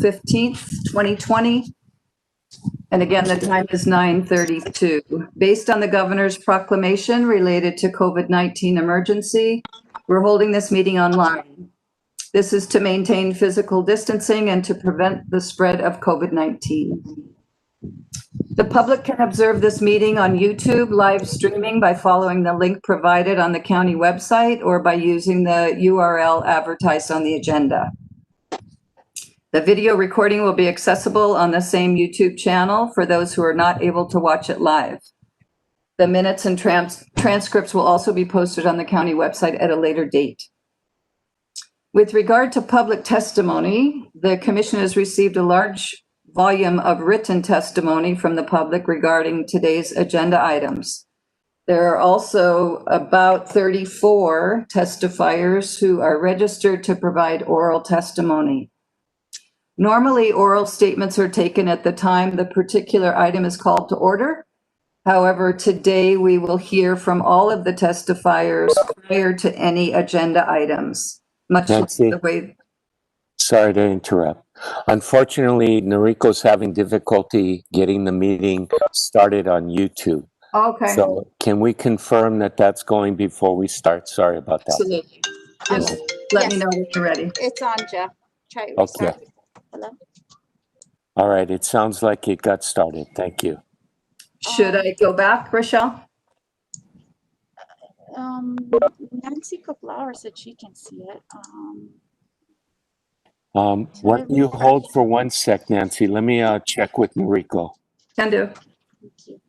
15th, 2020. And again, the time is 9:32. Based on the governor's proclamation related to COVID-19 emergency, we're holding this meeting online. This is to maintain physical distancing and to prevent the spread of COVID-19. The public can observe this meeting on YouTube live streaming by following the link provided on the county website or by using the URL advertised on the agenda. The video recording will be accessible on the same YouTube channel for those who are not able to watch it live. The minutes and transcripts will also be posted on the county website at a later date. With regard to public testimony, the commission has received a large volume of written testimony from the public regarding today's agenda items. There are also about 34 testifiers who are registered to provide oral testimony. Normally, oral statements are taken at the time the particular item is called to order. However, today we will hear from all of the testifiers prior to any agenda items, much like the way. Sorry to interrupt. Unfortunately, Noriko's having difficulty getting the meeting started on YouTube. Okay. So can we confirm that that's going before we start? Sorry about that. Absolutely. Just let me know when you're ready. It's on, Jeff. Try it. Okay. Hello? All right. It sounds like it got started. Thank you. Should I go back, Rochelle? Nancy Koplauer said she can see it. Why don't you hold for 1 sec, Nancy? Let me check with Noriko. Can do. Thank you.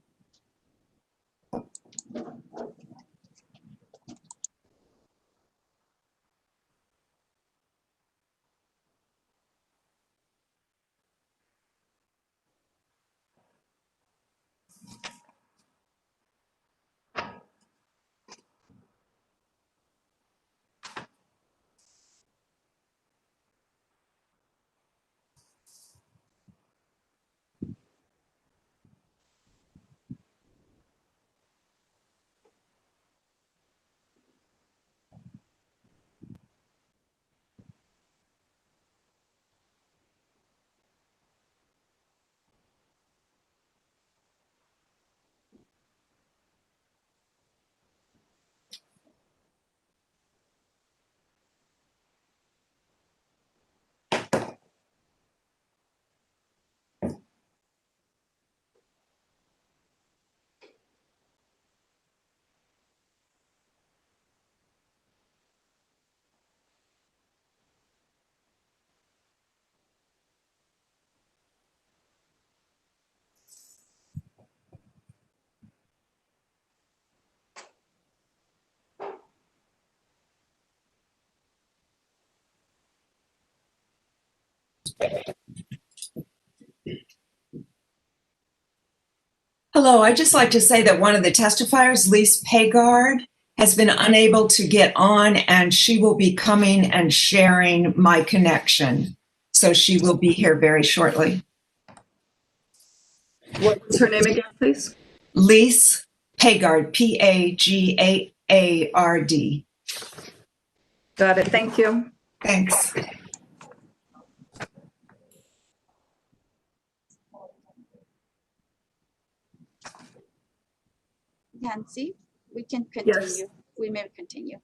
Hello, I'd just like to say that one of the testifiers, Lise Paygard, has been unable to get on, and she will be coming and sharing my connection. So she will be here very shortly. What's her name again, please? Lise Paygard, P-A-G-A-A-R-D. Got it. Thank you. Thanks. Nancy, we can continue. Yes. We may continue.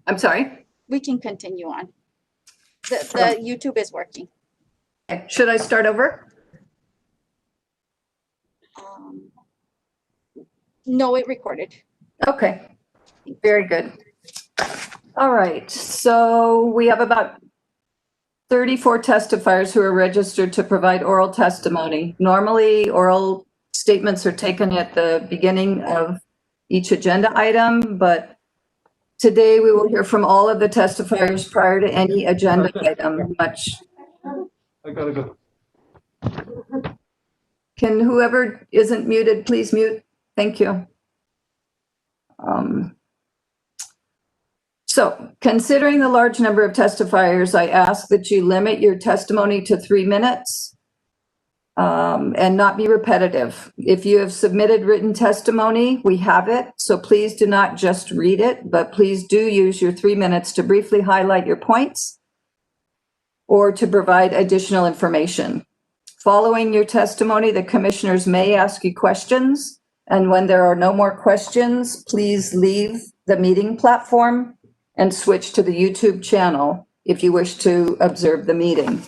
I'm sorry? We can continue on. The YouTube is working. Okay. Should I start over? No, it recorded. Okay. Very good. All right. So we have about 34 testifiers who are registered to provide oral testimony. Normally, oral statements are taken at the beginning of each agenda item, but today we will hear from all of the testifiers prior to any agenda item. I gotta go. Can whoever isn't muted, please mute? Thank you. So considering the large number of testifiers, I ask that you limit your testimony to 3 minutes. And not be repetitive. If you have submitted written testimony, we have it. So please do not just read it, but please do use your 3 minutes to briefly highlight your points or to provide additional information. Following your testimony, the commissioners may ask you questions, and when there are no more questions, please leave the meeting platform and switch to the YouTube channel if you wish to observe the meeting.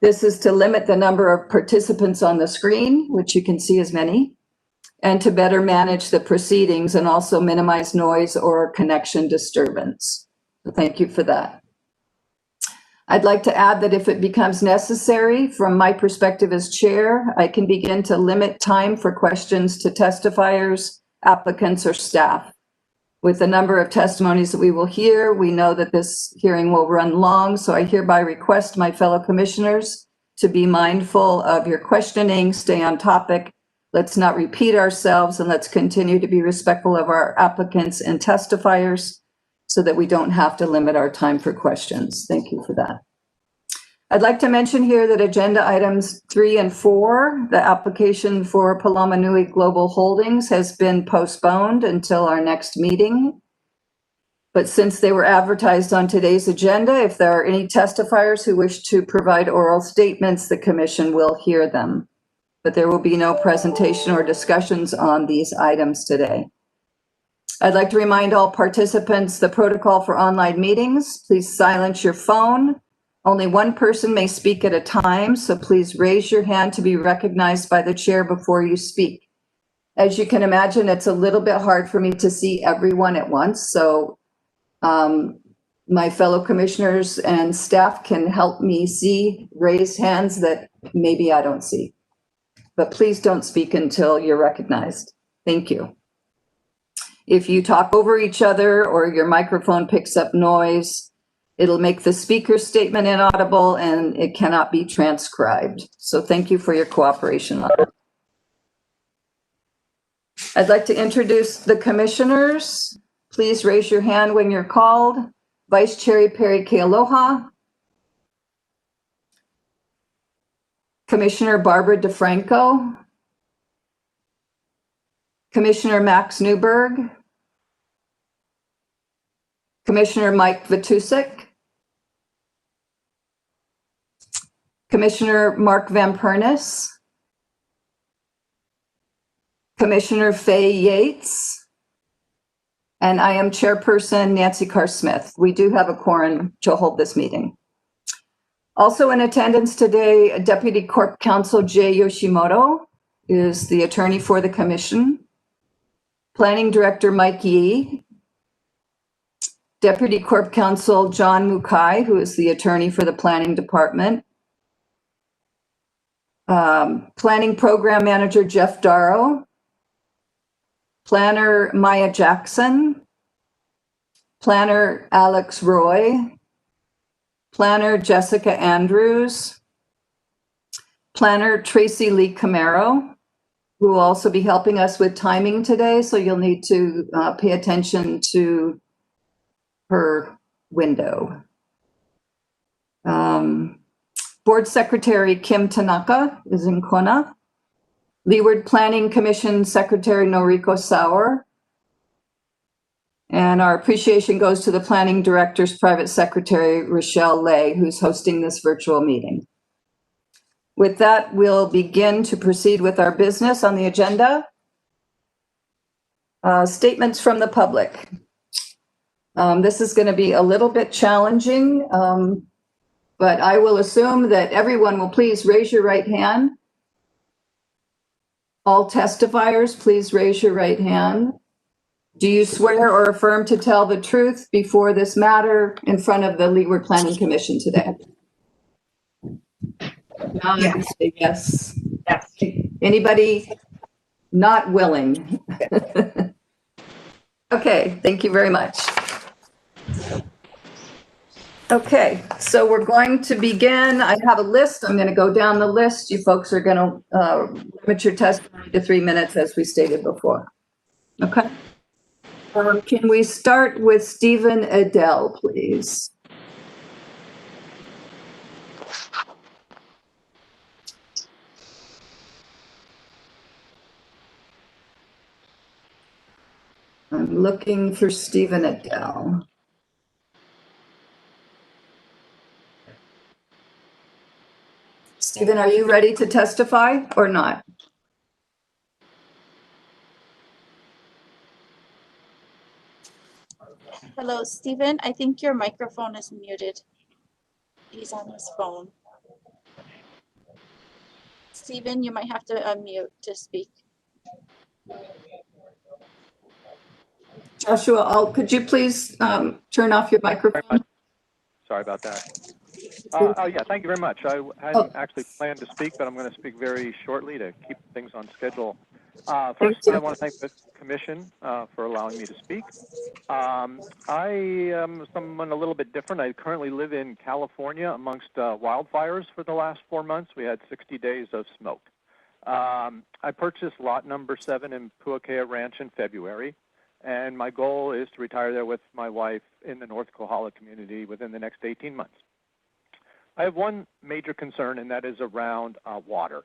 This is to limit the number of participants on the screen, which you can see as many, and to better manage the proceedings and also minimize noise or connection disturbance. So thank you for that. I'd like to add that if it becomes necessary, from my perspective as chair, I can begin to limit time for questions to testifiers, applicants, or staff. With the number of testimonies that we will hear, we know that this hearing will run long, so I hereby request my fellow commissioners to be mindful of your questioning, stay on topic. Let's not repeat ourselves, and let's continue to be respectful of our applicants and testifiers so that we don't have to limit our time for questions. Thank you for that. I'd like to mention here that agenda items 3 and 4, the application for Palama Nui Global Holdings has been postponed until our next meeting. But since they were advertised on today's agenda, if there are any testifiers who wish to provide oral statements, the commission will hear them. But there will be no presentation or discussions on these items today. I'd like to remind all participants the protocol for online meetings. Please silence your phone. Only one person may speak at a time, so please raise your hand to be recognized by the chair before you speak. As you can imagine, it's a little bit hard for me to see everyone at once, so my fellow commissioners and staff can help me see raised hands that maybe I don't see. But please don't speak until you're recognized. Thank you. If you talk over each other or your microphone picks up noise, it'll make the speaker's statement inaudible and it cannot be transcribed. So thank you for your cooperation on that. I'd like to introduce the commissioners. Please raise your hand when you're called. Vice Chair Perry Kealoha. Commissioner Barbara DeFranco. Commissioner Max Newberg. Commissioner Mike Vatusek. Commissioner Mark Van Pernis. Commissioner Faye Yates. And I am Chairperson Nancy Carr-Smith. We do have a quorum to hold this meeting. Also in attendance today, Deputy Corp Counsel Jay Yoshimoto is the attorney for the commission. Planning Director Mike Yee. Deputy Corp Counsel John Mukai, who is the attorney for the planning department. Planning Program Manager Jeff Darrow. Planner Maya Jackson. Planner Alex Roy. Planner Jessica Andrews. Planner Tracy Lee Camaro, who will also be helping us with timing today, so you'll need to pay attention to her window. Board Secretary Kim Tanaka is in Kona. Leeward Planning Commission Secretary Noriko Sauer. And our appreciation goes to the Planning Director's Private Secretary Rochelle Lay, who's hosting this virtual meeting. With that, we'll begin to proceed with our business on the agenda. Statements from the public. This is going to be a little bit challenging, but I will assume that everyone will please raise your right hand. All testifiers, please raise your right hand. Do you swear or affirm to tell the truth before this matter in front of the Leeward Planning Commission today? Yes. Yes. Yes. Anybody not willing? Okay, thank you very much. Okay, so we're going to begin. I have a list. I'm going to go down the list. You folks are going to limit your testimony to 3 minutes, as we stated before. Okay. Can we start with Stephen Adele, please? I'm looking for Stephen Adele. Stephen, are you ready to testify or not? Hello, Stephen. I think your microphone is muted. He's on his phone. Stephen, you might have to unmute to speak. Joshua, could you please turn off your microphone? Sorry about that. Yeah, thank you very much. I hadn't actually planned to speak, but I'm going to speak very shortly to keep things on schedule. First, I want to thank the Commission for allowing me to speak. I am someone a little bit different. I currently live in California amongst wildfires for the last 4 months. We had 60 days of smoke. I purchased lot number 7 in Puakea Ranch in February, and my goal is to retire there with my wife in the North Kohala community within the next 18 months. I have one major concern, and that is around water.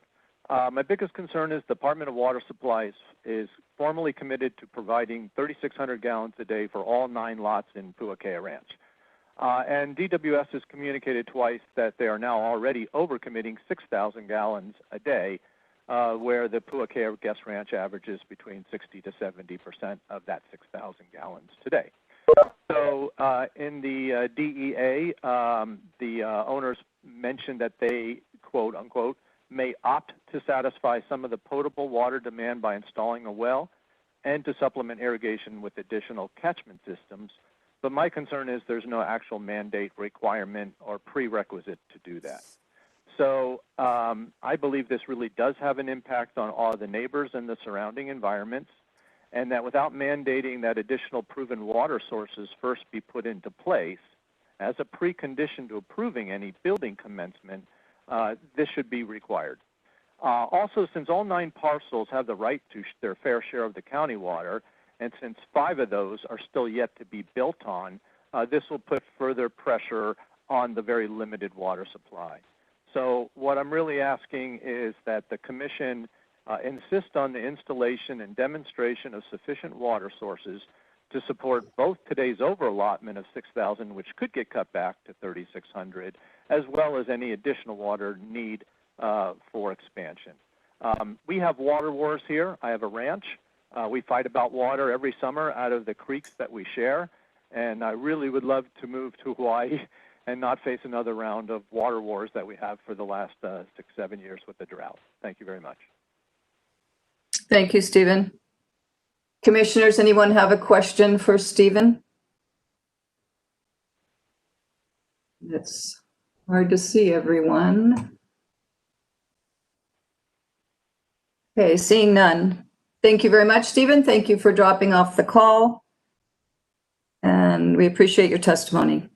My biggest concern is the Department of Water Supplies is formally committed to providing 3,600 gallons a day for all 9 lots in Puakea Ranch. And DWS has communicated twice that they are now already overcommitting 6,000 gallons a day, where the Puakea Guest Ranch averages between 60 to 70% of that 6,000 gallons today. So in the DEA, the owners mentioned that they, quote unquote, may opt to satisfy some of the potable water demand by installing a well and to supplement irrigation with additional catchment systems. But my concern is there's no actual mandate, requirement, or prerequisite to do that. So I believe this really does have an impact on all the neighbors and the surrounding environments, and that without mandating that additional proven water sources first be put into place as a precondition to approving any building commencement, this should be required. Also, since all 9 parcels have the right to their fair share of the county water, and since 5 of those are still yet to be built on, this will put further pressure on the very limited water supply. So what I'm really asking is that the Commission insist on the installation and demonstration of sufficient water sources to support both today's overallotment of 6,000, which could get cut back to 3,600, as well as any additional water need for expansion. We have water wars here. I have a ranch. We fight about water every summer out of the creeks that we share, and I really would love to move to Hawaii and not face another round of water wars that we have for the last 6-7 years with the drought. Thank you very much. Thank you, Stephen. Commissioners, anyone have a question for Stephen? It's hard to see everyone. Okay, seeing none. Thank you very much, Stephen. Thank you for dropping off the call. And we appreciate your testimony.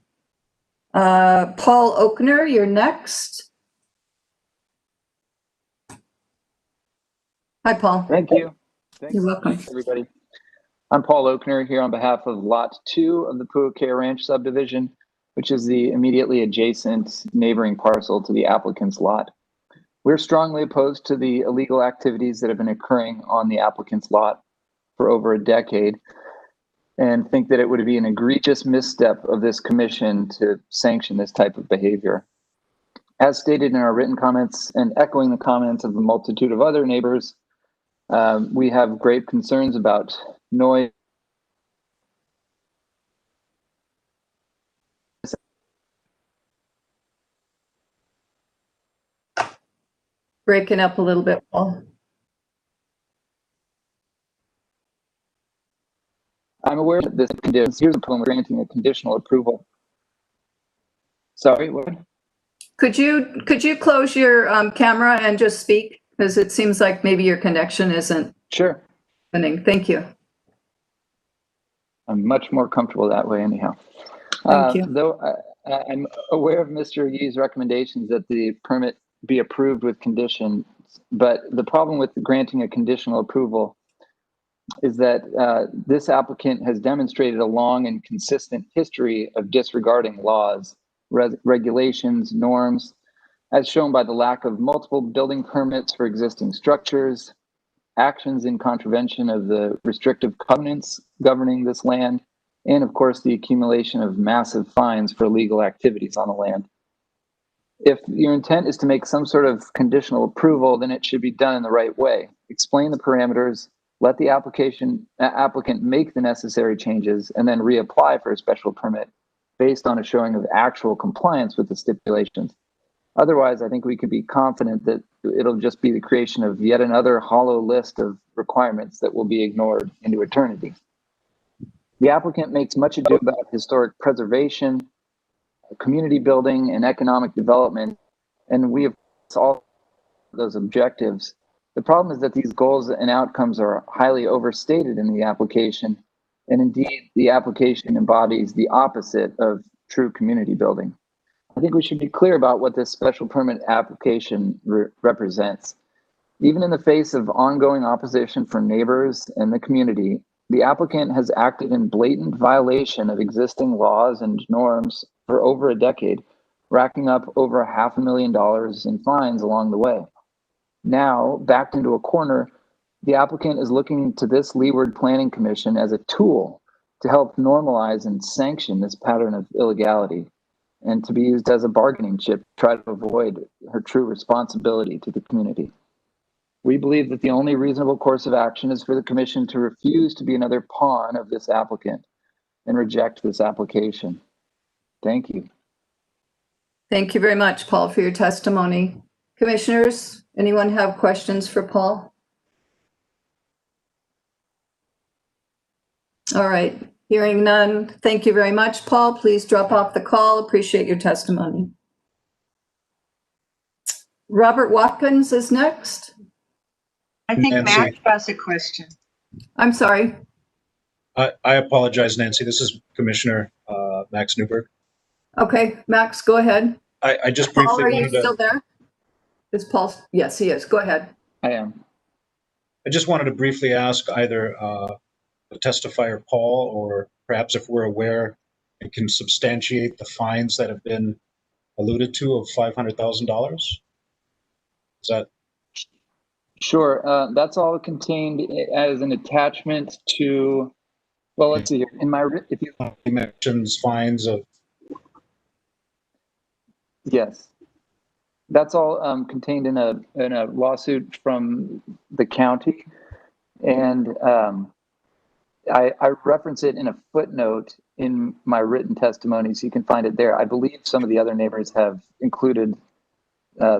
Paul Oakner, you're next. Hi, Paul. Thank you. Thanks. You're welcome. Thanks, everybody. I'm Paul Oakner here on behalf of Lot 2 of the Puakea Ranch subdivision, which is the immediately adjacent neighboring parcel to the applicant's lot. We're strongly opposed to the illegal activities that have been occurring on the applicant's lot for over a decade, and think that it would be an egregious misstep of this commission to sanction this type of behavior. As stated in our written comments and echoing the comments of a multitude of other neighbors, we have grave concerns about noise Breaking up a little bit, Paul. I'm aware that this condition, here's a problem with granting a conditional approval. Sorry, what? Could you close your camera and just speak? Because it seems like maybe your connection isn't Sure. happening. Thank you. I'm much more comfortable that way anyhow. Thank you. Though I'm aware of Mr. Yee's recommendations that the permit be approved with conditions, but the problem with granting a conditional approval is that this applicant has demonstrated a long and consistent history of disregarding laws, regulations, norms, as shown by the lack of multiple building permits for existing structures, actions in contravention of the restrictive covenants governing this land, and of course the accumulation of massive fines for illegal activities on the land. If your intent is to make some sort of conditional approval, then it should be done in the right way. Explain the parameters, let the applicant make the necessary changes, and then reapply for a special permit based on a showing of actual compliance with the stipulations. Otherwise, I think we could be confident that it'll just be the creation of yet another hollow list of requirements that will be ignored into eternity. The applicant makes much ado about historic preservation, community building, and economic development, and we have all those objectives. The problem is that these goals and outcomes are highly overstated in the application, and indeed, the application embodies the opposite of true community building. I think we should be clear about what this special permit application represents. Even in the face of ongoing opposition from neighbors and the community, the applicant has acted in blatant violation of existing laws and norms for over a decade, racking up over $500,000 in fines along the way. Now, backed into a corner, the applicant is looking to this Leeward Planning Commission as a tool to help normalize and sanction this pattern of illegality, and to be used as a bargaining chip to try to avoid her true responsibility to the community. We believe that the only reasonable course of action is for the commission to refuse to be another pawn of this applicant and reject this application. Thank you. Thank you very much, Paul, for your testimony. Commissioners, anyone have questions for Paul? All right, hearing none. Thank you very much, Paul. Please drop off the call. Appreciate your testimony. Robert Watkins is next. I think Nancy. Max has a question. I'm sorry. I apologize, Nancy. This is Commissioner Max Newberg. Okay, Max, go ahead. I just Paul, briefly are you wanted to, still there? Is Paul? Yes, he is. Go ahead. I am. I just wanted to briefly ask either the testifier Paul, or perhaps if we're aware and can substantiate the fines that have been alluded to of $500,000. Is that? Sure. That's all contained as an attachment to, well, let's see here. In my, if you, He mentions fines of. yes. That's all contained in a lawsuit from the county. And I reference it in a footnote in my written testimony, so you can find it there. I believe some of the other neighbors have included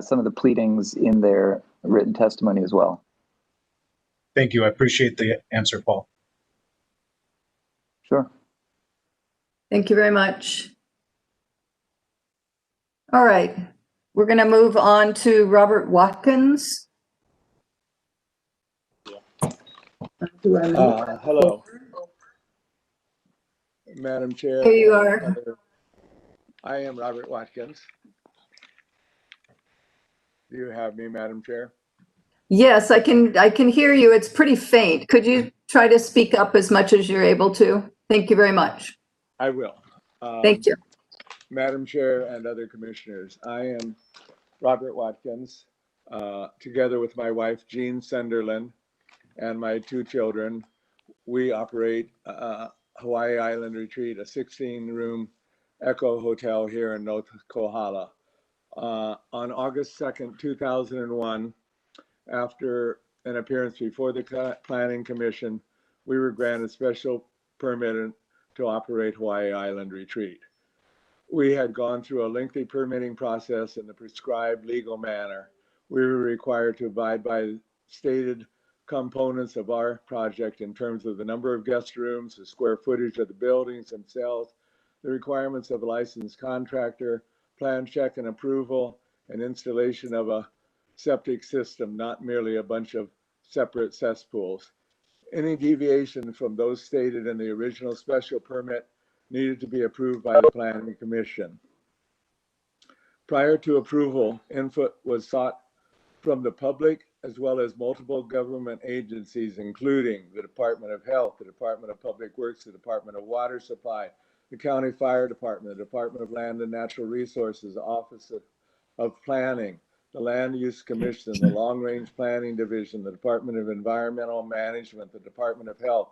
some of the pleadings in their written testimony as well. Thank you. I appreciate the answer, Paul. Sure. Thank you very much. All right, we're going to move on to Robert Watkins. Hello, Madam Chair. Here you are. I am Robert Watkins. Do you have me, Madam Chair? Yes, I can hear you. It's pretty faint. Could you try to speak up as much as you're able to? Thank you very much. I will. Thank you. Madam Chair and other commissioners, I am Robert Watkins, together with my wife, Jean Sunderland, and my two children. We operate Hawaii Island Retreat, a 16-room Echo Hotel here in North Kohala. On August 2nd, 2001, after an appearance before the Planning Commission, we were granted special permit to operate Hawaii Island Retreat. We had gone through a lengthy permitting process in the prescribed legal manner. We were required to abide by stated components of our project in terms of the number of guest rooms, the square footage of the buildings themselves, the requirements of a licensed contractor, plan check and approval, and installation of a septic system, not merely a bunch of separate cesspools. Any deviation from those stated in the original special permit needed to be approved by the Planning Commission. Prior to approval, input was sought from the public as well as multiple government agencies, including the Department of Health, the Department of Public Works, the Department of Water Supply, the County Fire Department, the Department of Land and Natural Resources, the Office of Planning, the Land Use Commission, the Long Range Planning Division, the Department of Environmental Management, the Department of Health,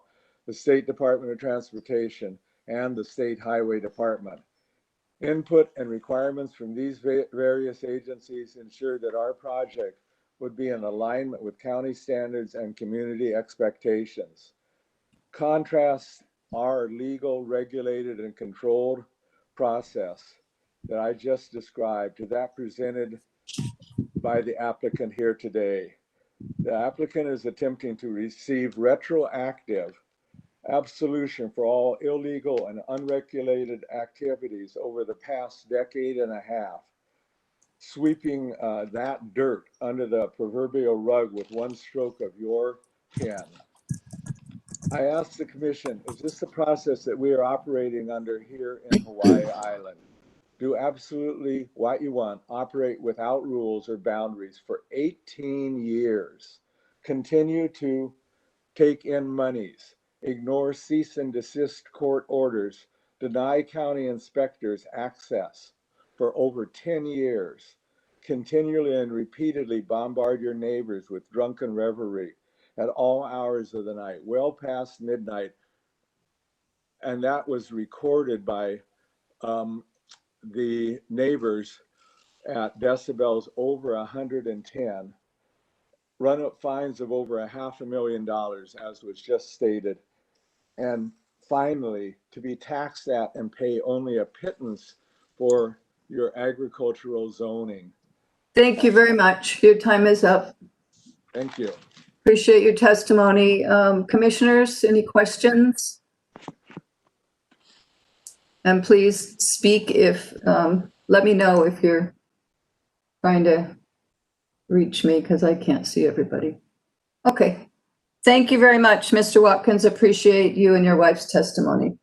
the State Department of Transportation, and the State Highway Department. Input and requirements from these various agencies ensured that our project would be in alignment with county standards and community expectations. Contrast our legal, regulated, and controlled process that I just described to that presented by the applicant here today. The applicant is attempting to receive retroactive absolution for all illegal and unregulated activities over the past decade and a half, sweeping that dirt under the proverbial rug with one stroke of your pen. I asked the commission, is this the process that we are operating under here in Hawaii Island? Do absolutely what you want, operate without rules or boundaries for 18 years, continue to take in monies, ignore cease and desist court orders, deny county inspectors access for over 10 years, continually and repeatedly bombard your neighbors with drunken revelry at all hours of the night, well past midnight. And that was recorded by the neighbors at decibels over 110, run up fines of over $500,000, as was just stated. And finally, to be taxed at and pay only a pittance for your agricultural zoning. Thank you very much. Your time is up. Thank you. Appreciate your testimony. Commissioners, any questions? And please speak if, let me know if you're trying to reach me because I can't see everybody. Okay. Thank you very much, Mr. Watkins. Appreciate you and your wife's testimony.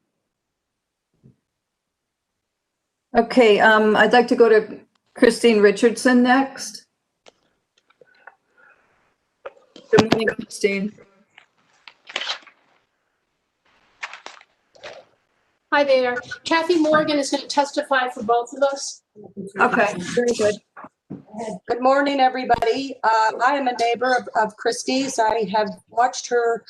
Okay, I'd like to go to Christine Richardson next. Good morning, Christine. Hi there. Kathy Morgan is going to testify for both of us. Okay, very good. Good morning, everybody. I am a neighbor of Christie's. I have watched her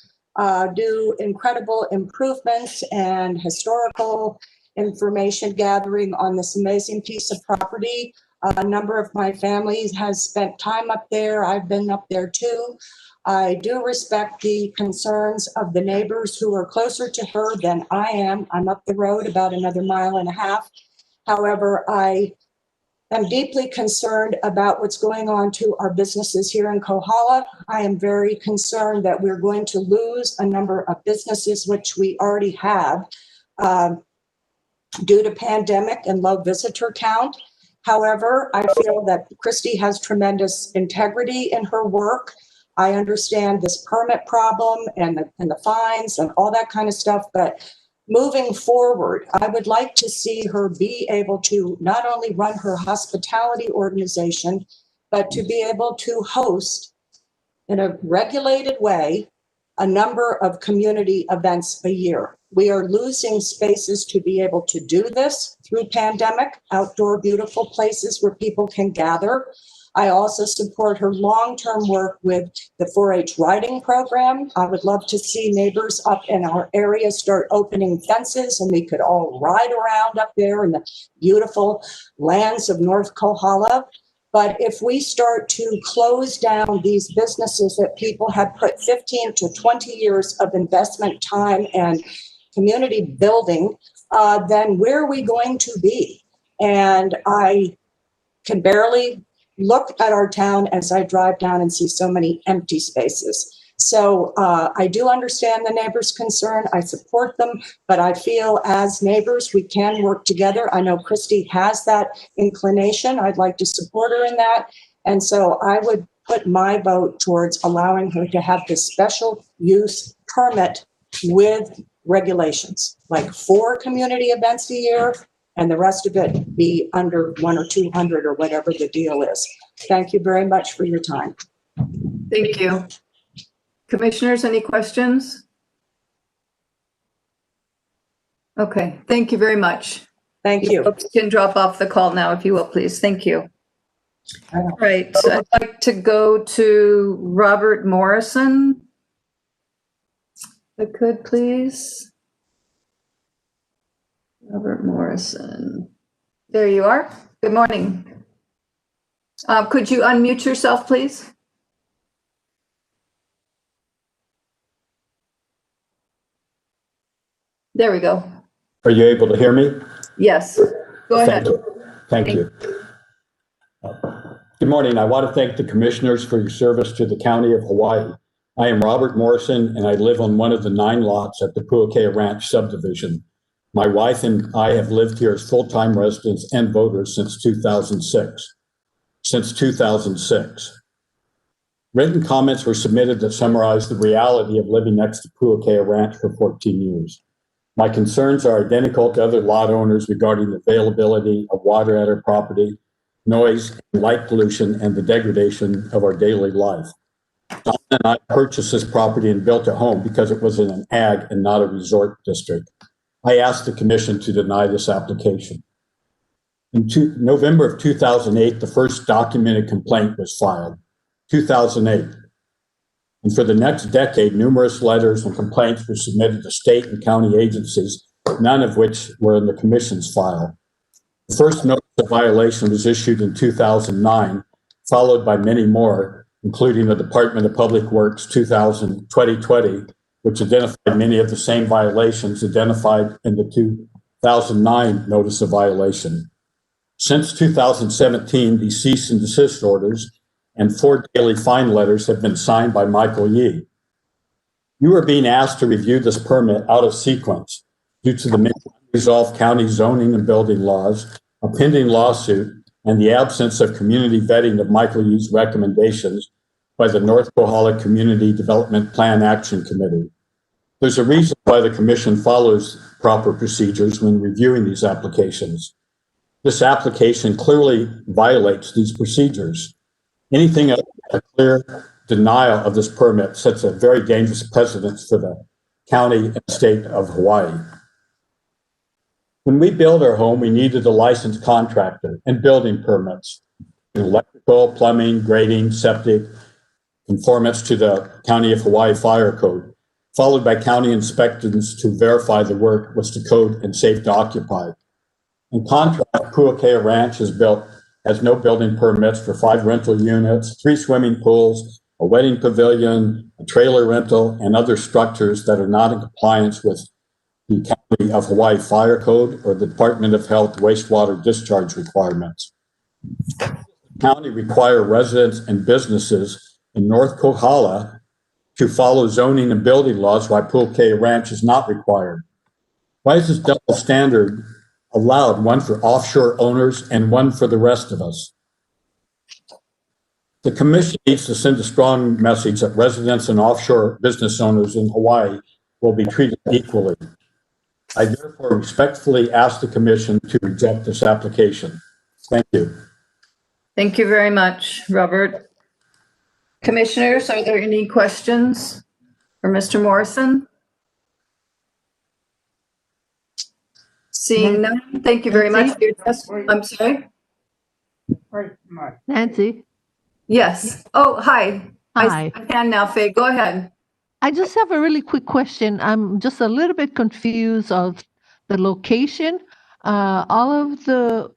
do incredible improvements and historical information gathering on this amazing piece of property. A number of my family has spent time up there. I've been up there too. I do respect the concerns of the neighbors who are closer to her than I am. I'm up the road about another 1.5 miles. However, I am deeply concerned about what's going on to our businesses here in Kohala. I am very concerned that we're going to lose a number of businesses, which we already have, due to pandemic and low visitor count. However, I feel that Christy has tremendous integrity in her work. I understand this permit problem and the fines and all that kind of stuff, but moving forward, I would like to see her be able to not only run her hospitality organization, but to be able to host in a regulated way a number of community events a year. We are losing spaces to be able to do this through pandemic, outdoor beautiful places where people can gather. I also support her long-term work with the 4-H riding program. I would love to see neighbors up in our area start opening fences and we could all ride around up there in the beautiful lands of North Kohala. But if we start to close down these businesses that people have put 15 to 20 years of investment time and community building, then where are we going to be? And I can barely look at our town as I drive down and see so many empty spaces. So I do understand the neighbors' concern. I support them, but I feel as neighbors, we can work together. I know Christy has that inclination. I'd like to support her in that. And so I would put my vote towards allowing her to have this special use permit with regulations, like 4 community events a year, and the rest of it be under 100 or 200 or whatever the deal is. Thank you very much for your time. Thank you. Commissioners, any questions? Okay, thank you very much. Thank you. Folks can drop off the call now if you will, please. Thank you. All right, so I'd like to go to Robert Morrison. If I could, please. Robert Morrison. There you are. Good morning. Could you unmute yourself, please? There we go. Are you able to hear me? Yes. Go ahead. Thank you. Good morning. I want to thank the commissioners for your service to the County of Hawaii. I am Robert Morrison, and I live on one of the 9 lots at the Puakea Ranch subdivision. My wife and I have lived here as full-time residents and voters since 2006. Written comments were submitted that summarize the reality of living next to Puakea Ranch for 14 years. My concerns are identical to other lot owners regarding the availability of water at our property, noise, and light pollution, and the degradation of our daily life. Don and I purchased this property and built a home because it was in an ag and not a resort district. I asked the commission to deny this application. In November of 2008, the first documented complaint was filed. 2008. And for the next decade, numerous letters and complaints were submitted to state and county agencies, none of which were in the commission's file. The first notice of violation was issued in 2009, followed by many more, including the Department of Public Works 2020, which identified many of the same violations identified in the 2009 notice of violation. Since 2017, the cease and desist orders and 4 daily fine letters have been signed by Michael Yee. You are being asked to review this permit out of sequence due to the many unresolved county zoning and building laws, a pending lawsuit, and the absence of community vetting of Michael Yee's recommendations by the North Kohala Community Development Plan Action Committee. There's a reason why the commission follows proper procedures when reviewing these applications. This application clearly violates these procedures. Anything other than a clear denial of this permit sets a very dangerous precedent for the county and state of Hawaii. When we built our home, we needed a licensed contractor and building permits, electrical, plumbing, grading, septic, conformance to the County of Hawaii Fire Code, followed by county inspections to verify the work was to code and safe to occupy. In contrast, Puakea Ranch has no building permits for 5 rental units, 3 swimming pools, a wedding pavilion, a trailer rental, and other structures that are not in compliance with the County of Hawaii Fire Code or the Department of Health wastewater discharge requirements. The county require residents and businesses in North Kohala to follow zoning and building laws, while Puakea Ranch is not required. Why is this double standard allowed, one for offshore owners and one for the rest of us? The commission needs to send a strong message that residents and offshore business owners in Hawaii will be treated equally. I therefore respectfully ask the commission to reject this application. Thank you. Thank you very much, Robert. Commissioners, are there any questions for Mr. Morrison? Seeing none, thank you very much for your testimony. I'm sorry? Nancy? Yes. Oh, hi. Hi. I can now, Faye. Go ahead. I just have a really quick question. I'm just a little bit confused of the location. All of the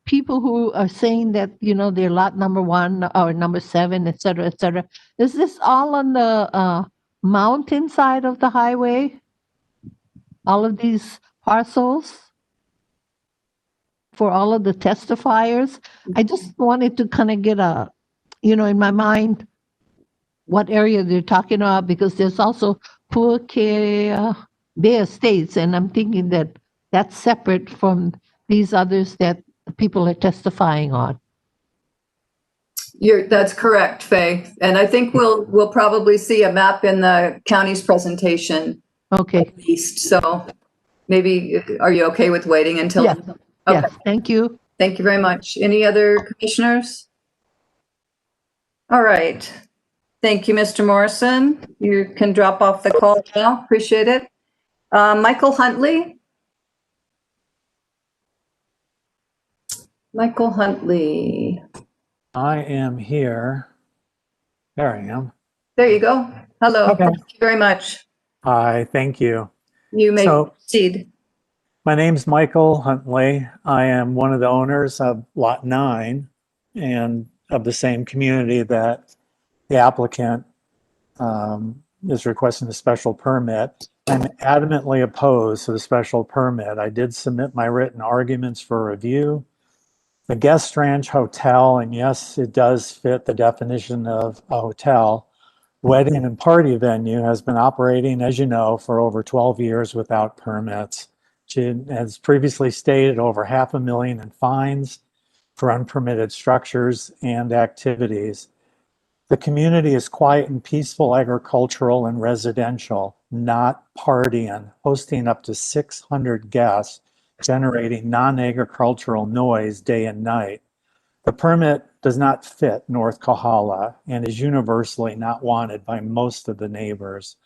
people who are saying that, they're lot number 1 or number 7, et cetera, is this all on the mountain side of the highway? All of these parcels for all of the testifiers? I just wanted to kind of get in my mind, what area they're talking about, because there's also Puakea Bay Estates, and I'm thinking that that's separate from these others that people are testifying on. That's correct, Faye. And I think we'll probably see a map in the county's presentation. Okay. At least. So maybe, are you okay with waiting until? Yes. Okay. Yes. Thank you. Thank you very much. Any other commissioners? All right. Thank you, Mr. Morrison. You can drop off the call now. Appreciate it. Michael Huntley. Michael Huntley. I am here. There I am. There you go. Hello. Okay. Thank you very much. Hi, thank you. You may proceed. My name's Michael Huntley. I am one of the owners of Lot 9 and of the same community that the applicant is requesting a special permit. I'm adamantly opposed to the special permit. I did submit my written arguments for review. The guest ranch hotel, and yes, it does fit the definition of a hotel, wedding and party venue, has been operating, as you know, for over 12 years without permits. She has previously stated over $500,000 in fines for unpermitted structures and activities. The community is quiet and peaceful, agricultural and residential, not partying, hosting up to 600 guests, generating non-agricultural noise day and night. The permit does not fit North Kahala and is universally not wanted by most of the neighbors.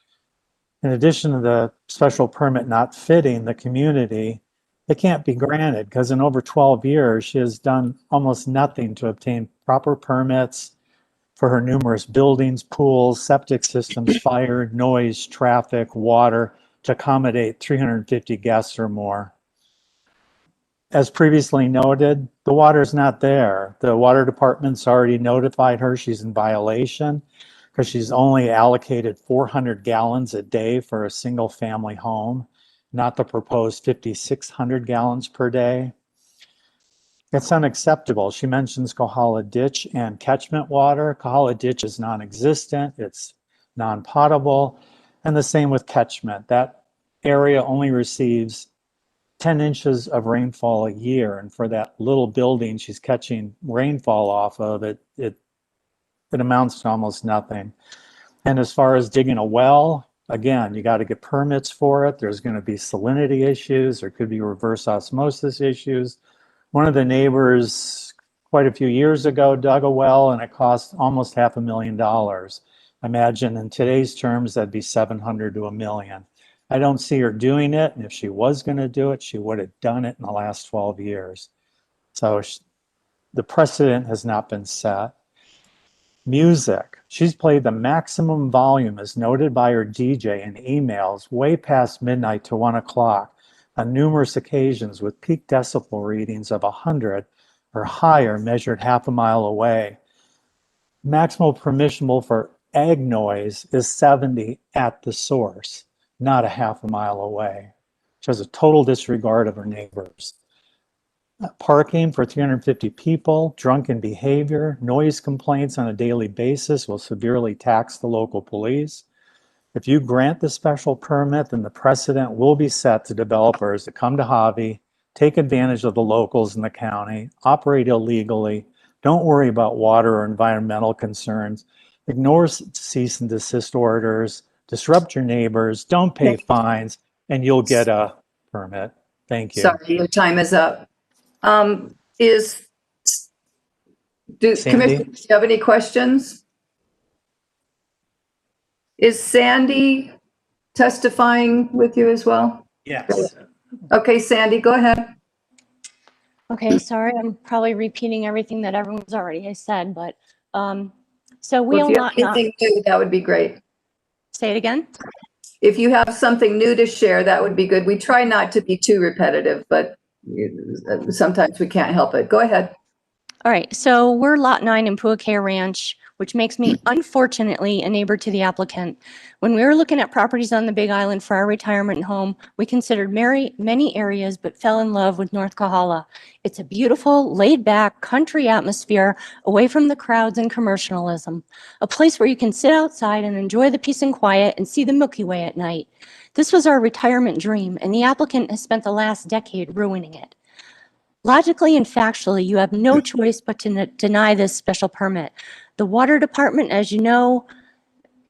In addition to the special permit not fitting the community, it can't be granted because in over 12 years, she has done almost nothing to obtain proper permits for her numerous buildings, pools, septic systems, fire, noise, traffic, water to accommodate 350 guests or more. As previously noted, the water is not there. The water department's already notified her she's in violation because she's only allocated 400 gallons a day for a single family home, not the proposed 5,600 gallons per day. It's unacceptable. She mentions Kahala Ditch and catchment water. Kahala Ditch is non-existent, it's non-potable, and the same with catchment. That area only receives 10 inches of rainfall a year, and for that little building she's catching rainfall off of, it amounts to almost nothing. And as far as digging a well, again, you got to get permits for it. There's going to be salinity issues. There could be reverse osmosis issues. One of the neighbors quite a few years ago dug a well and it cost almost $500,000. Imagine in today's terms, that'd be 700 to $1 million. I don't see her doing it. And if she was going to do it, she would have done it in the last 12 years. So the precedent has not been set. Music. She's played the maximum volume as noted by her DJ in emails way past midnight to 1 o'clock on numerous occasions with peak decibel readings of 100 or higher measured half a mile away. Maximal permissible for ag noise is 70 at the source, not a half a mile away. She has a total disregard of her neighbors. Parking for 350 people, drunken behavior, noise complaints on a daily basis will severely tax the local police. If you grant the special permit, then the precedent will be set to developers to come to Javi, take advantage of the locals in the county, operate illegally, don't worry about water or environmental concerns, ignore cease and desist orders, disrupt your neighbors, don't pay fines, and you'll get a permit. Thank you. Sorry, your time is up. Commissioners, do you have any questions? Is Sandy testifying with you as well? Yes. Okay, Sandy, go ahead. Okay, sorry, I'm probably repeating everything that everyone's already said, but so we Well, will if you have not anything new, that would be great. say it again. If you have something new to share, that would be good. We try not to be too repetitive, but sometimes we can't help it. Go ahead. All right, so we're Lot 9 in Puakea Ranch, which makes me unfortunately a neighbor to the applicant. When we were looking at properties on the Big Island for our retirement home, we considered many areas, but fell in love with North Kahala. It's a beautiful, laid-back country atmosphere away from the crowds and commercialism, a place where you can sit outside and enjoy the peace and quiet and see the Milky Way at night. This was our retirement dream, and the applicant has spent the last decade ruining it. Logically and factually, you have no choice but to deny this special permit. The water department, as you know,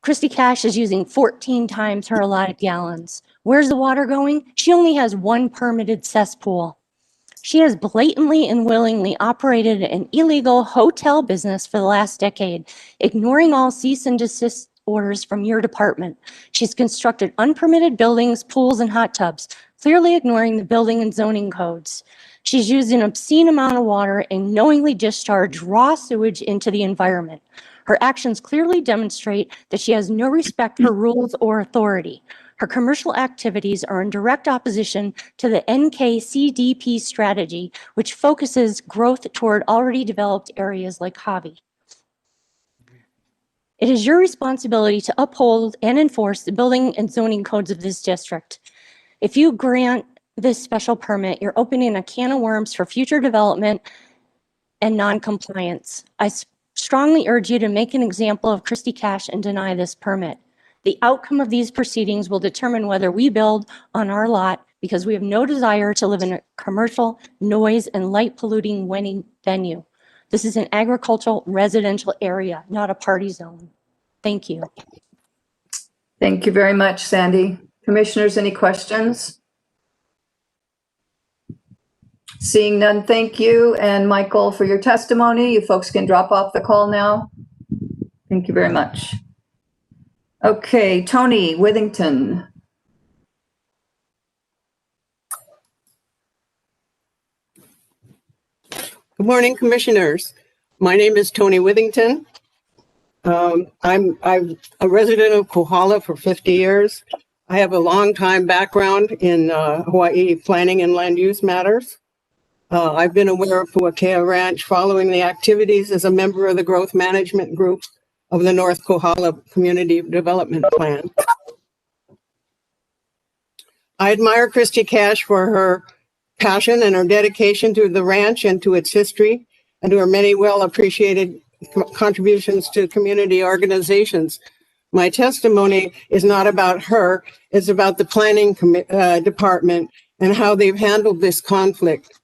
Christy Cash is using 14 times her allotted gallons. Where's the water going? She only has one permitted cesspool. She has blatantly and willingly operated an illegal hotel business for the last decade, ignoring all cease and desist orders from your department. She's constructed unpermitted buildings, pools, and hot tubs, clearly ignoring the building and zoning codes. She's used an obscene amount of water and knowingly discharged raw sewage into the environment. Her actions clearly demonstrate that she has no respect for rules or authority. Her commercial activities are in direct opposition to the NKCDP strategy, which focuses growth toward already developed areas like Hobby. It is your responsibility to uphold and enforce the building and zoning codes of this district. If you grant this special permit, you're opening a can of worms for future development and non-compliance. I strongly urge you to make an example of Christy Cash and deny this permit. The outcome of these proceedings will determine whether we build on our lot because we have no desire to live in a commercial, noise, and light polluting wedding venue. This is an agricultural residential area, not a party zone. Thank you. Thank you very much, Sandy. Commissioners, any questions? Seeing none, thank you. And Michael, for your testimony, you folks can drop off the call now. Thank you very much. Okay, Tony Withington. Good morning, Commissioners. My name is Tony Withington. I'm a resident of Kohala for 50 years. I have a long time background in Hawaii planning and land use matters. I've been aware of Puakea Ranch following the activities as a member of the growth management group of the North Kohala Community Development Plan. I admire Christy Cash for her passion and her dedication to the ranch and to its history, and to her many well appreciated contributions to community organizations. My testimony is not about her, it's about the planning department and how they've handled this conflict.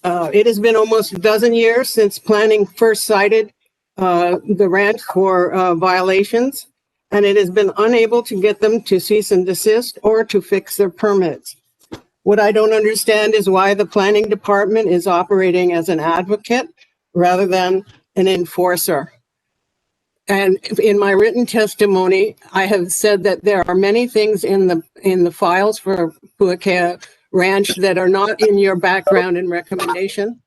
It has been almost a dozen years since planning first cited the ranch for violations, and it has been unable to get them to cease and desist or to fix their permits. What I don't understand is why the planning department is operating as an advocate rather than an enforcer. And in my written testimony, I have said that there are many things in the files for Puakea Ranch that are not in your background and recommendation.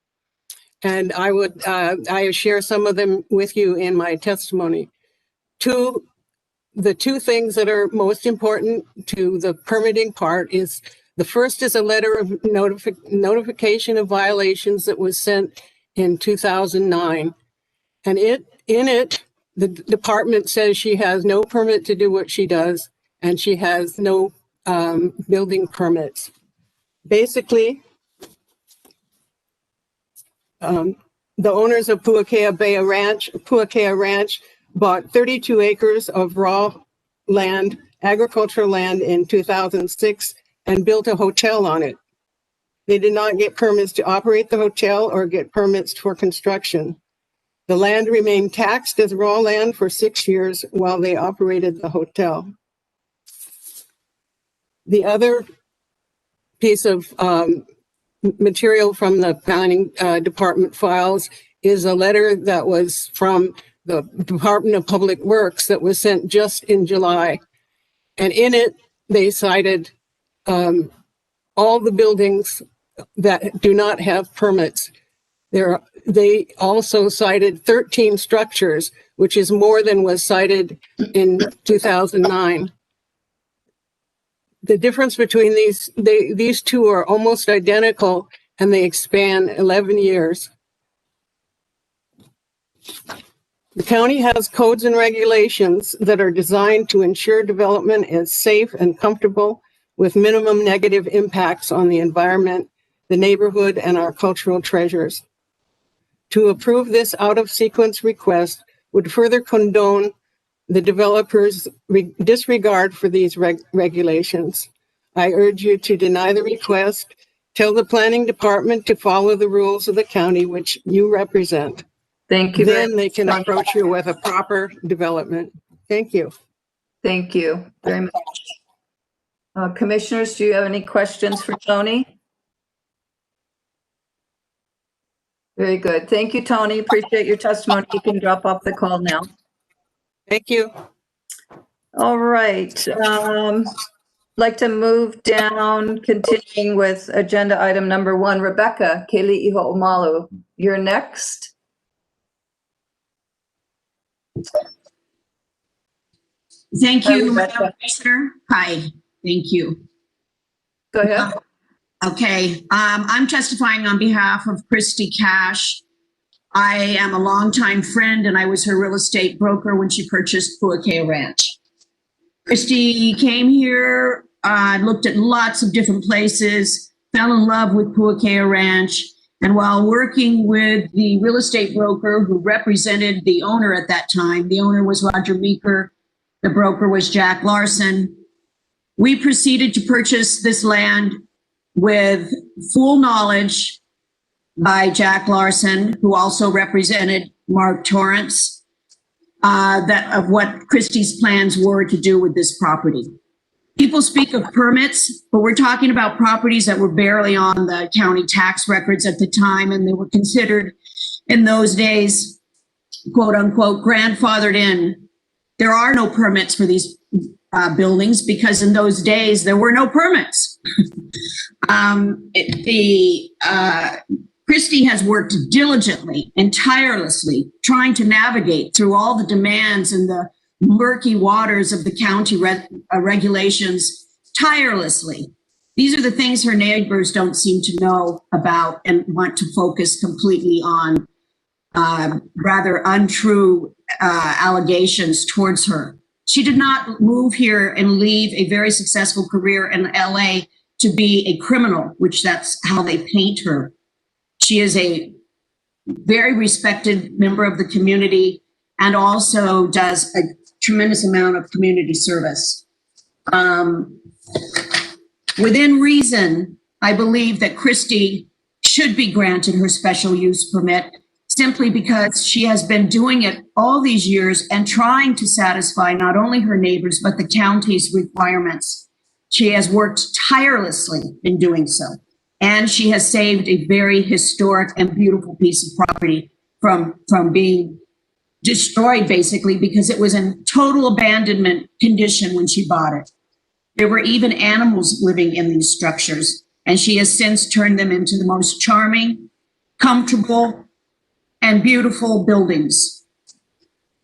And I share some of them with you in my testimony. The two things that are most important to the permitting part is, the first is a letter of notification of violations that was sent in 2009. And in it, the department says she has no permit to do what she does, and she has no building permits. Basically, the owners of Puakea Ranch bought 32 acres of raw land, agricultural land in 2006 and built a hotel on it. They did not get permits to operate the hotel or get permits for construction. The land remained taxed as raw land for 6 years while they operated the hotel. The other piece of material from the planning department files is a letter that was from the Department of Public Works that was sent just in July. And in it, they cited all the buildings that do not have permits. They also cited 13 structures, which is more than was cited in 2009. The difference between these two are almost identical, and they span 11 years. The county has codes and regulations that are designed to ensure development is safe and comfortable with minimum negative impacts on the environment, the neighborhood, and our cultural treasures. To approve this out-of-sequence request would further condone the developer's disregard for these regulations. I urge you to deny the request, tell the planning department to follow the rules of the county which you represent. Thank you. Then they can approach you with a proper development. Thank you. Thank you very much. Commissioners, do you have any questions for Tony? Very good. Thank you, Tony. Appreciate your testimony. You can drop off the call now. Thank you. All right. Like to move down, continuing with agenda item number 1. Rebecca Keli'iho'omalu, you're next. Thank Hi, you, Rebecca. Madam Commissioner. Hi, thank you. Go ahead. Okay, I'm testifying on behalf of Christy Cash. I am a longtime friend and I was her real estate broker when she purchased Puakea Ranch. Christy came here, looked at lots of different places, fell in love with Puakea Ranch, and while working with the real estate broker who represented the owner at that time, the owner was Roger Meeker, the broker was Jack Larson, we proceeded to purchase this land with full knowledge by Jack Larson, who also represented Mark Torrance, that of what Christie's plans were to do with this property. People speak of permits, but we're talking about properties that were barely on the county tax records at the time, and they were considered in those days, quote unquote, grandfathered in. There are no permits for these buildings because in those days there were no permits. Christie has worked diligently and tirelessly trying to navigate through all the demands and the murky waters of the county regulations tirelessly. These are the things her neighbors don't seem to know about and want to focus completely on rather untrue allegations towards her. She did not move here and leave a very successful career in LA to be a criminal, which that's how they paint her. She is a very respected member of the community and also does a tremendous amount of community service. Within reason, I believe that Christie should be granted her special use permit simply because she has been doing it all these years and trying to satisfy not only her neighbors, but the county's requirements. She has worked tirelessly in doing so. And she has saved a very historic and beautiful piece of property from being destroyed, basically, because it was in total abandonment condition when she bought it. There were even animals living in these structures, and she has since turned them into the most charming, comfortable, and beautiful buildings.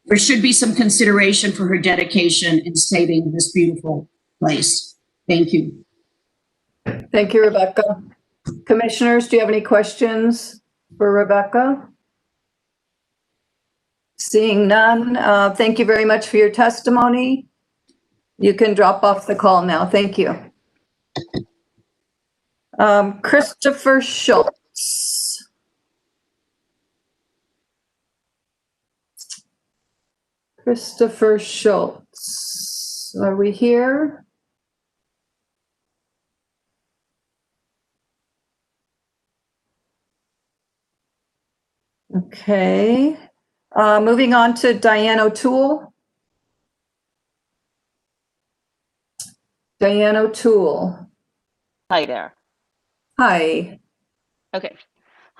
There should be some consideration for her dedication in saving this beautiful place. Thank you. Thank you, Rebecca. Commissioners, do you have any questions for Rebecca? Seeing none, thank you very much for your testimony. You can drop off the call now. Thank you. Christopher Schultz. Christopher Schultz, are we here? Okay. Moving on to Diane O'Toole. Diane O'Toole. Hi there. Hi. Okay.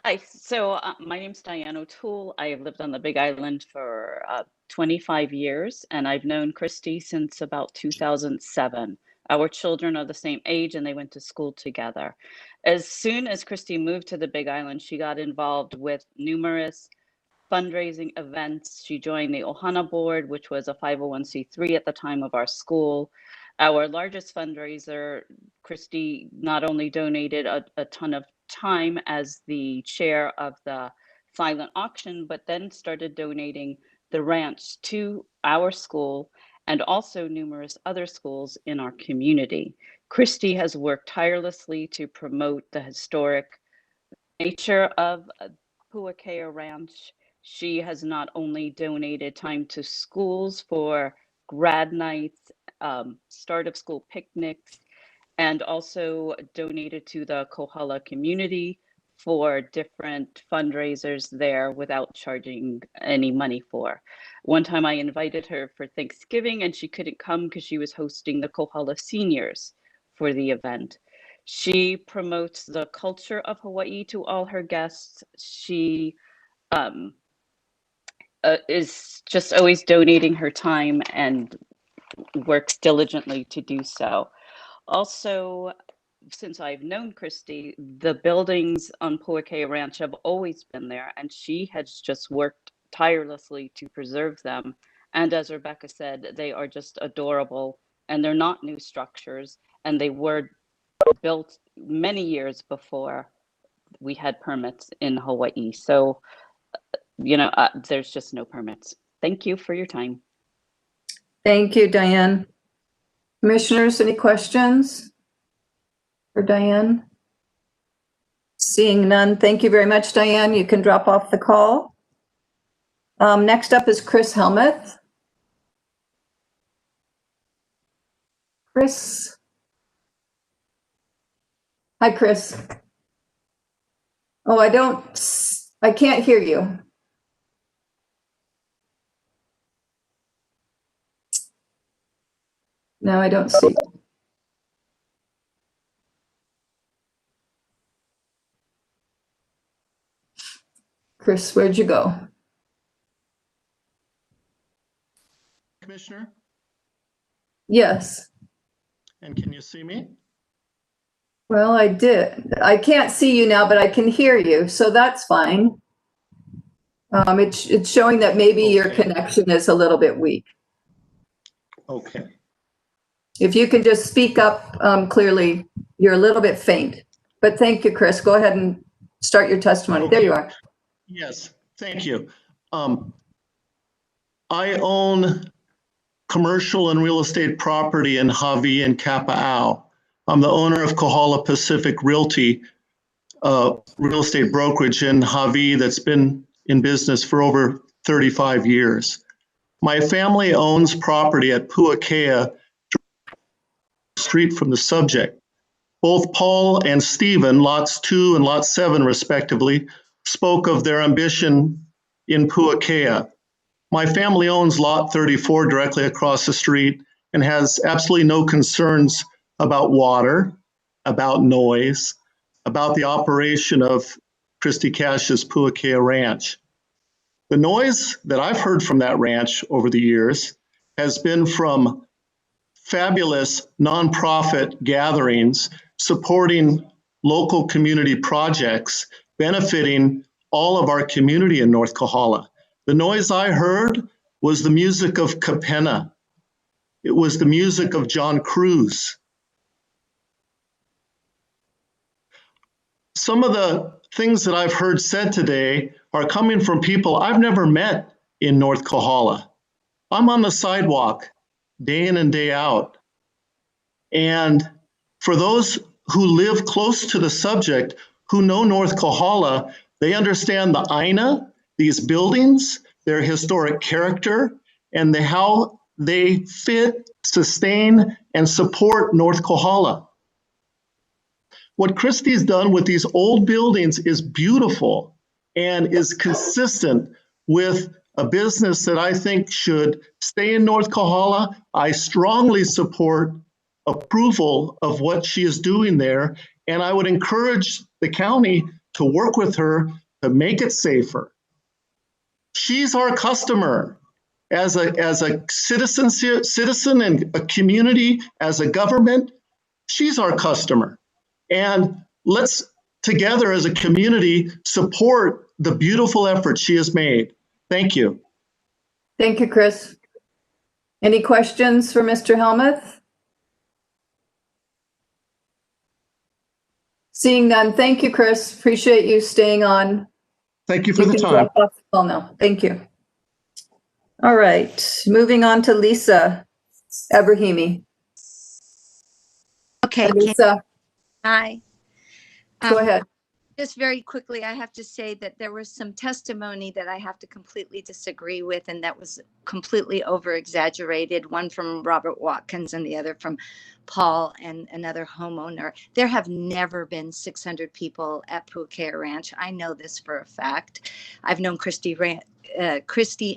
Hi. So my name's Diane O'Toole. I have lived on the Big Island for 25 years, and I've known Christy since about 2007. Our children are the same age, and they went to school together. As soon as Christy moved to the Big Island, she got involved with numerous fundraising events. She joined the Ohana Board, which was a 501c3 at the time of our school. Our largest fundraiser, Christy not only donated a ton of time as the chair of the silent auction, but then started donating the ranch to our school and also numerous other schools in our community. Christy has worked tirelessly to promote the historic nature of Puakea Ranch. She has not only donated time to schools for grad nights, start of school picnics, and also donated to the Kohala community for different fundraisers there without charging any money for. One time I invited her for Thanksgiving and she couldn't come because she was hosting the Kohala seniors for the event. She promotes the culture of Hawaii to all her guests. She is just always donating her time and works diligently to do so. Also, since I've known Christy, the buildings on Puakea Ranch have always been there, and she has just worked tirelessly to preserve them And as Rebecca said, they are just adorable, and they're not new structures, and they were built many years before we had permits in Hawaii. So, there's just no permits. Thank you for your time. Thank you, Diane. Commissioners, any questions for Diane? Seeing none, thank you very much, Diane. You can drop off the call. Next up is Chris Helmuth. Chris. Hi, Chris. Oh, I can't hear you. No, I don't see. Chris, where'd you go? Commissioner, Yes. and can you see me? Well, I did. I can't see you now, but I can hear you, so that's fine. It's showing that maybe your connection is a little bit weak. Okay. If you can just speak up clearly, you're a little bit faint. But thank you, Chris. Go ahead and start your testimony. There you are. Yes, thank you. I own commercial and real estate property in Hawaii and Kapa'au. I'm the owner of Kohala Pacific Realty, real estate brokerage in Hawaii that's been in business for over 35 years. My family owns property at Puakea, street from the subject. Both Paul and Stephen, lots 2 and lot 7 respectively, spoke of their ambition in Puakea. My family owns lot 34 directly across the street and has absolutely no concerns about water, about noise, about the operation of Christy Cash's Puakea Ranch. The noise that I've heard from that ranch over the years has been from fabulous nonprofit gatherings supporting local community projects benefiting all of our community in North Kohala. The noise I heard was the music of Kapena. It was the music of John Cruz. Some of the things that I've heard said today are coming from people I've never met in North Kohala. I'm on the sidewalk day in and day out. And for those who live close to the subject, who know North Kohala, they understand the Aina, these buildings, their historic character, and how they fit, sustain, and support North Kohala. What Christy's done with these old buildings is beautiful and is consistent with a business that I think should stay in North Kohala. I strongly support approval of what she is doing there, and I would encourage the county to work with her to make it safer. She's our customer as a citizen and a community, as a government. She's our customer. And let's together as a community support the beautiful effort she has made. Thank you. Thank you, Chris. Any questions for Mr. Helmuth? Seeing none, thank you, Chris. Appreciate you staying on. Thank you for the can time. drop off the call now. Thank you. All right, moving on to Lisa Abrahimi. Okay. Lisa, Hi. go ahead. Just very quickly, I have to say that there was some testimony that I have to completely disagree with, and that was completely over exaggerated. One from Robert Watkins and the other from Paul and another homeowner. There have never been 600 people at Puakea Ranch. I know this for a fact. I've known Christy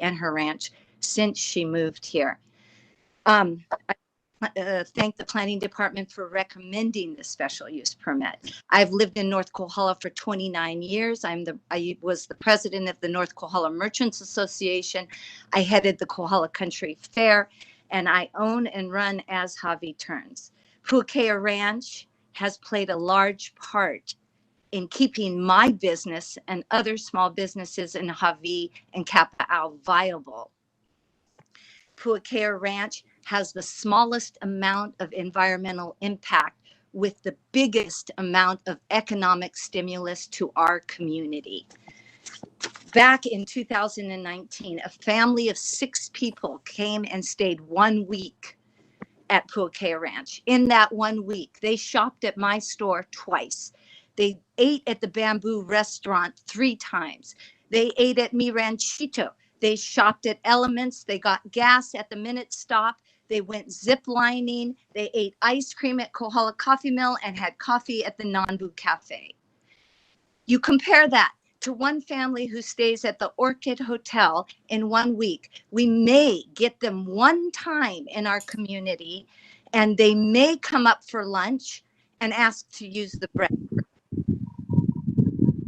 and her ranch since she moved here. I thank the planning department for recommending the special use permit. I've lived in North Kohala for 29 years. I was the president of the North Kohala Merchants Association. I headed the Kohala Country Fair, and I own and run As Hawaii Turns. Puakea Ranch has played a large part in keeping my business and other small businesses in Hawaii and Kapa'au viable. Puakea Ranch has the smallest amount of environmental impact with the biggest amount of economic stimulus to our community. Back in 2019, a family of 6 people came and stayed 1 week at Puakea Ranch. In that 1 week, they shopped at my store twice. They ate at the Bamboo restaurant 3 times. They ate at Mi Ranchito. They shopped at Elements. They got gas at the Minute Stop. They went zip lining. They ate ice cream at Kohala Coffee Mill and had coffee at the Nanbu Cafe. You compare that to one family who stays at the Orchid Hotel in 1 week. We may get them 1 time in our community, and they may come up for lunch and ask to use the bread.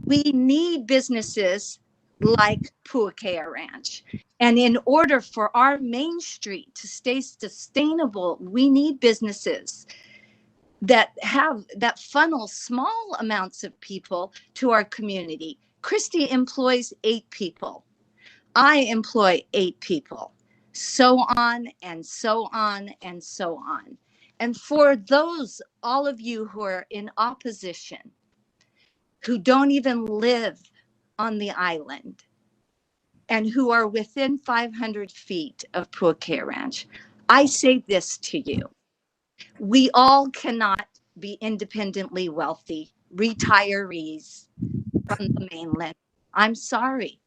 We need businesses like Puakea Ranch. And in order for our main street to stay sustainable, we need businesses that funnel small amounts of people to our community. Christy employs 8 people. I employ 8 people. So on and so on and so on. And for those, all of you who are in opposition, who don't even live on the island, and who are within 500 feet of Puakea Ranch, I say this to you. We all cannot be independently wealthy retirees from the mainland. I'm sorry.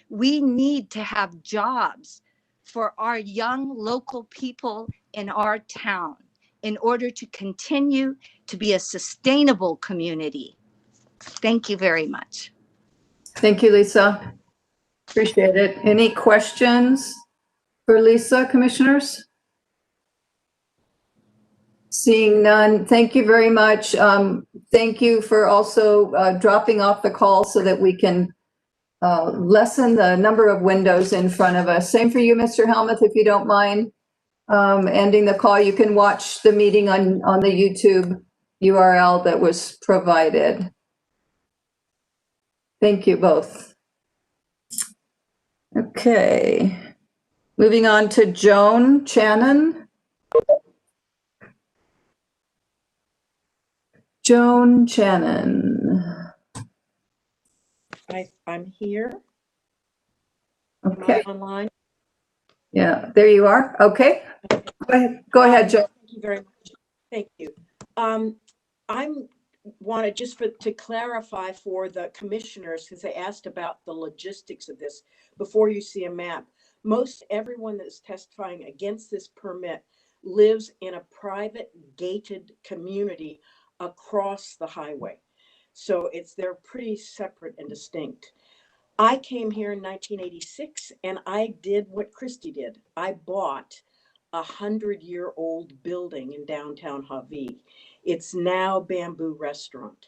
We need to have jobs for our young local people in our town in order to continue to be a sustainable community. Thank you very much. Thank you, Lisa. Appreciate it. Any questions for Lisa, commissioners? Seeing none, thank you very much. Thank you for also dropping off the call so that we can lessen the number of windows in front of us. Same for you, Mr. Helmuth, if you don't mind ending the call. You can watch the meeting on the YouTube URL that was provided. Thank you both. Okay, moving on to Joan Channon. Joan Channon. I'm here. Okay. Online. Yeah, there you are. Okay. Go ahead, Joan. Thank you very much. Thank you. I'm wanted just to clarify for the commissioners, because they asked about the logistics of this before you see a map. Most everyone that is testifying against this permit lives in a private gated community across the highway. So they're pretty separate and distinct. I came here in 1986 and I did what Christy did. I bought a 100-year-old building in downtown Hawaii. It's now Bamboo Restaurant.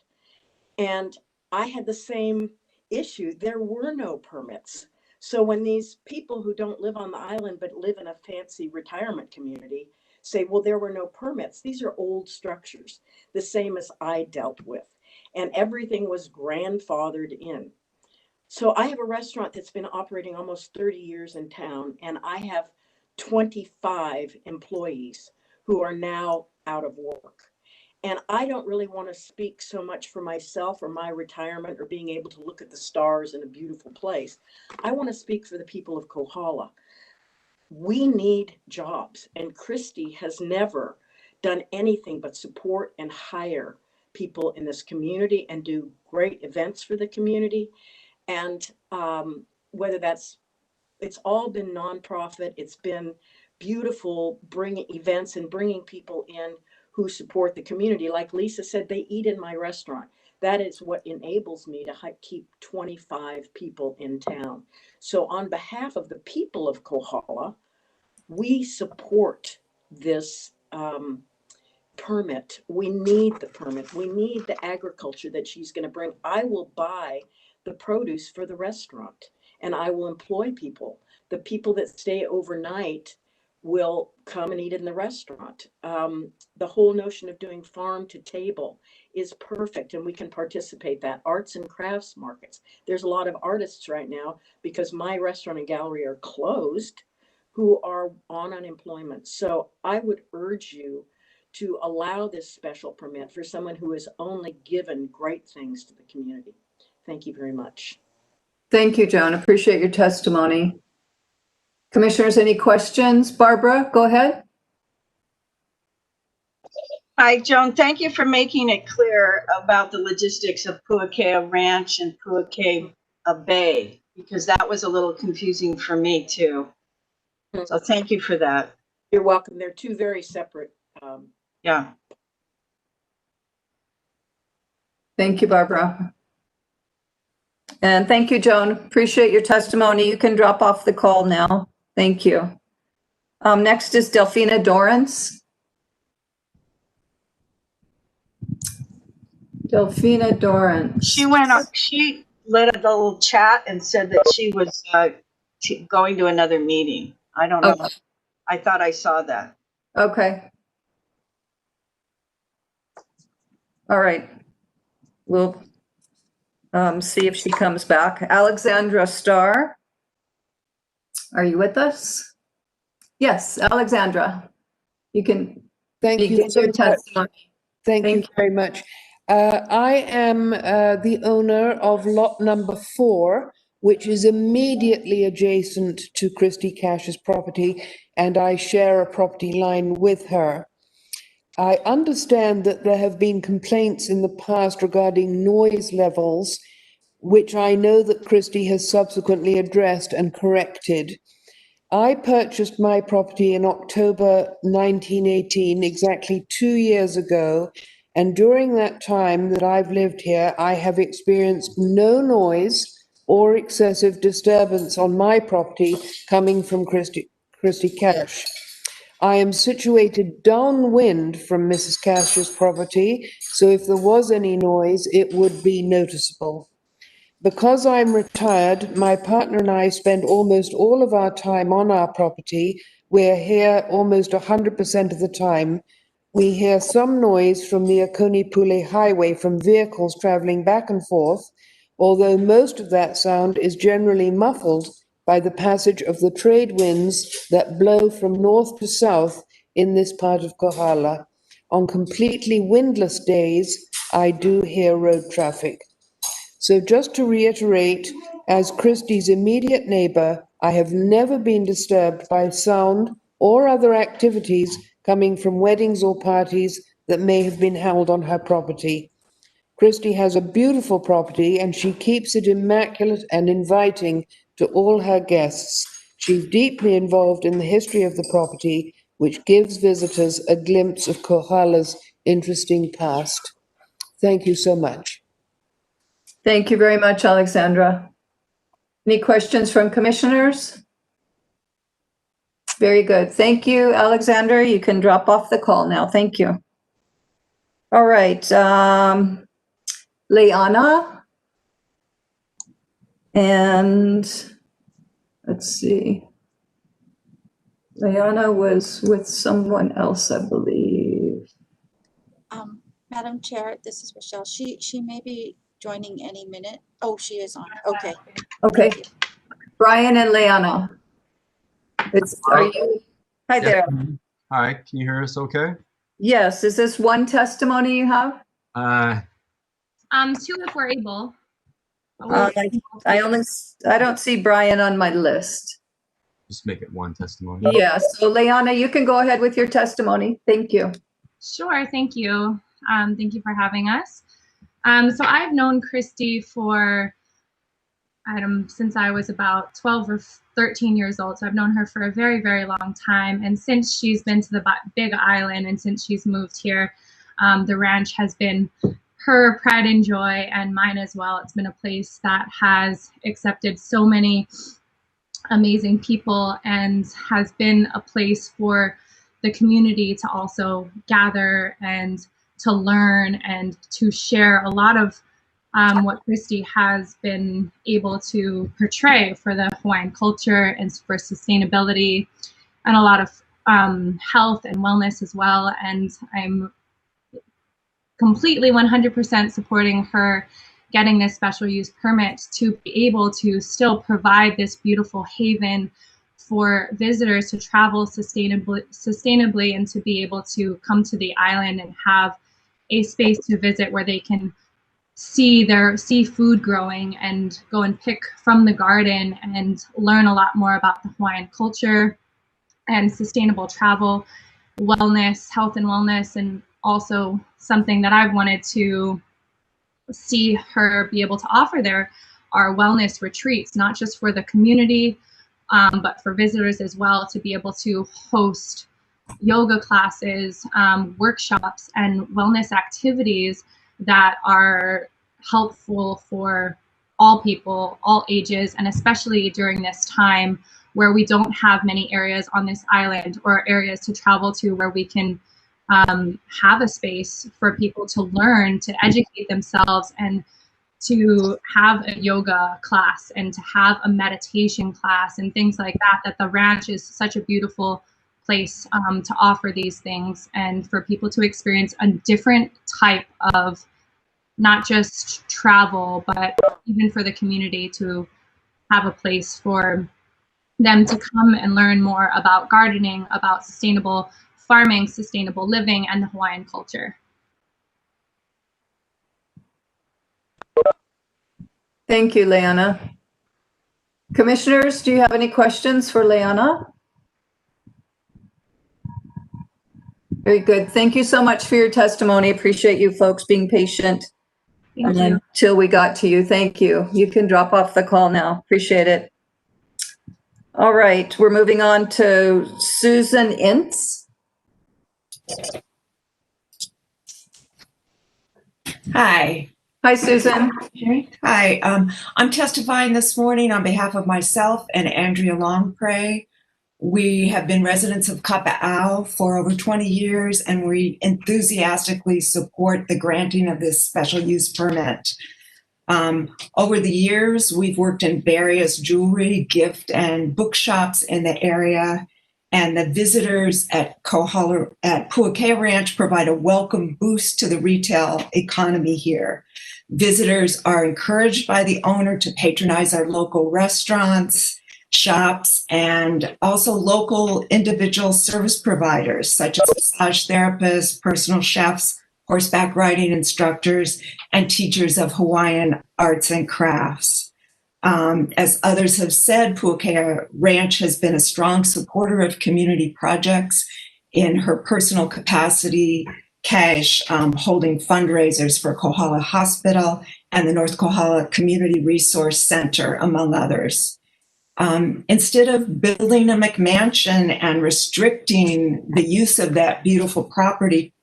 And I had the same issue. There were no permits. So when these people who don't live on the island but live in a fancy retirement community say, well, there were no permits. These are old structures, the same as I dealt with. And everything was grandfathered in. So I have a restaurant that's been operating almost 30 years in town, and I have 25 employees who are now out of work. And I don't really want to speak so much for myself or my retirement or being able to look at the stars in a beautiful place. I want to speak for the people of Kohala. We need jobs, and Christy has never done anything but support and hire people in this community and do great events for the community. And whether it's all been nonprofit, it's been beautiful bringing events and bringing people in who support the community. Like Lisa said, they eat in my restaurant. That is what enables me to keep 25 people in town. So on behalf of the people of Kohala, we support this permit. We need the permit. We need the agriculture that she's going to bring. I will buy the produce for the restaurant and I will employ people. The people that stay overnight will come and eat in the restaurant. The whole notion of doing farm to table is perfect, and we can participate that. Arts and crafts markets. There's a lot of artists right now because my restaurant and gallery are closed, who are on unemployment. So I would urge you to allow this special permit for someone who has only given great things to the community. Thank you very much. Thank you, Joan. Appreciate your testimony. Commissioners, any questions? Barbara, go ahead. Hi, Joan. Thank you for making it clear about the logistics of Puakea Ranch and Puakea Bay, because that was a little confusing for me too. So thank you for that. You're welcome. They're two very separate. Yeah. Thank you, Barbara. And thank you, Joan. Appreciate your testimony. You can drop off the call now. Thank you. Next is Delphina Dorrance. Delphina Dorrance. She went on, she led a little chat and said that she was going to another meeting. I don't know. Okay. I thought I saw that. Okay. All right. We'll see if she comes back. Alexandra Starr, are you with us? Yes, Alexandra, you can begin your testimony. Thank you very much. I am the owner of lot number 4, which is immediately adjacent to Christy Cash's property, and I share a property line with her. I understand that there have been complaints in the past regarding noise levels, which I know that Christy has subsequently addressed and corrected. I purchased my property in October 1918, exactly 2 years ago, and during that time that I've lived here, I have experienced no noise or excessive disturbance on my property coming from Christy Cash. I am situated downwind from Mrs. Cash's property, so if there was any noise, it would be noticeable. Because I'm retired, my partner and I spend almost all of our time on our property. We're here almost 100% of the time. We hear some noise from the Oconee-Pule Highway from vehicles traveling back and forth, although most of that sound is generally muffled by the passage of the trade winds that blow from north to south in this part of Kohala. On completely windless days, I do hear road traffic. So just to reiterate, as Christie's immediate neighbor, I have never been disturbed by sound or other activities coming from weddings or parties that may have been held on her property. Christie has a beautiful property and she keeps it immaculate and inviting to all her guests. She's deeply involved in the history of the property, which gives visitors a glimpse of Kohala's interesting past. Thank you so much. Thank you very much, Alexandra. Any questions from commissioners? Very good. Thank you, Alexandra. You can drop off the call now. Thank you. All right. Leanna. And let's see. Leanna was with someone else, I believe. Madam Chair, this is Rochelle. She may be joining any minute. Oh, she is on. Okay. Okay. Brian and Leanna. Are you? Hi there. Hi, can you hear us okay? Yes. Is this one testimony you have? Two if we're able. I don't see Brian on my list. Just make it one testimony. Yeah. So Leanna, you can go ahead with your testimony. Thank you. Sure, thank you. Thank you for having us. So I've known Christy for since I was about 12 or 13 years old. So I've known her for a very, very long time. And since she's been to the Big Island and since she's moved here, the ranch has been her pride and joy and mine as well. It's been a place that has accepted so many amazing people and has been a place for the community to also gather and to learn and to share a lot of what Christy has been able to portray for the Hawaiian culture and for sustainability and a lot of health and wellness as well. And I'm completely 100% supporting her getting this special use permit to be able to still provide this beautiful haven for visitors to travel sustainably and to be able to come to the island and have a space to visit where they can see food growing and go and pick from the garden and learn a lot more about the Hawaiian culture and sustainable travel, wellness, health and wellness, and also something that I've wanted to see her be able to offer there are wellness retreats, not just for the community, but for visitors as well, to be able to host yoga classes, workshops, and wellness activities that are helpful for all people, all ages, and especially during this time where we don't have many areas on this island or areas to travel to where we can have a space for people to learn, to educate themselves, and to have a yoga class and to have a meditation class and things like that, that the ranch is such a beautiful place to offer these things and for people to experience a different type of not just travel, but even for the community to have a place for them to come and learn more about gardening, about sustainable farming, sustainable living, and the Hawaiian culture. Thank you, Leanna. Commissioners, do you have any questions for Leanna? Very good. Thank you so much for your testimony. Appreciate you folks being patient until we got to you. Thank you. You can drop off the call now. Appreciate it. All right, we're moving on to Susan Ince. Hi. Hi, Susan. Hi. I'm testifying this morning on behalf of myself and Andrea Longpre. We have been residents of Kapa'au for over 20 years, and we enthusiastically support the granting of this special use permit. Over the years, we've worked in various jewelry, gift, and bookshops in the area, and the visitors at Pu'akea Ranch provide a welcome boost to the retail economy here. Visitors are encouraged by the owner to patronize our local restaurants, shops, and also local individual service providers such as massage therapists, personal chefs, horseback riding instructors, and teachers of Hawaiian arts and crafts. As others have said, Pu'akea Ranch has been a strong supporter of community projects in her personal capacity, Cash, holding fundraisers for Kohala Hospital and the North Kohala Community Resource Center, among others. Instead of building a McMansion and restricting the use of that beautiful property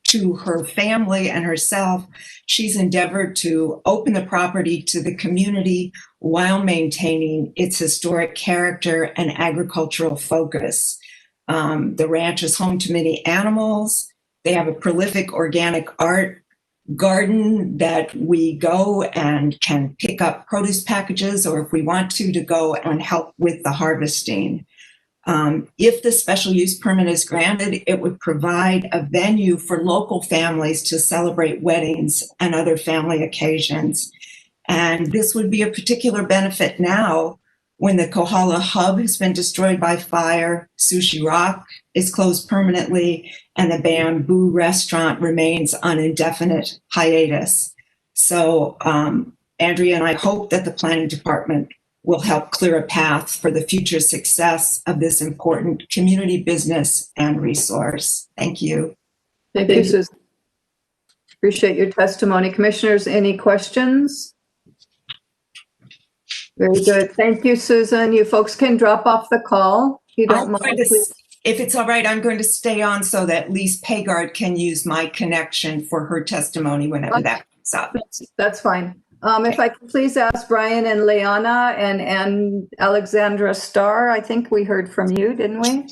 to her family and herself, she's endeavored to open the property to the community while maintaining its historic character and agricultural focus. The ranch is home to many animals. They have a prolific organic art garden that we go and can pick up produce packages, or if we want to go and help with the harvesting. If the special use permit is granted, it would provide a venue for local families to celebrate weddings and other family occasions. And this would be a particular benefit now when the Kohala Hub has been destroyed by fire, Sushi Rock is closed permanently, and the Bamboo Restaurant remains on indefinite hiatus. So Andrea and I hope that the planning department will help clear a path for the future success of this important community business and resource. Thank you. Thank you, Susan. Appreciate your testimony. Commissioners, any questions? Very good. Thank you, Susan. You folks can drop off the call. If you don't mind, please. If it's all right, I'm going to stay on so that Lise Pagard can use my connection for her testimony whenever that comes up. That's fine. If I could please ask Brian and Leanna and Alexandra Starr, I think we heard from you, didn't we?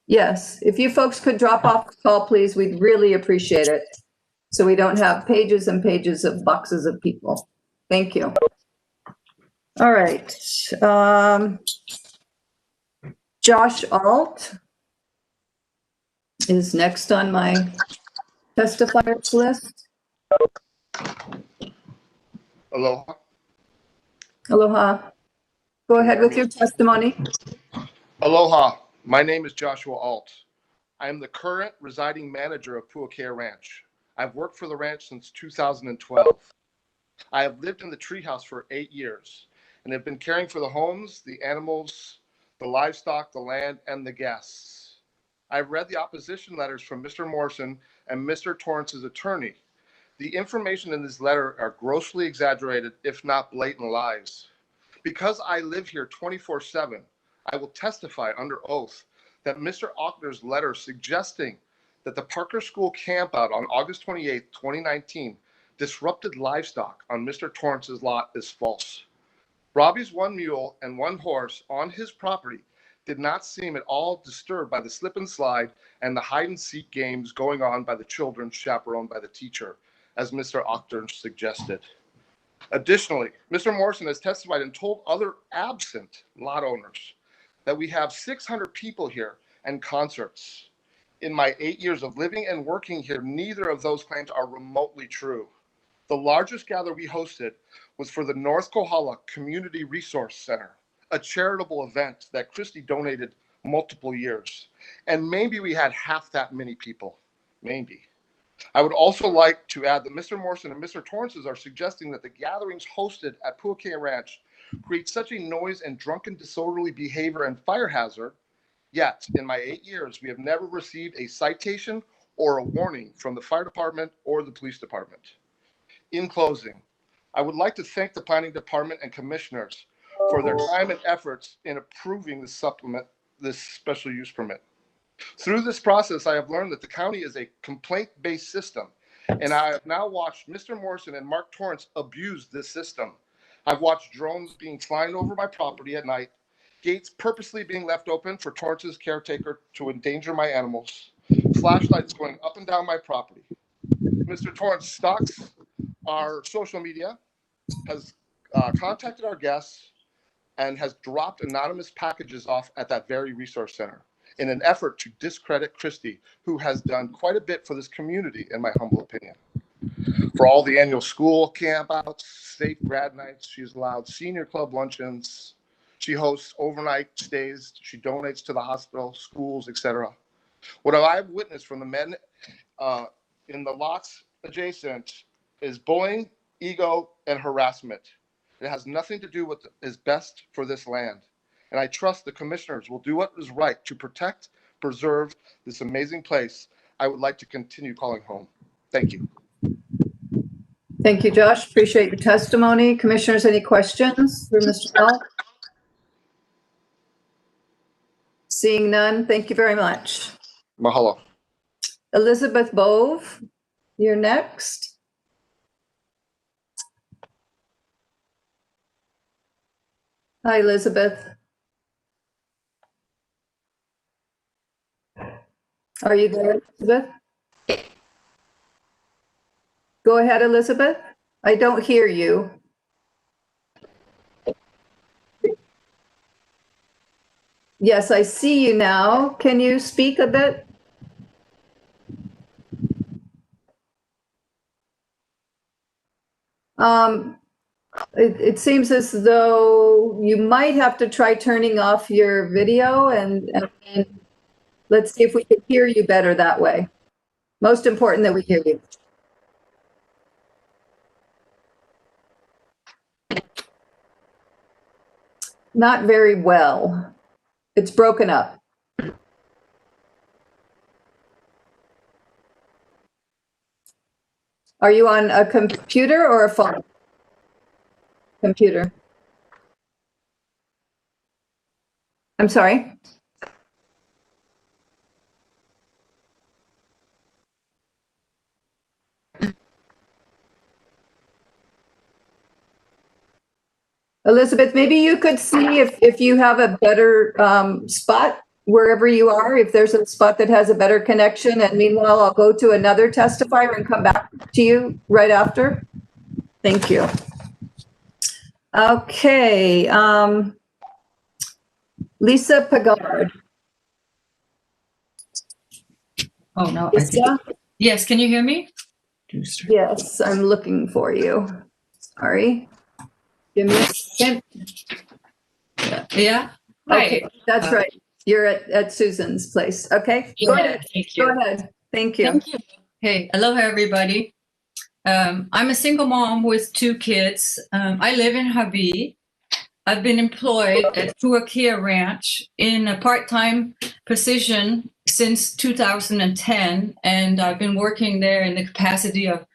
Yes. If you folks could drop off the call, please, we'd really appreciate it. So we don't have pages and pages of boxes of people. Thank you. All right. Josh Alt is next on my testifiers list. Aloha. Aloha. Go ahead with your testimony. Aloha, my name is Joshua Alt. I am the current residing manager of Puakea Ranch. I've worked for the ranch since 2012. I have lived in the treehouse for 8 years and have been caring for the homes, the animals, the livestock, the land, and the guests. I've read the opposition letters from Mr. Morrison and Mr. Torrance's attorney. The information in this letter are grossly exaggerated, if not blatant lies. Because I live here 24/7, I will testify under oath that Mr. Ochner's letter suggesting that the Parker School campout on August 28, 2019 disrupted livestock on Mr. Torrance's lot is false. Robbie's one mule and one horse on his property did not seem at all disturbed by the slip and slide and the hide and seek games going on by the children chaperoned by the teacher, as Mr. Ochner suggested. Additionally, Mr. Morrison has testified and told other absent lot owners that we have 600 people here and concerts. In my 8 years of living and working here, neither of those claims are remotely true. The largest gather we hosted was for the North Kohala Community Resource Center, a charitable event that Christy donated multiple years. And maybe we had half that many people, maybe. I would also like to add that Mr. Morrison and Mr. Torrances are suggesting that the gatherings hosted at Puakea Ranch create such a noise and drunken disorderly behavior and fire hazard, yet in my 8 years, we have never received a citation or a warning from the fire department or the police department. In closing, I would like to thank the planning department and commissioners for their time and efforts in approving this special use permit. Through this process, I have learned that the county is a complaint-based system, and I have now watched Mr. Morrison and Mark Torrance abuse this system. I've watched drones being flying over my property at night, gates purposely being left open for Torrance's caretaker to endanger my animals, flashlights going up and down my property. Mr. Torrance stalks our social media, has contacted our guests, and has dropped anonymous packages off at that very resource center in an effort to discredit Christy, who has done quite a bit for this community, in my humble opinion. For all the annual school campouts, state grad nights, she's allowed senior club luncheons. She hosts overnight stays. She donates to the hospital, schools, etc. What I've witnessed from the men in the lots adjacent is bullying, ego, and harassment. It has nothing to do with what is best for this land. And I trust the commissioners will do what is right to protect, preserve this amazing place I would like to continue calling home. Thank you. Thank you, Josh. Appreciate your testimony. Commissioners, any questions for Mr. Bell? Seeing none, thank you very much. Mahalo. Elizabeth Bove, you're next. Hi, Elizabeth. Are you there, Elizabeth? Go ahead, Elizabeth. I don't hear you. Yes, I see you now. Can you speak a bit? It seems as though you might have to try turning off your video and let's see if we can hear you better that way. Most important that we hear you. Not very well. It's broken up. Are you on a computer or a phone? Computer. I'm sorry? Elizabeth, maybe you could see if you have a better spot wherever you are, if there's a spot that has a better connection. And meanwhile, I'll go to another testifier and come back to you right after. Thank you. Okay. Lisa Pagard. Oh, no. Lisa? Yes, can you hear me? Yes, I'm looking for you. Sorry. Give me a second. Yeah? Hi. Okay, that's right. You're at Susan's place. Okay, go Yeah, ahead. thank you. Go ahead. Thank you. Thank you. Hey, aloha, everybody. I'm a single mom with 2 kids. I live in Hawaii. I've been employed at Puakea Ranch in a part-time position since 2010, and I've been working there in the capacity of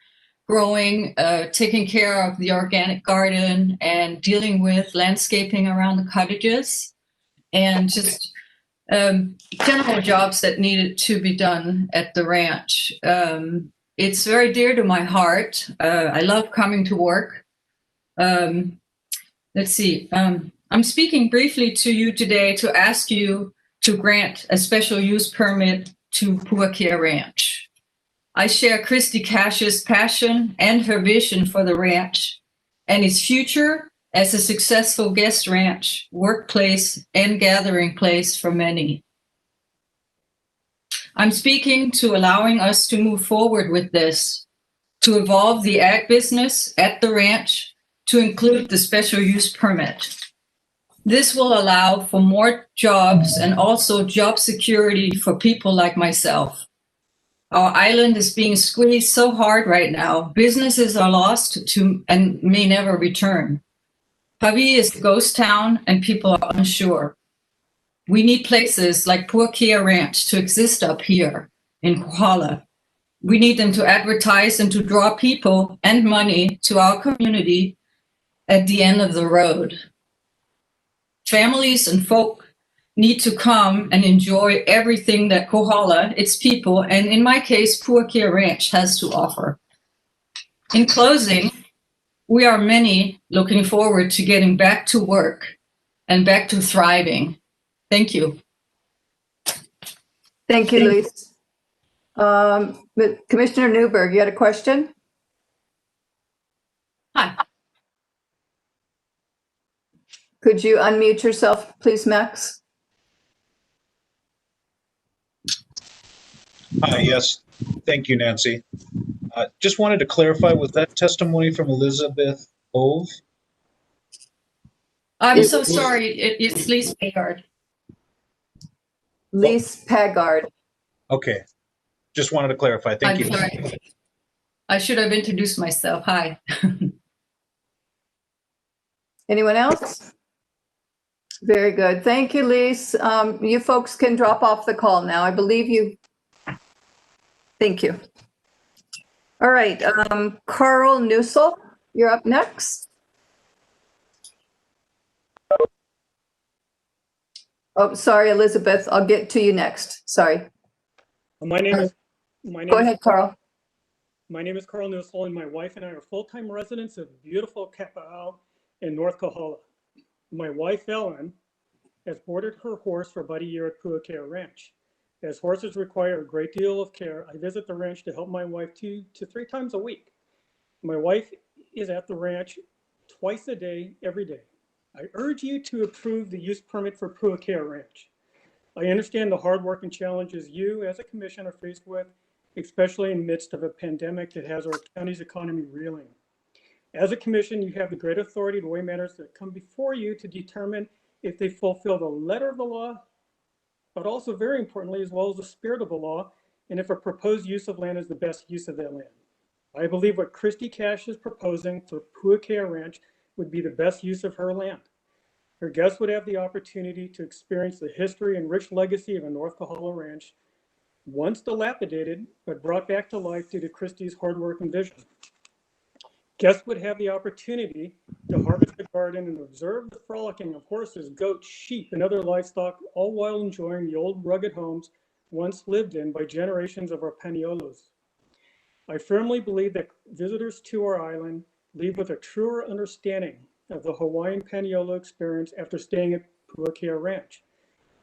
growing, taking care of the organic garden, and dealing with landscaping around the cottages, and just general jobs that needed to be done at the ranch. It's very dear to my heart. I love coming to work. Let's see. I'm speaking briefly to you today to ask you to grant a special use permit to Puakea Ranch. I share Christy Cash's passion and her vision for the ranch and its future as a successful guest ranch, workplace, and gathering place for many. I'm speaking to allowing us to move forward with this, to evolve the ag business at the ranch to include the special use permit. This will allow for more jobs and also job security for people like myself. Our island is being squeezed so hard right now. Businesses are lost to and may never return. Hawaii is a ghost town and people are unsure. We need places like Puakea Ranch to exist up here in Kohala. We need them to advertise and to draw people and money to our community at the end of the road. Families and folk need to come and enjoy everything that Kohala, its people, and in my case, Puakea Ranch has to offer. In closing, we are many looking forward to getting back to work and back to thriving. Thank you. Thank you, Luis. But Commissioner Newberg, you had a question? Hi. Could you unmute yourself, please, Max? Hi, yes. Thank you, Nancy. Just wanted to clarify, was that testimony from Elizabeth Ove? I'm so sorry. It's Lise Pagard. Lise Pagard. Okay. Just wanted to clarify. Thank you. Sorry. I should have introduced myself. Hi. Anyone else? Very good. Thank you, Lise. You folks can drop off the call now. I believe you. Thank you. All right. Carl Nussel, you're up next. Oh, sorry, Elizabeth. I'll get to you next. Sorry. My name is Go ahead, Carl. My name is Carl Nussel, and my wife and I are full-time residents of beautiful Kapa'au in North Kohala. My wife, Ellen, has boarded her horse for about a year at Puakea Ranch. As horses require a great deal of care, I visit the ranch to help my wife 2 to 3 times a week. My wife is at the ranch twice a day, every day. I urge you to approve the use permit for Puakea Ranch. I understand the hard work and challenges you as a commission are faced with, especially in the midst of a pandemic that has our county's economy reeling. As a commission, you have the great authority to weigh matters that come before you to determine if they fulfill the letter of the law, but also very importantly, as well as the spirit of the law, and if a proposed use of land is the best use of that land. I believe what Christy Cash is proposing for Puakea Ranch would be the best use of her land. Her guests would have the opportunity to experience the history and rich legacy of a North Kohala ranch, once dilapidated, but brought back to life due to Christy's hard work and vision. Guests would have the opportunity to harvest the garden and observe the frolicking of horses, goats, sheep, and other livestock, all while enjoying the old rugged homes once lived in by generations of our Paniolos. I firmly believe that visitors to our island leave with a truer understanding of the Hawaiian Paniolo experience after staying at Puakea Ranch.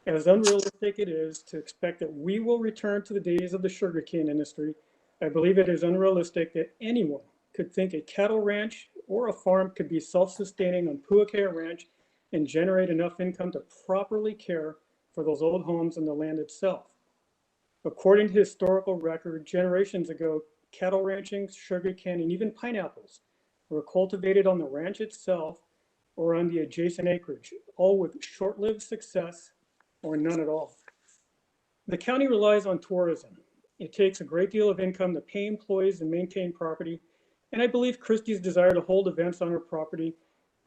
As unrealistic it is to expect that we will return to the days of the sugarcane industry, I believe it is unrealistic that anyone could think a cattle ranch or a farm could be self-sustaining on Puakea Ranch and generate enough income to properly care for those old homes and the land itself. According to historical record, generations ago, cattle ranching, sugarcane, and even pineapples were cultivated on the ranch itself or on the adjacent acreage, all with short-lived success or none at all. The county relies on tourism. It takes a great deal of income to pay employees and maintain property, and I believe Christie's desire to hold events on her property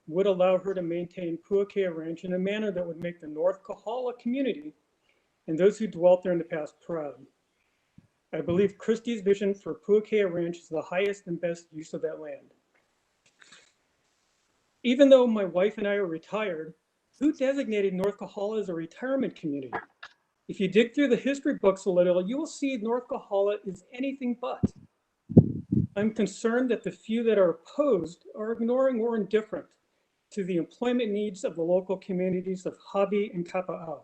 would allow her to maintain Puakea Ranch in a manner that would make the North Kohala community and those who dwelt there in the past proud. I believe Christie's vision for Puakea Ranch is the highest and best use of that land. Even though my wife and I are retired, who designated North Kohala as a retirement community? If you dig through the history books a little, you will see North Kohala is anything but. I'm concerned that the few that are opposed are ignoring or indifferent to the employment needs of the local communities of Hawi and Kapa'au.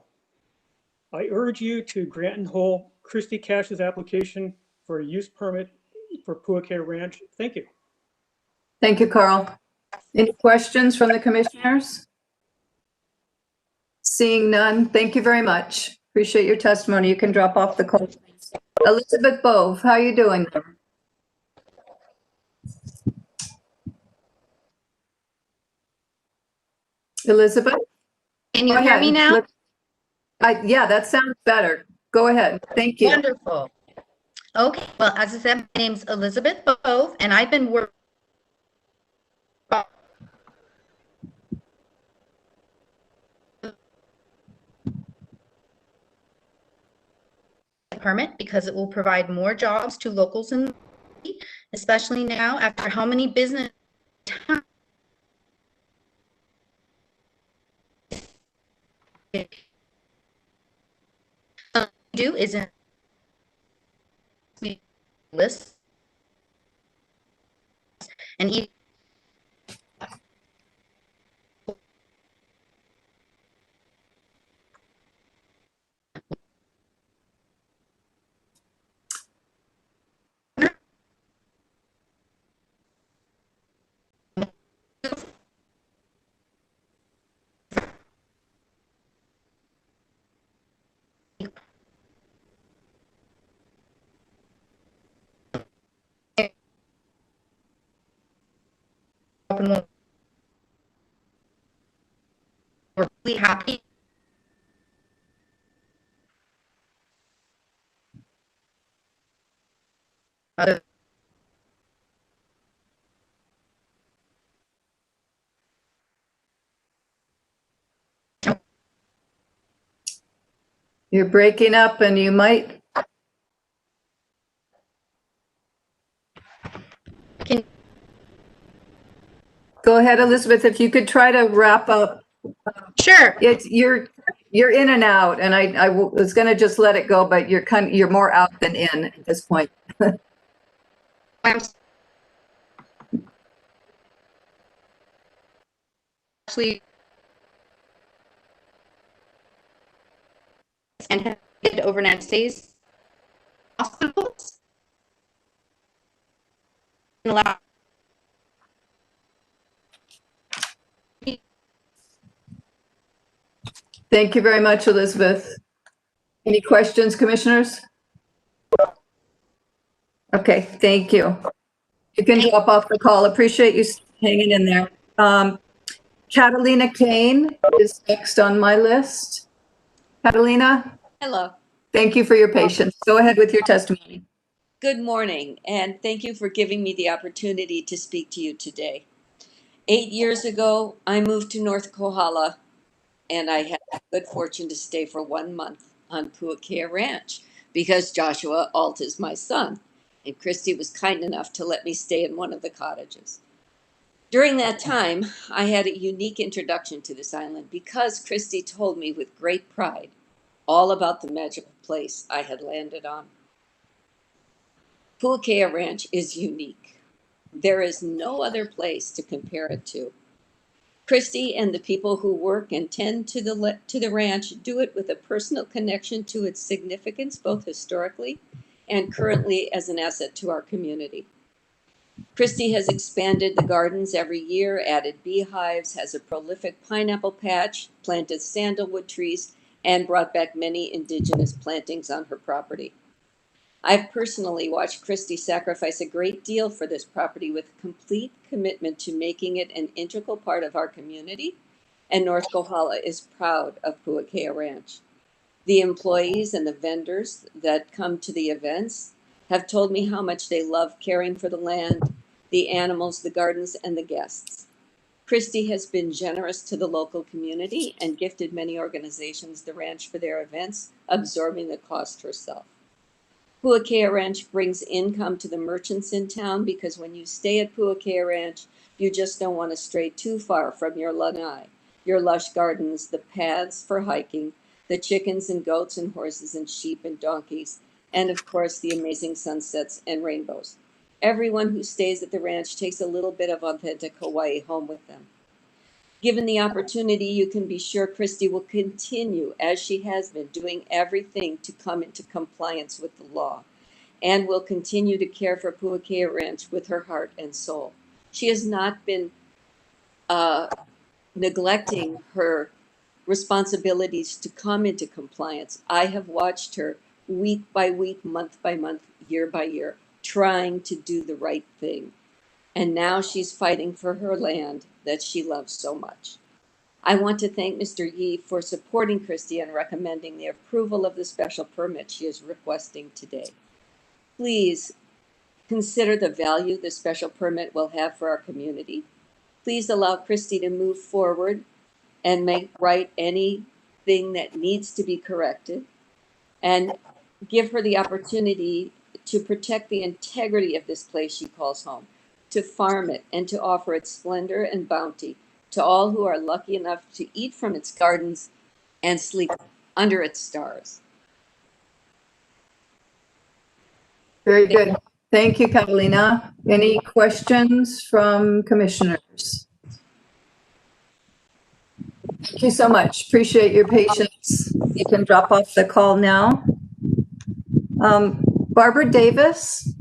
I urge you to grant and hold Christy Cash's application for a use permit for Puakea Ranch. Thank you. Thank you, Carl. Any questions from the commissioners? Seeing none, thank you very much. Appreciate your testimony. You can drop off the call. Elizabeth Bove, how are you doing? Elizabeth? Can you Go hear me ahead. now? Yeah, that sounds better. Go ahead. Thank you. Wonderful. Okay, well, as I said, my name's Elizabeth Bove, and I've been working permit because it will provide more jobs to locals in the city, especially now after how many business do is in list and even we're really happy. You're breaking up and you might. Go ahead, Elizabeth, if you could try to wrap up. Sure. You're in and out, and I was going to just let it go, but you're more out than in at this point. Actually, and have get overnight stays hospitals. Thank you very much, Elizabeth. Any questions, commissioners? Okay, thank you. You can drop off the call. Appreciate you hanging in there. Catalina Kane is next on my list. Catalina, Hello. thank you for your patience. Go ahead with your testimony. Good morning, and thank you for giving me the opportunity to speak to you today. 8 years ago, I moved to North Kohala, and I had the good fortune to stay for 1 month on Puakea Ranch because Joshua Alt is my son, and Christy was kind enough to let me stay in one of the cottages. During that time, I had a unique introduction to this island because Christy told me with great pride all about the magical place I had landed on. Puakea Ranch is unique. There is no other place to compare it to. Christy and the people who work and tend to the ranch do it with a personal connection to its significance, both historically and currently as an asset to our community. Christy has expanded the gardens every year, added beehives, has a prolific pineapple patch, planted sandalwood trees, and brought back many indigenous plantings on her property. I've personally watched Christy sacrifice a great deal for this property with complete commitment to making it an integral part of our community, and North Kohala is proud of Puakea Ranch. The employees and the vendors that come to the events have told me how much they love caring for the land, the animals, the gardens, and the guests. Christy has been generous to the local community and gifted many organizations the ranch for their events, absorbing the cost herself. Puakea Ranch brings income to the merchants in town because when you stay at Puakea Ranch, you just don't want to stray too far from your lanai, your lush gardens, the paths for hiking, the chickens and goats and horses and sheep and donkeys, and of course the amazing sunsets and rainbows. Everyone who stays at the ranch takes a little bit of authentic Hawaii home with them. Given the opportunity, you can be sure Christy will continue, as she has been, doing everything to come into compliance with the law, and will continue to care for Puakea Ranch with her heart and soul. She has not been neglecting her responsibilities to come into compliance. I have watched her week by week, month by month, year by year, trying to do the right thing. And now she's fighting for her land that she loves so much. I want to thank Mr. Yee for supporting Christy and recommending the approval of the special permit she is requesting today. Please consider the value the special permit will have for our community. Please allow Christy to move forward and make right anything that needs to be corrected, and give her the opportunity to protect the integrity of this place she calls home, to farm it, and to offer its splendor and bounty to all who are lucky enough to eat from its gardens and sleep under its stars. Very good. Thank you, Catalina. Any questions from commissioners? Thank you so much. Appreciate your patience. You can drop off the call now. Barbara Davis,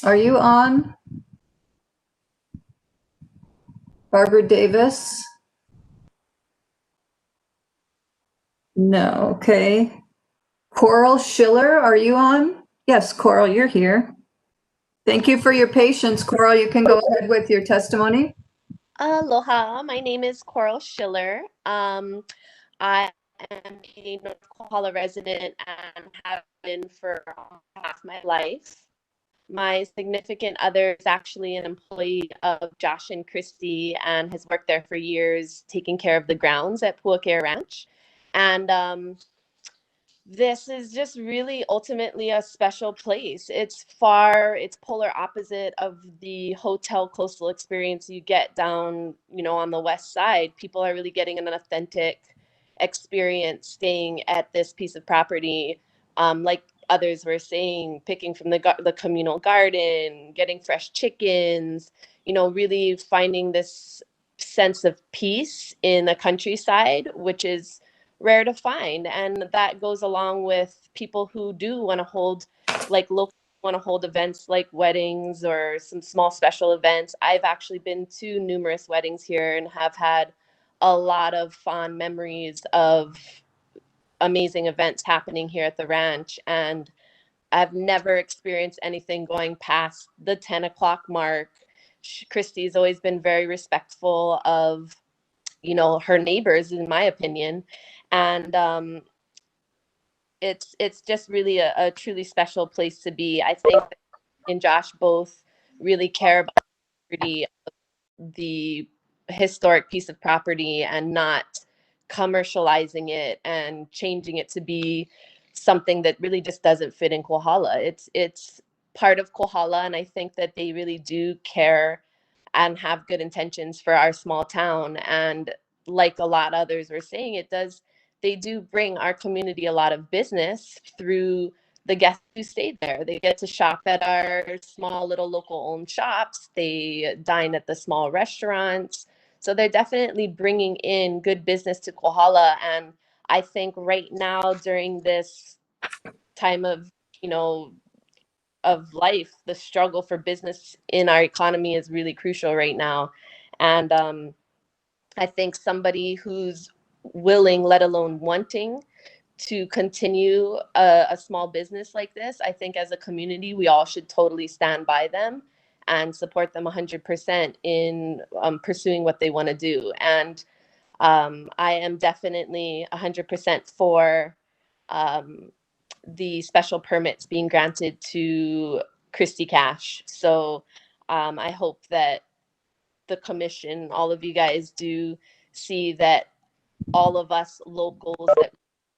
are you on? Barbara Davis? No, okay. Coral Schiller, are you on? Yes, Coral, you're here. Thank you for your patience. Coral, you can go ahead with your testimony. Aloha, my name is Coral Schiller. I am a North Kohala resident and have been for half my life. My significant other is actually an employee of Josh and Christy and has worked there for years, taking care of the grounds at Puakea Ranch. And this is just really ultimately a special place. It's polar opposite of the hotel coastal experience you get down, on the west side. People are really getting an authentic experience staying at this piece of property. Like others were saying, picking from the communal garden, getting fresh chickens, really finding this sense of peace in the countryside, which is rare to find. And that goes along with people who do want to hold, events like weddings or some small special events. I've actually been to numerous weddings here and have had a lot of fond memories of amazing events happening here at the ranch. And I've never experienced anything going past the 10 o'clock mark. Christy's always been very respectful of her neighbors, in my opinion. And it's just really a truly special place to be. I think that and Josh both really care about the historic piece of property and not commercializing it and changing it to be something that really just doesn't fit in Kohala. It's part of Kohala, and I think that they really do care and have good intentions for our small town. And like a lot others were saying, they do bring our community a lot of business through the guests who stayed there. They get to shop at our small little local owned shops. They dine at the small restaurants. So they're definitely bringing in good business to Kohala. And I think right now during this time of, of life, the struggle for business in our economy is really crucial right now. And I think somebody who's willing, let alone wanting, to continue a small business like this, I think as a community, we all should totally stand by them and support them 100% in pursuing what they want to do. And I am definitely 100% for um, the special permits being granted to Christy Cash. So I hope that the commission, all of you guys do see that all of us locals that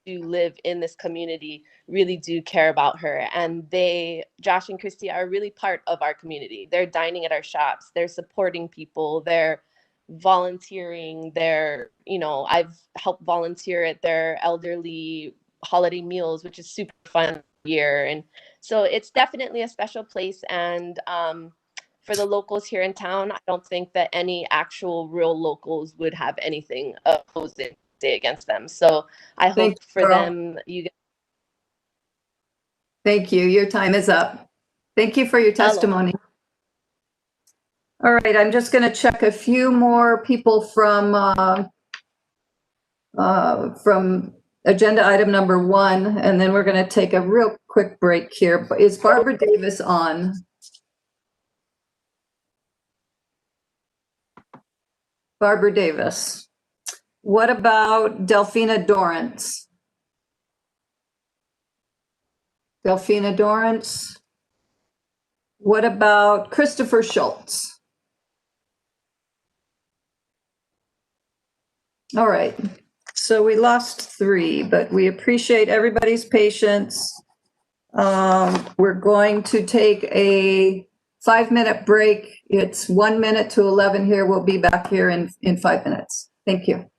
do live in this community really do care about her. And they, Josh and Christy, are really part of our community. They're dining at our shops, they're supporting people, they're volunteering, I've helped volunteer at their elderly holiday meals, which is super fun year. And so it's definitely a special place. And for the locals here in town, I don't think that any actual real locals would have anything opposed to say against them. So I Thank hope you, for Carl. them, you guys. Thank you. Your time is up. Thank you for your testimony. All right, I'm just going to check a few more people from agenda item number 1, and then we're going to take a real quick break here. Is Barbara Davis on? Barbara Davis. What about Delphina Dorrance? Delphina Dorrance. What about Christopher Schultz? All right, so we lost 3, but we appreciate everybody's patience. We're going to take a 5-minute break. It's 1 minute to 11 here. We'll be back here in 5 minutes. Thank you.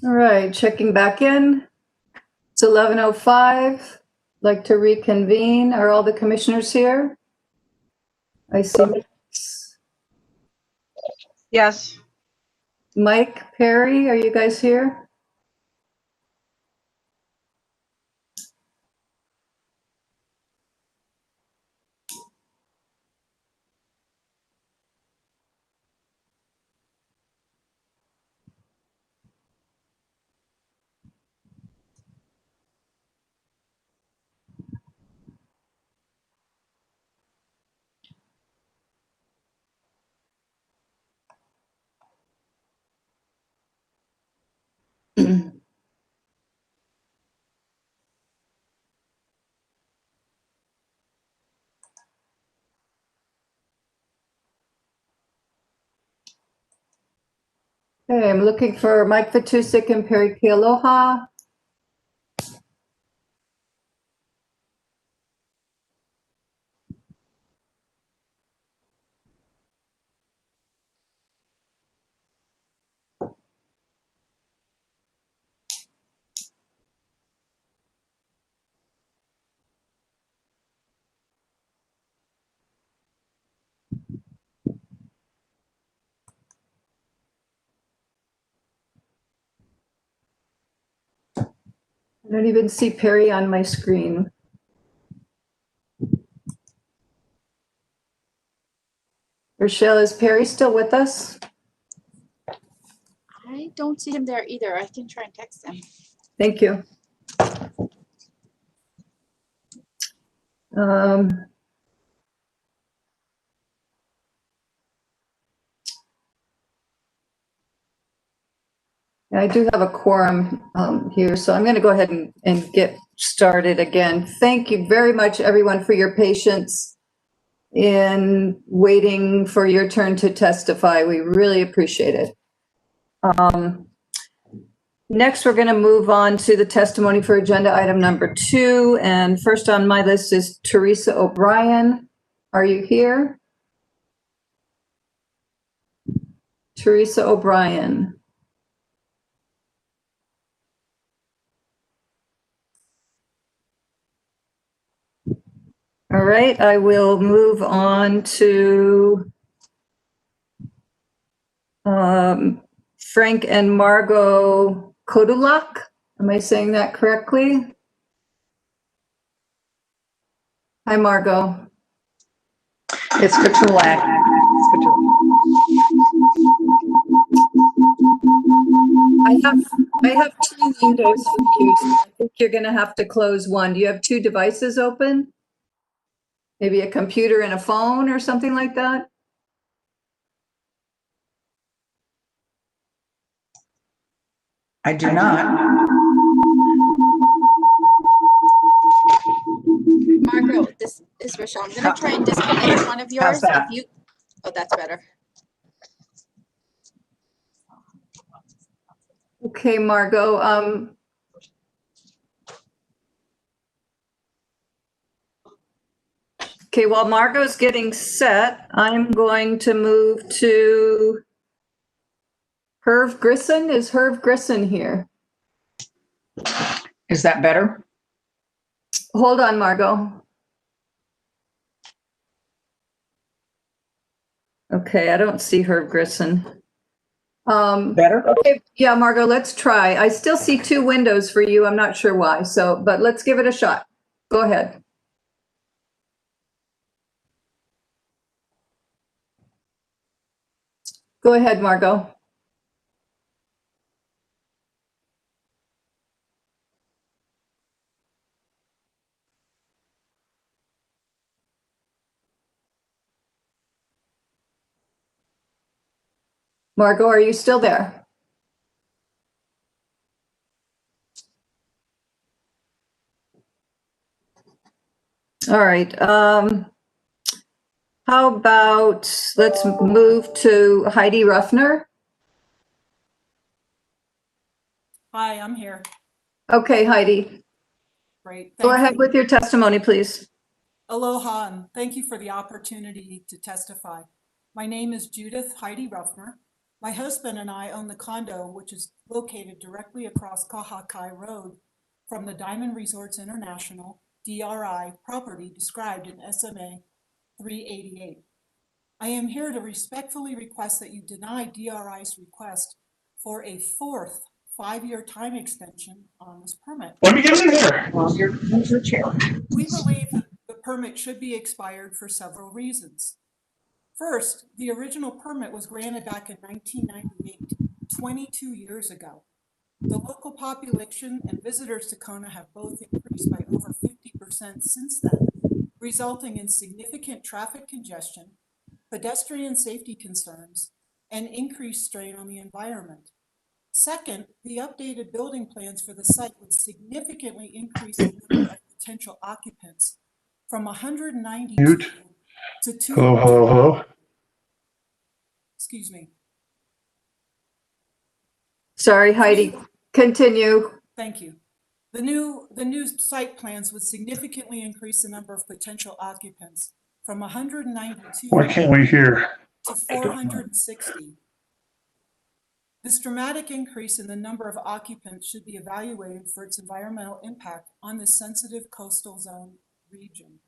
All right, checking back in. It's 11:05. Like to reconvene. Are all the commissioners here? I see Yes. Mike, Perry, are you guys here? Okay, I'm looking for Mike Fatusik and Perry Kealoha. I don't even see Perry on my screen. Rochelle, is Perry still with us? I don't see him there either. I can try and text him. Thank you. I do have a quorum here, so I'm going to go ahead and get started again. Thank you very much, everyone, for your patience in waiting for your turn to testify. We really appreciate it. Next, we're going to move on to the testimony for agenda item number 2. And first on my list is Teresa O'Brien. Are you here? Teresa O'Brien. All right, I will move on to Frank and Margot Kodulak. Am I saying that correctly? Hi, Margot. It's Kutulak. I have 2 windows for you, so I think you're going to have to close one. Do you have 2 devices open? Maybe a computer and a phone or something like that? I do not. Margot, this is Rochelle. I'm going to try and disconnect one of yours. that? If you, oh, that's better. Okay, Margot. Okay, while Margot's getting set, I'm going to move to Herv Grisson. Is Herv Grisson here? Is that better? Hold on, Margot. Okay, I don't see Herb Grisson. Better? Okay, yeah, Margot, let's try. I still see 2 windows for you. I'm not sure why. So, but let's give it a shot. Go ahead. Go ahead, Margot. Margot, are you still there? All right. How about let's move to Heidi Ruffner? Hi, I'm here. Okay, Heidi. Great. Go Thank ahead you. with your testimony, please. Aloha, and thank you for the opportunity to testify. My name is Judith Heidi Ruffner. My husband and I own the condo, which is located directly across Kahakai Road from the Diamond Resorts International, DRI, property described in SMA 388. I am here to respectfully request that you deny DRI's request for a fourth 5-year time extension on this permit. Let me get in here. Well, here's your chair. We believe that the permit should be expired for several reasons. First, the original permit was granted back in 1998, 22 years ago. The local population and visitors to Kona have both increased by over 50% since then, resulting in significant traffic congestion, pedestrian safety concerns, and increased strain on the environment. Second, the updated building plans for the site would significantly increase the number of potential occupants from 192 to 200. Hello. Excuse me. Sorry, Heidi, continue. Thank you. The new site plans would significantly increase the number of potential occupants from 192 Why can't we hear? to 460. This dramatic increase in the number of occupants should be evaluated for its environmental impact on the sensitive coastal zone region.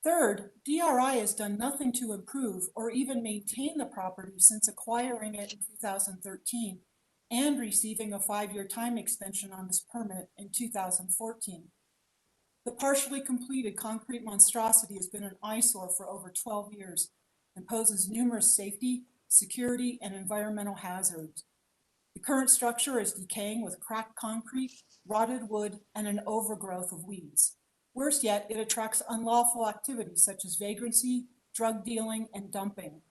Third, DRI has done nothing to improve or even maintain the property since acquiring it in 2013 and receiving a 5-year time extension on this permit in 2014. The partially completed concrete monstrosity has been an eyesore for over 12 years and poses numerous safety, security, and environmental hazards. The current structure is decaying with cracked concrete, rotted wood, and an overgrowth of weeds. Worse yet, it attracts unlawful activities such as vagrancy, drug dealing, and dumping.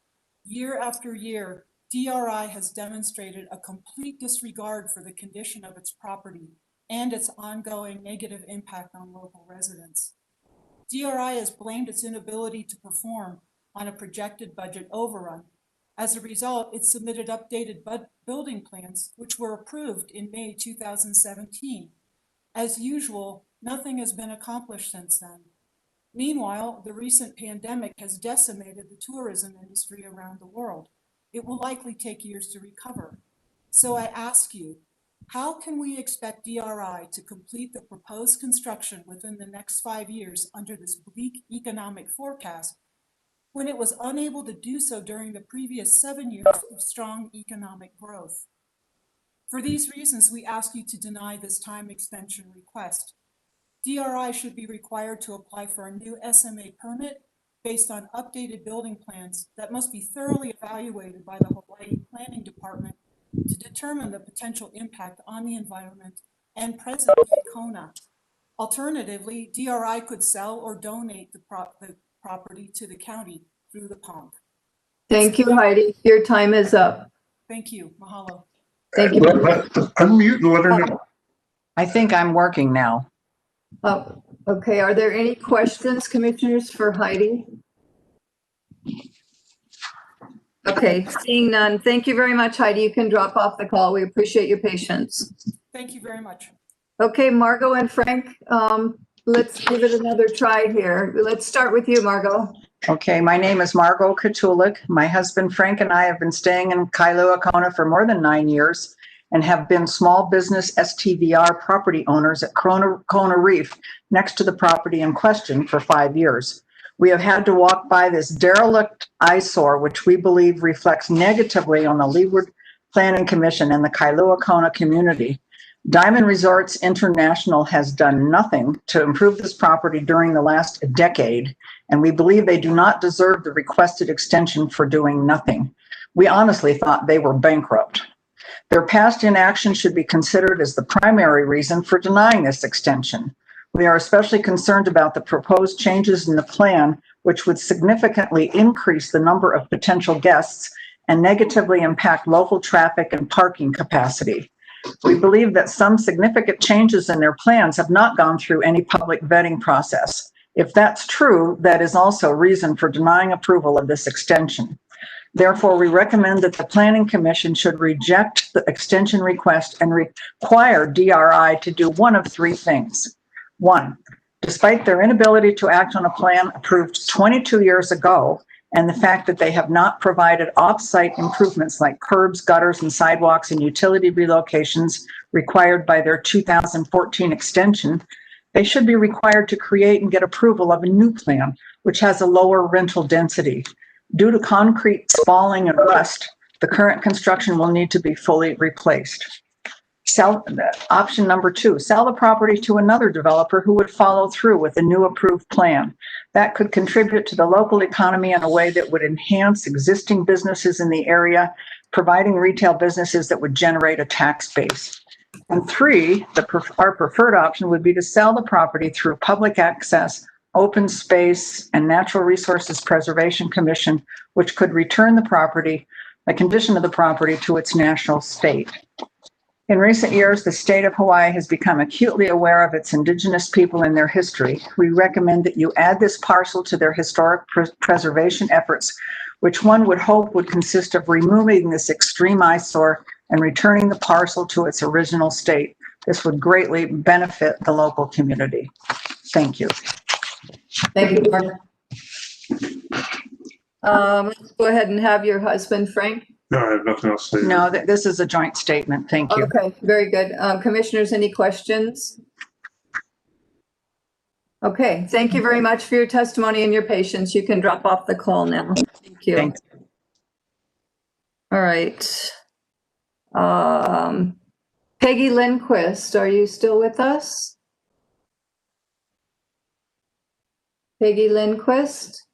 Year after year, DRI has demonstrated a complete disregard for the condition of its property and its ongoing negative impact on local residents. DRI has blamed its inability to perform on a projected budget overrun. As a result, it submitted updated building plans, which were approved in May 2017. As usual, nothing has been accomplished since then. Meanwhile, the recent pandemic has decimated the tourism industry around the world. It will likely take years to recover. So I ask you, how can we expect DRI to complete the proposed construction within the next 5 years under this bleak economic forecast when it was unable to do so during the previous 7 years of strong economic growth? For these reasons, we ask you to deny this time extension request. DRI should be required to apply for a new SMA permit based on updated building plans that must be thoroughly evaluated by the Hawaii Planning Department to determine the potential impact on the environment and present-day Kona. Alternatively, DRI could sell or donate the property to the county through the PONC. Thank you, Heidi. Your time is up. Thank you. Mahalo. Thank you. Unmute and let her know. I think I'm working now. Oh, okay. Are there any questions, commissioners, for Heidi? Okay, seeing none. Thank you very much, Heidi. You can drop off the call. We appreciate your patience. Thank you very much. Okay, Margot and Frank, let's give it another try here. Let's start with you, Margot. Okay, my name is Margot Katulik. My husband Frank and I have been staying in Kailua, Kona for more than 9 years and have been small business STVR property owners at Kona Reef next to the property in question for 5 years. We have had to walk by this derelict eyesore, which we believe reflects negatively on the Leeward Planning Commission and the Kailua Kona community. Diamond Resorts International has done nothing to improve this property during the last decade, and we believe they do not deserve the requested extension for doing nothing. We honestly thought they were bankrupt. Their past inaction should be considered as the primary reason for denying this extension. We are especially concerned about the proposed changes in the plan, which would significantly increase the number of potential guests and negatively impact local traffic and parking capacity. We believe that some significant changes in their plans have not gone through any public vetting process. If that's true, that is also reason for denying approval of this extension. Therefore, we recommend that the Planning Commission should reject the extension request and require DRI to do one of three things. One, despite their inability to act on a plan approved 22 years ago and the fact that they have not provided off-site improvements like curbs, gutters, and sidewalks and utility relocations required by their 2014 extension, they should be required to create and get approval of a new plan, which has a lower rental density. Due to concrete spalling and rust, the current construction will need to be fully replaced. Option number 2, sell the property to another developer who would follow through with a new approved plan. That could contribute to the local economy in a way that would enhance existing businesses in the area, providing retail businesses that would generate a tax base. And 3, our preferred option would be to sell the property through public access, open space, and Natural Resources Preservation Commission, which could return the property, a condition of the property, to its natural state. In recent years, the state of Hawaii has become acutely aware of its indigenous people and their history. We recommend that you add this parcel to their historic preservation efforts, which one would hope would consist of removing this extreme eyesore and returning the parcel to its original state. This would greatly benefit the local community. Thank you. Thank you, Mark. Let's go ahead and have your husband, Frank. No, I have nothing else to say. No, this is a joint statement. Thank you. Okay, very good. Commissioners, any questions? Okay, thank you very much for your testimony and your patience. You can drop off the call now. Thank you. Thanks. All right. Peggy Lindquist, are you still with us? Peggy Lindquist?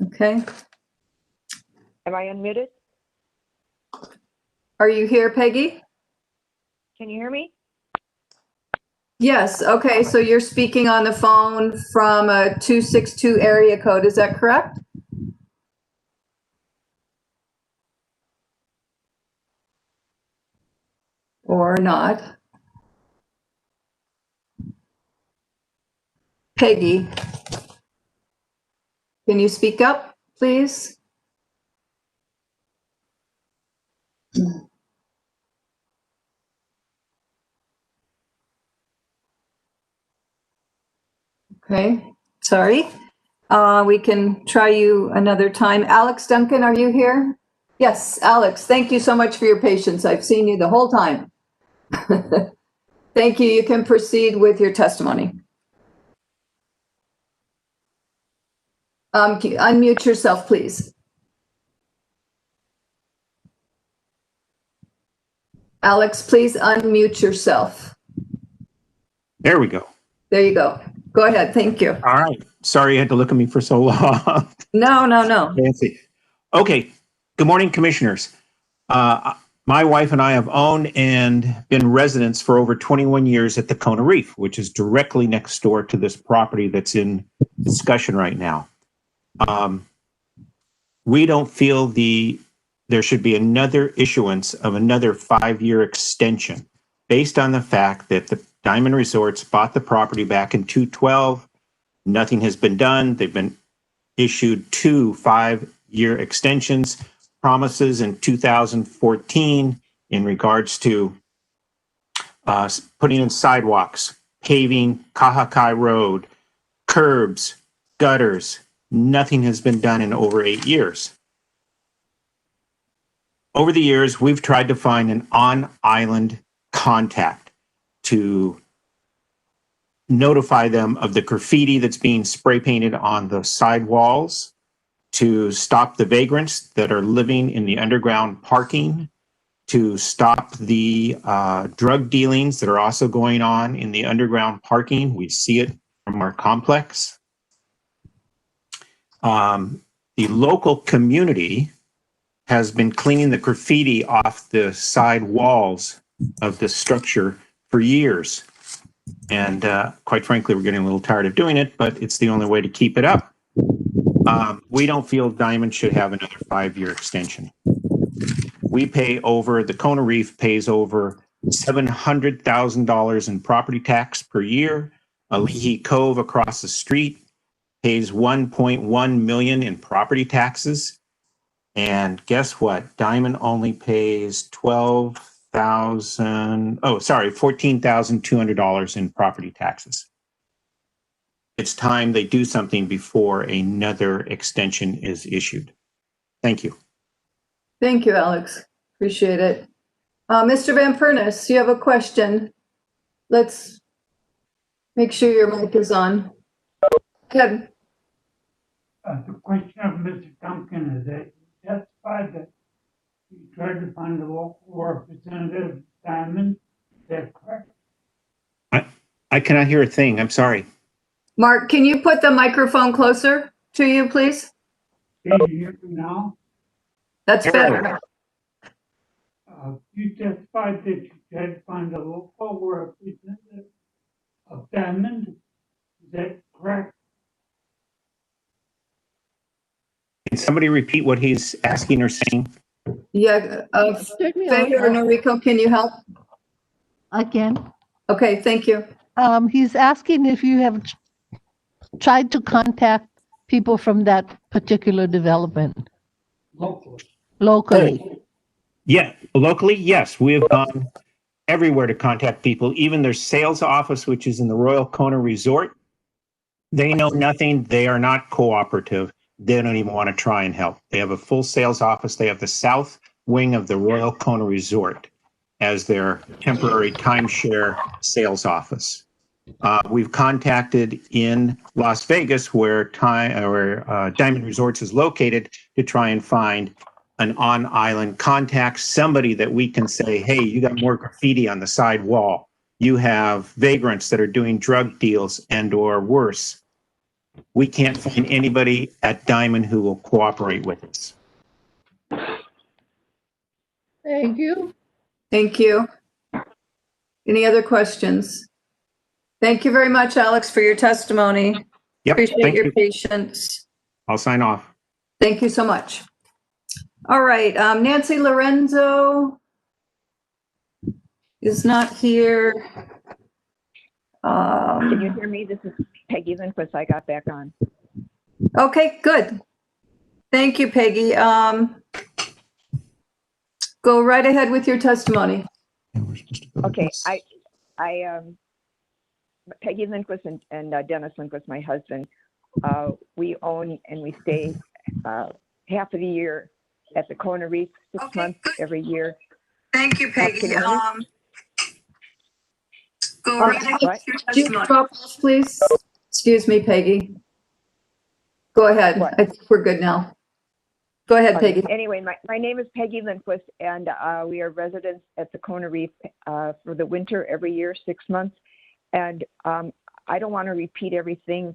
Okay. Am I unmuted? Are you here, Peggy? Can you hear me? Yes. Okay. So you're speaking on the phone from a 262 area code. Is that correct? Or not? Peggy, can you speak up, please? Okay, sorry. We can try you another time. Alex Duncan, are you here? Yes, Alex, thank you so much for your patience. I've seen you the whole time. Thank you. You can proceed with your testimony. Unmute yourself, please. Alex, please unmute yourself. There we go. There you go. Go ahead. Thank you. All right. Sorry you had to look at me for so long. No. Nancy. Okay. Good morning, commissioners. My wife and I have owned and been residents for over 21 years at the Kona Reef, which is directly next door to this property that's in discussion right now. We don't feel there should be another issuance of another 5-year extension based on the fact that the Diamond Resorts bought the property back in 2012. Nothing has been done. They've been issued 2 5-year extensions, promises in 2014 in regards to putting in sidewalks, paving Kahakai Road, curbs, gutters. Nothing has been done in over 8 years. Over the years, we've tried to find an on-island contact to notify them of the graffiti that's being spray painted on the side walls, to stop the vagrants that are living in the underground parking, to stop the drug dealings that are also going on in the underground parking. We see it from our complex. The local community has been cleaning the graffiti off the side walls of the structure for years. And quite frankly, we're getting a little tired of doing it, but it's the only way to keep it up. We don't feel Diamond should have another 5-year extension. The Kona Reef pays over $700,000 in property tax per year. Alihi Cove across the street pays $1.1 million in property taxes. And guess what? Diamond only pays $14,200 in property taxes. it's time they do something before another extension is issued. Thank you. Thank you, Alex. Appreciate it. Mr. Van Pernis, you have a question? Let's make sure your mic is on. Go ahead. The question of Mr. Duncan is that he testified that he tried to find a local representative, Diamond. Is that correct? I cannot hear a thing. I'm sorry. Mark, can you put the microphone closer to you, please? Can you hear me now? That's better. You testified that you tried to find a local representative of Diamond. Is that correct? Can somebody repeat what he's asking or saying? Yeah, Faye or Noriko, can you help? Again, Okay, thank you. he's asking if you have tried to contact people from that particular development locally. Yeah, locally, yes. We have gone everywhere to contact people, even their sales office, which is in the Royal Kona Resort. They know nothing. They are not cooperative. They don't even want to try and help. They have a full sales office. They have the south wing of the Royal Kona Resort as their temporary timeshare sales office. We've contacted in Las Vegas, where Diamond Resorts is located, to try and find an on-island contact, somebody that we can say, hey, you got more graffiti on the side wall. You have vagrants that are doing drug deals and or worse. We can't find anybody at Diamond who will cooperate with us. Thank you. Thank you. Any other questions? Thank you very much, Alex, for your testimony. Yep, Appreciate thank your you. patience. I'll sign off. Thank you so much. All right, Nancy Lorenzo is not here. Can you hear me? This is Peggy Lindquist. I got back on. Okay, good. Thank you, Peggy. Go right ahead with your testimony. Okay, Peggy Lindquist and Dennis Lindquist, my husband, we own and we stay half of the year at the Kona Reef, 6 months every year. Thank you, Peggy. Go right ahead what? with your testimony. Please. Excuse me, Peggy. Go ahead. I think we're good now. Go ahead, Peggy. Anyway, my name is Peggy Lindquist, and we are residents at the Kona Reef for the winter every year, 6 months. And I don't want to repeat everything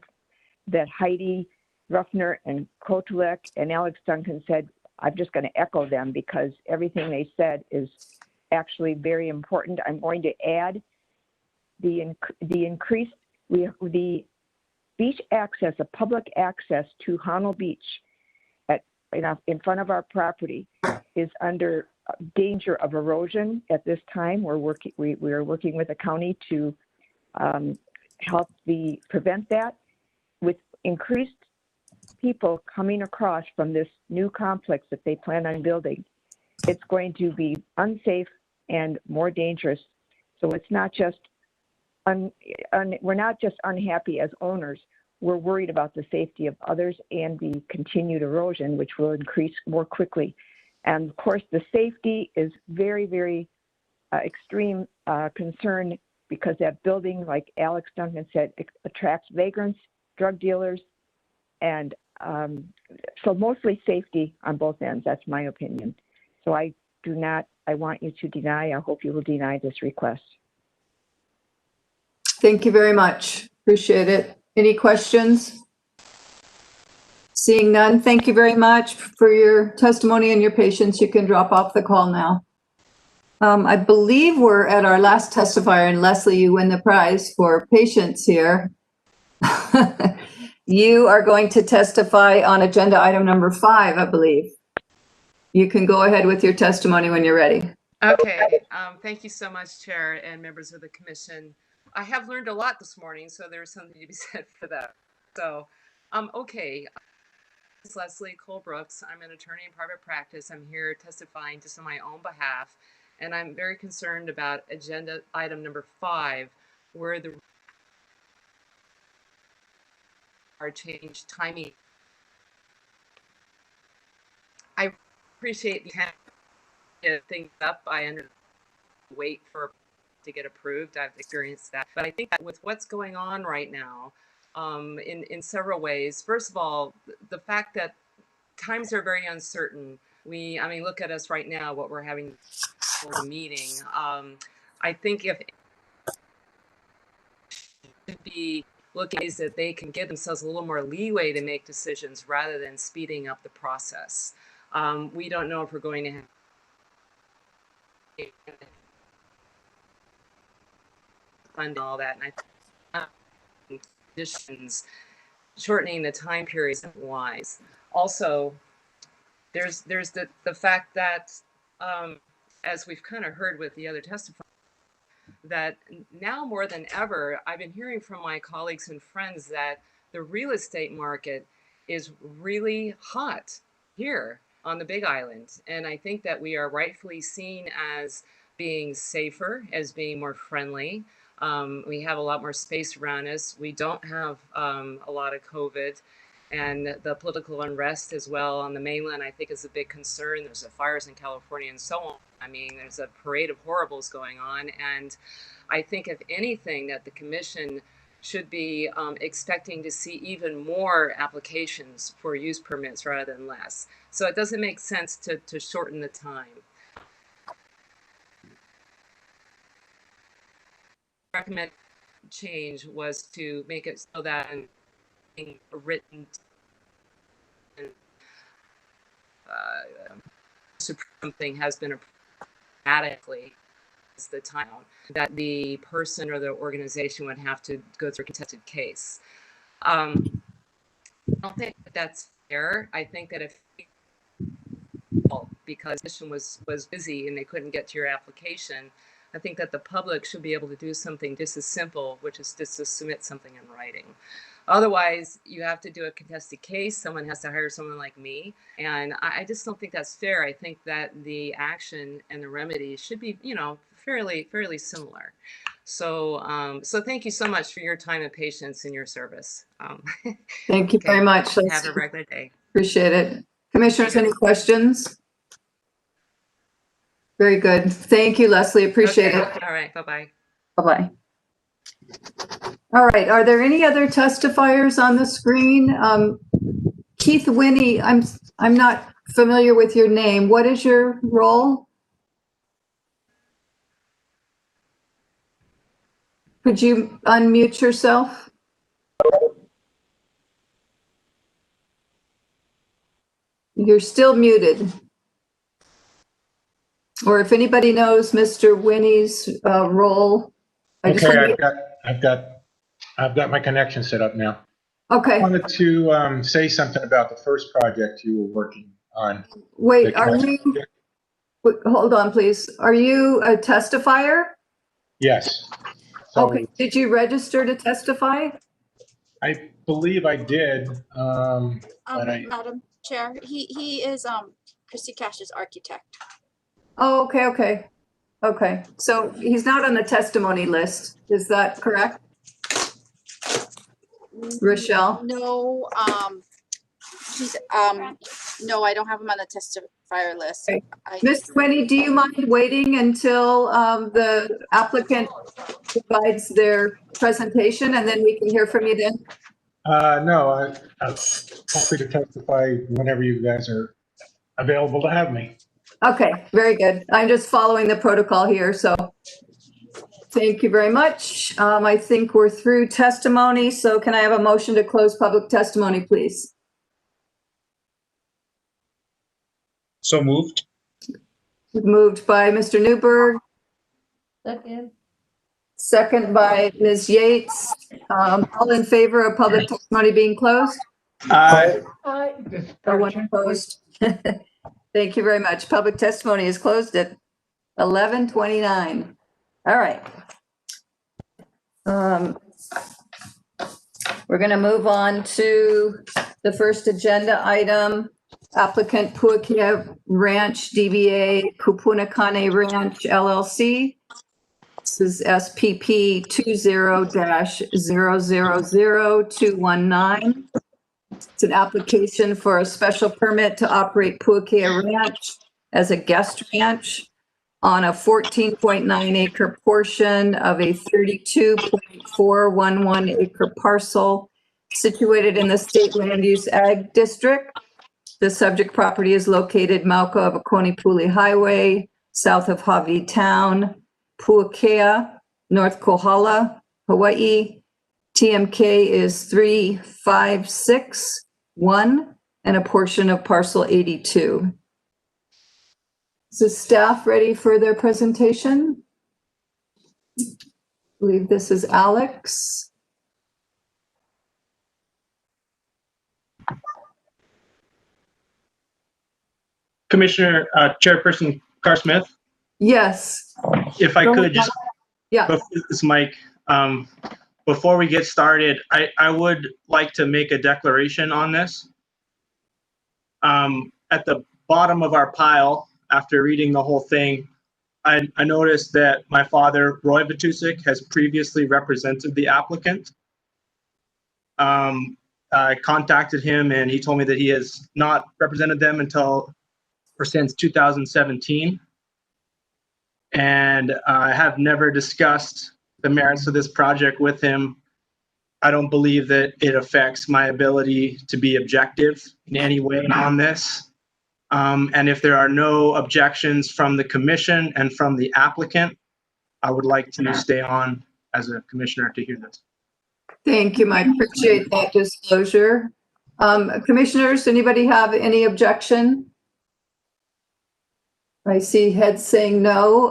that Heidi Ruffner and Kotulek and Alex Duncan said. I'm just going to echo them because everything they said is actually very important. I'm going to add the beach access, a public access to Honolulu Beach in front of our property is under danger of erosion at this time. We are working with the county to help prevent that. With increased people coming across from this new complex that they plan on building, it's going to be unsafe and more dangerous. So it's not just we're not just unhappy as owners. We're worried about the safety of others and the continued erosion, which will increase more quickly. And of course, the safety is very, very extreme concern because that building, like Alex Duncan said, attracts vagrants, drug dealers, and so mostly safety on both ends. That's my opinion. So I want you to deny, I hope you will deny this request. Thank you very much. Appreciate it. Any questions? Seeing none, thank you very much for your testimony and your patience. You can drop off the call now. I believe we're at our last testifier, and Leslie, you win the prize for patience here. You are going to testify on agenda item number 5, I believe. You can go ahead with your testimony when you're ready. Okay, thank you so much, Chair and members of the Commission. I have learned a lot this morning, so there's something to be said for that. So, okay, this is Leslie Colbrooks. I'm an attorney in private practice. I'm here testifying just on my own behalf, and I'm very concerned about agenda item number 5, where the our change timing. I appreciate the kind of get things up. I understand wait for to get approved. I've experienced that. But I think that with what's going on right now, in several ways, first of all, the fact that times are very uncertain. I mean, look at us right now, what we're having for the meeting. I think if should be looking is that they can give themselves a little more leeway to make decisions rather than speeding up the process. We don't know if we're going to have fund all that, and I think conditions shortening the time period is wise. Also, there's the fact that as we've kind of heard with the other testifiers, that now more than ever, I've been hearing from my colleagues and friends that the real estate market is really hot here on the Big Island. And I think that we are rightfully seen as being safer, as being more friendly. We have a lot more space around us. We don't have a lot of COVID. And the political unrest as well on the mainland, I think, is a big concern. There's the fires in California and so on. I mean, there's a parade of horribles going on. And I think, if anything, that the commission should be expecting to see even more applications for use permits rather than less. So it doesn't make sense to shorten the time. Recommend change was to make it so that written something has been adequately is the time that the person or the organization would have to go through a contested case. I don't think that's fair. I think that if because the commission was busy and they couldn't get to your application, I think that the public should be able to do something just as simple, which is just to submit something in writing. Otherwise, you have to do a contested case. Someone has to hire someone like me. And I just don't think that's fair. I think that the action and the remedy should be, fairly similar. So, so thank you so much for your time and patience and your service. Thank you very much. Have a regular day. Appreciate it. Commissioners, any questions? Very good. Thank you, Leslie. Appreciate it. All right. Bye-bye. Bye-bye. All right. Are there any other testifiers on the screen? Keith Winnie, I'm not familiar with your name. What is your role? Could you unmute yourself? You're still muted. Or if anybody knows Mr. Winnie's role. Okay, I've got my connection set up now. Okay. I wanted to say something about the first project you were working on. Wait, hold on, please. Are you a testifier? Yes. So okay. Did you register to testify? I believe I did. Madam Chair, he is Christy Cash's architect. Oh, okay. Okay. So he's not on the testimony list. Is that correct? Rochelle? No, he's no, I don't have him on the testifier list. Okay. Ms. Winnie, do you mind waiting until the applicant provides their presentation and then we can hear from you then? No, I'm happy to testify whenever you guys are available to have me. Okay, very good. I'm just following the protocol here, so thank you very much. I think we're through testimony, so can I have a motion to close public testimony, please? So moved. Moved by Mr. Newberg. Second by Ms. Yates. All in favor of public testimony being closed? Aye. Or one opposed? Thank you very much. Public testimony is closed at 11:29. All right. We're going to move on to the first agenda item, applicant Puakea Ranch DBA Kupunakane Ranch LLC. This is SPP 20-000219. It's an application for a special permit to operate Puakea Ranch as a guest ranch on a 14.9 acre portion of a 32.411 acre parcel situated in the State Land Use Ag District. The subject property is located Mauka of Oconee Highway, south of Hawaii Town, Puakea, North Kohala, Hawaii. TMK is 3561 and a portion of parcel 82. Is the staff ready for their presentation? I believe this is Alex. Commissioner, Chairperson Carr Smith, Yes. if I could just, yeah. This mic, before we get started, I would like to make a declaration on this. At the bottom of our pile, after reading the whole thing, I noticed that my father, Roy Vatusic, has previously represented the applicant. I contacted him and he told me that he has not represented them since 2017. And I have never discussed the merits of this project with him. I don't believe that it affects my ability to be objective in any way on this. And if there are no objections from the commission and from the applicant, I would like to stay on as a commissioner to hear this. Thank you, Mike. Appreciate that disclosure. Commissioners, anybody have any objection? I see heads saying no.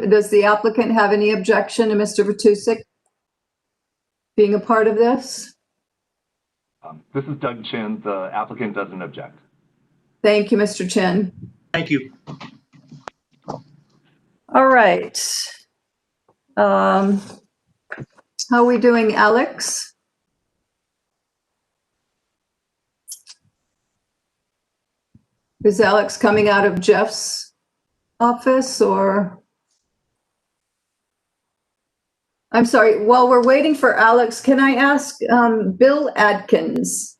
Does the applicant have any objection to Mr. Vatusic being a part of this? This is Doug Chin. The applicant doesn't object. Thank you, Mr. Chin. Thank you. All right. How are we doing, Alex? Is Alex coming out of Jeff's office or? I'm sorry, while we're waiting for Alex, can I ask Bill Adkins?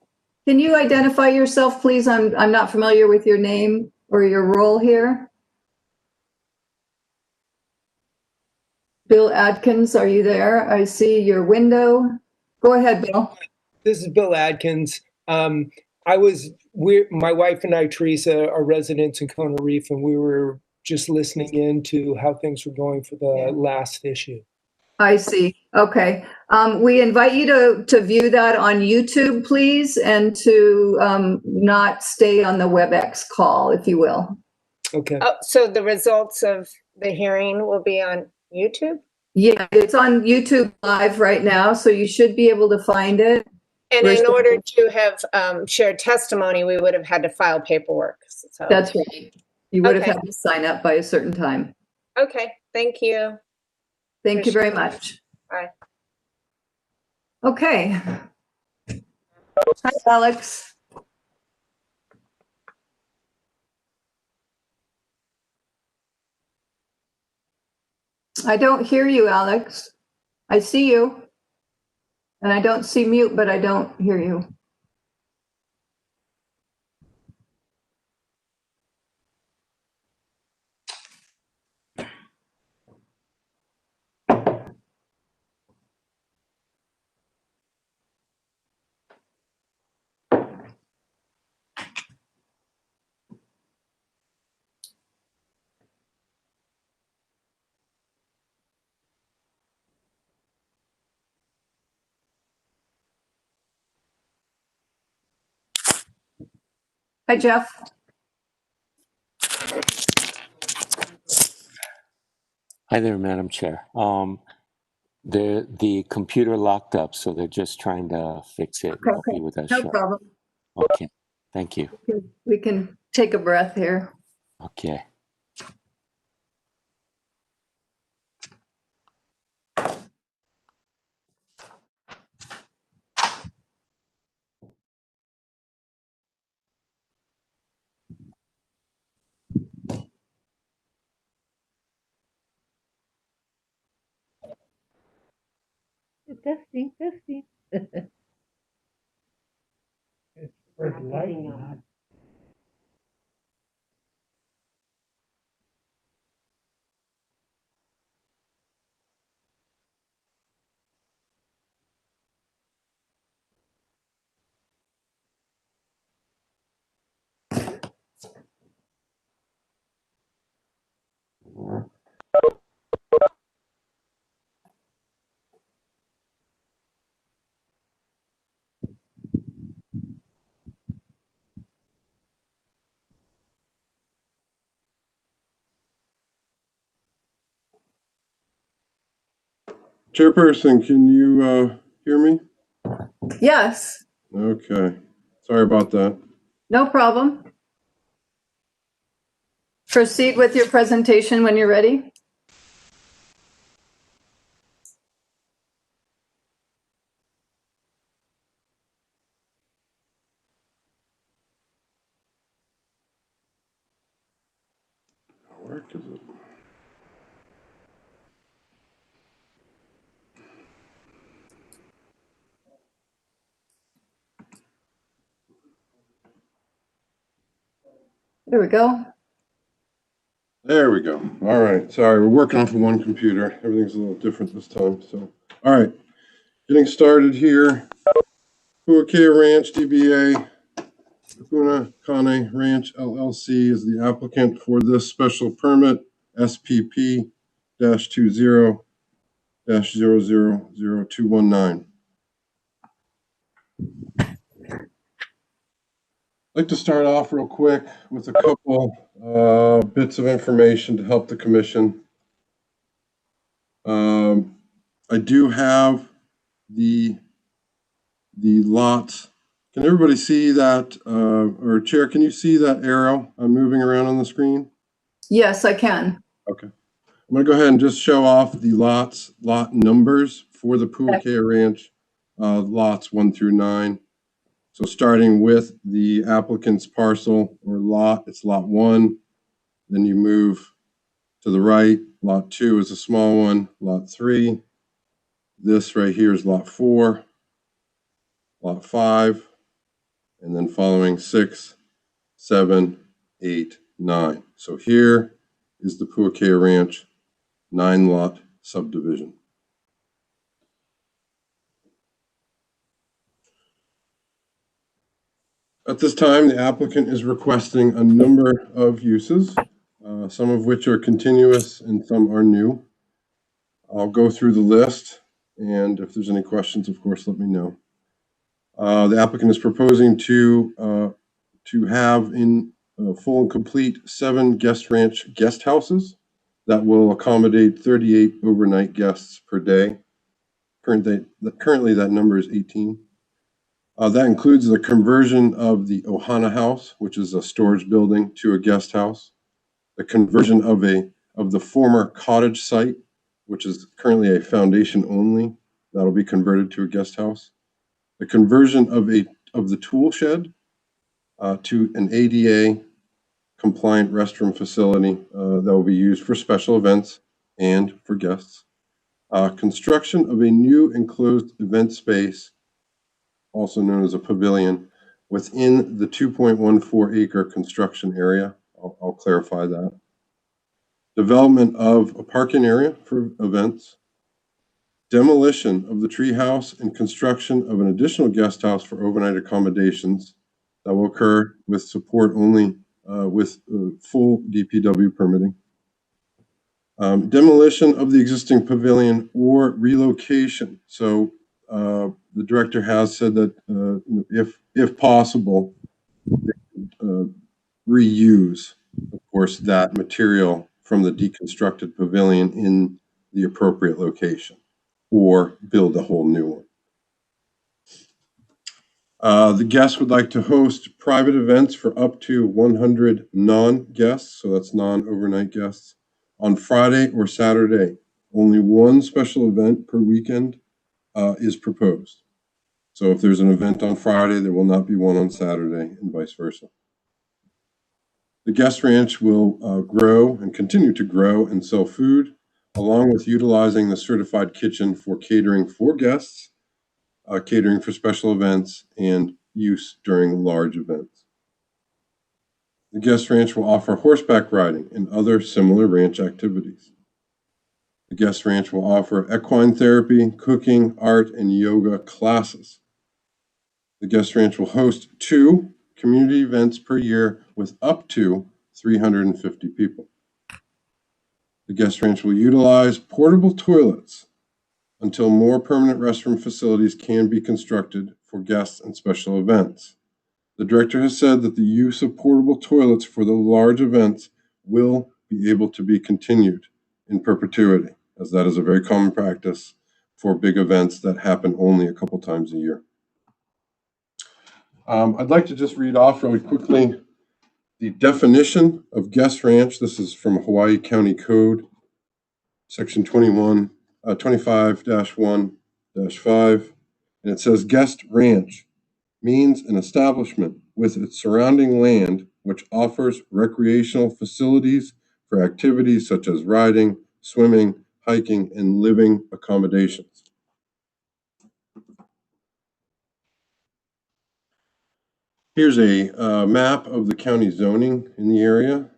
Can you identify yourself, please? I'm not familiar with your name or your role here. Bill Adkins, are you there? I see your window. Go ahead, Bill. This is Bill Adkins. My wife and I, Teresa, are residents in Kona Reef, and we were just listening in to how things were going for the last issue. I see. Okay. We invite you to view that on YouTube, please, and to not stay on the WebEx call, if you will. Okay. Oh, so the results of the hearing will be on YouTube? Yeah, it's on YouTube Live right now, so you should be able to find it. And in order to have shared testimony, we would have had to file paperwork. So. That's right. You would have Okay. had to sign up by a certain time. Okay, thank you. Thank you very much. Bye. Okay. Hi, Alex. I don't hear you, Alex. I see you. And I don't see mute, but I don't hear you. Hi, Jeff. Hi there, Madam Chair. The computer locked up, so they're just trying to fix it and help Okay, you with that. no short. problem. Okay, thank you. We can take a breath here. Okay. Testing, testing. It's red light, not. Chairperson, can you hear me? Yes, Okay. Sorry about that. no problem. Proceed with your presentation when you're ready. Where is it? There we go. There we go. All right. Sorry, we're working off of one computer. Everything's a little different this time. So, all right. Getting started here. Puakea Ranch DBA Kuna Kane Ranch LLC is the applicant for this special permit SPP-20-000219. I'd like to start off real quick with a couple bits of information to help the commission. I do have the lots. Can everybody see that, or Chair, can you see that arrow I'm moving around on the screen? Yes, I can. Okay. I'm gonna go ahead and just show off the lot numbers for the Puakea Ranch, lots 1 through 9. So starting with the applicant's parcel or lot, it's lot 1. Then you move to the right. Lot 2 is a small one. Lot 3. This right here is lot 4. Lot 5. And then following 6, 7, 8, 9. So here is the Puakea Ranch 9-lot subdivision. At this time, the applicant is requesting a number of uses, some of which are continuous and some are new. I'll go through the list, and if there's any questions, of course, let me know. The applicant is proposing to have in full and complete 7 guest ranch guest houses that will accommodate 38 overnight guests per day. Currently, that number is 18. That includes the conversion of the Ohana House, which is a storage building, to a guest house. The conversion of the former cottage site, which is currently a foundation only, that'll be converted to a guest house. The conversion of the tool shed to an ADA compliant restroom facility that will be used for special events and for guests. Construction of a new enclosed event space, also known as a pavilion, within the 2.14 acre construction area. I'll clarify that. Development of a parking area for events. Demolition of the tree house and construction of an additional guest house for overnight accommodations that will occur with support only with full DPW permitting. Demolition of the existing pavilion or relocation. So the director has said that if possible, reuse, of course, that material from the deconstructed pavilion in the appropriate location, or build a whole new one. The guests would like to host private events for up to 100 non-guests, so that's non-overnight guests, on Friday or Saturday. Only one special event per weekend is proposed. So if there's an event on Friday, there will not be one on Saturday, and vice versa. The guest ranch will grow and continue to grow and sell food, along with utilizing the certified kitchen for catering for guests, catering for special events, and use during large events. The guest ranch will offer horseback riding and other similar ranch activities. The guest ranch will offer equine therapy, cooking, art, and yoga classes. The guest ranch will host 2 community events per year with up to 350 people. The guest ranch will utilize portable toilets until more permanent restroom facilities can be constructed for guests and special events. The director has said that the use of portable toilets for the large events will be able to be continued in perpetuity, as that is a very common practice for big events that happen only a couple times a year. I'd like to just read off really quickly the definition of guest ranch. This is from Hawaii County Code, Section 25-1-5, and it says guest ranch means an establishment with its surrounding land which offers recreational facilities for activities such as riding, swimming, hiking, and living accommodations. Here's a map of the county zoning in the area.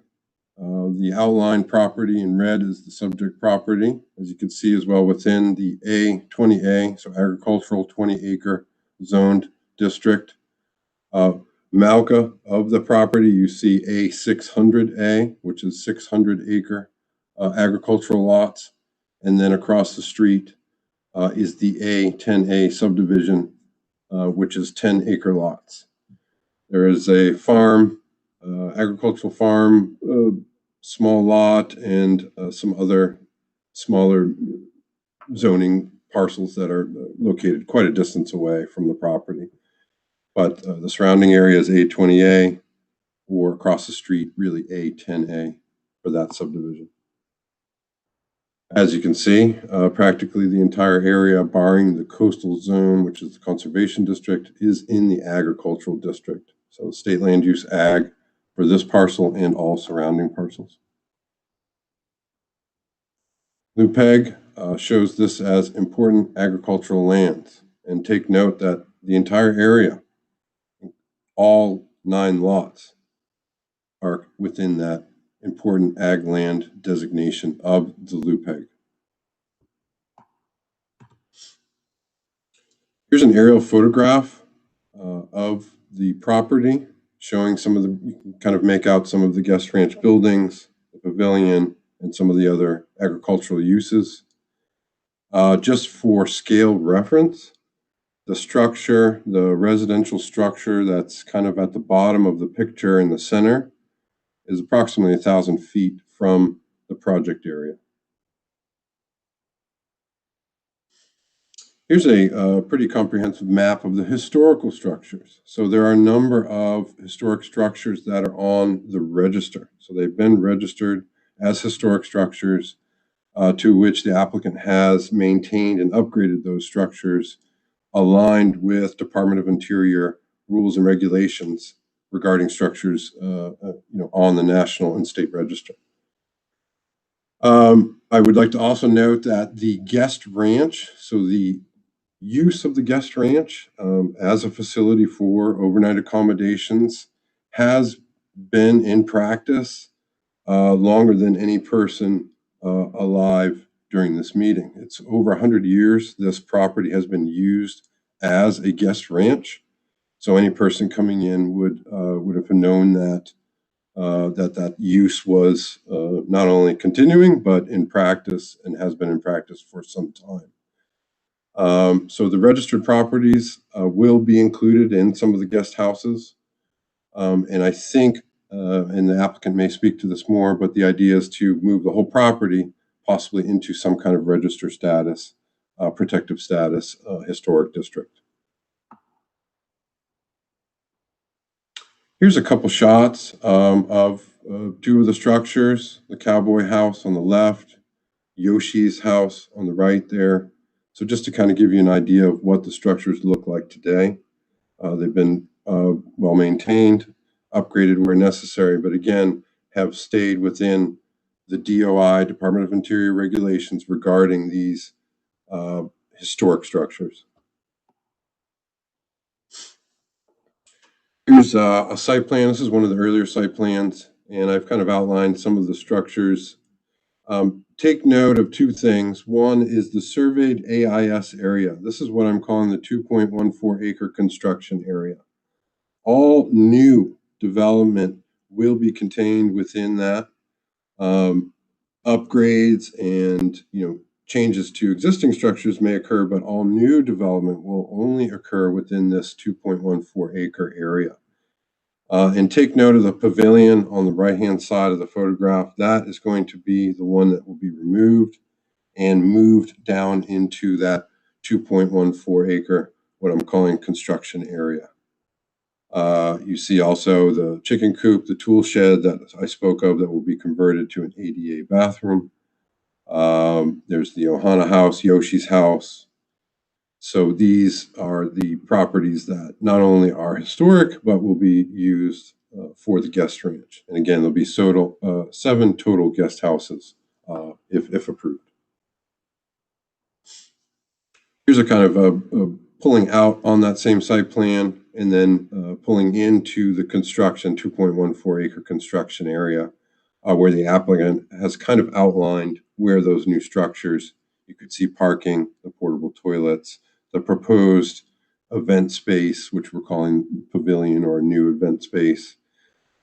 The outlined property in red is the subject property, as you can see as well within the A20A, so agricultural 20-acre zoned district. Malka of the property, you see A600A, which is 600-acre agricultural lots. And then across the street is the A10A subdivision, which is 10-acre lots. There is a farm, agricultural farm, small lot, and some other smaller zoning parcels that are located quite a distance away from the property. But the surrounding area is A20A, or across the street, really A10A for that subdivision. As you can see, practically the entire area, barring the coastal zone, which is the conservation district, is in the agricultural district. So state land use ag for this parcel and all surrounding parcels. LUPEG shows this as important agricultural lands. And take note that the entire area, all 9 lots, are within that important ag land designation of the LUPEG. Here's an aerial photograph of the property, showing some of the, you can kind of make out some of the guest ranch buildings, the pavilion, and some of the other agricultural uses. Just for scale reference, the structure, the residential structure that's kind of at the bottom of the picture in the center, is approximately 1,000 feet from the project area. Here's a pretty comprehensive map of the historical structures. So there are a number of historic structures that are on the register. So they've been registered as historic structures, to which the applicant has maintained and upgraded those structures aligned with Department of Interior rules and regulations regarding structures on the national and state register. I would like to also note that the guest ranch, so the use of the guest ranch as a facility for overnight accommodations, has been in practice longer than any person alive during this meeting. It's over 100 years this property has been used as a guest ranch. So any person coming in would have known that that use was not only continuing, but in practice, and has been in practice for some time. So the registered properties will be included in some of the guest houses. And I think, and the applicant may speak to this more, but the idea is to move the whole property possibly into some kind of register status, protective status, historic district. Here's a couple shots of 2 of the structures, the cowboy house on the left, Yoshi's house on the right there. So just to kind of give you an idea of what the structures look like today. They've been well maintained, upgraded where necessary, but again, have stayed within the DOI, Department of Interior regulations regarding these historic structures. Here's a site plan. This is one of the earlier site plans, and I've kind of outlined some of the structures. Take note of two things. One is the surveyed AIS area. This is what I'm calling the 2.14 acre construction area. All new development will be contained within that. Upgrades and changes to existing structures may occur, but all new development will only occur within this 2.14 acre area. And take note of the pavilion on the right-hand side of the photograph. That is going to be the one that will be removed and moved down into that 2.14 acre, what I'm calling construction area. You see also the chicken coop, the tool shed that I spoke of that will be converted to an ADA bathroom. There's the Ohana house, Yoshi's house. So these are the properties that not only are historic, but will be used for the guest ranch. And again, there'll be 7 total guest houses if approved. Here's a kind of pulling out on that same site plan and then pulling into the construction 2.14 acre construction area where the applicant has kind of outlined where those new structures, you could see parking, the portable toilets, the proposed event space, which we're calling pavilion or new event space,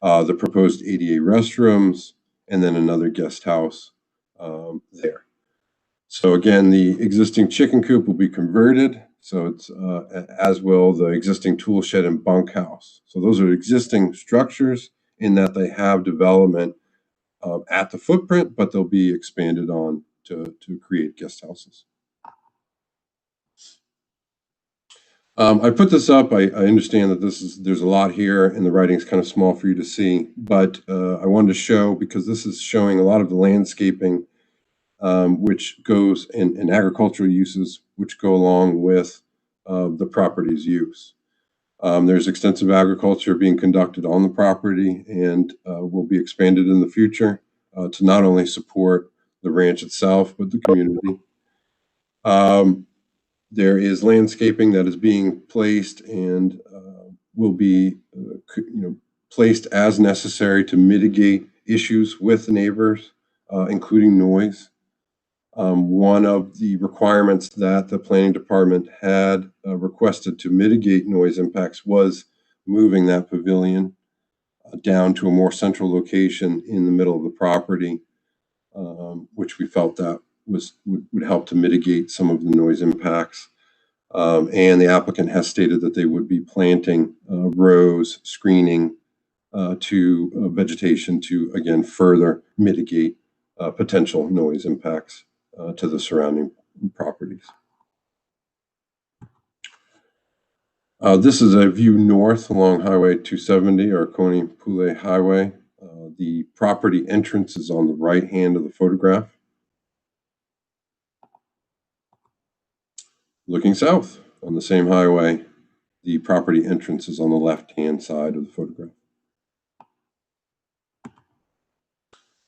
the proposed ADA restrooms, and then another guest house there. So again, the existing chicken coop will be converted. So it's as will the existing tool shed and bunkhouse. So those are existing structures in that they have development at the footprint, but they'll be expanded on to create guest houses. I put this up. I understand that there's a lot here and the writing's kind of small for you to see, but I wanted to show because this is showing a lot of the landscaping which goes in agricultural uses, which go along with the property's use. There's extensive agriculture being conducted on the property and will be expanded in the future to not only support the ranch itself, but the community. There is landscaping that is being placed and will be placed as necessary to mitigate issues with the neighbors, including noise. One of the requirements that the planning department had requested to mitigate noise impacts was moving that pavilion down to a more central location in the middle of the property, which we felt that would help to mitigate some of the noise impacts. And the applicant has stated that they would be planting rows, screening to vegetation to, again, further mitigate potential noise impacts to the surrounding properties. This is a view north along Highway 270 or Coney Pule Highway. The property entrance is on the right hand of the photograph. Looking south on the same highway, the property entrance is on the left-hand side of the photograph.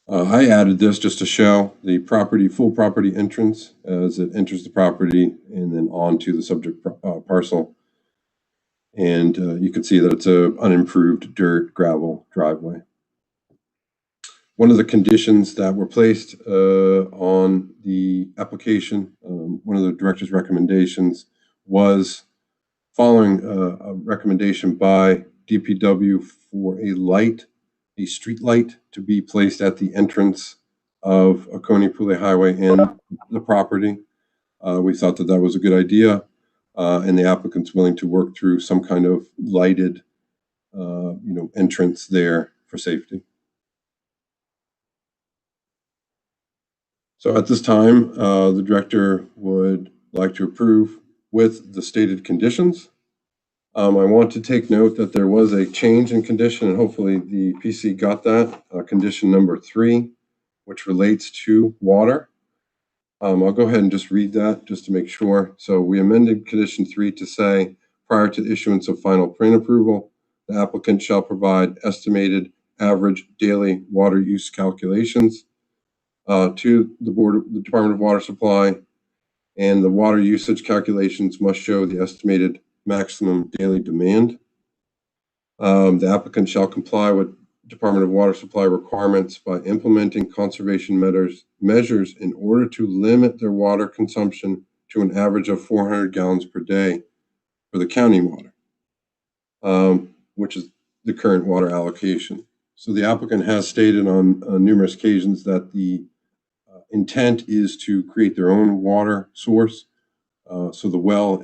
I added this just to show the full property entrance as it enters the property and then onto the subject parcel. And you can see that it's an unimproved dirt gravel driveway. One of the conditions that were placed on the application, one of the director's recommendations was following a recommendation by DPW for a street light to be placed at the entrance of Coney Pule Highway and the property. We thought that was a good idea, and the applicant's willing to work through some kind of lighted, entrance there for safety. So at this time, the director would like to approve with the stated conditions. I want to take note that there was a change in condition, and hopefully the PC got that. Condition number 3, which relates to water. I'll go ahead and just read that just to make sure. So we amended condition 3 to say, prior to issuance of final plan approval, the applicant shall provide estimated average daily water use calculations to the Department of Water Supply, and the water usage calculations must show the estimated maximum daily demand. The applicant shall comply with Department of Water Supply requirements by implementing conservation measures in order to limit their water consumption to an average of 400 gallons per day for the county water, which is the current water allocation. So the applicant has stated on numerous occasions that the intent is to create their own water source. So the well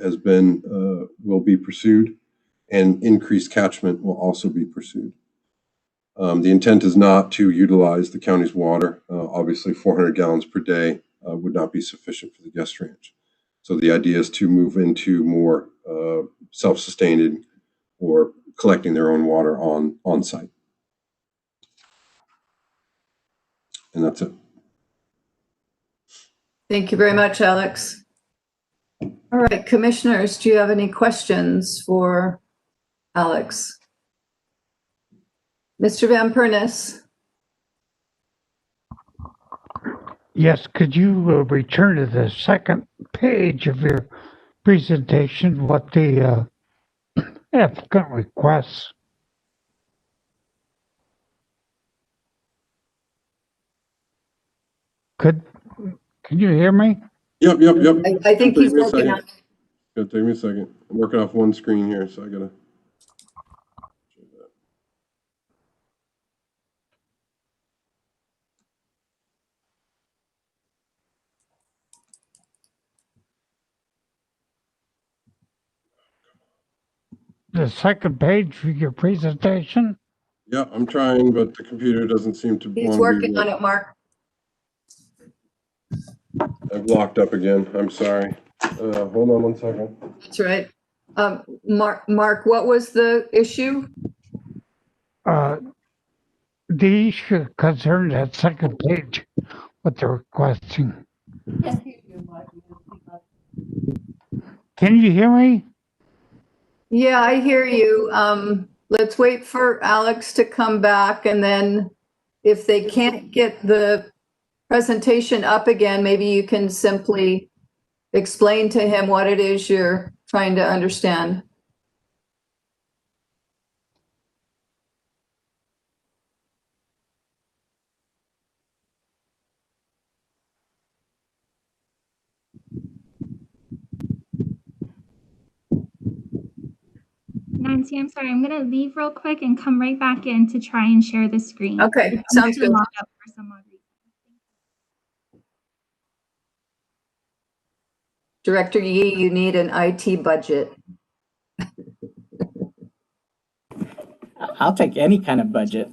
will be pursued, and increased catchment will also be pursued. The intent is not to utilize the county's water. Obviously, 400 gallons per day would not be sufficient for the guest ranch. So the idea is to move into more self-sustained or collecting their own water on site. And that's it. Thank you very much, Alex. All right, commissioners, do you have any questions for Alex? Mr. Van Pernis? Yes, could you return to the second page of your presentation, what the applicant requests? Can you hear me? Yep. I think he's working on it. Take me a second. I'm working off one screen here, so I gotta. The second page for your presentation? Yeah, I'm trying, but the computer doesn't seem to He's want to working be. on it, Mark. I've locked up again. I'm sorry. Hold on one second. That's right. Mark, what was the issue? The issue concerned that second page, what they're requesting. Can you hear me? Yeah, I hear you. Let's wait for Alex to come back, and then if they can't get the presentation up again, maybe you can simply explain to him what it is you're trying to understand. Nancy, I'm sorry, I'm going to leave real quick and come right back in to try and share the screen. Okay, sounds good. Log up for some odd reason. Director Yee, you need an IT budget. I'll take any kind of budget.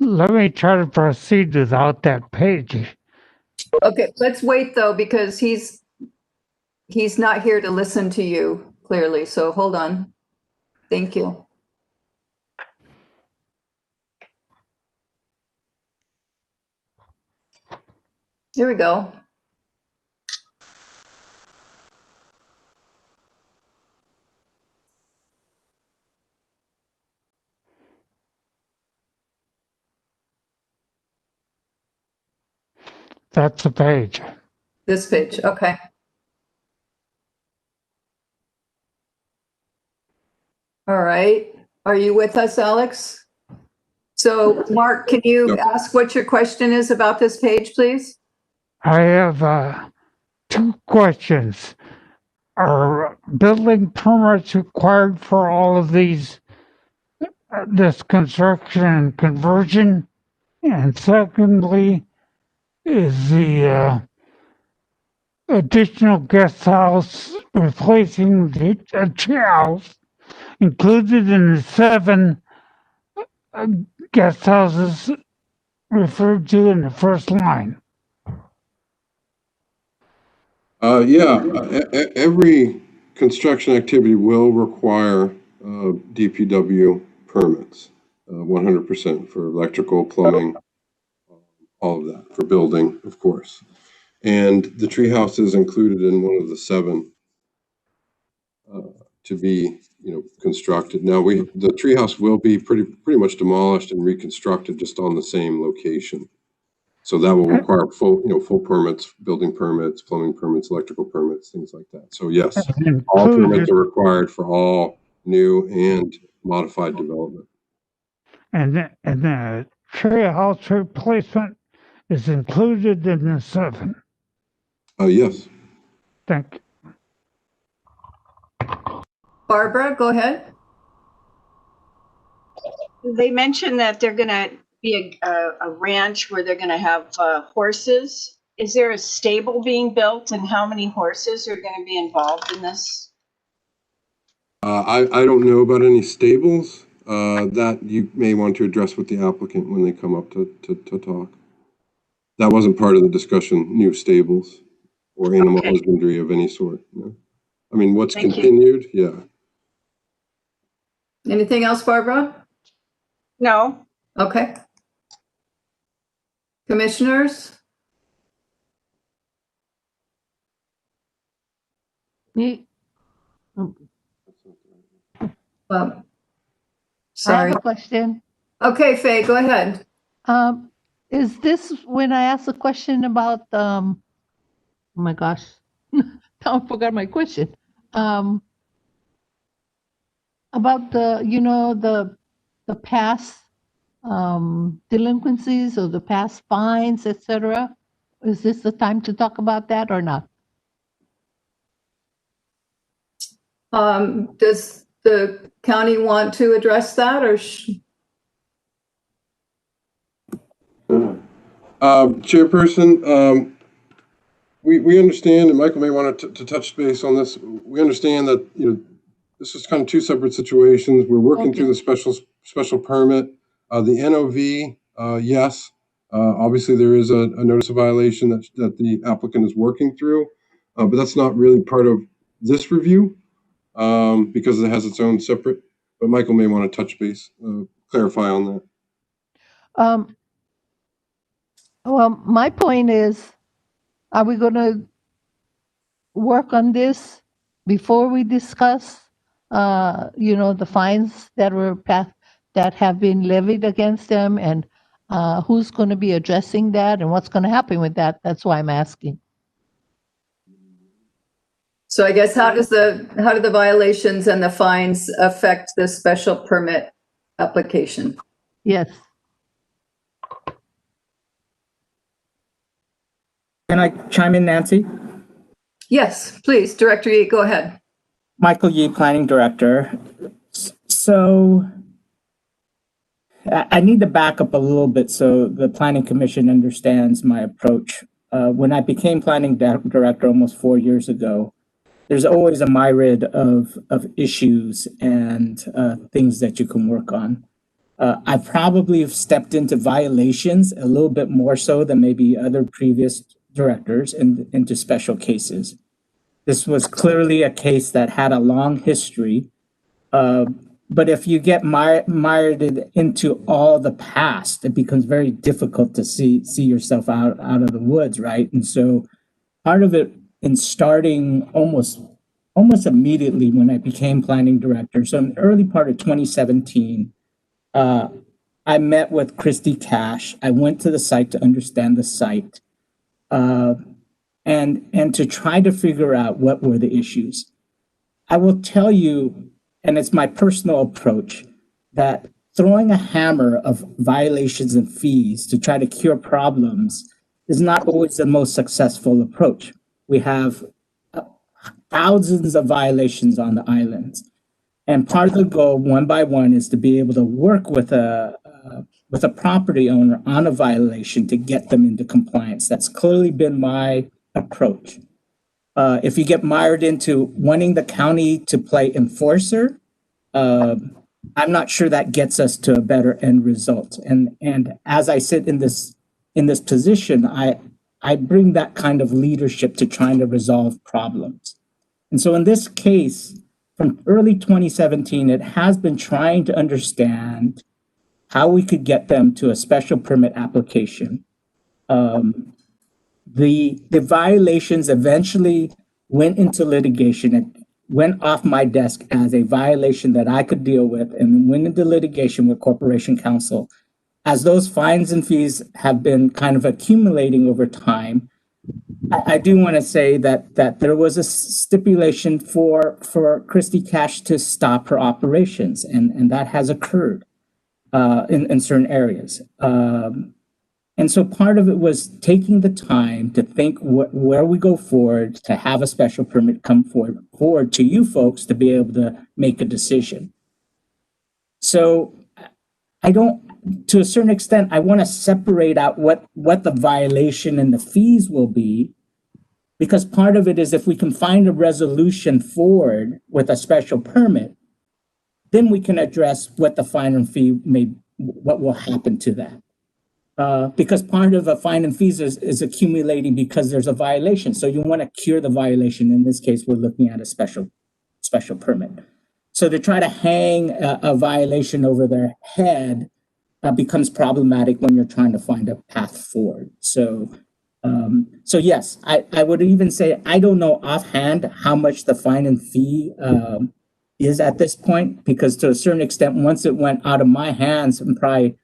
Let me try to proceed without that page. Okay, let's wait though, because he's not here to listen to you clearly. So hold on. Thank you. Here we go. That's the page. This page, okay. All right. Are you with us, Alex? So, Mark, can you ask what your question is about this page, please? I have two questions. Are building permits required for all of these, this construction and conversion? And secondly, is the additional guest house replacing the house included in the 7 guest houses referred to in the first line? Yeah, every construction activity will require DPW permits, 100% for electrical, plumbing, all of that, for building, of course. And the treehouse is included in one of the 7 to be, constructed. Now the treehouse will be pretty much demolished and reconstructed just on the same location. So that will require full permits, building permits, plumbing permits, electrical permits, things like that. So yes, all permits are required for all new and modified development. And the treehouse replacement is included in the 7. Yes. Thank you. Barbara, go ahead. They mentioned that they're going to be a ranch where they're going to have horses. Is there a stable being built, and how many horses are going to be involved in this? I don't know about any stables. That you may want to address with the applicant when they come up to talk. That wasn't part of the discussion, new stables or animal husbandry of any sort. No. I mean, what's continued? Yeah. Anything else, Barbara? No. Okay. Commissioners? Me? Sorry. I have a question. Okay, Faye, go ahead. Is this when I asked a question about, oh my gosh, I forgot my question. About the past delinquencies or the past fines, etc. Is this the time to talk about that or not? Does the county want to address that or? Chairperson, we understand, and Michael may want to touch base on this. We understand that this is kind of 2 separate situations. We're working through the special permit. The NOV, yes. Obviously, there is a notice of violation that the applicant is working through, but that's not really part of this review because it has its own separate. But Michael may want to touch base, clarify on that. Well, my point is, are we going to work on this before we discuss, the fines that were passed, that have been levied against them, and who's going to be addressing that, and what's going to happen with that? That's why I'm asking. So I guess how do the violations and the fines affect the special permit application? Yes. Can I chime in, Nancy? Yes, please, Director Yee, go ahead. Michael Yee, Planning Director. So I need to back up a little bit so the Planning Commission understands my approach. When I became Planning Director almost 4 years ago, there's always a myriad of issues and things that you can work on. I probably have stepped into violations a little bit more so than maybe other previous directors into special cases. This was clearly a case that had a long history, but if you get mired into all the past, it becomes very difficult to see yourself out of the woods, right? And so part of it in starting almost immediately when I became Planning Director, so in the early part of 2017, I met with Christy Cash. I went to the site to understand the site. And to try to figure out what were the issues. I will tell you, and it's my personal approach, that throwing a hammer of violations and fees to try to cure problems is not always the most successful approach. We have thousands of violations on the islands. And part of the goal, one by one, is to be able to work with a property owner on a violation to get them into compliance. That's clearly been my approach. If you get mired into wanting the county to play enforcer, I'm not sure that gets us to a better end result. And as I sit in this position, I bring that kind of leadership to trying to resolve problems. And so in this case, from early 2017, it has been trying to understand how we could get them to a special permit application. The violations eventually went into litigation and went off my desk as a violation that I could deal with, and went into litigation with Corporation Counsel. As those fines and fees have been kind of accumulating over time, I do want to say that there was a stipulation for Christy Cash to stop her operations, and that has occurred in certain areas. And so part of it was taking the time to think where we go forward to have a special permit come forward to you folks to be able to make a decision. So I don't, to a certain extent, I want to separate out what the violation and the fees will be, because part of it is if we can find a resolution forward with a special permit, then we can address what the fine and fee what will happen to that. Because part of a fine and fees is accumulating because there's a violation. So you want to cure the violation. In this case, we're looking at a special permit. So to try to hang a violation over their head becomes problematic when you're trying to find a path forward. So yes, I would even say, I don't know offhand how much the fine and fee is at this point, because to a certain extent, once it went out of my hands in probably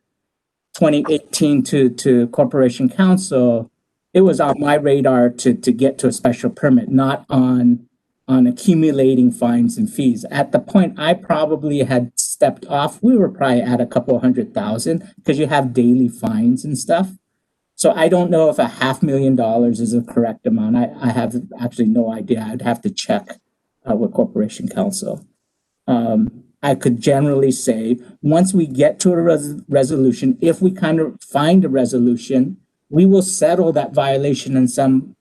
2018 to Corporation Counsel, it was on my radar to get to a special permit, not on accumulating fines and fees. At the point I probably had stepped off, we were probably at a couple $100,000 because you have daily fines and stuff. So I don't know if $500,000 is a correct amount. I have actually no idea. I'd have to check with Corporation Counsel. I could generally say once we get to a resolution, if we kind of find a resolution, we will settle that violation in some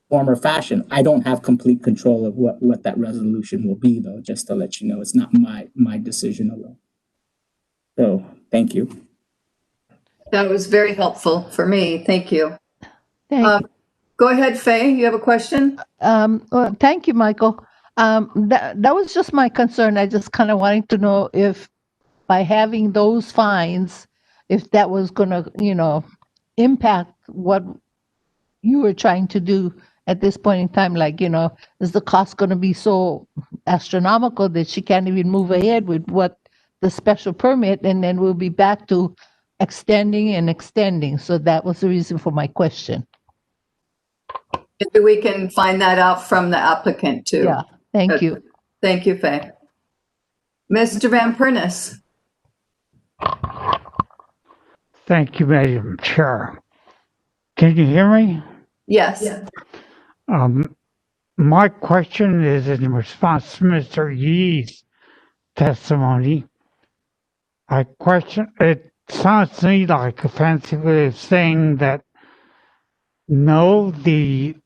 form or fashion. I don't have complete control of what that resolution will be, though, just to let you know. It's not my decision alone. So thank you. That was very helpful for me. Thank you. Thank you. Go ahead, Faye. You have a question? Well, thank you, Michael. That was just my concern. I just kind of wanted to know if by having those fines, if that was going to, impact what you were trying to do at this point in time. Like, is the cost going to be so astronomical that she can't even move ahead with what the special permit, and then we'll be back to extending and extending. So that was the reason for my question. Maybe we can find that out from the applicant too. Yeah, thank you. Thank you, Faye. Mr. Van Pernis. Thank you, Madam Chair. Can you hear me? Yes. My question is in response to Mr. Yee's testimony. It sounds to me like a fancy way of saying that no, the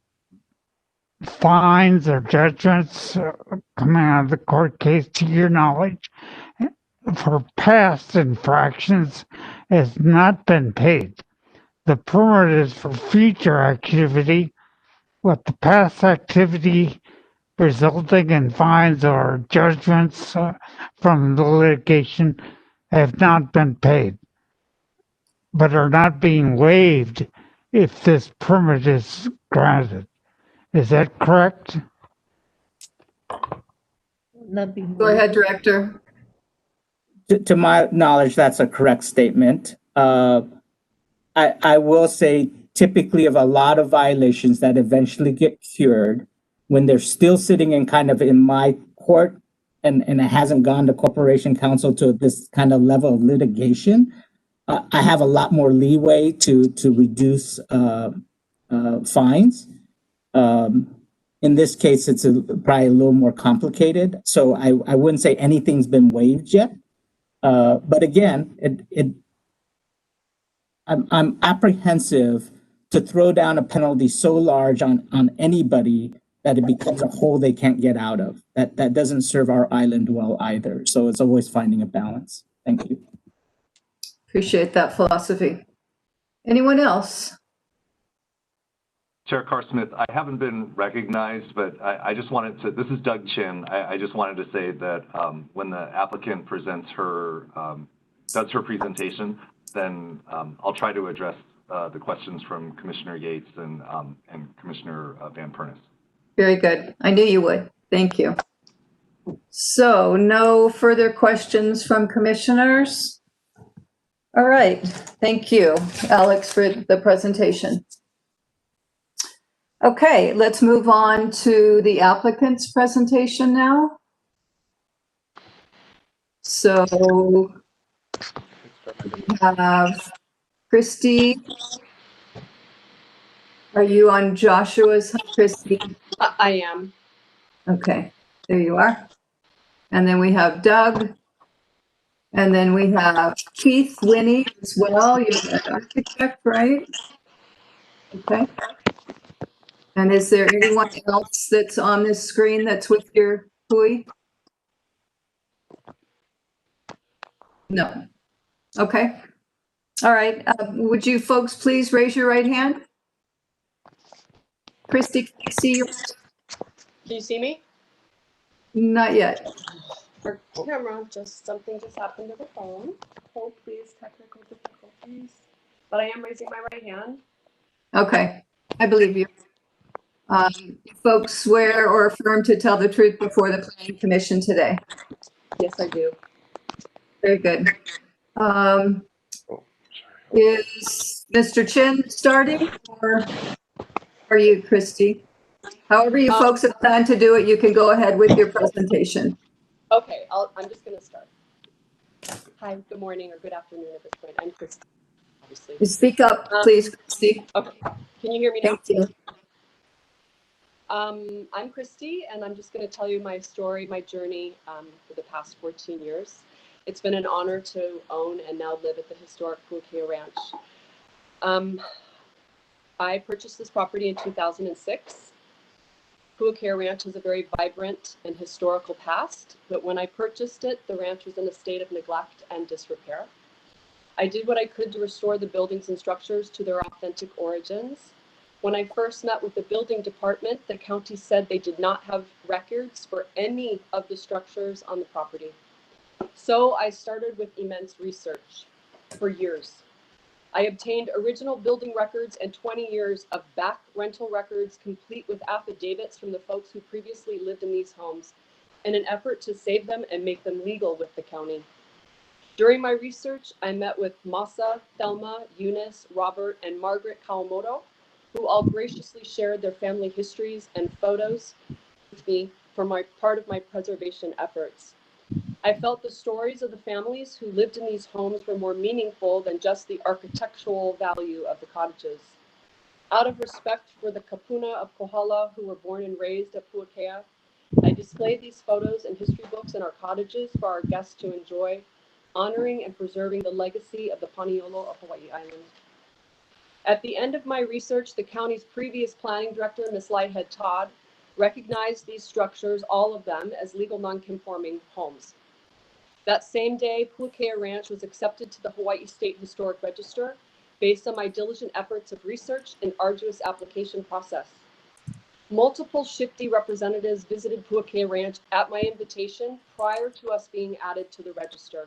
fines or judgments coming out of the court case, to your knowledge, for past infractions has not been paid. The permit is for future activity, but the past activity resulting in fines or judgments from the litigation have not been paid, but are not being waived if this permit is granted. Is that correct? Go ahead, Director. To my knowledge, that's a correct statement. I will say typically of a lot of violations that eventually get cured when they're still sitting in my court and it hasn't gone to Corporation Counsel to this kind of level of litigation, I have a lot more leeway to reduce fines. In this case, it's probably a little more complicated. So I wouldn't say anything's been waived yet. But again, I'm apprehensive to throw down a penalty so large on anybody that it becomes a hole they can't get out of. That doesn't serve our island well either. So it's always finding a balance. Thank you. Appreciate that philosophy. Anyone else? Chair Carr-Smith, I haven't been recognized, but I just wanted to, this is Doug Chin. I just wanted to say that when the applicant presents her, does her presentation, then I'll try to address the questions from Commissioner Yates and Commissioner Van Pernis. Very good. I knew you would. Thank you. So no further questions from commissioners? All right. Thank you, Alex, for the presentation. Okay, let's move on to the applicant's presentation now. So we have Christy. Are you on Joshua's, Christy? I am. Okay, there you are. And then we have Doug. And then we have Keith Winnie as well. You're an architect, right? Okay. And is there anyone else that's on this screen that's with your PUI? No. Okay. All right. Would you folks please raise your right hand? Christy, can you see you? Can you see me? Not yet. Our camera, something just happened to the phone. Hold please, technical difficulties. But I am raising my right hand. Okay. I believe you. You folks swear or affirm to tell the truth before the Planning Commission today? Yes, I do. Very good. Is Mr. Chin starting, or are you, Christy? However you folks have planned to do it, you can go ahead with your presentation. Okay, I'm just going to start. Hi, good morning or good afternoon at this point. I'm Christy, obviously. Speak up, please, Christy. Okay, can you hear me now? Thank you. I'm Christy, and I'm just going to tell you my story, my journey for the past 14 years. It's been an honor to own and now live at the historic Puakea Ranch. I purchased this property in 2006. Puakea Ranch has a very vibrant and historical past, but when I purchased it, the ranch was in a state of neglect and disrepair. I did what I could to restore the buildings and structures to their authentic origins. When I first met with the building department, the county said they did not have records for any of the structures on the property. So I started with immense research for years. I obtained original building records and 20 years of back rental records, complete with affidavits from the folks who previously lived in these homes, in an effort to save them and make them legal with the county. During my research, I met with Masa, Thelma, Eunice, Robert, and Margaret Kawamoto, who all graciously shared their family histories and photos with me for part of my preservation efforts. I felt the stories of the families who lived in these homes were more meaningful than just the architectural value of the cottages. Out of respect for the Kapuna of Kohala who were born and raised at Puakea, I displayed these photos and history books in our cottages for our guests to enjoy, honoring and preserving the legacy of the Paniolo of Hawaii Island. At the end of my research, the county's previous planning director, Ms. Lighthead Todd, recognized these structures, all of them, as legal non-conforming homes. That same day, Puakea Ranch was accepted to the Hawaii State Historic Register based on my diligent efforts of research and arduous application process. Multiple Shifty representatives visited Puakea Ranch at my invitation prior to us being added to the register.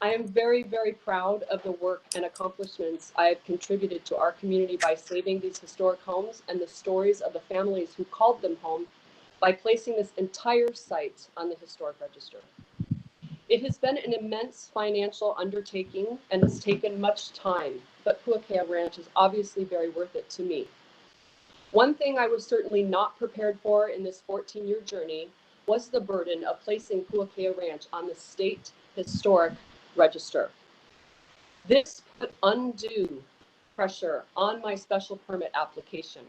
I am very, very proud of the work and accomplishments I have contributed to our community by saving these historic homes and the stories of the families who called them home by placing this entire site on the historic register. It has been an immense financial undertaking and has taken much time, but Puakea Ranch is obviously very worth it to me. One thing I was certainly not prepared for in this 14-year journey was the burden of placing Puakea Ranch on the state historic register. This put undue pressure on my special permit application.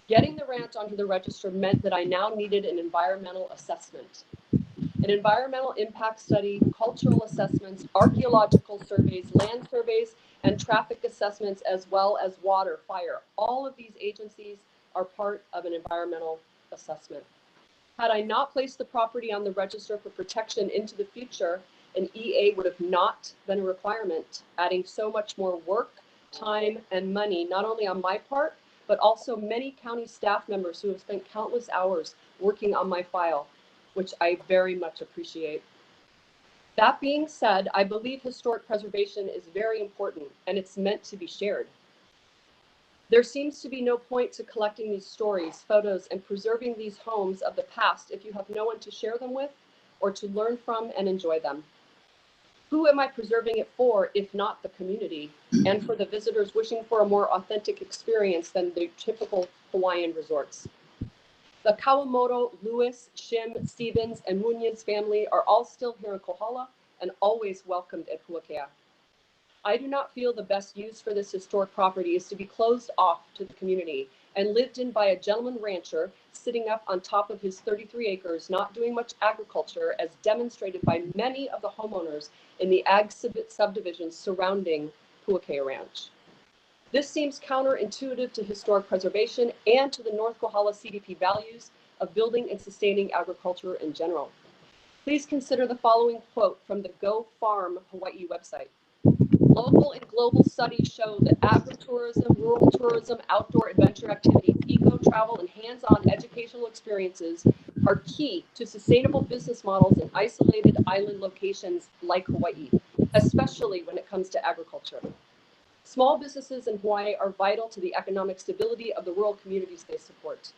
Getting the ranch onto the register meant that I now needed an environmental assessment. An environmental impact study, cultural assessments, archaeological surveys, land surveys, and traffic assessments, as well as water, fire. All of these agencies are part of an environmental assessment. Had I not placed the property on the register for protection into the future, an EA would have not been a requirement, adding so much more work, time, and money, not only on my part, but also many county staff members who have spent countless hours working on my file, which I very much appreciate. That being said, I believe historic preservation is very important and it's meant to be shared. There seems to be no point to collecting these stories, photos, and preserving these homes of the past if you have no one to share them with or to learn from and enjoy them. Who am I preserving it for if not the community and for the visitors wishing for a more authentic experience than the typical Hawaiian resorts? The Kawamoto, Lewis, Shim, Stevens, and Munoz family are all still here in Kohala and always welcomed at Puakea. I do not feel the best use for this historic property is to be closed off to the community and lived in by a gentleman rancher sitting up on top of his 33 acres, not doing much agriculture, as demonstrated by many of the homeowners in the ag subdivisions surrounding Puakea Ranch. This seems counterintuitive to historic preservation and to the North Kohala CDP values of building and sustaining agriculture in general. Please consider the following quote from the Go Farm Hawaii website. Local and global studies show that agritourism, rural tourism, outdoor adventure activity, eco-travel, and hands-on educational experiences are key to sustainable business models in isolated island locations like Hawaii, especially when it comes to agriculture. Small businesses in Hawaii are vital to the economic stability of the rural communities they support.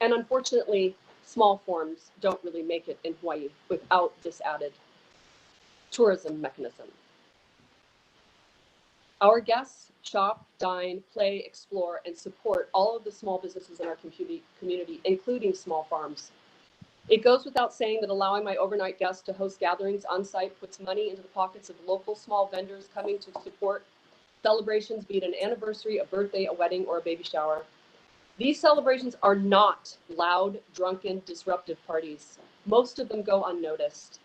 And unfortunately, small farms don't really make it in Hawaii without this added tourism mechanism. Our guests shop, dine, play, explore, and support all of the small businesses in our community, including small farms. It goes without saying that allowing my overnight guests to host gatherings on site puts money into the pockets of local small vendors coming to support celebrations, be it an anniversary, a birthday, a wedding, or a baby shower. These celebrations are not loud, drunken, disruptive parties. Most of them go unnoticed.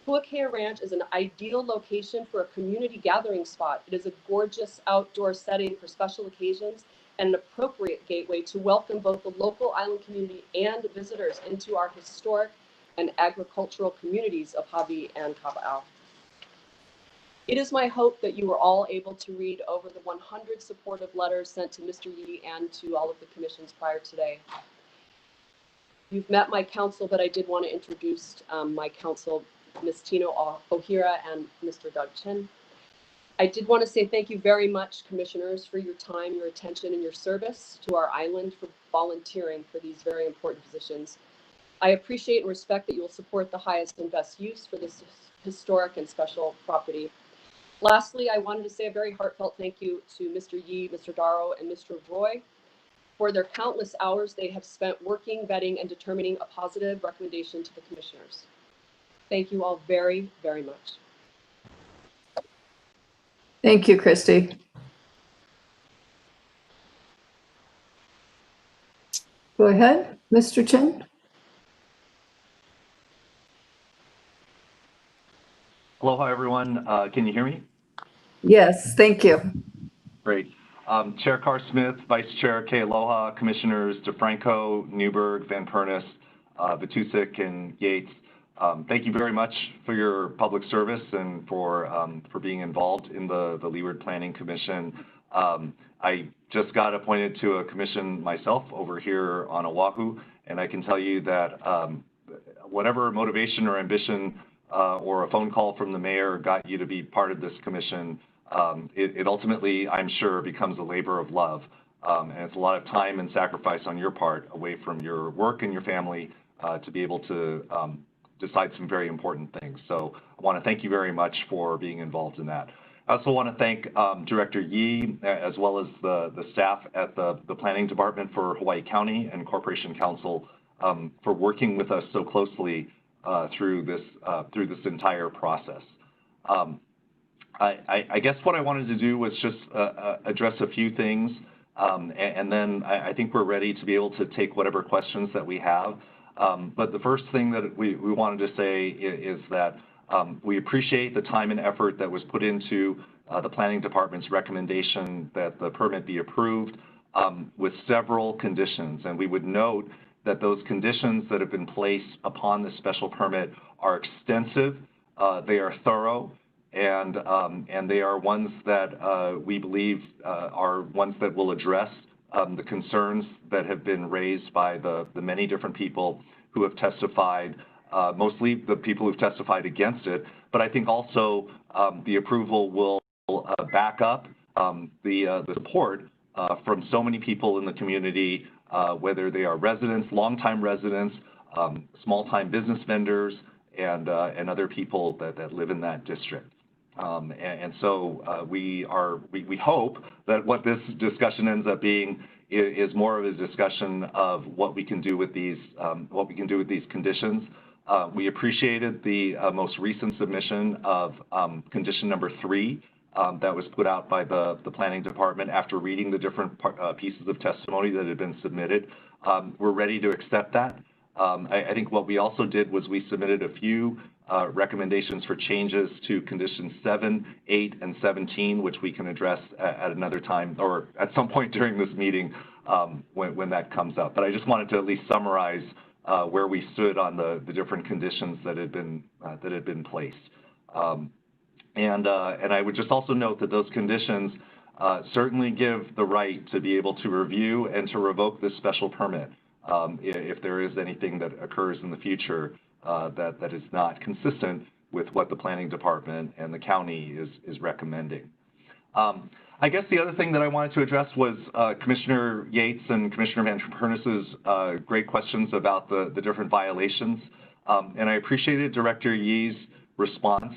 Puakea Ranch is an ideal location for a community gathering spot. It is a gorgeous outdoor setting for special occasions and an appropriate gateway to welcome both the local island community and visitors into our historic and agricultural communities of Hawaii and Kawa'au. It is my hope that you were all able to read over the 100 supportive letters sent to Mr. Yee and to all of the commissions prior today. You've met my council, but I did want to introduce my council, Ms. Tino Ohira and Mr. Doug Chin. I did want to say thank you very much, commissioners, for your time, your attention, and your service to our island, for volunteering for these very important positions. I appreciate and respect that you will support the highest and best use for this historic and special property. Lastly, I wanted to say a very heartfelt thank you to Mr. Yee, Mr. Darrow, and Mr. Roy for their countless hours they have spent working, vetting, and determining a positive recommendation to the commissioners. Thank you all very, very much. Thank you, Christy. Go ahead, Mr. Chin. Aloha, everyone. Can you hear me? Yes, thank you. Great. Chair Carr Smith, Vice Chair Kay Aloha, Commissioners DeFranco, Newberg, Van Pernis, Vitusik, and Yates. Thank you very much for your public service and for being involved in the Leeward Planning Commission. I just got appointed to a commission myself over here on Oahu, and I can tell you that whatever motivation or ambition or a phone call from the mayor got you to be part of this commission, it ultimately, I'm sure, becomes a labor of love. And it's a lot of time and sacrifice on your part away from your work and your family to be able to decide some very important things. So I want to thank you very much for being involved in that. I also want to thank Director Yee, as well as the staff at the Planning Department for Hawaii County and Corporation Council for working with us so closely through this entire process. I guess what I wanted to do was just address a few things, and then I think we're ready to be able to take whatever questions that we have. But the first thing that we wanted to say is that we appreciate the time and effort that was put into the Planning Department's recommendation that the permit be approved with several conditions. And we would note that those conditions that have been placed upon the special permit are extensive, they are thorough, and they are ones that we believe are ones that will address the concerns that have been raised by the many different people who have testified, mostly the people who've testified against it, but I think also the approval will back up the support from so many people in the community, whether they are residents, longtime residents, small-time business vendors, and other people that live in that district. And so we hope that what this discussion ends up being is more of a discussion of what we can do with these conditions. We appreciated the most recent submission of condition number 3 that was put out by the planning department after reading the different pieces of testimony that had been submitted. We're ready to accept that. I think what we also did was we submitted a few recommendations for changes to conditions 7, 8, and 17, which we can address at another time or at some point during this meeting when that comes up. But I just wanted to at least summarize where we stood on the different conditions that had been placed. And I would just also note that those conditions certainly give the right to be able to review and to revoke this special permit if there is anything that occurs in the future that is not consistent with what the planning department and the county is recommending. I guess the other thing that I wanted to address was Commissioner Yates and Commissioner Van Pernis's great questions about the different violations. And I appreciated Director Yee's response.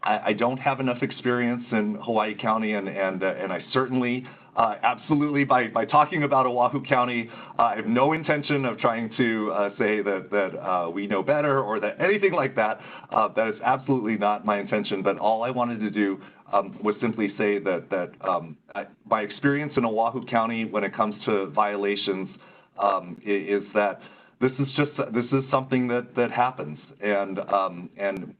I don't have enough experience in Hawaii County, and I certainly, absolutely, by talking about Oahu County, I have no intention of trying to say that we know better or that anything like that. That is absolutely not my intention, but all I wanted to do was simply say that my experience in Oahu County when it comes to violations is that this is something that happens, and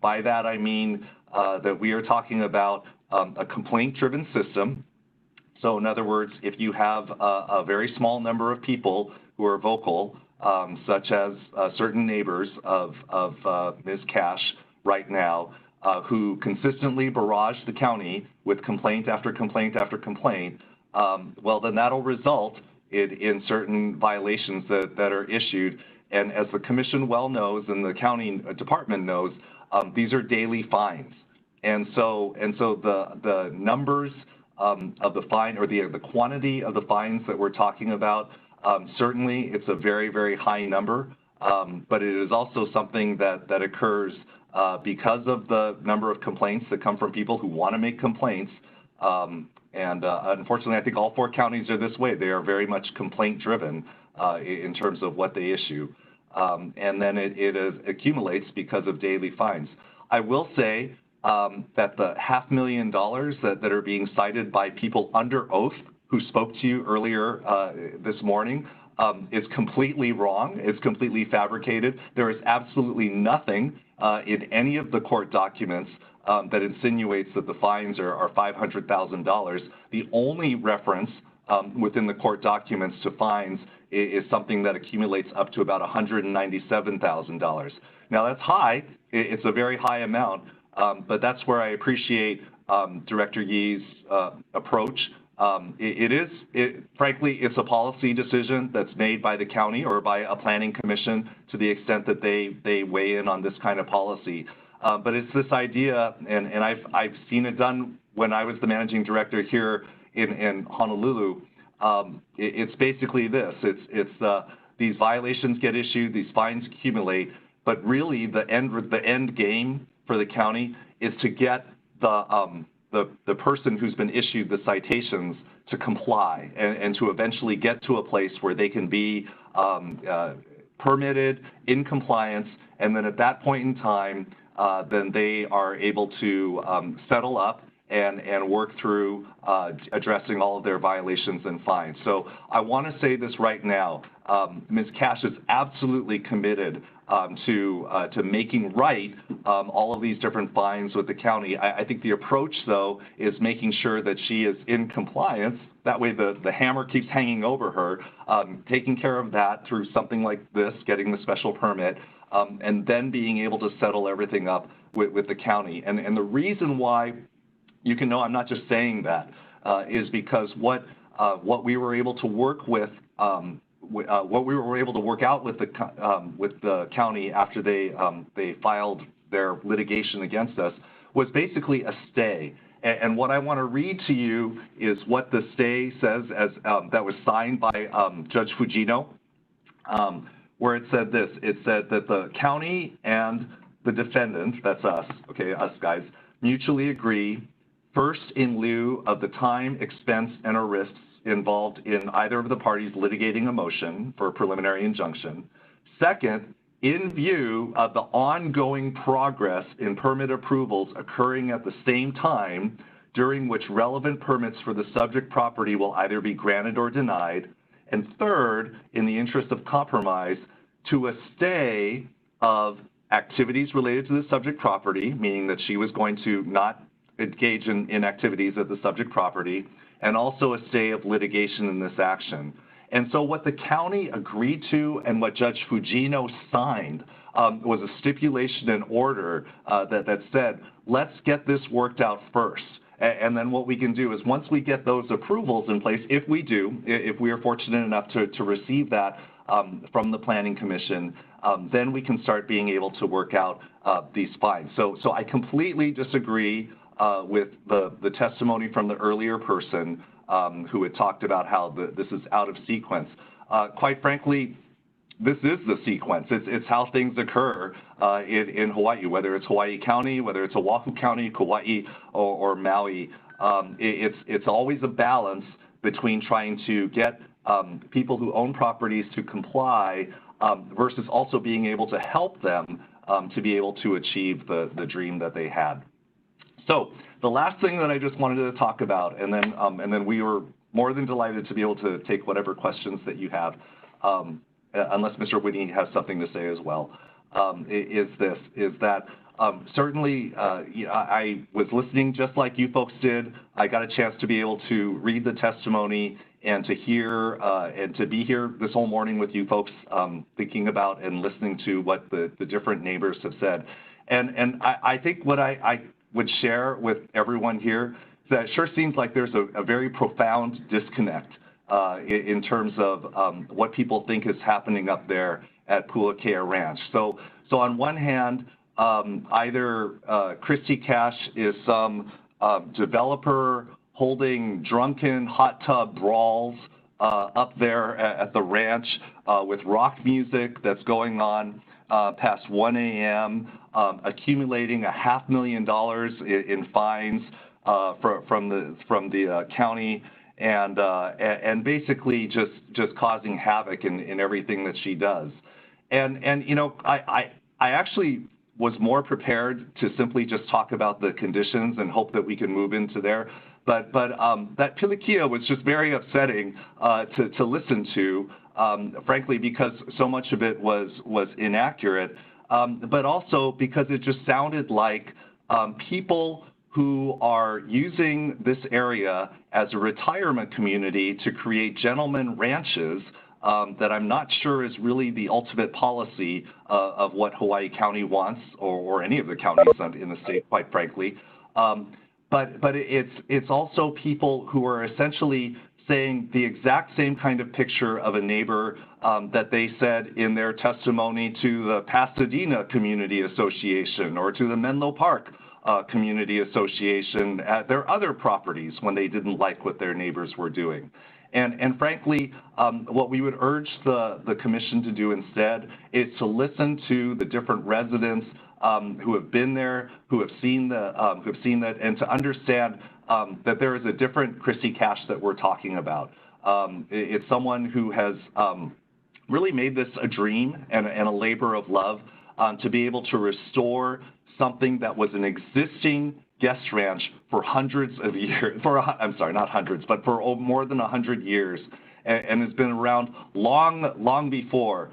by that I mean that we are talking about a complaint-driven system. So in other words, if you have a very small number of people who are vocal, such as certain neighbors of Ms. Cash right now, who consistently barrage the county with complaint after complaint after complaint, well, then that'll result in certain violations that are issued. And as the commission well knows and the county department knows, these are daily fines. And so the numbers of the fine or the quantity of the fines that we're talking about, certainly it's a very, very high number, but it is also something that occurs because of the number of complaints that come from people who want to make complaints. And unfortunately, I think all 4 counties are this way. They are very much complaint driven in terms of what they issue. And then it accumulates because of daily fines. I will say that the $500,000 that are being cited by people under oath who spoke to you earlier this morning is completely wrong. It's completely fabricated. There is absolutely nothing in any of the court documents that insinuates that the fines are $500,000. The only reference within the court documents to fines is something that accumulates up to about $197,000. Now that's high. It's a very high amount, but that's where I appreciate Director Yee's approach. Frankly, it's a policy decision that's made by the county or by a planning commission to the extent that they weigh in on this kind of policy. But it's this idea, and I've seen it done when I was the managing director here in Honolulu. It's basically this. It's these violations get issued, these fines accumulate, but really the end game for the county is to get the person who's been issued the citations to comply and to eventually get to a place where they can be permitted, in compliance, and then at that point in time, then they are able to settle up and work through addressing all of their violations and fines. So I want to say this right now. Ms. Cash is absolutely committed to making right all of these different fines with the county. I think the approach, though, is making sure that she is in compliance. That way the hammer keeps hanging over her, taking care of that through something like this, getting the special permit, and then being able to settle everything up with the county. And the reason why you can know I'm not just saying that is because what what we were able to work with, what we were able to work out with the county after they filed their litigation against us was basically a stay. And what I want to read to you is what the stay says, as that was signed by Judge Fujino, where it said this. It said that the county and the defendant, that's us, okay, us guys, mutually agree, first, in lieu of the time, expense, and or risks involved in either of the parties litigating a motion for a preliminary injunction. Second, in view of the ongoing progress in permit approvals occurring at the same time, during which relevant permits for the subject property will either be granted or denied. And third, in the interest of compromise, to a stay of activities related to the subject property, meaning that she was going to not engage in activities at the subject property, and also a stay of litigation in this action. And so what the county agreed to and what Judge Fujino signed was a stipulation and order that said, let's get this worked out first. And then what we can do is once we get those approvals in place, if we do, if we are fortunate enough to receive that from the Planning Commission, then we can start being able to work out these fines. So I completely disagree with the testimony from the earlier person who had talked about how this is out of sequence. Quite frankly, this is the sequence. It's how things occur in Hawaii, whether it's Hawaii County, whether it's Oahu County, Kauai, or Maui. It's always a balance between trying to get people who own properties to comply versus also being able to help them to be able to achieve the dream that they had. So the last thing that I just wanted to talk about, and then we were more than delighted to be able to take whatever questions that you have, unless Mr. Whitney has something to say as well, is that certainly I was listening just like you folks did. I got a chance to be able to read the testimony and to hear and to be here this whole morning with you folks, thinking about and listening to what the different neighbors have said. And I think what I would share with everyone here is that it sure seems like there's a very profound disconnect in terms of what people think is happening up there at Puakea Ranch. So on one hand, either Christy Cash is some developer holding drunken hot tub brawls up there at the ranch with rock music that's going on past 1 a.m., accumulating $500,000 in fines from the county, and basically just causing havoc in everything that she does. And you know, I actually was more prepared to simply just talk about the conditions and hope that we can move into there. But that Pilikia was just very upsetting to listen to, frankly, because so much of it was inaccurate, but also because it just sounded like people who are using this area as a retirement community to create gentleman ranches that I'm not sure is really the ultimate policy of what Hawaii County wants, or any of the counties in the state, quite frankly. But it's also people who are essentially saying the exact same kind of picture of a neighbor that they said in their testimony to the Pasadena Community Association or to the Menlo Park Community Association at their other properties when they didn't like what their neighbors were doing. And frankly, what we would urge the commission to do instead is to listen to the different residents who have been there, who have seen that, and to understand that there is a different Christy Cash that we're talking about. It's someone who has really made this a dream and a labor of love to be able to restore something that was an existing guest ranch for hundreds of years, I'm sorry, not hundreds, but for more than 100 years, and has been around long before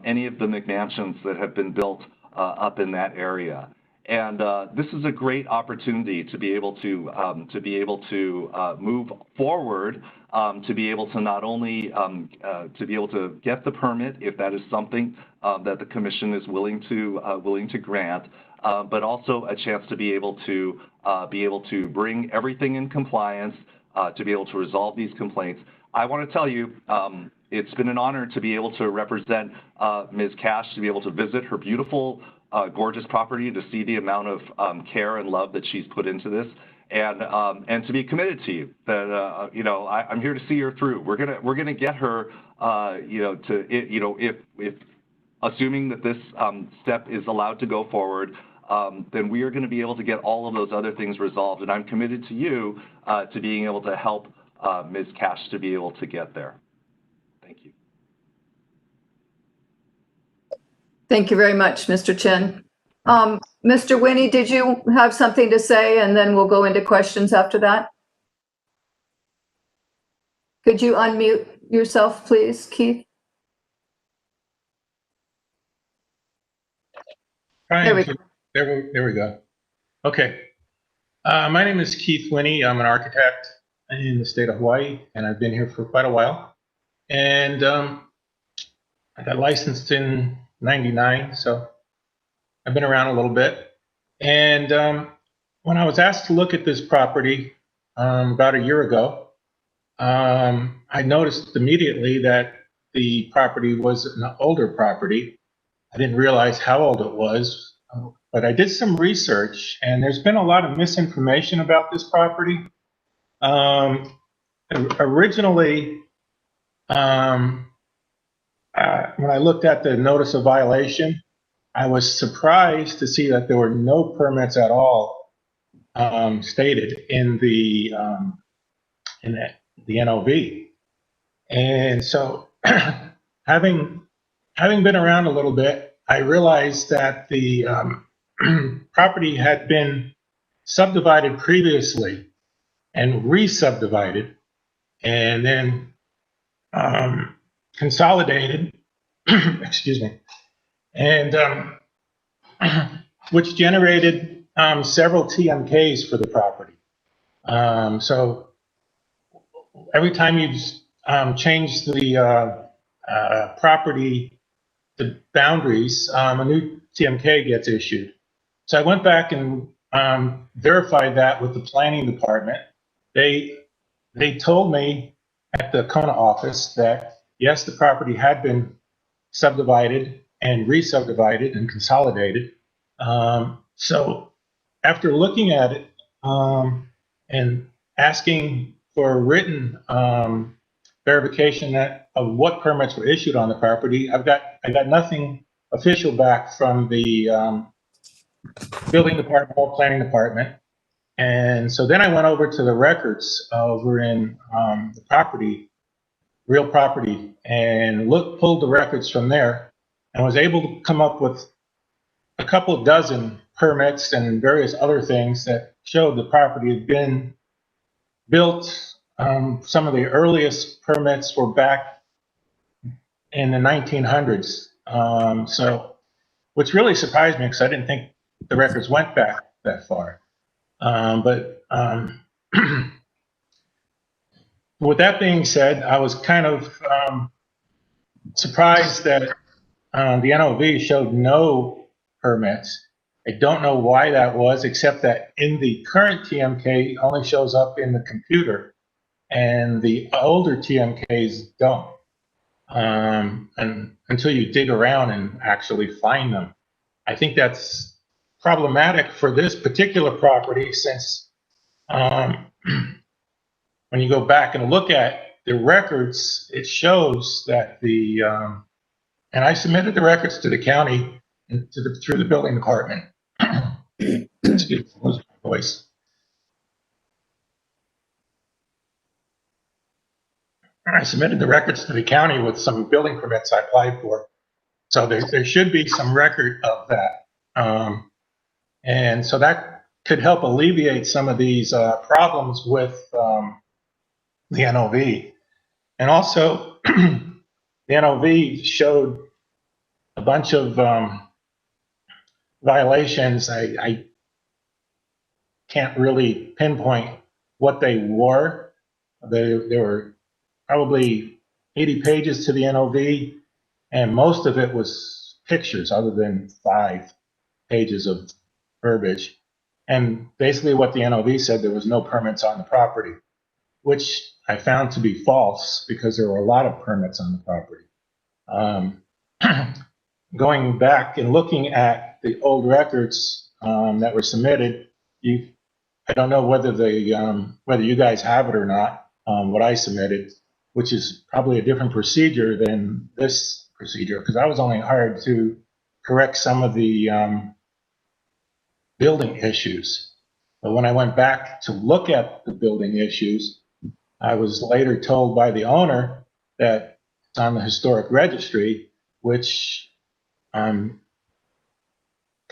any of the McMansions that have been built up in that area. And this is a great opportunity to be able to move forward, to be able to not only to be able to get the permit if that is something that the commission is willing to grant, but also a chance to be able to bring everything in compliance to be able to resolve these complaints. I want to tell you, it's been an honor to be able to represent Ms. Cash, to be able to visit her beautiful, gorgeous property, to see the amount of care and love that she's put into this, and to be committed to you. That I'm here to see her through. We're gonna get her, if assuming that this step is allowed to go forward, then we are going to be able to get all of those other things resolved. And I'm committed to you to being able to help Ms. Cash to be able to get there. Thank you. Thank you very much, Mr. Chen. Mr. Winnie, did you have something to say? And then we'll go into questions after that. Could you unmute yourself, please, Keith? There we go. Okay. My name is Keith Winnie. I'm an architect in the state of Hawaii, and I've been here for quite a while. And I got licensed in '99, so I've been around a little bit. And when I was asked to look at this property about a year ago, I noticed immediately that the property was an older property. I didn't realize how old it was, but I did some research, and there's been a lot of misinformation about this property. Originally, when I looked at the notice of violation, I was surprised to see that there were no permits at all stated in the NOV. And so, having been around a little bit, I realized that the property had been subdivided previously and re-subdivided, and then consolidated, excuse me, and which generated several TMKs for the property. So every time you change the property, the boundaries, a new TMK gets issued. So I went back and verified that with the planning department. They told me at the Kona office that yes, the property had been subdivided and re-subdivided and consolidated. So after looking at it and asking for a written verification of what permits were issued on the property, I got nothing official back from the building department or planning department. And so then I went over to the records over in the property, real property, and pulled the records from there, and was able to come up with a couple of dozen permits and various other things that showed the property had been built. Some of the earliest permits were back in the 1900s. So, which really surprised me because I didn't think the records went back that far. With that being said, I was kind of surprised that the NOV showed no permits. I don't know why that was, except that in the current TMK it only shows up in the computer, and the older TMKs don't. And until you dig around and actually find them. I think that's problematic for this particular property, since when you go back and look at the records, it shows that the, and I submitted the records to the county and through the building department. Excuse me, lose my voice. I submitted the records to the county with some building permits I applied for. So there should be some record of that. And so that could help alleviate some of these problems with the NOV. And also, the NOV showed a bunch of violations. I can't really pinpoint what they were. There were probably 80 pages to the NOV, and most of it was pictures other than 5 pages of verbiage. And basically what the NOV said, there was no permits on the property. which I found to be false because there were a lot of permits on the property. Going back and looking at the old records that were submitted, I don't know whether whether you guys have it or not, what I submitted, which is probably a different procedure than this procedure, because I was only hired to correct some of the building issues. But when I went back to look at the building issues, I was later told by the owner that it's on the historic registry, which kind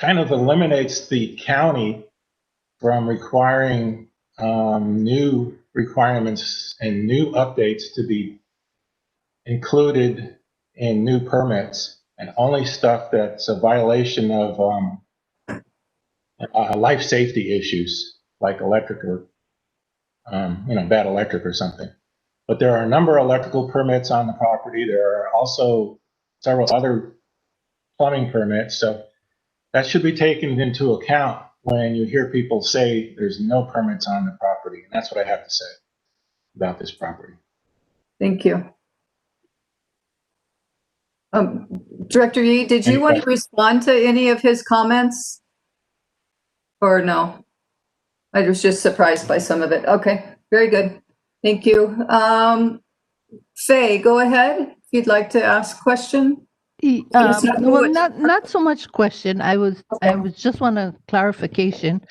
of eliminates the county from requiring new requirements and new updates to be included in new permits, and only stuff that's a violation of life safety issues like electric or bad electric or something. But there are a number of electrical permits on the property. There are also several other plumbing permits. So that should be taken into account when you hear people say there's no permits on the property. And that's what I have to say about this property. Thank you. Director Yee, did you want to respond to any of his comments? Or no? I was just surprised by some of it. Okay, very good. Thank you. Faye, go ahead if you'd like to ask a question. Well, not so much question. I was just want a clarification.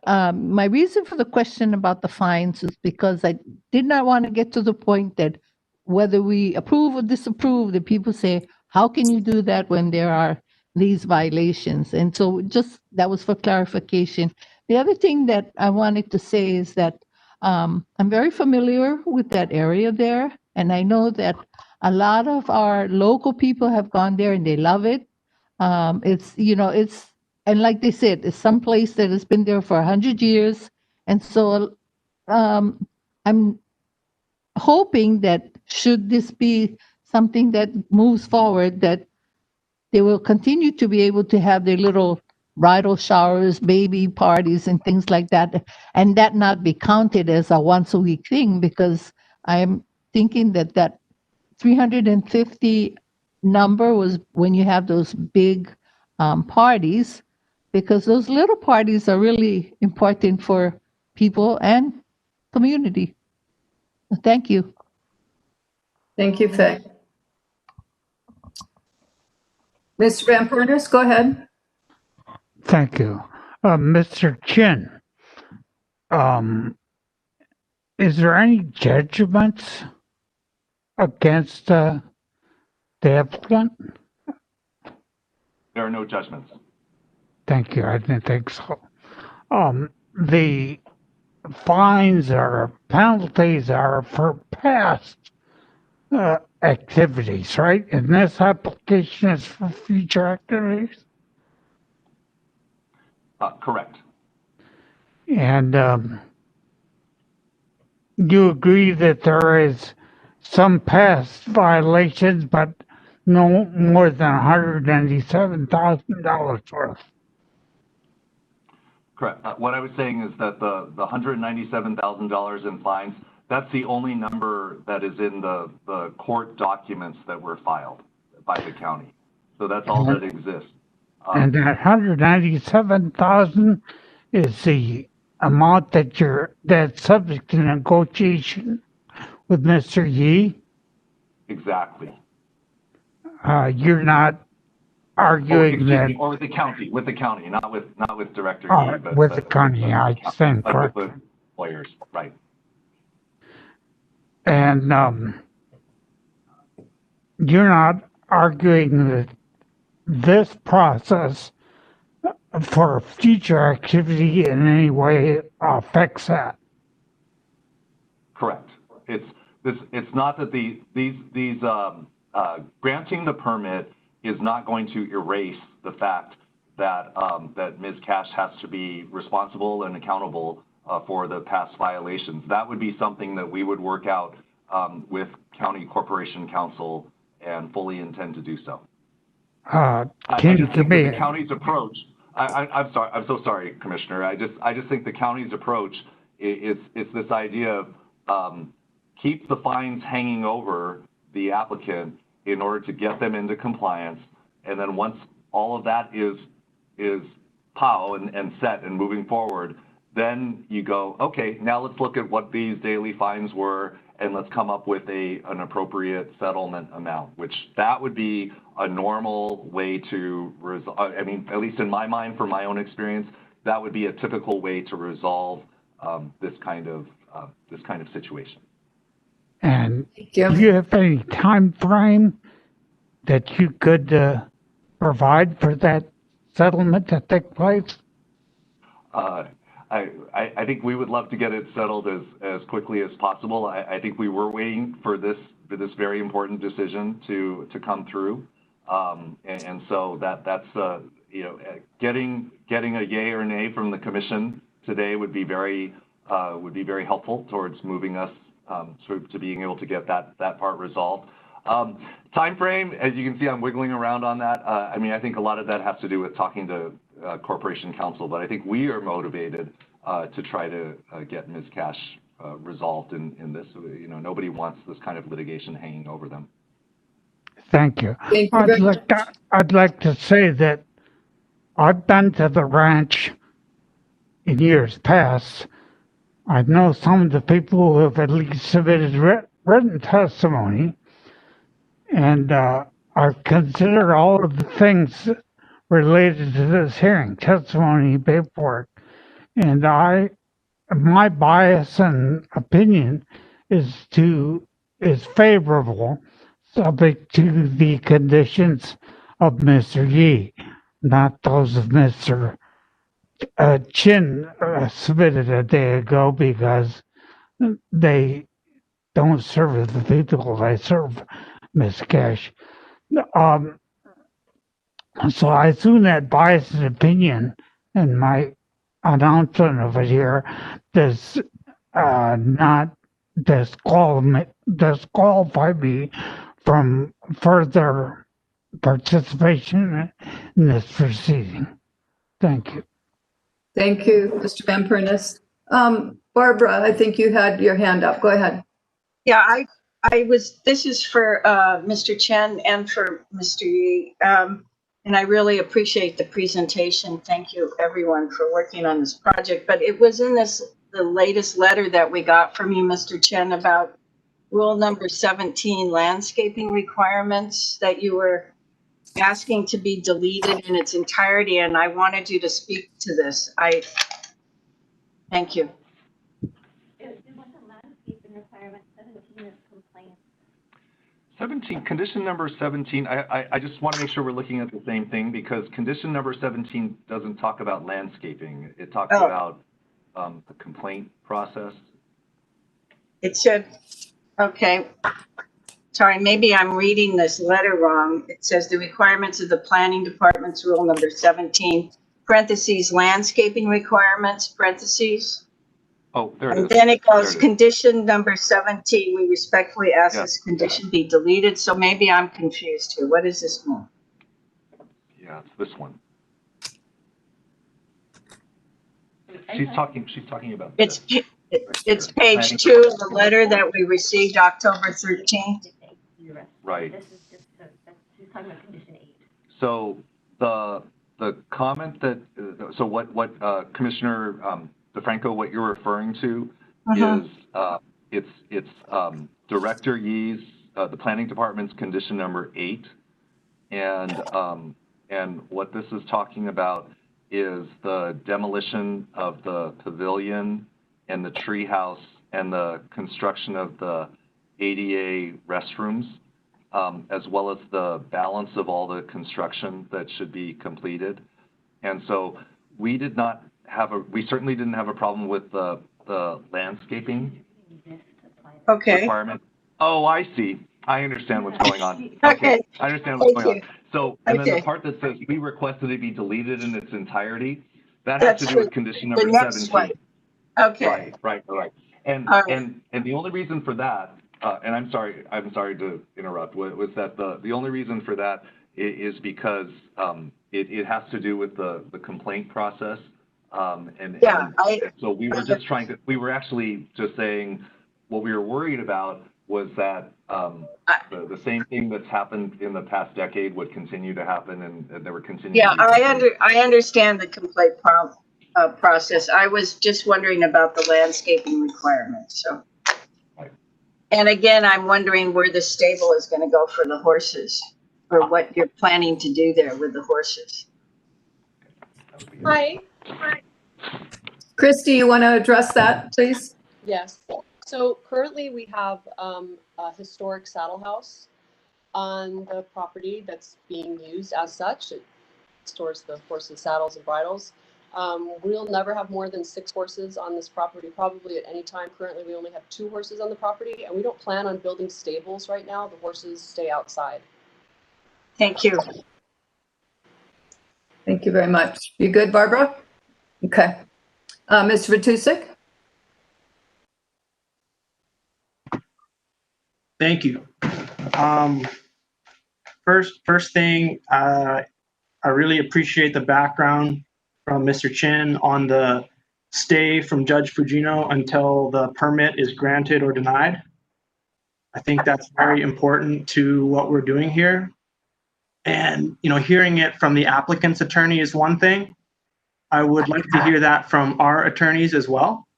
My reason for the question about the fines is because I did not want to get to the point that whether we approve or disapprove, that people say, how can you do that when there are these violations? And so just that was for clarification. The other thing that I wanted to say is that I'm very familiar with that area there, and I know that a lot of our local people have gone there and they love it. And like they said, it's some place that has been there for 100 years. And so I'm hoping that should this be something that moves forward, that they will continue to be able to have their little bridal showers, baby parties, and things like that, and that not be counted as a once a week thing, because I'm thinking that 350 number was when you have those big parties, because those little parties are really important for people and community. Thank you. Thank you, Faye. Mr. Van Pernis, go ahead. Thank you. Mr. Chin, is there any judgments against the applicant? There are no judgments. Thank you. I didn't think so. The fines or penalties are for past activities, right? And this application is for future activities? Correct. And you agree that there is some past violations, but no more than $197,000 worth? Correct. What I was saying is that the $197,000 in fines, that's the only number that is in the court documents that were filed by the county. So that's all that exists. And that $197,000 is the amount that's subject to negotiation with Mr. Yee? Exactly. You're not arguing that. Or with the county, not with Director Yee, but with the county, I stand correct. With lawyers, right? And you're not arguing that this process for future activity in any way affects that? Correct. It's not that these granting the permit is not going to erase the fact that that Ms. Cash has to be responsible and accountable for the past violations. That would be something that we would work out with County Corporation Counsel and fully intend to do so. Can you give me the county's approach? I'm sorry. I'm so sorry, Commissioner. I just think the county's approach is this idea of keep the fines hanging over the applicant in order to get them into compliance. And then once all of that is POW and set and moving forward, then you go, okay, now let's look at what these daily fines were and let's come up with an appropriate settlement amount, which that would be a normal way to resolve. I mean, at least in my mind, from my own experience, that would be a typical way to resolve this kind of situation. And do you have any time frame that you could provide for that settlement to take place? I think we would love to get it settled as quickly as possible. I think we were waiting for this very important decision to come through, and so that's getting a yay or nay from the commission today would be very helpful towards moving us to being able to get that part resolved. Time frame, as you can see, I'm wiggling around on that. I mean, I think a lot of that has to do with talking to Corporation Counsel, but I think we are motivated to try to get Ms. Cash resolved in this. Nobody wants this kind of litigation hanging over them. Thank you. Thank you very much. I'd like to say that I've been to the ranch in years past. I know some of the people who have at least submitted written testimony, and I consider all of the things related to this hearing, testimony, paperwork, and my bias and opinion is favorable, subject to the conditions of Mr. Yee, not those of Mr. Chin submitted a day ago, because they don't serve the people they serve, Ms. Cash. So I assume that bias and opinion and my announcement of it here does not disqualify me from further participation in this proceeding. Thank you. Thank you, Mr. Van Pernis. Barbara, I think you had your hand up. Go ahead. Yeah, this is for Mr. Chen and for Mr. Yee. And I really appreciate the presentation. Thank you, everyone, for working on this project. But it was in the latest letter that we got from you, Mr. Chen, about rule number 17, landscaping requirements, that you were asking to be deleted in its entirety. And I wanted you to speak to this. Thank you. It was a landscaping requirement. 17 is complaint. 17, condition number 17, I just want to make sure we're looking at the same thing, because condition number 17 doesn't talk about landscaping. It talks about the complaint process. It said, okay, sorry, maybe I'm reading this letter wrong. It says the requirements of the planning department's rule number 17, parentheses, landscaping requirements, parentheses. Oh, there it is. And then it goes, condition number 17, we respectfully ask this condition be deleted. So maybe I'm confused here. What does this mean? Yeah, it's this one. She's talking about it's page 2 of the letter that we received October 13th. Right. She's talking about condition 8. So the comment that what Commissioner DeFranco, what you're referring to is it's Director Yee's the Planning Department's condition number 8, and what this is talking about is the demolition of the pavilion and the treehouse and the construction of the ADA restrooms, as well as the balance of all the construction that should be completed. And so we certainly didn't have a problem with the landscaping requirement. Oh, I see. I understand what's going on. Okay. I understand what's going on. So, and then the part that says we requested it be deleted in its entirety, that has to do with condition number 17. Okay. Right. And the only reason for that, and I'm sorry to interrupt, was that the only reason for that is because it has to do with the complaint process. So we were just we were actually just saying, what we were worried about was that the same thing that's happened in the past decade would continue to happen, and there would continue. Yeah, to be I understand the complaint process. I was just wondering about the landscaping requirements. So, and again, I'm wondering where the stable is going to go for the horses, or what you're planning to do there with the horses. Hi. Christy, you want to address that, please? Yes. So currently we have a historic saddle house on the property that's being used as such. It stores the horses' saddles and bridles. We'll never have more than 6 horses on this property, probably at any time. Currently, we only have 2 horses on the property, and we don't plan on building stables right now. The horses stay outside. Thank you. Thank you very much. You good, Barbara? Okay. Mr. Matusik? Thank you. First thing, I really appreciate the background from Mr. Chin on the stay from Judge Fujino until the permit is granted or denied. I think that's very important to what we're doing here. And, you know, hearing it from the applicant's attorney is one thing. I would like to hear that from our attorneys as well.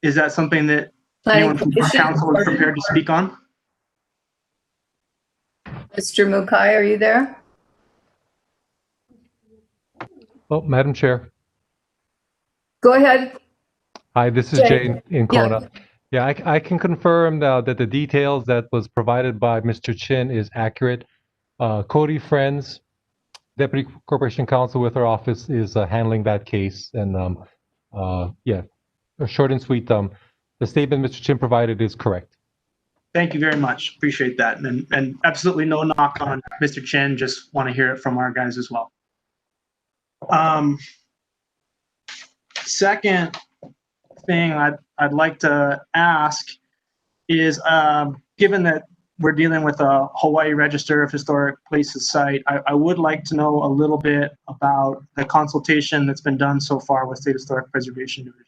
Is that something that anyone from our council is prepared to speak on? Mr. Mukai, are you there? Oh, Madam Chair. Go ahead. Hi, this is Jay in Kona. Yeah, I can confirm that the details that was provided by Mr. Chin is accurate. Cody Friends, Deputy Corporation Counsel with our office, is handling that case. And yeah, short and sweet, the statement Mr. Chin provided is correct. Thank you very much. Appreciate that. And absolutely no knock on Mr. Chen. Just want to hear it from our guys as well. Second thing I'd like to ask is, given that we're dealing with a Hawaii Register of Historic Places site, I would like to know a little bit about the consultation that's been done so far with State Historic Preservation Division.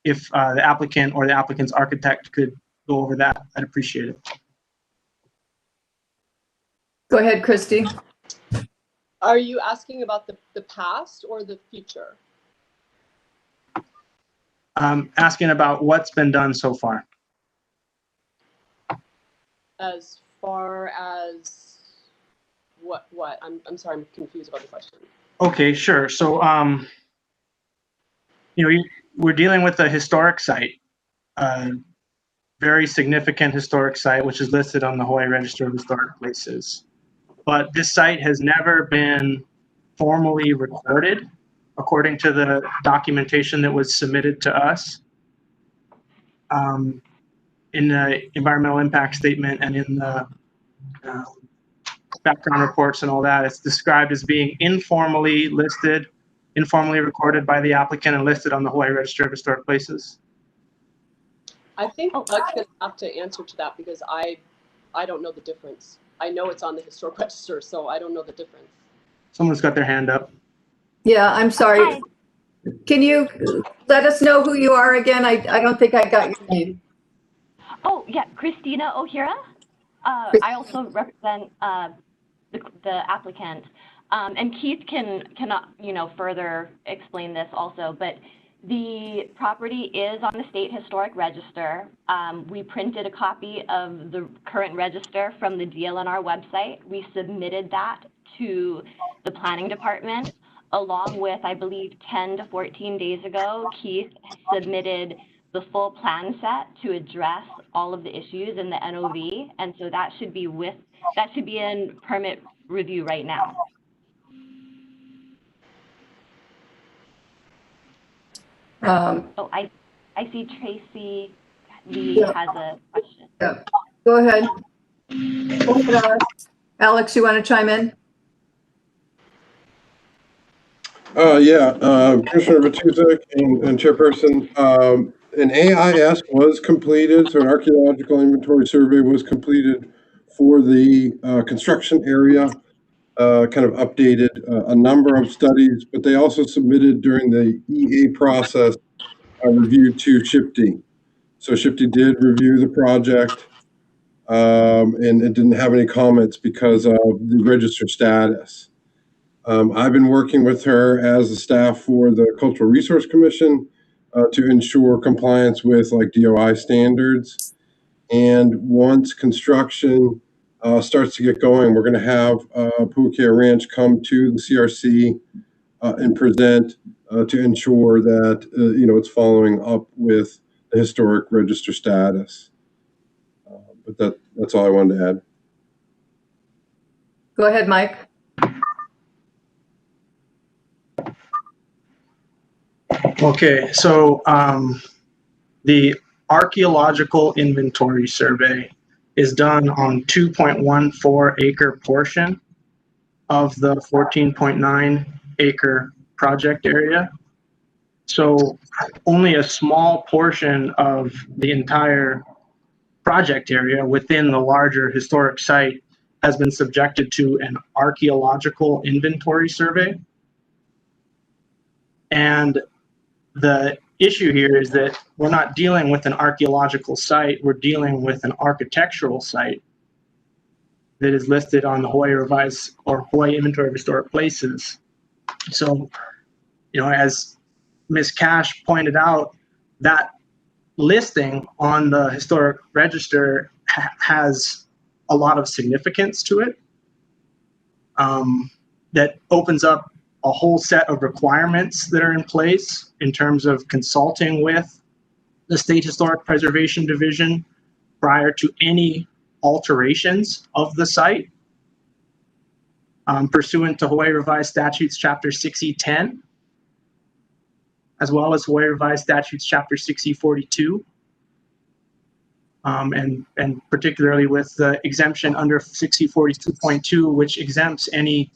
If the applicant or the applicant's architect could go over that, I'd appreciate it. Go ahead, Christy. Are you asking about the past or the future? Asking about what's been done so far. As far as what? I'm sorry, I'm confused about the question. Okay, sure. So, you know, we're dealing with a historic site, very significant historic site, which is listed on the Hawaii Register of Historic Places. But this site has never been formally recorded according to the documentation that was submitted to us. In the environmental impact statement and in the background reports and all that, it's described as being informally listed, informally recorded by the applicant and listed on the Hawaii Register of Historic Places. I think Doug's gonna have to answer to that because I don't know the difference. I know it's on the historic register, so I don't know the difference. Someone's got their hand up. Yeah, I'm sorry. Hi. Can you let us know who you are again? I don't think I got your name. Oh, yeah, Christina O'Hara. I also represent the applicant. And Keith can you know, further explain this also, but the property is on the State Historic Register. We printed a copy of the current register from the DLNR website. We submitted that to the planning department, along with, I believe, 10 to 14 days ago, Keith submitted the full plan set to address all of the issues in the NOV, and so that should be in permit review right now. Oh, I see Tracy Lee has a question. Yeah. Go ahead. Alex, you want to chime in? Yeah, Commissioner Matusik and Chairperson, an AIS was completed, so an archaeological inventory survey was completed for the construction area, kind of updated a number of studies, but they also submitted during the EA process reviewed to SHPD. So SHPD did review the project, and it didn't have any comments because of the register status. I've been working with her as the staff for the Cultural Resource Commission to ensure compliance with like DOI standards. And once construction starts to get going, we're going to have Puakea Ranch come to the CRC and present to ensure that it's following up with the historic register status. But that's all I wanted to add. Go ahead, Mike. Okay, so the archaeological inventory survey is done on 2.14 acre portion of the 14.9 acre project area. So only a small portion of the entire project area within the larger historic site has been subjected to an archaeological inventory survey. And the issue here is that we're not dealing with an archaeological site, we're dealing with an architectural site that is listed on the Hawaii Revised or Hawaii Inventory of Historic Places. So, as Ms. Cash pointed out, that listing on the historic register has a lot of significance to it. That opens up a whole set of requirements that are in place in terms of consulting with the State Historic Preservation Division prior to any alterations of the site, pursuant to Hawaii Revised Statutes Chapter 6E10, as well as Hawaii Revised Statutes Chapter 6E42, and particularly with the exemption under 6E42.2, which exempts any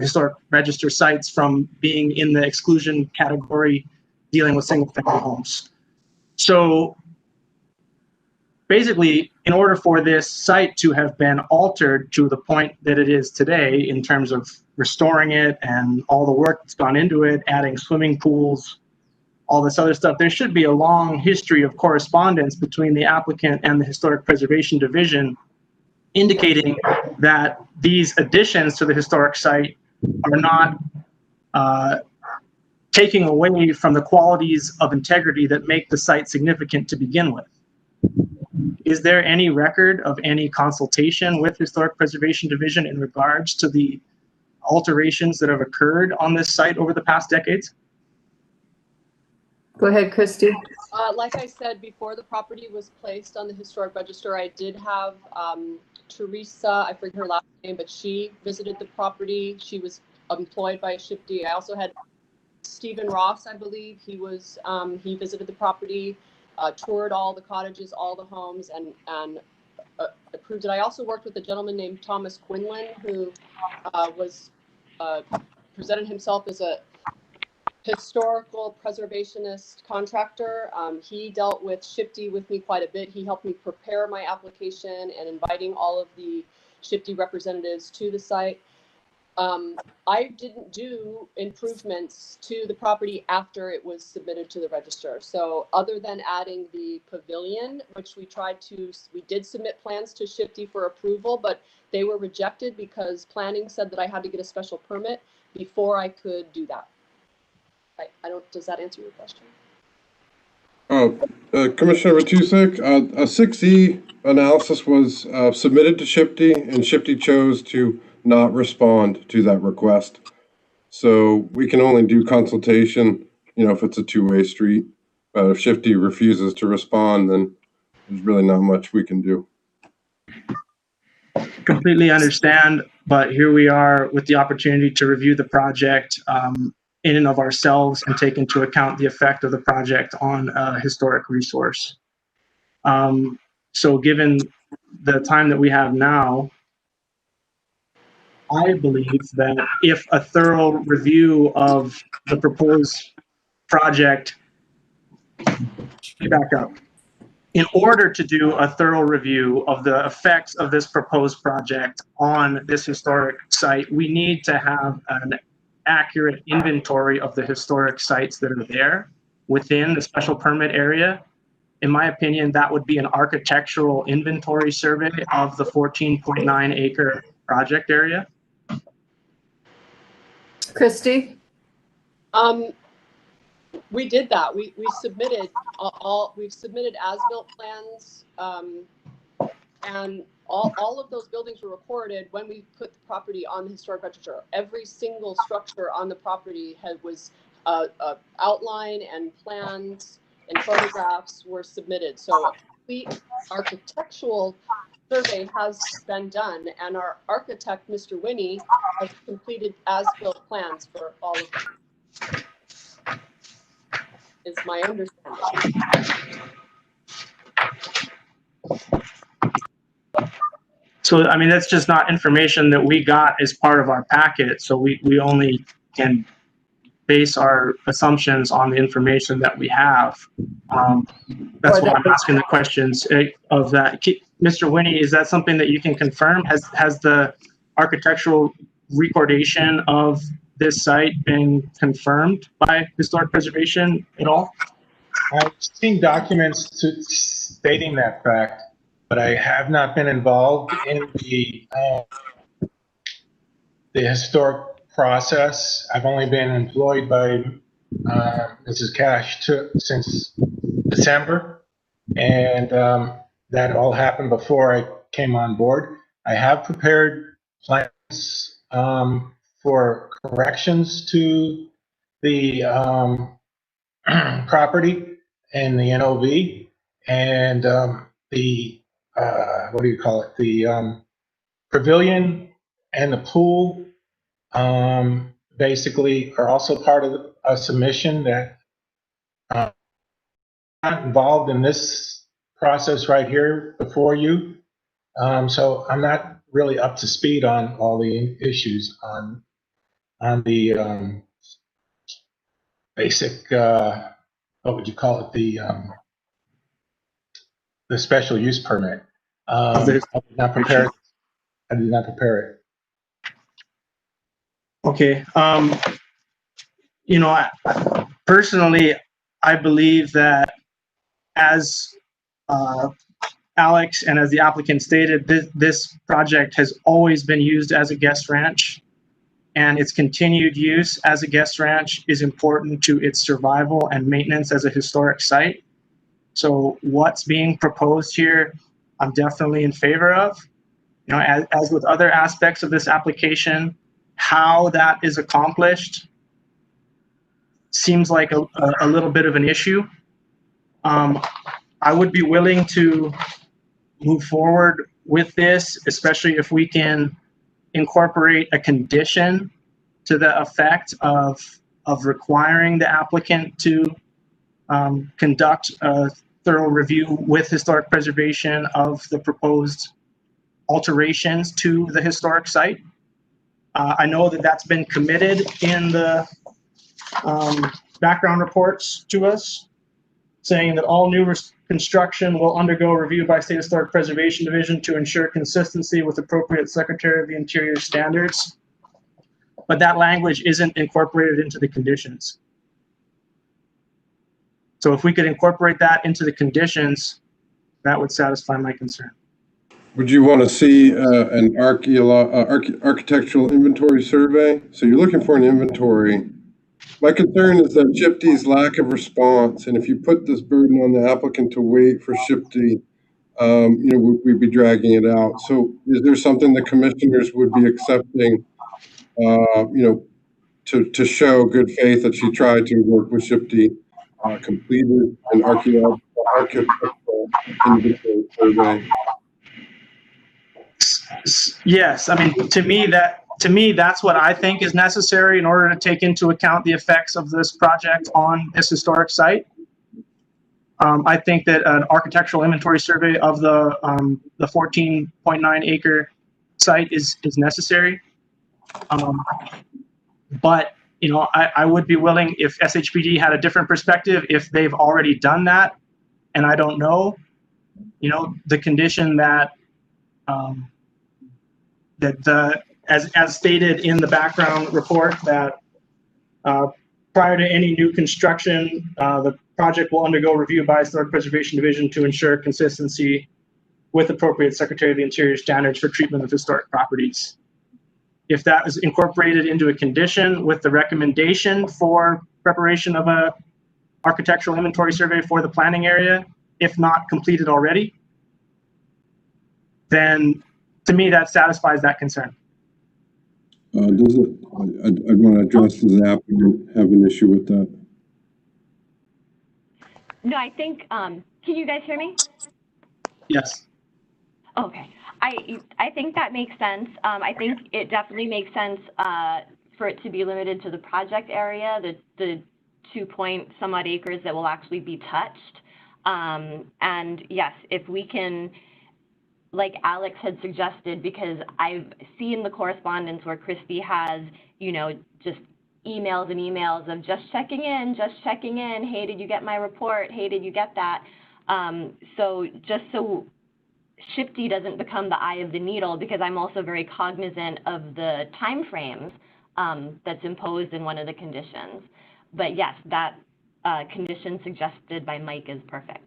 historic register sites from being in the exclusion category dealing with single-family homes. So basically, in order for this site to have been altered to the point that it is today in terms of restoring it and all the work that's gone into it, adding swimming pools, all this other stuff, there should be a long history of correspondence between the applicant and the Historic Preservation Division indicating that these additions to the historic site are not taking away from the qualities of integrity that make the site significant to begin with. Is there any record of any consultation with Historic Preservation Division in regards to the alterations that have occurred on this site over the past decades? Go ahead, Christy. Like I said, before the property was placed on the historic register, I did have Teresa, I forget her last name, but she visited the property. She was employed by SHPD. I also had Stephen Ross, I believe. He visited the property, toured all the cottages, all the homes, and approved it. I also worked with a gentleman named Thomas Quinlan, who presented himself as a historical preservationist contractor. He dealt with SHPD with me quite a bit. He helped me prepare my application and inviting all of the SHPD representatives to the site. I didn't do improvements to the property after it was submitted to the register. So other than adding the pavilion, which we did submit plans to SHPD for approval, but they were rejected because planning said that I had to get a special permit before I could do that. Does that answer your question? Commissioner Matusek, a 6E analysis was submitted to SHPD, and SHPD chose to not respond to that request. So we can only do consultation, if it's a two-way street. But if SHPD refuses to respond, then there's really not much we can do. Completely understand, but here we are with the opportunity to review the project in and of ourselves and take into account the effect of the project on a historic resource. So given the time that we have now, I believe that if a thorough review of the proposed project, back up. In order to do a thorough review of the effects of this proposed project on this historic site, we need to have an accurate inventory of the historic sites that are there within the special permit area. In my opinion, that would be an architectural inventory survey of the 14.9 acre project area. Christy? We did that. We submitted we've submitted as-built plans, and all of those buildings were recorded when we put the property on the historic register. Every single structure on the property was outline and plans and photographs were submitted. So a complete architectural survey has been done, and our architect, Mr. Winnie, has completed as-built plans for all of them. Is my understanding. So, I mean, that's just not information that we got as part of our packet. So we only can base our assumptions on the information that we have. That's why I'm asking the questions of that. Mr. Winnie, is that something that you can confirm? Has the architectural recordation of this site been confirmed by historic preservation at all? I've seen documents stating that fact, but I have not been involved in the historic process. I've only been employed by Mrs. Cash since December, and that all happened before I came on board. I have prepared plans for corrections to the property and the NOV and the what do you call it? The pavilion and the pool basically are also part of a submission that not involved in this process right here before you. So I'm not really up to speed on all the issues on the basic what would you call it, the special use permit. I did not prepare it. Okay. You know, personally, I believe that as Alex and as the applicant stated, this project has always been used as a guest ranch, and its continued use as a guest ranch is important to its survival and maintenance as a historic site. So what's being proposed here, I'm definitely in favor of. You know, as with other aspects of this application, how that is accomplished seems like a little bit of an issue. I would be willing to move forward with this, especially if we can incorporate a condition to the effect of requiring the applicant to conduct a thorough review with historic preservation of the proposed alterations to the historic site. I know that that's been committed in the background reports to us, saying that all new construction will undergo review by State Historic Preservation Division to ensure consistency with appropriate Secretary of the Interior standards. But that language isn't incorporated into the conditions. So if we could incorporate that into the conditions, that would satisfy my concern. Would you want to see an architectural inventory survey? So you're looking for an inventory. My concern is that SHPT's lack of response, and if you put this burden on the applicant to wait for SHPT, you know, we'd be dragging it out. So is there something the commissioners would be accepting, you know, to show good faith that she tried to work with SHPT, completed an architectural inventory survey? Yes, I mean, to me, that's what I think is necessary in order to take into account the effects of this project on this historic site. I think that an architectural inventory survey of the 14.9 acre site is necessary. But you know, I would be willing, if SHPD had a different perspective, if they've already done that, and I don't know, you know, the condition that as stated in the background report, that prior to any new construction, the project will undergo review by Historic Preservation Division to ensure consistency with appropriate Secretary of the Interior standards for treatment of historic properties. If that is incorporated into a condition with the recommendation for preparation of a architectural inventory survey for the planning area, if not completed already, then to me that satisfies that concern. I want to address, does the applicant have an issue with that? No, I think, can you guys hear me? Yes. Okay. I think that makes sense. I think it definitely makes sense for it to be limited to the project area, the 2 some odd acres that will actually be touched. And yes, if we can, like Alex had suggested, because I've seen the correspondence where Christy has, you know, just emails and emails of just checking in. Hey, did you get my report? Hey, did you get that? So just so SHPE doesn't become the eye of the needle, because I'm also very cognizant of the timeframes that's imposed in one of the conditions. But yes, that condition suggested by Mike is perfect.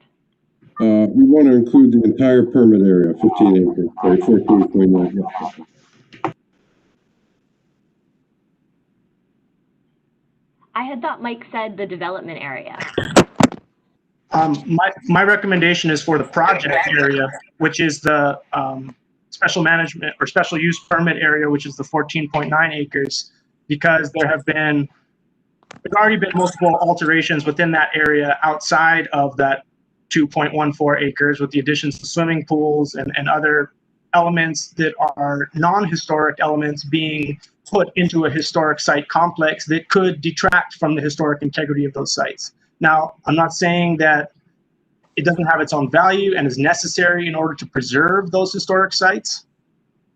We want to include the entire permit area, 15 acres, or 14.9. Yeah. I had thought Mike said the development area. My recommendation is for the project area, which is the special management or special use permit area, which is the 14.9 acres, because there's already been multiple alterations within that area outside of that 2.14 acres, with the additions to swimming pools and other elements that are non-historic elements being put into a historic site complex that could detract from the historic integrity of those sites. Now, I'm not saying that it doesn't have its own value and is necessary in order to preserve those historic sites.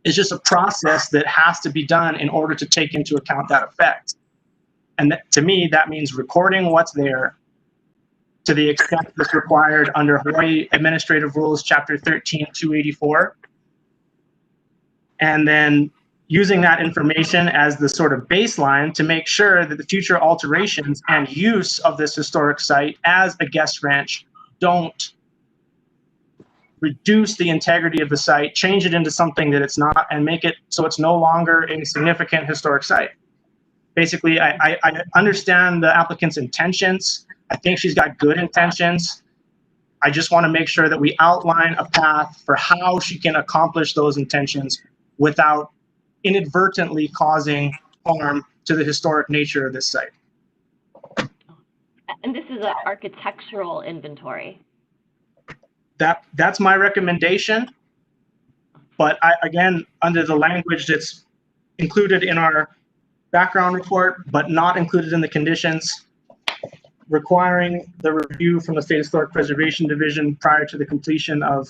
It's just a process that has to be done in order to take into account that effect. And to me, that means recording what's there to the extent that's required under Hawaii Administrative Rules, Chapter 13-284. And then using that information as the sort of baseline to make sure that the future alterations and use of this historic site as a guest ranch don't reduce the integrity of the site, change it into something that it's not, and make it so it's no longer a significant historic site. Basically, I understand the applicant's intentions. I think she's got good intentions. I just want to make sure that we outline a path for how she can accomplish those intentions without inadvertently causing harm to the historic nature of this site. And this is an architectural inventory. That's my recommendation. But again, under the language that's included in our background report, but not included in the conditions, requiring the review from the State Historic Preservation Division prior to the completion of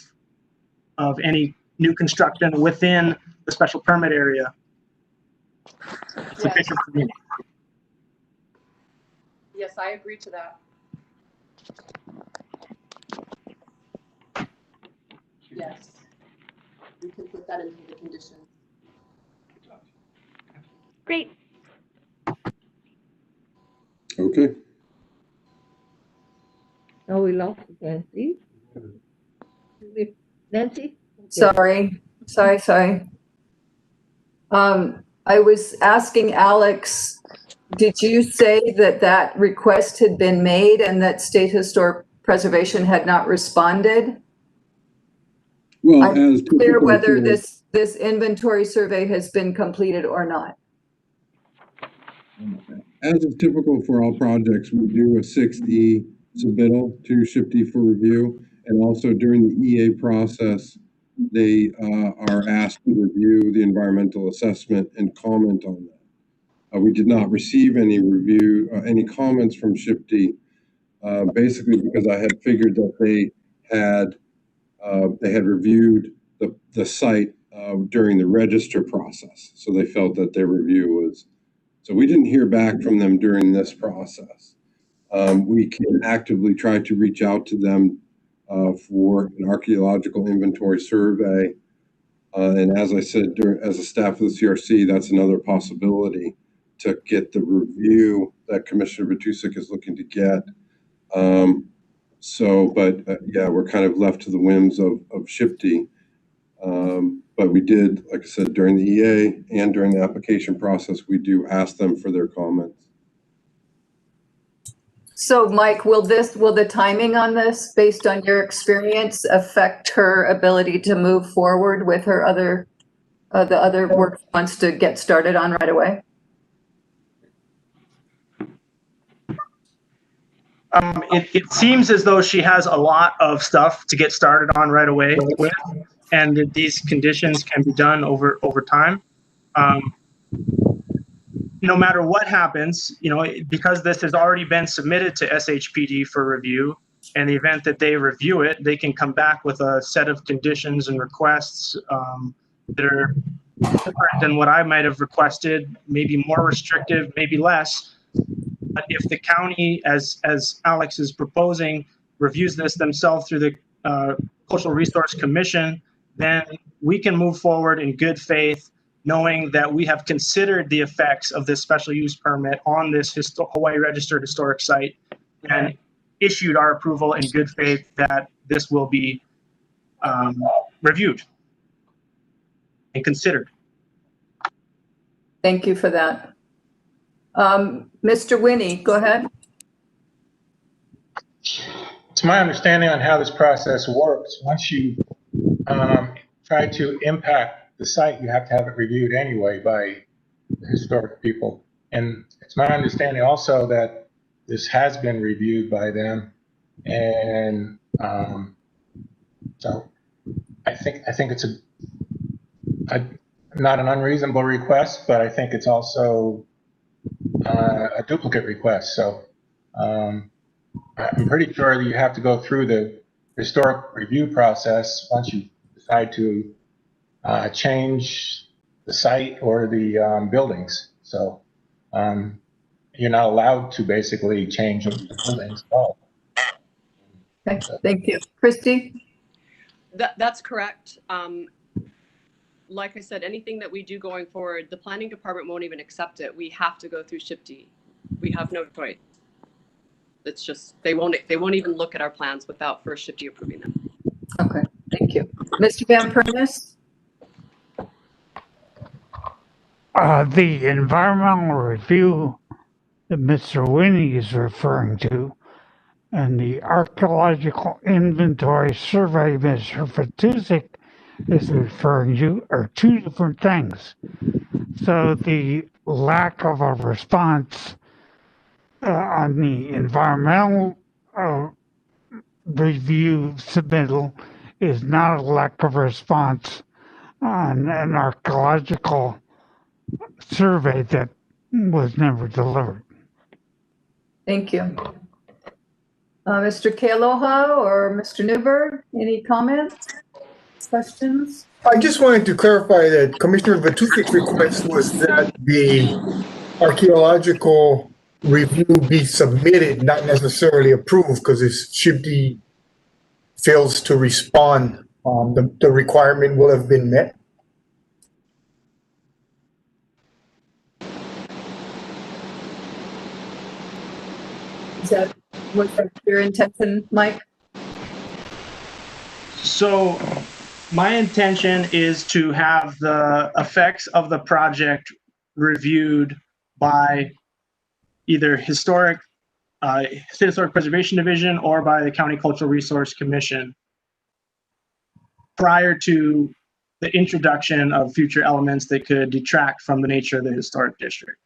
any new construction within the special permit area. Sufficient for me. Yes, I agree to that. Yes, we can put that into the conditions. Great. Okay. Oh, we lost Nancy. Nancy? Sorry. I was asking Alex, did you say that that request had been made and that State Historic Preservation had not responded? Well, I'm as clear typical whether for- this inventory survey has been completed or not. As is typical for all projects, we do a 6E submittal to SHPE for review, and also during the EA process, they are asked to review the environmental assessment and comment on that. We did not receive any any comments from SHPE, basically because I had figured that they had reviewed the site during the register process, so they felt that their review was. So we didn't hear back from them during this process. We can actively try to reach out to them for an archaeological inventory survey. And as I said, as a staff of the CRC, that's another possibility to get the review that Commissioner Matusik is looking to get. Yeah, we're kind of left to the whims of SHPD. But we did, like I said, during the EA and during the application process, we do ask them for their comments. So Mike, will the timing on this, based on your experience, affect her ability to move forward with her the other work she wants to get started on right away? It seems as though she has a lot of stuff to get started on right away with, and that these conditions can be done over time. No matter what happens, because this has already been submitted to SHPD for review, in the event that they review it, they can come back with a set of conditions and requests that are different than what I might have requested, maybe more restrictive, maybe less. But if the county, as Alex is proposing, reviews this themselves through the Cultural Resource Commission, then we can move forward in good faith, knowing that we have considered the effects of this special use permit on this Hawaii Registered Historic Site and issued our approval in good faith that this will be reviewed and considered. Thank you for that. Mr. Winnie, go ahead. It's my understanding on how this process works. Once you try to impact the site, you have to have it reviewed anyway by the historic people. And it's my understanding also that this has been reviewed by them. And so I think it's not an unreasonable request, but I think it's also a duplicate request. So I'm pretty sure that you have to go through the historic review process once you decide to change the site or the buildings. So you're not allowed to basically change the buildings at all. Okay, thank you. Christy? That's correct. Like I said, anything that we do going forward, the planning department won't even accept it. We have to go through SHPD. We have no choice. It's just, they won't even look at our plans without first SHPD approving them. Okay, thank you. Mr. Van Pernis? The environmental review that Mr. Winnie is referring to and the archaeological inventory survey Mr. Matusik is referring to are two different things. So the lack of a response on the environmental review submittal is not a lack of response on an archaeological survey that was never delivered. Thank you. Mr. Kealoha or Mr. Newberg, any comments, questions? I just wanted to clarify that Commissioner Matusik's request was that the archaeological review be submitted, not necessarily approved, because if SHPD fails to respond, the requirement will have been met. Is that what your intention, Mike? So my intention is to have the effects of the project reviewed by either Historic Preservation Division or by the County Cultural Resource Commission prior to the introduction of future elements that could detract from the nature of the historic district.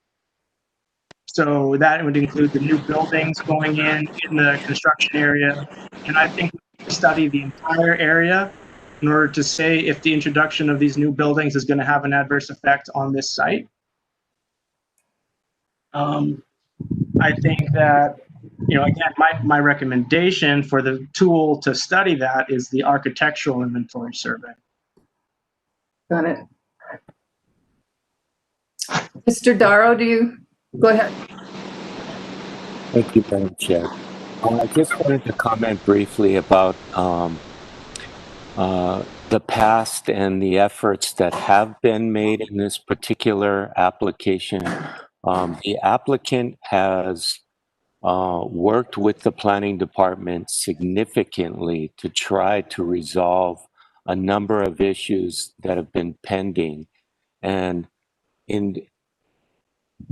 So that would include the new buildings going in the construction area. And I think we need to study the entire area in order to say if the introduction of these new buildings is going to have an adverse effect on this site. I think that, again, my recommendation for the tool to study that is the architectural inventory survey. Got it. Mr. Darrow, do you go ahead? Thank you, Madam Chair. I just wanted to comment briefly about the past and the efforts that have been made in this particular application The applicant has worked with the planning department significantly to try to resolve a number of issues that have been pending. And in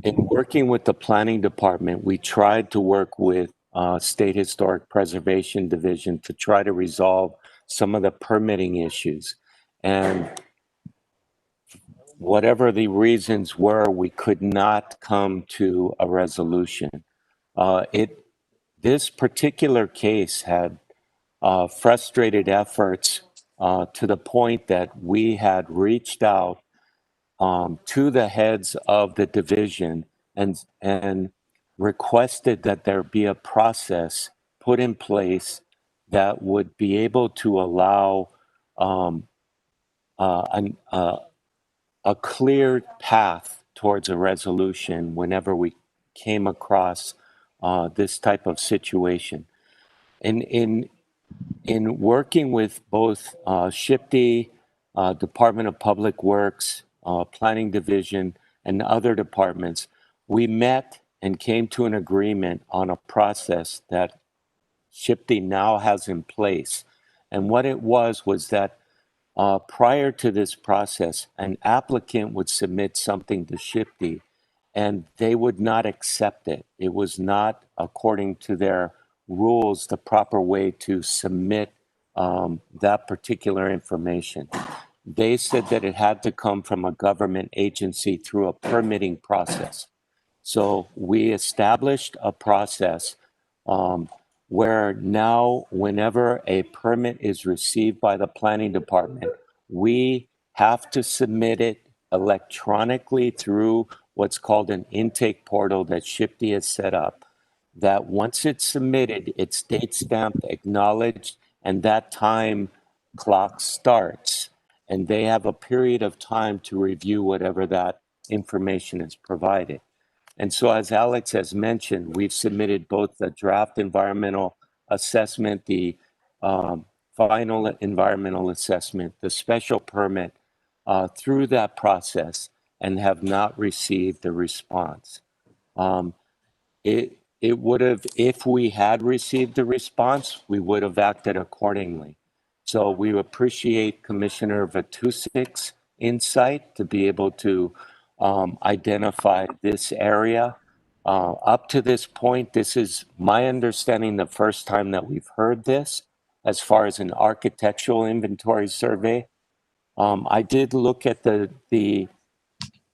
working with the planning department, we tried to work with State Historic Preservation Division to try to resolve some of the permitting issues. And whatever the reasons were, we could not come to a resolution. This particular case had frustrated efforts to the point that we had reached out to the heads of the division and requested that there be a process put in place that would be able to allow a clear path towards a resolution whenever we came across this type of situation. In working with both SHPD, Department of Public Works, Planning Division, and other departments, we met and came to an agreement on a process that SHPD now has in place. And what it was that prior to this process, an applicant would submit something to SHPD and they would not accept it. It was not, according to their rules, the proper way to submit that particular information. They said that it had to come from a government agency through a permitting process. So we established a process where now whenever a permit is received by the planning department, we have to submit it electronically through what's called an intake portal that SHPD has set up. That once it's submitted, it's date stamped, acknowledged, and that time clock starts. And they have a period of time to review whatever that information is provided. And so, as Alex has mentioned, we've submitted both the draft environmental assessment, the final environmental assessment, the special permit through that process and have not received a response. It would have, if we had received a response, we would have acted accordingly. So we appreciate Commissioner Vatusik's insight to be able to identify this area. Up to this point, this is my understanding the first time that we've heard this as far as an architectural inventory survey. I did look at the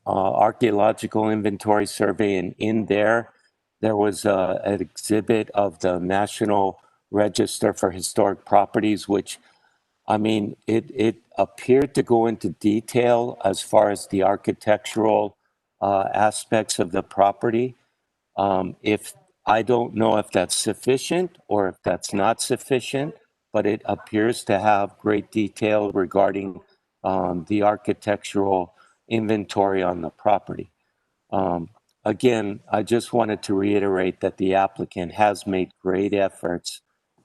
archaeological inventory survey, and in there was an exhibit of the National Register for Historic Properties, which, I mean, it appeared to go into detail as far as the architectural aspects of the property. If I don't know if that's sufficient or if that's not sufficient, but it appears to have great detail regarding the architectural inventory on the property. Again, I just wanted to reiterate that the applicant has made great efforts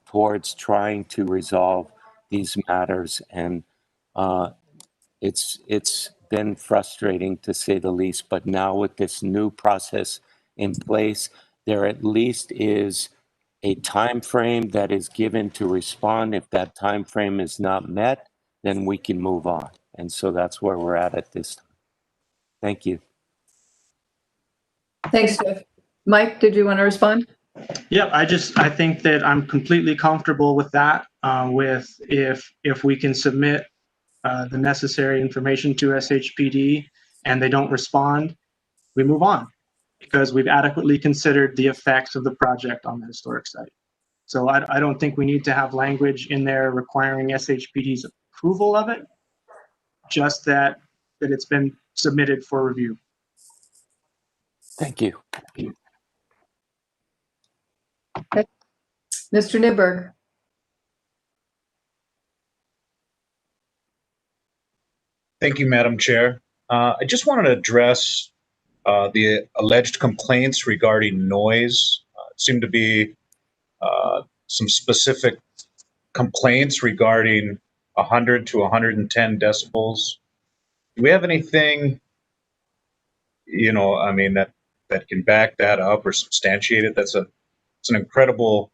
towards trying to resolve these matters, and it's been frustrating to say the least. But now with this new process in place, there at least is a time frame that is given to respond. If that time frame is not met, then we can move on. And so that's where we're at this time. Thank you. Thanks, Jeff. Mike, did you want to respond? Yeah, I think that I'm completely comfortable with that, with if we can submit the necessary information to SHPD and they don't respond, we move on because we've adequately considered the effects of the project on the historic site. So I don't think we need to have language in there requiring SHPD's approval of it, just that it's been submitted for review. Thank you. Okay. Mr. Newberg. Thank you, Madam Chair. I just wanted to address the alleged complaints regarding noise. It seemed to be some specific complaints regarding 100 to 110 decibels. Do we have anything, I mean, that that can back that up or substantiate it. It's an incredible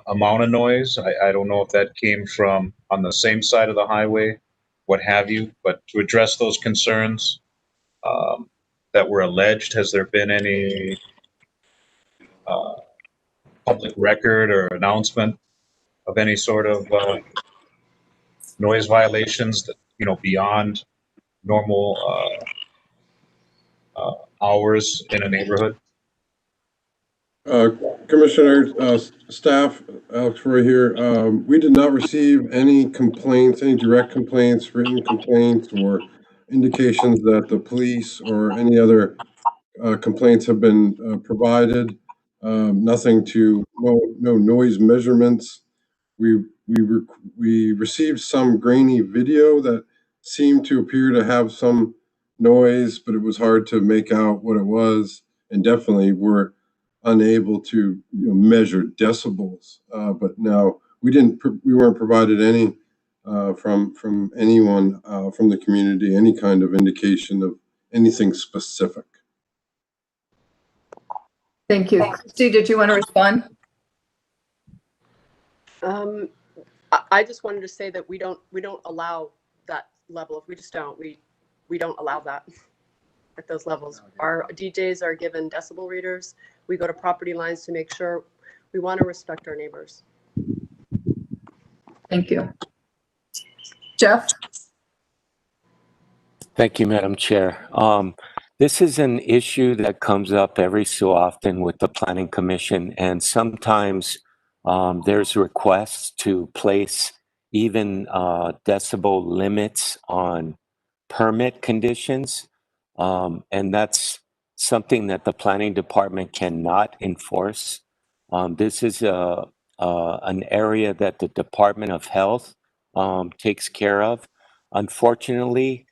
amount of noise. I don't know if that came from on the same side of the highway, what have you, but to address those concerns that were alleged, has there been any public record or announcement of any sort of noise violations that, beyond normal hours in a neighborhood? Commissioner, staff, Alex Roy here. We did not receive any complaints, any direct complaints, written complaints, or indications that the police or any other complaints have been provided. Nothing no noise measurements. We received some grainy video that seemed to appear to have some noise, but it was hard to make out what it was, and definitely were unable to measure decibels. But now we weren't provided any from anyone from the community, any kind of indication of anything specific. Thank you. Christy, did you want to respond? I just wanted to say that we don't allow that level. We just don't. We don't allow that at those levels. Our DJs are given decibel readers. We go to property lines to make sure we want to respect our neighbors. Thank you. Jeff? Thank you, Madam Chair. This is an issue that comes up every so often with the Planning Commission, and sometimes there's requests to place even decibel limits on permit conditions, and that's something that the Planning Department cannot enforce. This is an area that the Department of Health takes care of. Unfortunately,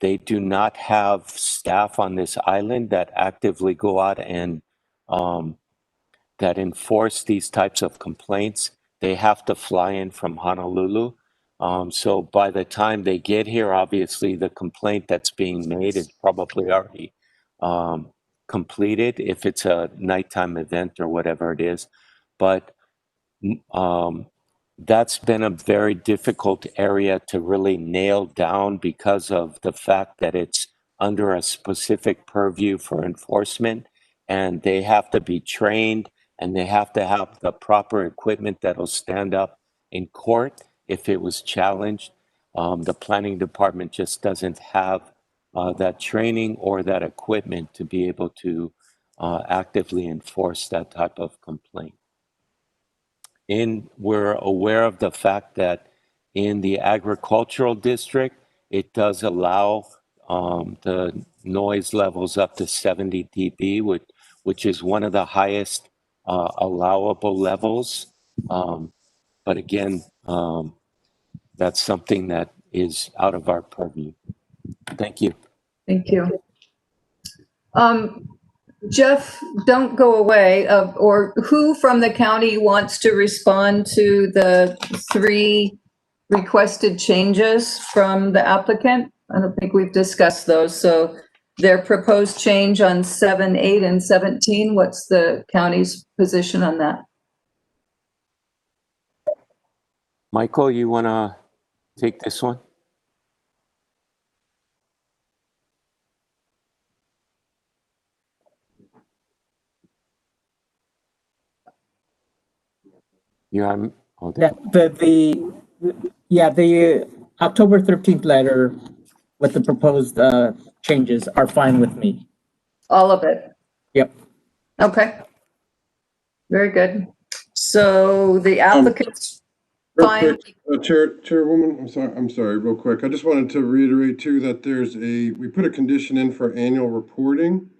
they do not have staff on this island that actively go out and that enforce these types of complaints. They have to fly in from Honolulu. So by the time they get here, obviously the complaint that's being made is probably already completed if it's a nighttime event or whatever it is. But that's been a very difficult area to really nail down because of the fact that it's under a specific purview for enforcement, and they have to be trained and they have to have the proper equipment that'll stand up in court if it was challenged. The planning department just doesn't have that training or that equipment to be able to actively enforce that type of complaint. And we're aware of the fact that in the agricultural district, it does allow the noise levels up to 70 dB, which is one of the highest allowable levels. But again, that's something that is out of our purview. Thank you. Thank you. Jeff, don't go away. Or who from the county wants to respond to the 3 requested changes from the applicant? I don't think we've discussed those. So their proposed change on 7, 8, and 17, what's the county's position on that? Michael, you want to take this one? The October 13th letter with the proposed changes are fine with me. All of it? Yep. Okay. Very good. So the applicant's Real fine. quick, Chairwoman, I'm sorry, real quick. I just wanted to reiterate too that we put a condition in for annual reporting.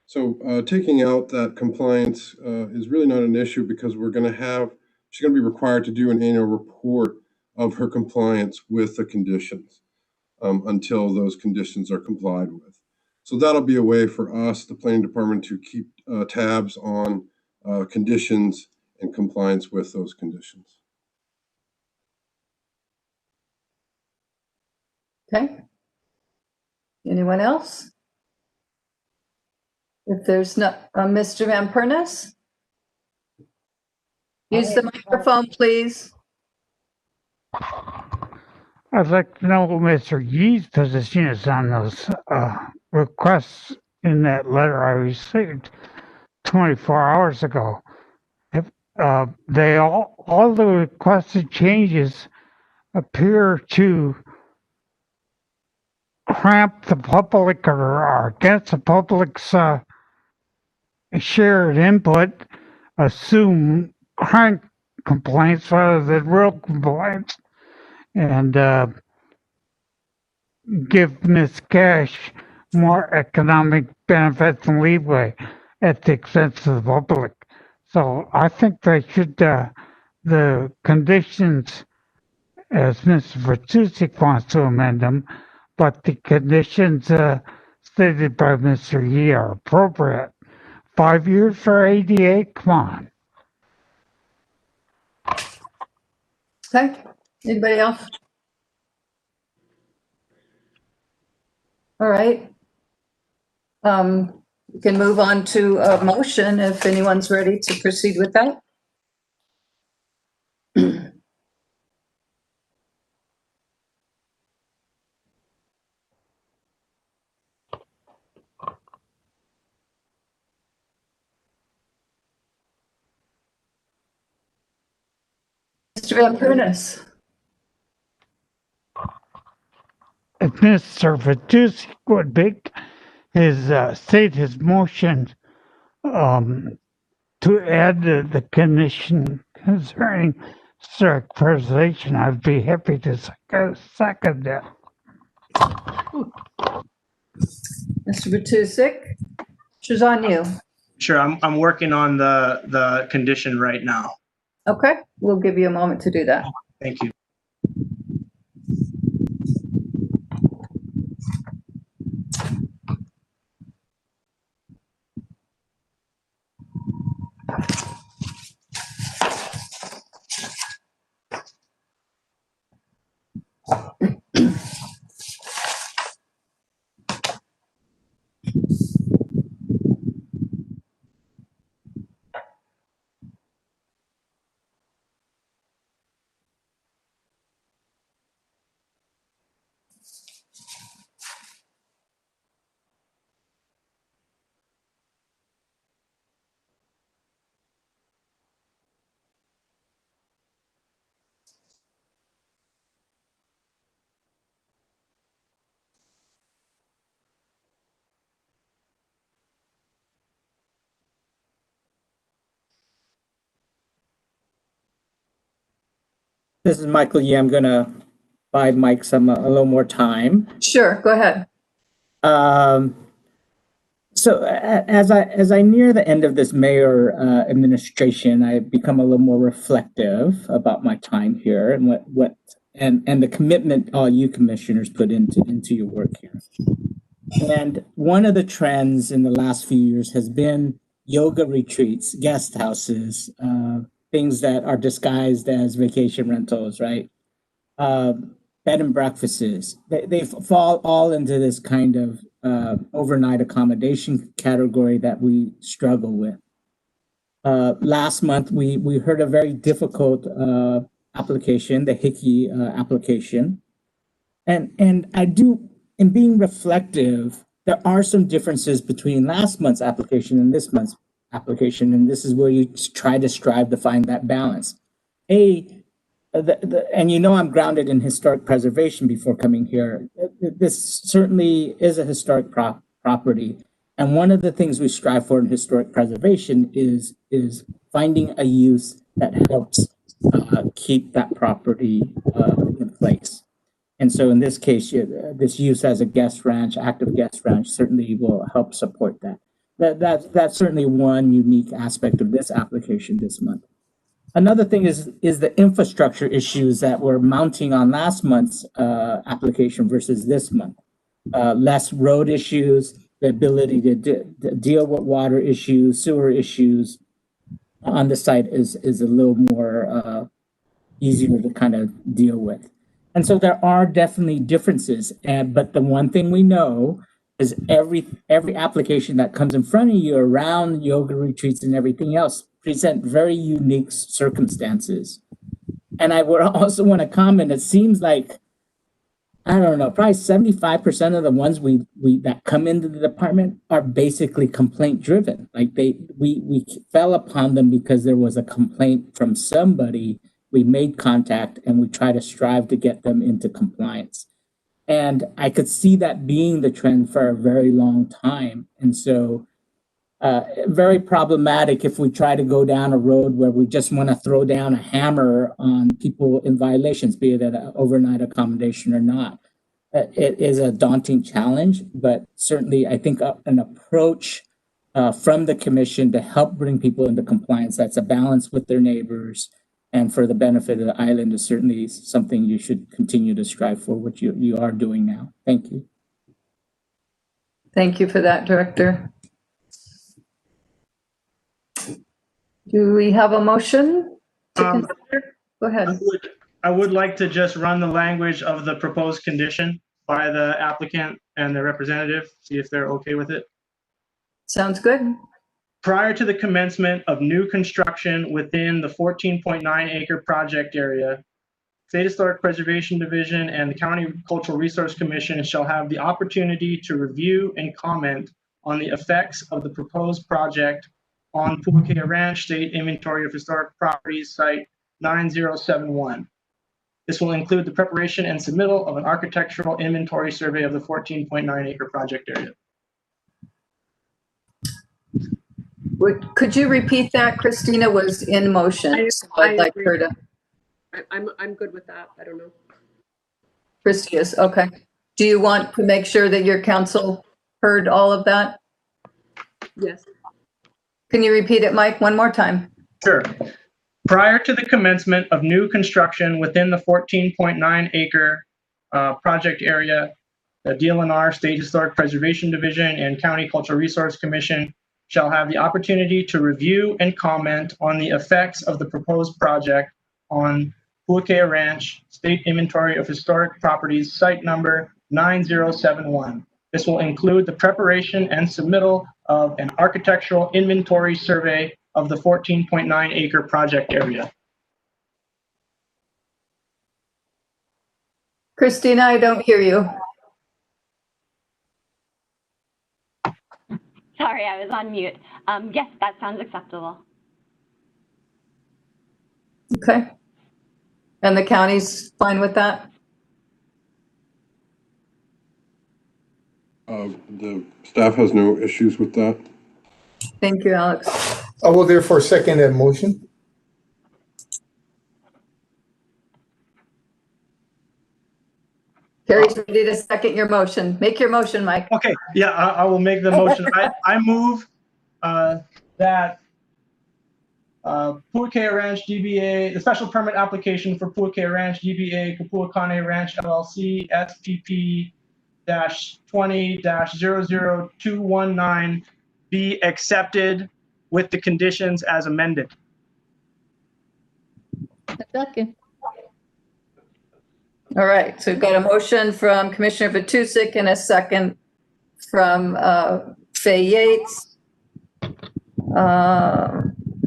So taking out that compliance is really not an issue because she's going to be required to do an annual report of her compliance with the conditions until those conditions are complied with. So that'll be a way for us, the planning department, to keep tabs on conditions and compliance with those conditions. Okay. Anyone else? If there's no, Mr. Van Pernis? Use the microphone, please. I'd like to know what Mr. Yee's position is on those requests in that letter I received 24 hours ago. If they all the requested changes appear to cramp the public or are against the public's shared input, assume crank complaints rather than real complaints, and give Ms. Cash more economic benefits and leeway at the expense of the public. So I think they should, the conditions, as Mr. Vertusik wants to amend them, but the conditions stated by Mr. Yee are appropriate. 5 years for ADA? Come on. Okay, anybody else? All right. We can move on to a motion if anyone's ready to proceed with that. Mr. Van Pernis. If Mr. Vertusik would make his state his motion to add the condition concerning historic preservation, I'd be happy to second that. Mr. Vertusik, she's on you. Sure, I'm working on the condition right now. Okay, we'll give you a moment to do that. Thank you. This is Michael Yee. I'm going to buy Mike a little more time. Sure, go ahead. So as I near the end of this mayor administration, I become a little more reflective about my time here and what and the commitment all you commissioners put into your work here. And one of the trends in the last few years has been yoga retreats, guest houses, things that are disguised as vacation rentals, right? Bed and breakfasts. They fall all into this kind of overnight accommodation category that we struggle with. Last month, we heard a very difficult application, the Hickey application. And I do, in being reflective, there are some differences between last month's application and this month's application, and this is where you try to strive to find that balance. And you know I'm grounded in historic preservation before coming here. This certainly is a historic property. And one of the things we strive for in historic preservation is finding a use that helps keep that property in place. And so in this case, this use as a guest ranch, active guest ranch, certainly will help support that. That's certainly one unique aspect of this application this month. Another thing is the infrastructure issues that were mounting on last month's application versus this month. Less road issues, the ability to deal with water issues, sewer issues on the site is a little more easier to kind of deal with. And so there are definitely differences. But the one thing we know Because every application that comes in front of you around yoga retreats and everything else present very unique circumstances. And I would also want to comment, it seems like, I don't know, probably 75% of the ones we that come into the department are basically complaint driven. Like we fell upon them because there was a complaint from somebody. We made contact and we try to strive to get them into compliance. And I could see that being the trend for a very long time. And so very problematic if we try to go down a road where we just want to throw down a hammer on people in violations, be it an overnight accommodation or not. It is a daunting challenge, but certainly I think an approach from the commission to help bring people into compliance that's a balance with their neighbors and for the benefit of the island is certainly something you should continue to strive for, which you are doing now. Thank you. Thank you for that, Director. Do we have a motion to consider? Go ahead. I would like to just run the language of the proposed condition by the applicant and the representative, see if they're okay with it. Sounds good. Prior to the commencement of new construction within the 14.9 acre project area, State Historic Preservation Division and the County Cultural Resource Commission shall have the opportunity to review and comment on the effects of the proposed project on Puakea Ranch State Inventory of Historic Properties Site 9071. This will include the preparation and submittal of an architectural inventory survey of the 14.9 acre project area. Could you repeat that? Christina was in motion. So I'd like her to. I'm good with that. I don't know. Christy is, okay. Do you want to make sure that your council heard all of that? Yes. Can you repeat it, Mike, one more time? Sure. Prior to the commencement of new construction within the 14.9 acre project area, the DLNR, State Historic Preservation Division, and County Cultural Resource Commission shall have the opportunity to review and comment on the effects of the proposed project on Puakea Ranch State Inventory of Historic Properties, site number 9071. This will include the preparation and submittal of an architectural inventory survey of the 14.9 acre project area. Christina, I don't hear you. Sorry, I was on mute. Yes, that sounds acceptable. Okay. And the county's fine with that? The staff has no issues with that. Thank you, Alex. I will therefore second that motion. Carrie's ready to second your motion. Make your motion, Mike. Okay, yeah, I will make the motion. I move that Puakea Ranch DBA, the special permit application for Puakea Ranch DBA Kapuakane Ranch LLC SPP-20-00219 be accepted with the conditions as amended. Second. All right, so we've got a motion from Commissioner Vatusik and a second from Faye Yates.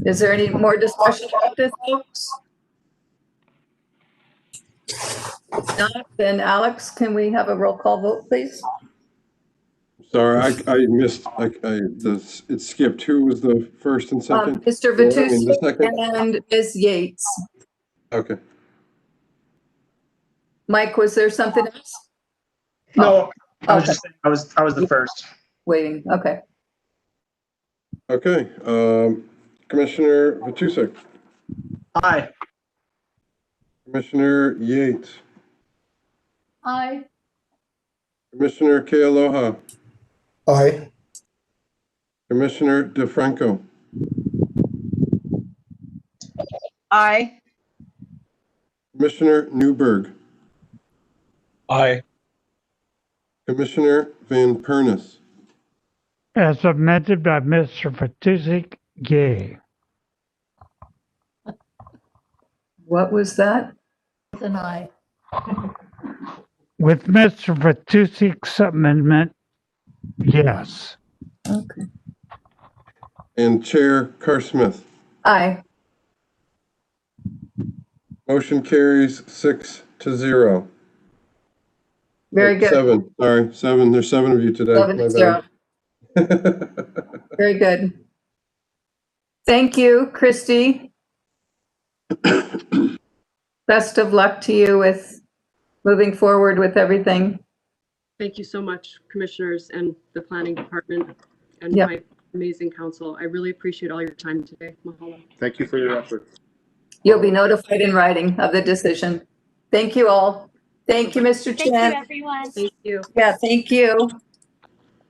Is there any more discussion about this, folks? If not, then Alex, can we have a roll call vote, please? Sorry, I missed, it skipped. Who was the first and second? Mr. Vatusik and Ms. Yates. Okay. Mike, was there something else? No, I was Okay. just saying I was the first. Waiting, okay. Okay, Commissioner Vatusik. Aye. Commissioner Yates. Aye. Commissioner Kealoha. Aye. Commissioner DeFranco. Aye. Commissioner Newberg. Aye. Commissioner Van Pernis. As amended by Mr. Vatusik, yay. What was that? An aye. With Mr. Vatusik's amendment, Yes. Okay. And Chair Carr Smith. Aye. Motion carries 6-0. Very Oh, good. 7, sorry, 7. There's 7 of you today. 7-0. My bad. Very good. Thank you, Christy. Best of luck to you with moving forward with everything. Thank you so much, commissioners and the planning department and Yep. my amazing council. I really appreciate all your time today. Mahalo. Thank you for your efforts. You'll be notified in writing of the decision. Thank you all. Thank you, Mr. Thank you, Chen. everyone. Thank you. Yeah, thank you.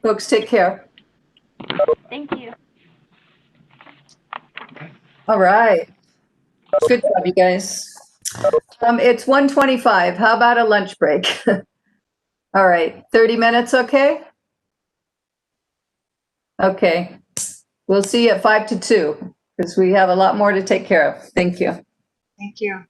Folks, take care. Thank you. All right. Good job, you guys. It's 1:25. How about a lunch break? All right, 30 minutes, okay? Okay. We'll see you at 5 to 2 because we have a lot more to take care of. Thank you. Thank you.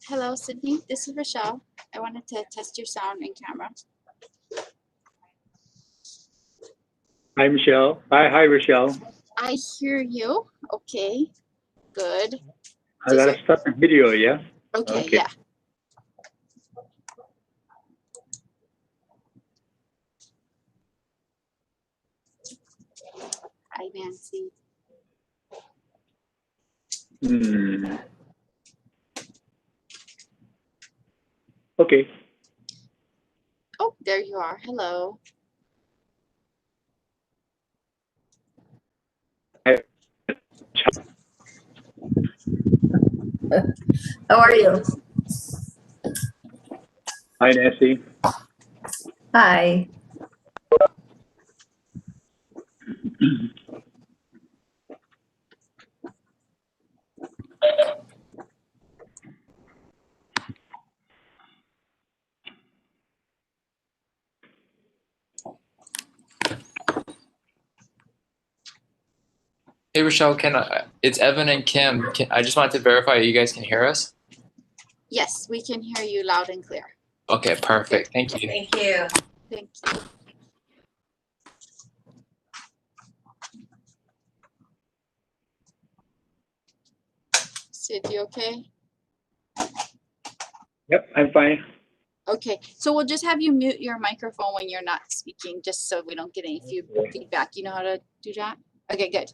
Hello, Sydney. This is Rochelle. I wanted to test your sound and camera. Hi, Michelle. Hi, Rochelle. I hear you. Okay, good. I gotta start the video, yeah? Okay, yeah. Hi, Nancy. Okay. Oh, there you are. Hello. How are you? Hi, Nancy. Hi. Hey Rochelle, it's Evan and Kim. I just wanted to verify you guys can hear us? Yes, we can hear you loud and clear. Okay, perfect. Thank you. Thank you. Thank you. Sid, you okay? Yep, I'm fine. Okay, so we'll just have you mute your microphone when you're not speaking, just so we don't get any feedback. You know how to do that? Okay, good.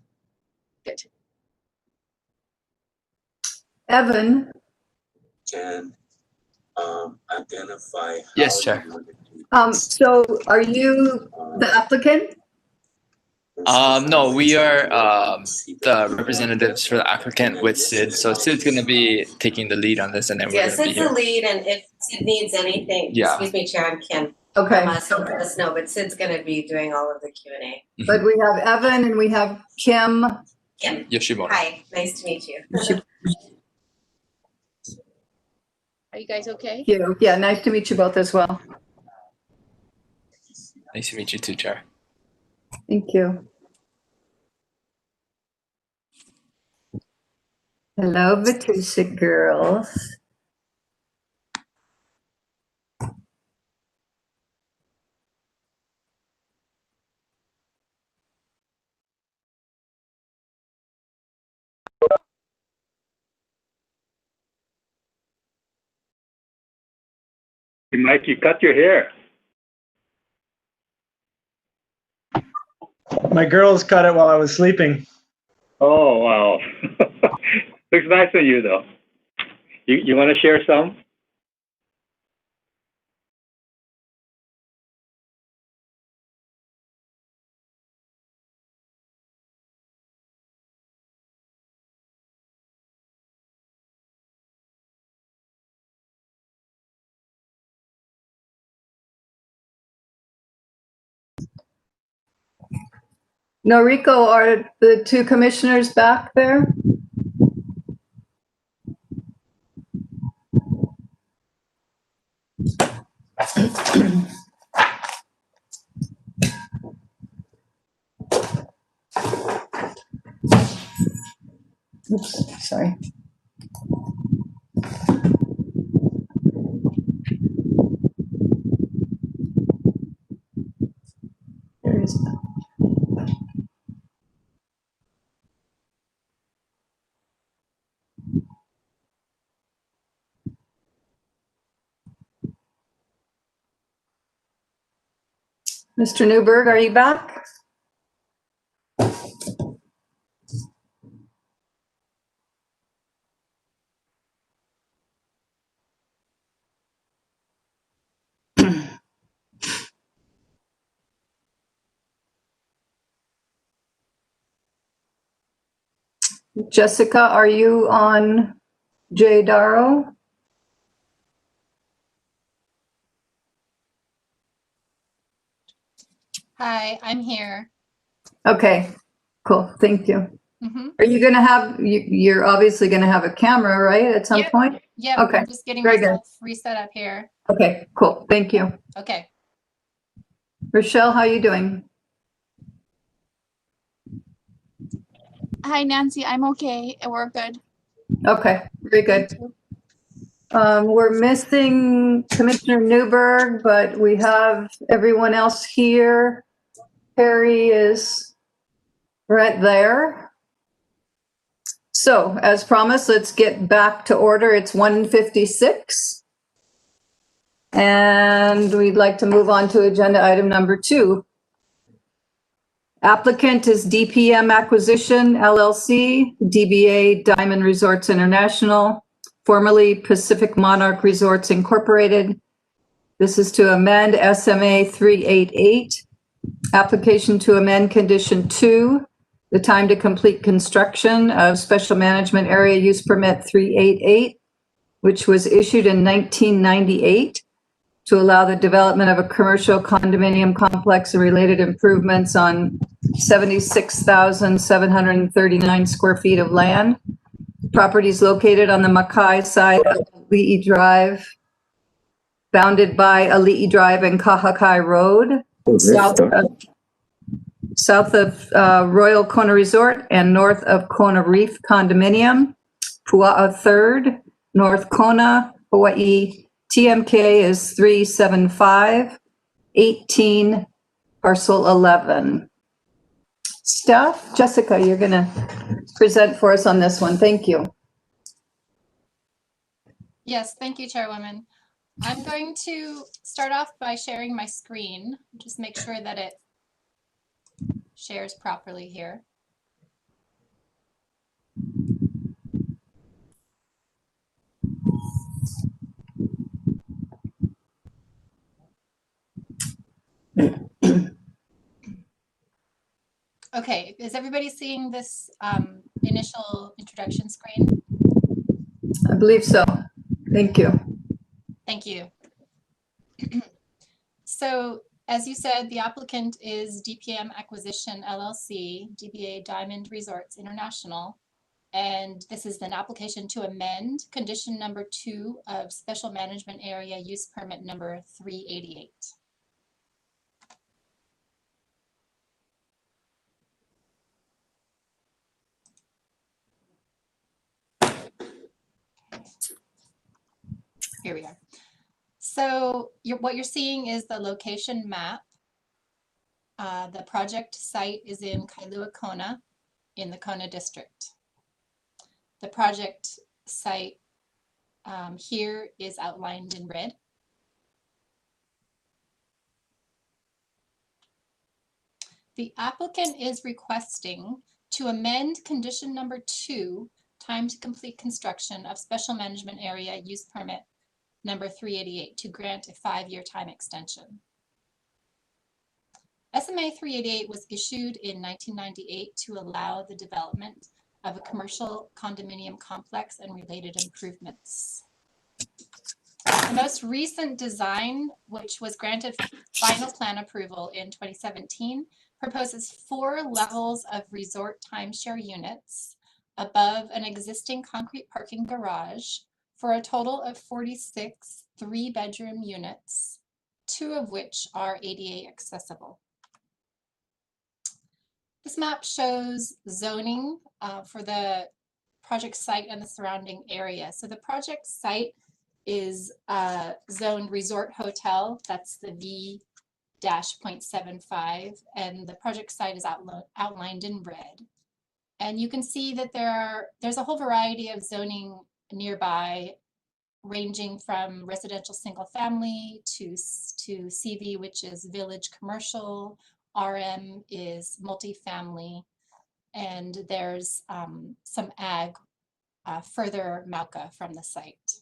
Good. Evan, Can identify Yes, how Chair. you wanted to so are you the applicant? No, we are the representatives for the applicant with Sid. So Sid's gonna be taking the lead on this, and then we're Yeah, gonna be Sid's here. the lead, and if Sid needs anything, Yeah. excuse me, Chair, I'm Kim. Okay. From us, he'll let us know, but Sid's gonna be doing all of the Q&A. But we have Evan and we have Kim. Kim. Yoshimoto. Hi, nice to meet you. Are you guys okay? Yeah, nice to meet you both as well. Nice to meet you too, Chair. Thank you. Hello, Vatusic girls. Mike, you cut your hair. My girls cut it while I was sleeping. Oh, wow. Looks nice on you, though. You want to share some? Noriko, are the two commissioners back there? Oops, sorry. There is. Mr. Newberg, are you back? Jessica, are you on J Darrow? Hi, I'm here. Okay, cool, thank you. Mm-hmm. Are you gonna have, you're obviously gonna have a camera, right, at some point? Yep, Okay, I'm just getting very good. myself reset up here. Okay, cool, thank you. Okay. Rochelle, how are you doing? Hi, Nancy. I'm okay. We're good. Okay, very good. We're missing Commissioner Newberg, but we have everyone else here. Perry is right there. So as promised, let's get back to order. It's 1:56. And we'd like to move on to agenda item number 2. Applicant is DPM Acquisition LLC, DBA Diamond Resorts International, formerly Pacific Monarch Resorts Incorporated. This is to amend SMA 388, application to amend condition 2, the time to complete construction of Special Management Area Use Permit 388, which was issued in 1998 to allow the development of a commercial condominium complex and related improvements on 76,739 square feet of land. Property is located on the Mackay side of Ali'i Drive, bounded by Ali'i Drive and Kahakai Road, south of Royal Kona Resort and north of Kona Reef Condominium, Pua'a 3rd, North Kona, Hawaii. TMK is 37518, parcel 11. Staff, Jessica, you're going to present for us on this one. Thank you. Yes, thank you, Chairwoman. I'm going to start off by sharing my screen. Just make sure that it shares properly here. Okay, is everybody seeing this initial introduction screen? I believe so. Thank you. Thank you. So, as you said, the applicant is DPM Acquisition LLC, DBA Diamond Resorts International, and this is an application to amend condition number 2 of Special Management Area Use Permit number 388. Here we are. So what you're seeing is the location map. The project site is in Kailua Kona in the Kona district. The project site here is outlined in red. The applicant is requesting to amend condition number 2, time to complete construction of Special Management Area Use Permit number 388 to grant a 5-year time extension. SMA 388 was issued in 1998 to allow the development of a commercial condominium complex and related improvements. The most recent design, which was granted final plan approval in 2017, proposes 4 levels of resort timeshare units above an existing concrete parking garage for a total of 46 3-bedroom units, 2 of which are ADA accessible. This map shows zoning for the project site and the surrounding area. So the project site is zoned resort hotel, that's the V-.75, and the project site is outlined in red. And you can see that there's a whole variety of zoning nearby, ranging from residential single family to CV, which is village commercial, RM is multifamily, and there's some ag further Mauka from the site.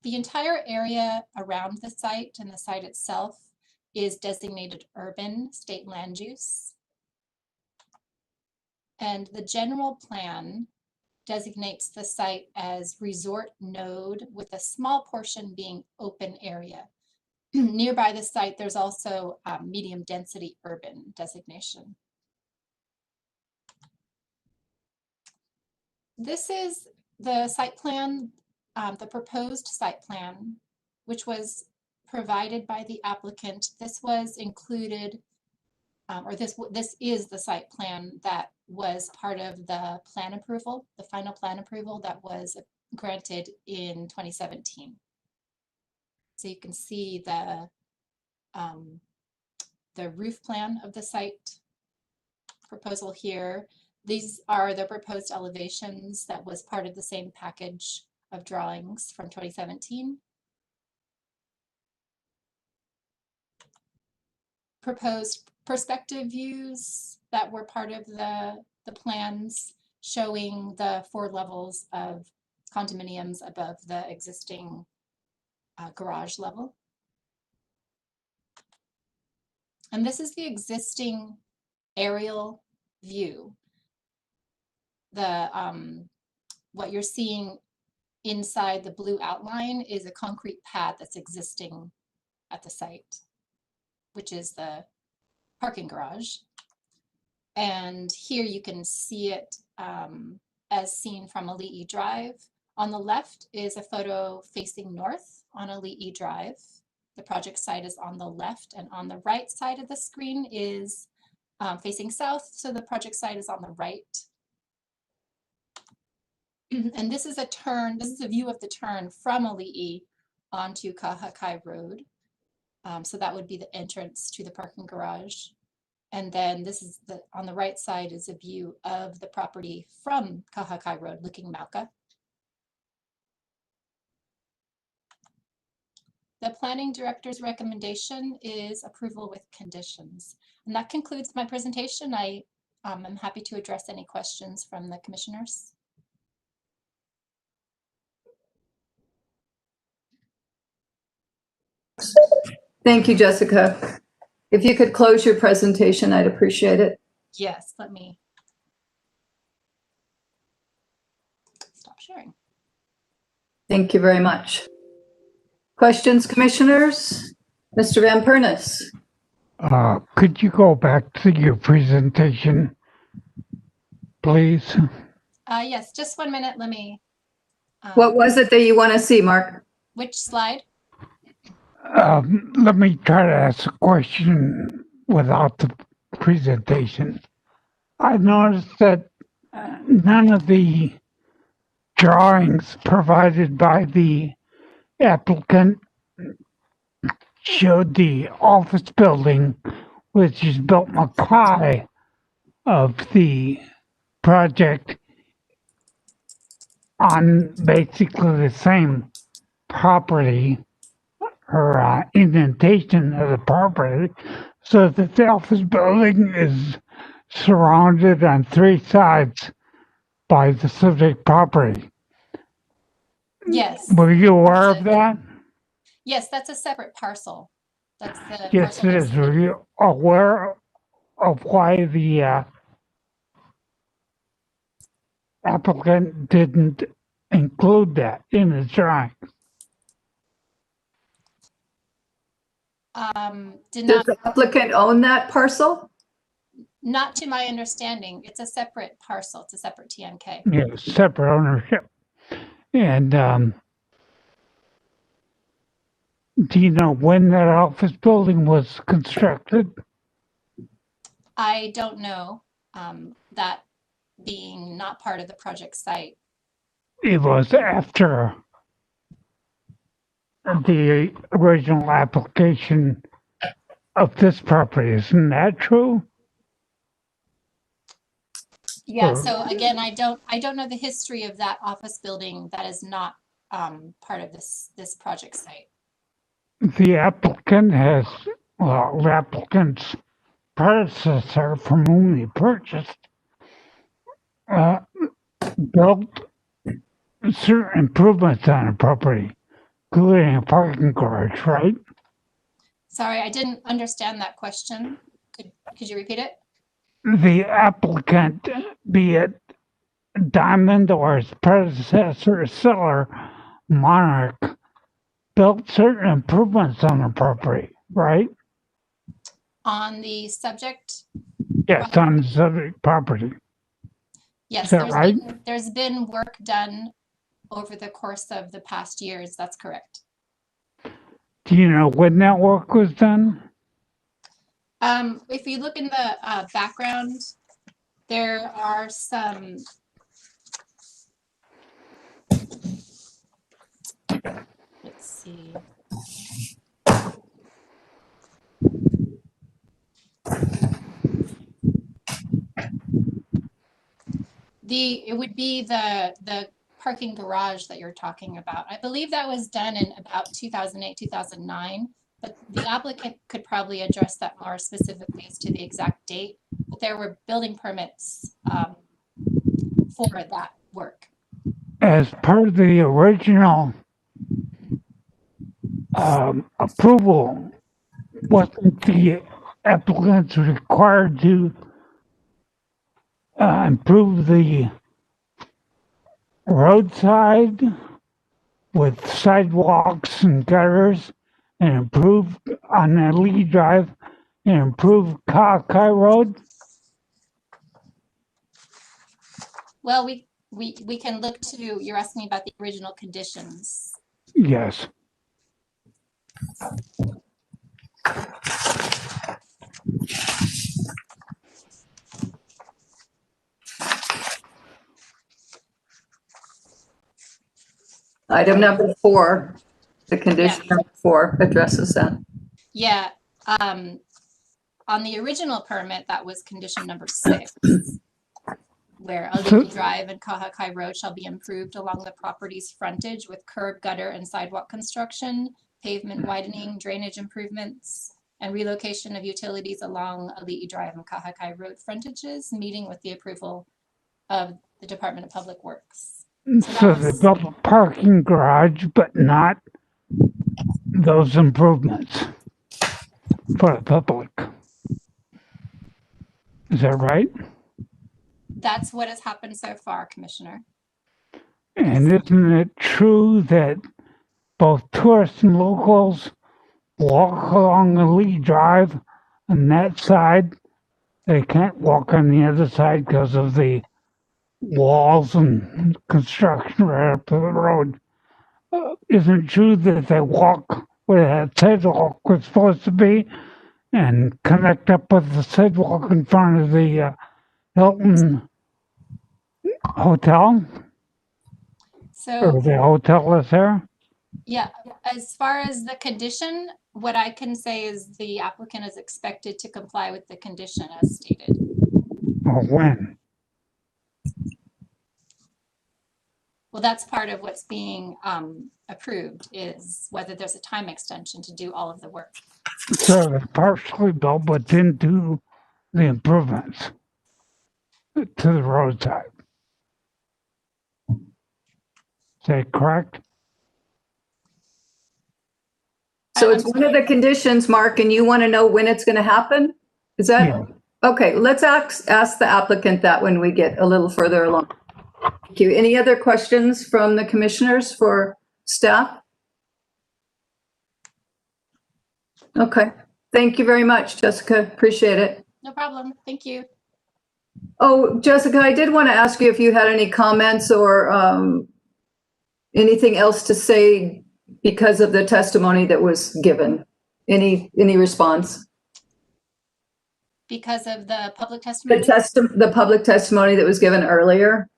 The entire area around the site and the site itself is designated urban state land use. And the general plan designates the site as resort node with a small portion being open area. Nearby the site, there's also medium density urban designation. This is the site plan, the proposed site plan, which was provided by the applicant. This was included or this is the site plan that was part of the plan approval, the final plan approval that was granted in 2017. So you can see the roof plan of the site proposal here. These are the proposed elevations that was part of the same package of drawings from 2017. Proposed perspective views that were part of the plans showing the 4 levels of condominiums above the existing garage level. And this is the existing aerial view. The what you're seeing inside the blue outline is a concrete pad that's existing at the site, which is the parking garage. And here you can see it as seen from Ali'i Drive. On the left is a photo facing north on Ali'i Drive. The project site is on the left, and on the right side of the screen is facing south, so the project site is on the right. And this is a turn, this is a view of the turn from Ali'i onto Kahakai Road. So that would be the entrance to the parking garage. And then this is on the right side is a view of the property from Kahakai Road looking Mauka. The planning director's recommendation is approval with conditions. And that concludes my presentation. I am happy to address any questions from the commissioners. Thank you, Jessica. If you could close your presentation, I'd appreciate it. Yes, let me stop sharing. Thank you very much. Questions, commissioners? Mr. Van Pernis. Could you go back to your presentation, please? Yes, just 1 minute. Let me. What was it that you want to see, Mark? Which slide? Let me try to ask a question without the presentation. I noticed that none of the drawings provided by the applicant showed the office building, which is built Mackay of the project on basically the same property or indentation of the property, so that the office building is surrounded on 3 sides by the subject property. Yes. Were you aware of that? Yes, that's a separate parcel. That's the Yes, parcel it is. Were you aware of why the applicant didn't include that in the drawing? Does the applicant own that parcel? Not to my understanding. It's a separate parcel. It's a separate TNK. Yeah, separate ownership. And do you know when that office building was constructed? I don't know, that being not part of the project site. It was after the original application of this property. Isn't that true? Yeah, so again, I don't know the history of that office building that is not part of this project site. The applicant has, well, the applicant's predecessor from whom he purchased built certain improvements on the property, including a parking garage, right? Sorry, I didn't understand that question. Could you repeat it? The applicant, be it Diamond or his predecessor, seller, Monarch, built certain improvements on the property, right? On the subject? Yes, on the subject property. Yes, Is that right? There's been work done over the course of the past years. That's correct. Do you know when that work was done? If you look in the background, there are some. Let's see. It would be the parking garage that you're talking about. I believe that was done in about 2008, 2009, but the applicant could probably address that more specifically as to the exact date. But there were building permits for that work. As part of the original approval, wasn't the applicants required to improve the roadside with sidewalks and gutters and improve on the Lee Drive and improve Kakai Road? Well, we can look to, you're asking about the original conditions. Yes. Item number 4, the condition number 4 addresses that. Yeah, on the original permit, that was condition number 6, where Aliki Drive and Kahakai Road shall be improved along the property's frontage with curb, gutter, and sidewalk construction, pavement widening, drainage improvements, and relocation of utilities along Aliki Drive and Kahakai Road frontages, meeting with the approval of the Department of Public Works. So they built a parking garage, but not those improvements for the public. Is that right? That's what has happened so far, Commissioner. And isn't it true that both tourists and locals walk along the Lee Drive on that side? They can't walk on the other side because of the walls and construction right up to the road. Isn't it true that they walk where that sidewalk was supposed to be and connect up with the sidewalk in front of the Hilton Hotel? So, Or the hotel is there? yeah, as far as the condition, what I can say is the applicant is expected to comply with the condition as stated. Or when? Well, that's part of what's being approved, is whether there's a time extension to do all of the work. So they partially built but didn't do the improvements to the roadside. Is that correct? So it's one of the conditions, Mark, and you want to know when it's going to happen? Is that? Yeah. Okay, let's ask the applicant that when we get a little further along. Thank you. Any other questions from the commissioners for staff? Okay, thank you very much, Jessica. Appreciate it. No problem. Thank you. Oh, Jessica, I did want to ask you if you had any comments or anything else to say because of the testimony that was given. Any response? Because of the public testimony? The public testimony that was given earlier.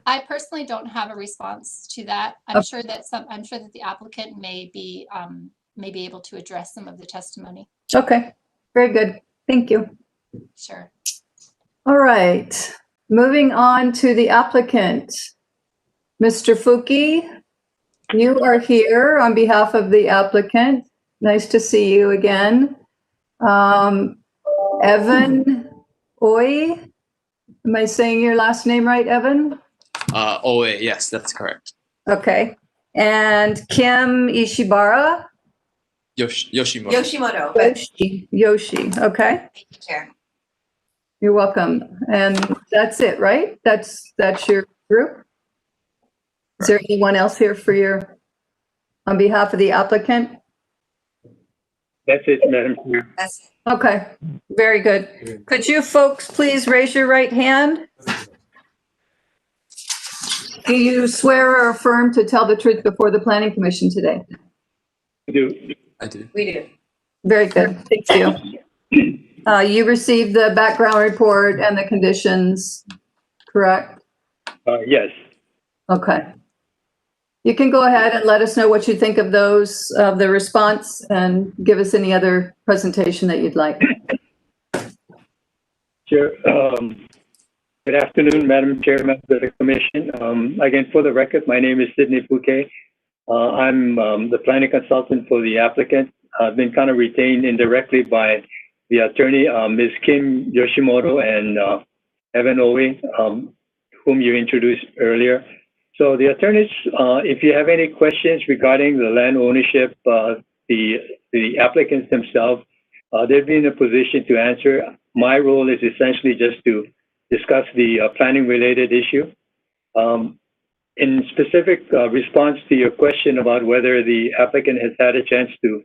I personally don't have a response to that. I'm sure that the applicant may be able to address some of the testimony. Okay, very good. Thank you. Sure. All right, moving on to the applicant. Mr. Fuki, you are here on behalf of the applicant. Nice to see you again. Evan Oy, am I saying your last name right, Evan? Oe, yes, that's correct. Okay. And Kim Ishibara? Yoshimoto. Yoshi, okay. Thank you, Chair. You're welcome. And that's it, right? That's your group? Is there anyone else here on behalf of the applicant? That's it, Madam Chair. That's it. Okay, very good. Could you folks please raise your right hand? Do you swear or affirm to tell the truth before the Planning Commission today? I do. I do. We do. Very good. Thank you. You received the background report and the conditions, correct? Yes. Okay. You can go ahead and let us know what you think of those, of the response, and give us any other presentation that you'd like. Sure. Good afternoon, Madam Chair, members of the Commission. Again, for the record, my name is Sidney Bouquet. I'm the planning consultant for the applicant. I've been kind of retained indirectly by the attorney, Ms. Kim Yoshimoto and Evan Owe, whom you introduced earlier. So the attorneys, if you have any questions regarding the land ownership, the applicants themselves, they'd be in a position to answer. My role is essentially just to discuss the planning related issue. In specific response to your question about whether the applicant has had a chance to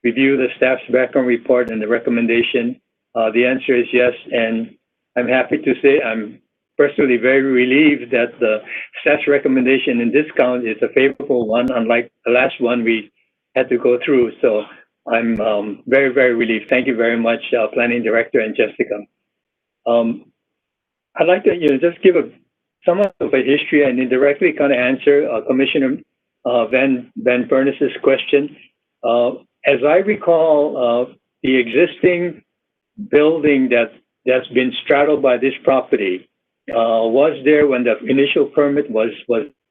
review the staff's background report and the recommendation, the answer is yes. And I'm happy to say I'm personally very relieved that the staff's recommendation in this count is a favorable one, unlike the last one we had to go through. So I'm very, very relieved. Thank you very much, Planning Director and Jessica. I'd like to just give somewhat of a history and indirectly kind of answer Commissioner Van Furness's question. As I recall, the existing building that's been straddled by this property was there when the initial permit was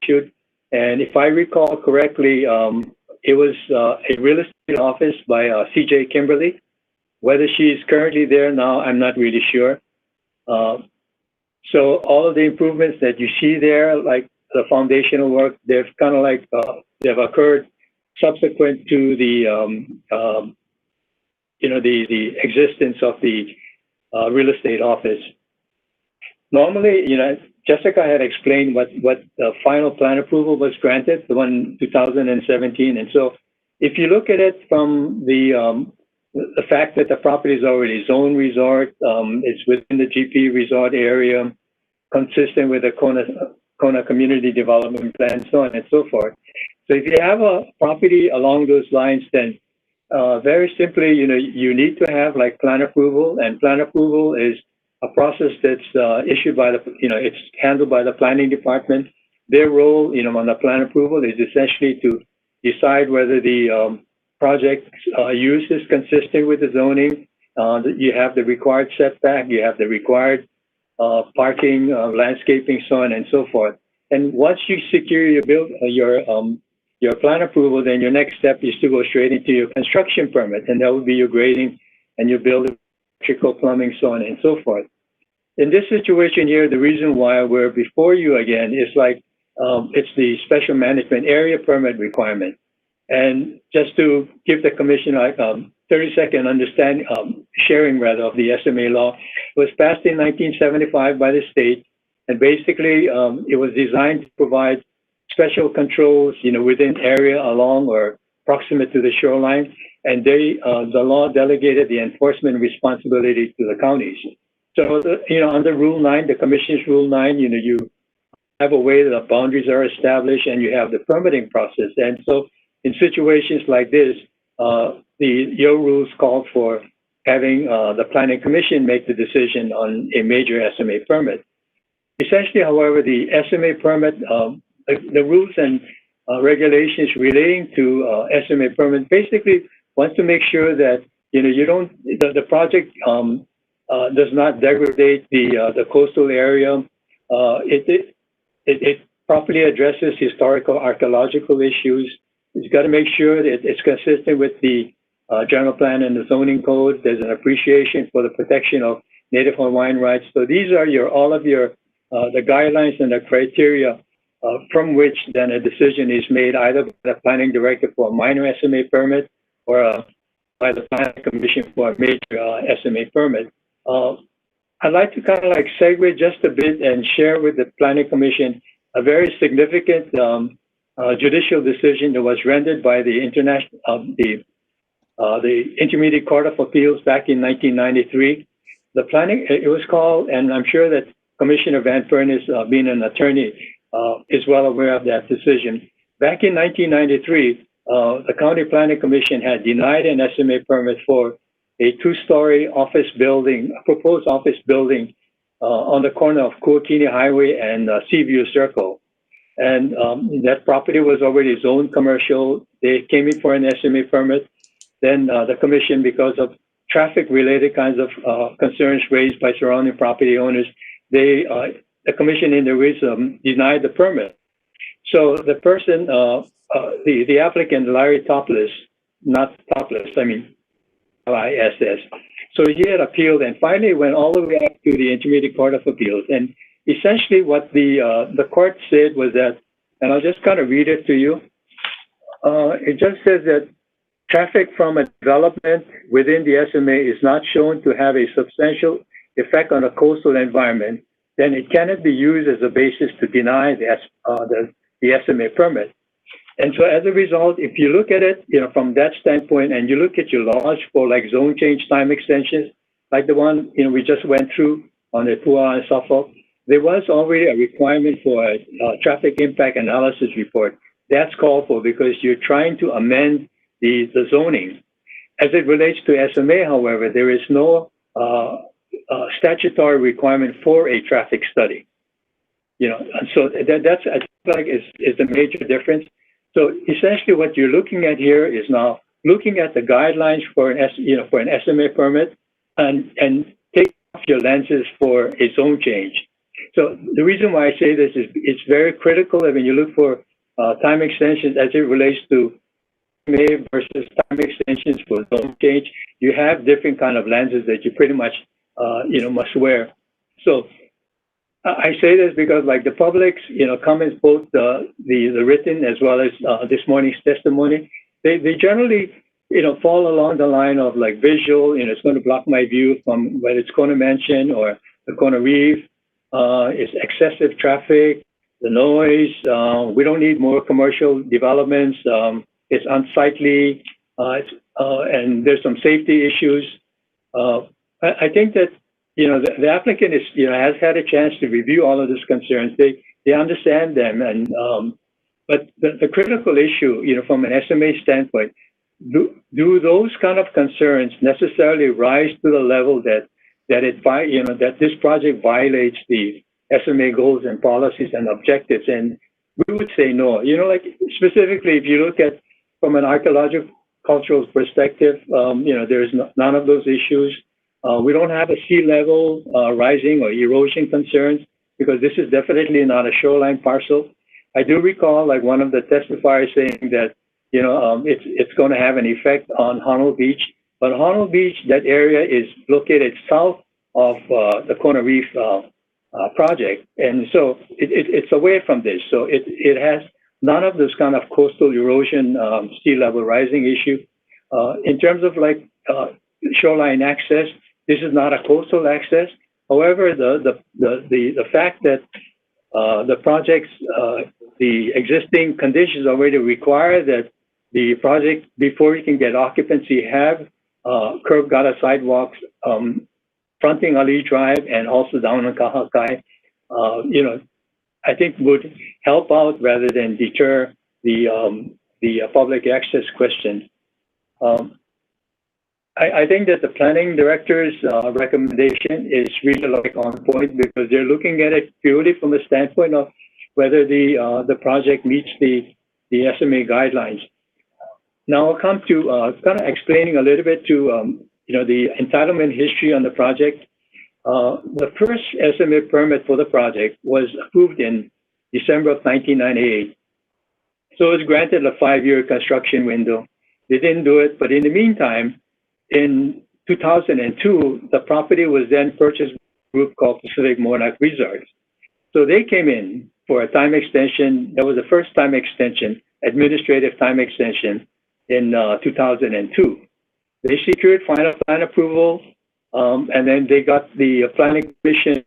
issued. And if I recall correctly, it was a real estate office by CJ Kimberly. Whether she's currently there now, I'm not really sure. So all of the improvements that you see there, like the foundational work, they've kind of like, they've occurred subsequent to the, the existence of the real estate office. Normally, Jessica had explained what the final plan approval was granted, the one in 2017. And so if you look at it from the fact that the property is already zone resort, it's within the GP resort area, consistent with the Kona Community Development Plan, so on and so forth. So if you have a property along those lines, then very simply, you need to have like plan approval, and plan approval is a process that's issued by the, it's handled by the planning department. Their role, on the plan approval is essentially to decide whether the project use is consistent with the zoning. You have the required setback, you have the required parking, landscaping, so on and so forth. And once you secure your plan approval, then your next step is to go straight into your construction permit, and that would be your grading and your building, electrical, plumbing, so on and so forth. In this situation here, the reason why we're before you again is like it's the special management area permit requirement. And just to give the commission like 30-second sharing rather of the SMA law, it was passed in 1975 by the state, and basically it was designed to provide special controls, within area along or proximate to the shoreline, and the law delegated the enforcement responsibility to the counties. So, under Rule 9, the Commission's Rule 9, you have a way that the boundaries are established, and you have the permitting process. And so, in situations like this, your rules called for having the Planning Commission make the decision on a major SMA permit. Essentially, however, the SMA permit, the rules and regulations relating to SMA permit basically wants to make sure that the project does not degrade the coastal area. It properly addresses historical archaeological issues. It's got to make sure that it's consistent with the general plan and the zoning code. There's an appreciation for the protection of Native Hawaiian rights. So these are all of the guidelines and the criteria from which then a decision is made either by the planning director for a minor SMA permit or by the planning commission for a major SMA permit. I'd like to kind of like segue just a bit and share with the planning commission a very significant judicial decision that was rendered by the Intermediate Court of Appeals back in 1993. It was called, and I'm sure that Commissioner Van Furness, being an attorney, is well aware of that decision. Back in 1993, the County Planning Commission had denied an SMA permit for a two-story office building, a proposed office building on the corner of Kuakini Highway and Seaview Circle. And that property was already zoned commercial. They came in for an SMA permit. Then the commission, because of traffic-related kinds of concerns raised by surrounding property owners, the commission in their wisdom denied the permit. So the person, the applicant, Larry Topless, not Topless, I mean LISS. So he had appealed and finally went all the way up to the Intermediate Court of Appeals. And essentially what the court said was that, and I'll just kind of read it to you. It just says that traffic from a development within the SMA is not shown to have a substantial effect on the coastal environment, then it cannot be used as a basis to deny the SMA permit. And so as a result, if you look at it, from that standpoint, and you look at your laws for like zone change time extensions, like the one, we just went through on the Pua and Suffolk, there was already a requirement for a traffic impact analysis report. That's called for because you're trying to amend the zoning. As it relates to SMA, however, there is no statutory requirement for a traffic study. And so that's I think like is the major difference. So essentially, what you're looking at here is now looking at the guidelines for an for an SMA permit, and take off your lenses for a zone change. So the reason why I say this is it's very critical that when you look for time extensions as it relates to SMA versus time extensions for zone change, you have different kind of lenses that you pretty much must wear. So I say this because like the public's comments, both the written as well as this morning's testimony, they generally fall along the line of like visual, it's going to block my view from whether it's Kona Mansion or the Kona Reef, it's excessive traffic, the noise, we don't need more commercial developments, it's unsightly, and there's some safety issues. I think that the applicant has had a chance to review all of these concerns. They understand them, and but the critical issue, from an SMA standpoint, do those kind of concerns necessarily rise to the level that that this project violates the SMA goals and policies and objectives? And we would say no. Like specifically, if you look at from an archaeological cultural perspective, there's none of those issues. We don't have a sea level rising or erosion concerns because this is definitely not a shoreline parcel. I do recall like one of the testifiers saying that, it's going to have an effect on Honolulu Beach, but Honolulu Beach, that area is located south of the Kona Reef project. And so it's away from this. So it has none of this kind of coastal erosion, sea level rising issue. In terms of like shoreline access, this is not a coastal access. However, the fact that the project's the existing conditions already require that the project, before you can get occupancy, have curb gutter sidewalks fronting Ali Drive and also down on Kahakai, I think would help out rather than deter the public access question. I think that the planning director's recommendation is really like on point because they're looking at it purely from the standpoint of whether the project meets the SMA guidelines. Now I'll come to kind of explaining a little bit to the entitlement history on the project. The first SMA permit for the project was approved in December of 1998. So it was granted a 5-year construction window. They didn't do it, but in the meantime, in 2002, the property was then purchased by a group called Pacific Monarch Resorts. So they came in for a time extension. That was the first time extension, administrative time extension in 2002. They secured final plan approval, and then they got the planning commission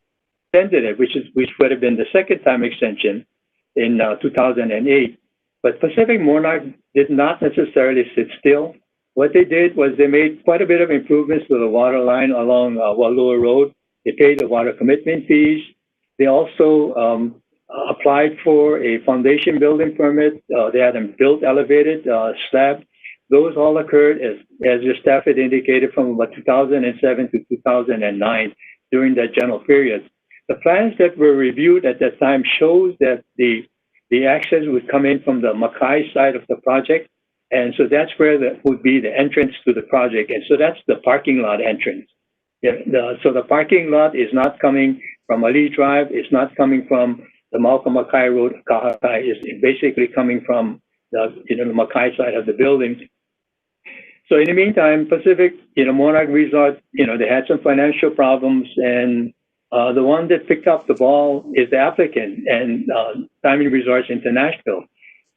extended it, which would have been the second time extension in 2008. But Pacific Monarch did not necessarily sit still. What they did was they made quite a bit of improvements to the water line along Walua Road. They paid the water commitment fees. They also applied for a foundation building permit. They had a built elevated slab. Those all occurred, as your staff had indicated, from about 2007 to 2009 during that general period. The plans that were reviewed at that time shows that the access would come in from the Mackay side of the project. And so that's where that would be the entrance to the project. And so that's the parking lot entrance. Yeah, so the parking lot is not coming from Ali Drive. It's not coming from the Malcolm Mackay Road. Kahakai is basically coming from the Mackay side of the building. So in the meantime, Pacific, Monarch Resort, they had some financial problems, and the one that picked up the ball is the applicant and Diamond Resorts International.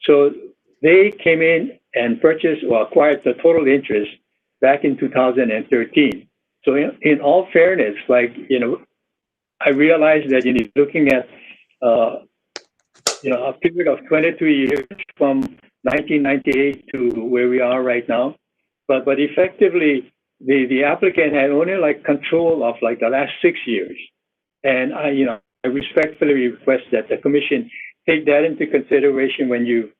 So they came in and purchased or acquired the total interest back in 2013. So in all fairness, I realized that looking at a period of 22 years from 1998 to where we are right now, but effectively the applicant had only control of the last 6 years, and I respectfully request that the commission take that into consideration when you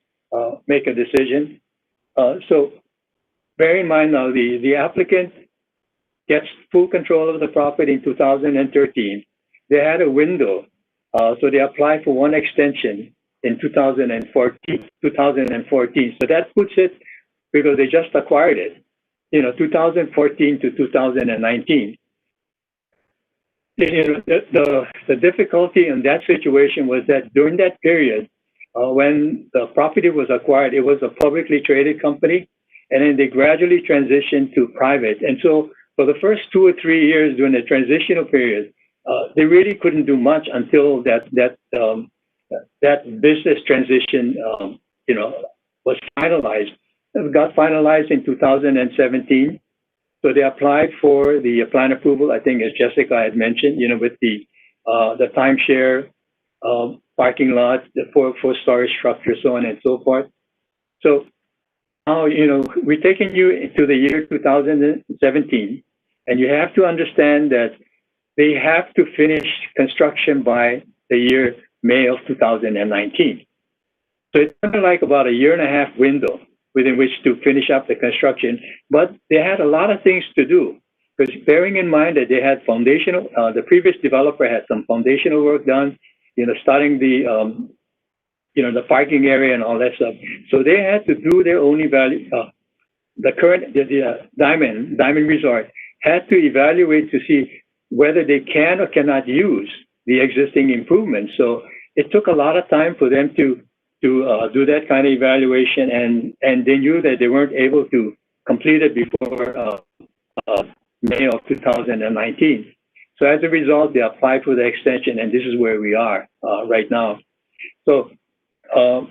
make a decision. So bear in mind now the applicant gets full control of the property in 2013. They had a window, so they applied for one extension in 2014. So that puts it, because they just acquired it, 2014 to 2019. The difficulty in that situation was that during that period, when the property was acquired, it was a publicly traded company, and then they gradually transitioned to private. And so for the first 2 or 3 years during the transitional period, they really couldn't do much until that business transition, was finalized. It got finalized in 2017. So they applied for the plan approval, I think, as Jessica had mentioned, with the timeshare parking lot, the four-story structure, so on and so forth. So now, we're taking you into the year 2017, and you have to understand that they have to finish construction by the year May of 2019. So it's kind of like about a 1.5 year window within which to finish up the construction. But they had a lot of things to do, because bearing in mind that they had foundational, the previous developer had some foundational work done, starting the parking area and all that stuff. So they had to do their own Diamond Resort had to evaluate to see whether they can or cannot use the existing improvements. So it took a lot of time for them to do that kind of evaluation, and they knew that they weren't able to complete it before May of 2019. So as a result, they applied for the extension, and this is where we are right now. So I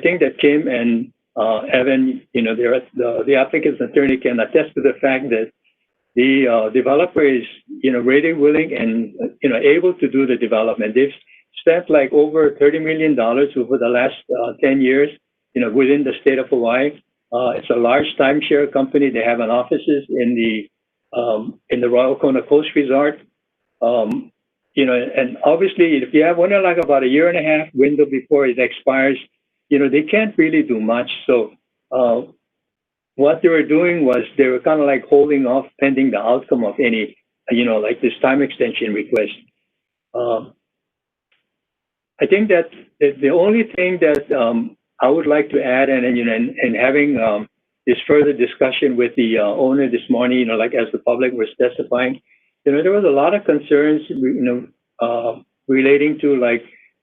think that Kim and Evan, the applicant's attorney can attest to the fact that the developer is, ready, willing, and able to do the development. They've spent over $30 million over the last 10 years, within the state of Hawaii. It's a large timeshare company. They have an offices in the Royal Kona Coast Resort. And obviously, if you have only about a 1.5 year window before it expires, they can't really do much. So what they were doing was they were kind of holding off pending the outcome of any, this time extension request. I think that the only thing that I would like to add, and having this further discussion with the owner this morning, as the public was testifying, there was a lot of concerns, relating to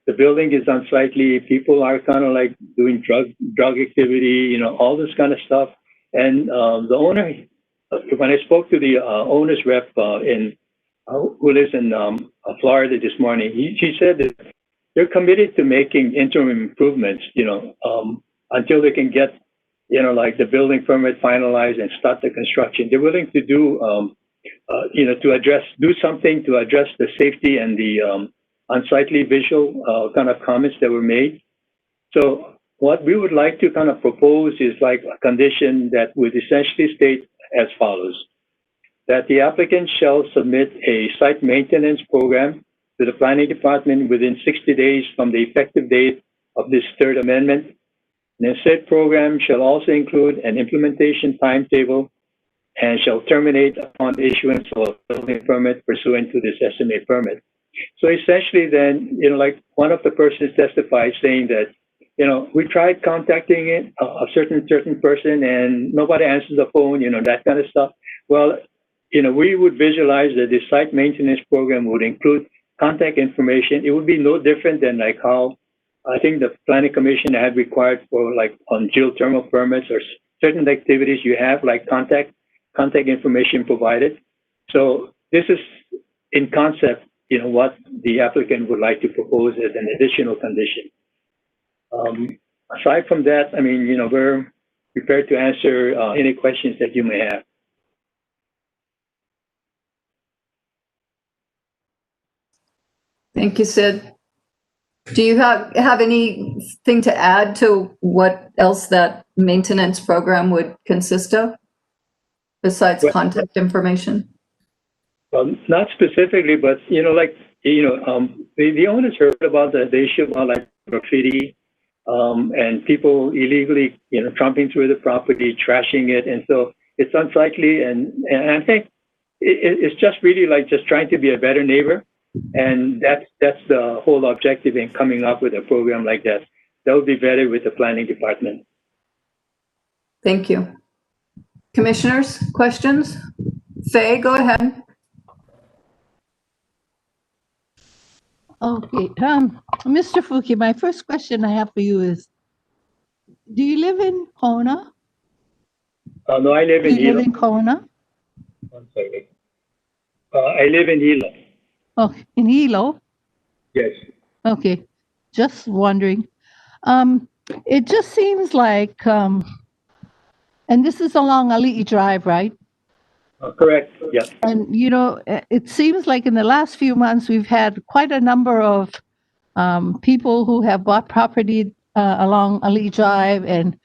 the building is unsightly, people are kind of doing drug activity, all this kind of stuff. And the owner, when I spoke to the owner's rep who lives in Florida this morning, she said that they're committed to making interim improvements, until they can get, the building permit finalized and start the construction. They're willing to do, do something to address the safety and the unsightly visual kind of comments that were made. So what we would like to kind of propose is a condition that would essentially state as follows: that the applicant shall submit a site maintenance program to the planning department within 60 days from the effective date of this third amendment. And then said program shall also include an implementation timetable and shall terminate upon issuance of a building permit pursuant to this SMA permit. So essentially then, like one of the persons testified saying that, we tried contacting a certain person and nobody answers the phone, that kind of stuff. Well, we would visualize that the site maintenance program would include contact information. It would be no different than like how I think the planning commission had required for like on geothermal permits or certain activities you have like contact information provided. So this is in concept, what the applicant would like to propose as an additional condition. Aside from that, I mean, we're prepared to answer any questions that you may have. Thank you, Sid. Do you have anything to add to what else that maintenance program would consist of besides contact information? Well, not specifically, but the owners heard about the issue about like graffiti and people illegally tramping through the property, trashing it, and so it's unsightly. And I think it's just really like just trying to be a better neighbor, and that's the whole objective in coming up with a program like that. That would be better with the planning department. Thank you. Commissioners, questions? Faye, go ahead. Okay, Mr. Fuki, my first question I have for you is, do you live in Kona? No, I live in Do you Hilo. live in Kona? One second. I live in Hilo. Oh, in Hilo? Yes. Okay, just wondering. It just seems like, and this is along Ali'i Drive, right? Correct. Yes. And, it seems like in the last few months, we've had quite a number of people who have bought property along Ali'i Drive and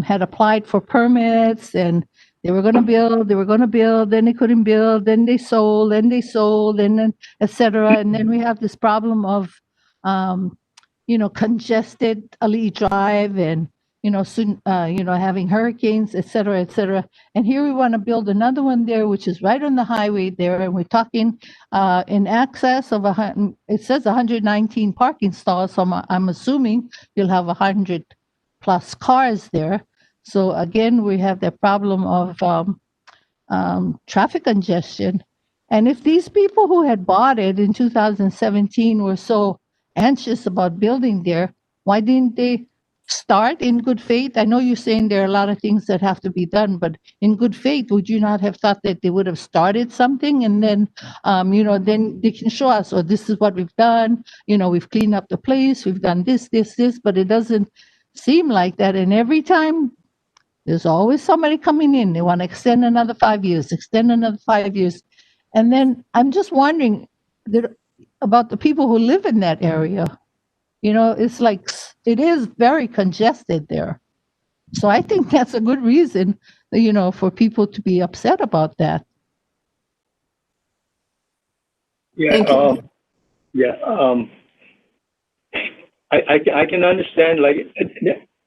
had applied for permits, and they were going to build, then they couldn't build, then they sold, and then et cetera. And then we have this problem of, congested Ali'i Drive and, soon, having hurricanes, et cetera, et cetera. And here we want to build another one there, which is right on the highway there. And we're talking in excess of it says 119 parking stalls. So I'm assuming you'll have 100 plus cars there. So again, we have the problem of traffic congestion. And if these people who had bought it in 2017 were so anxious about building there, why didn't they start in good faith? I know you're saying there are a lot of things that have to be done, but in good faith, would you not have thought that they would have started something and then, then they can show us, oh, this is what we've done. We've cleaned up the place. We've done this, but it doesn't seem like that. And every time there's always somebody coming in. They want to extend another 5 years, And then I'm just wondering about the people who live in that area. It's like, it is very congested there. So I think that's a good reason, for people to be upset about that. Yeah. I can understand,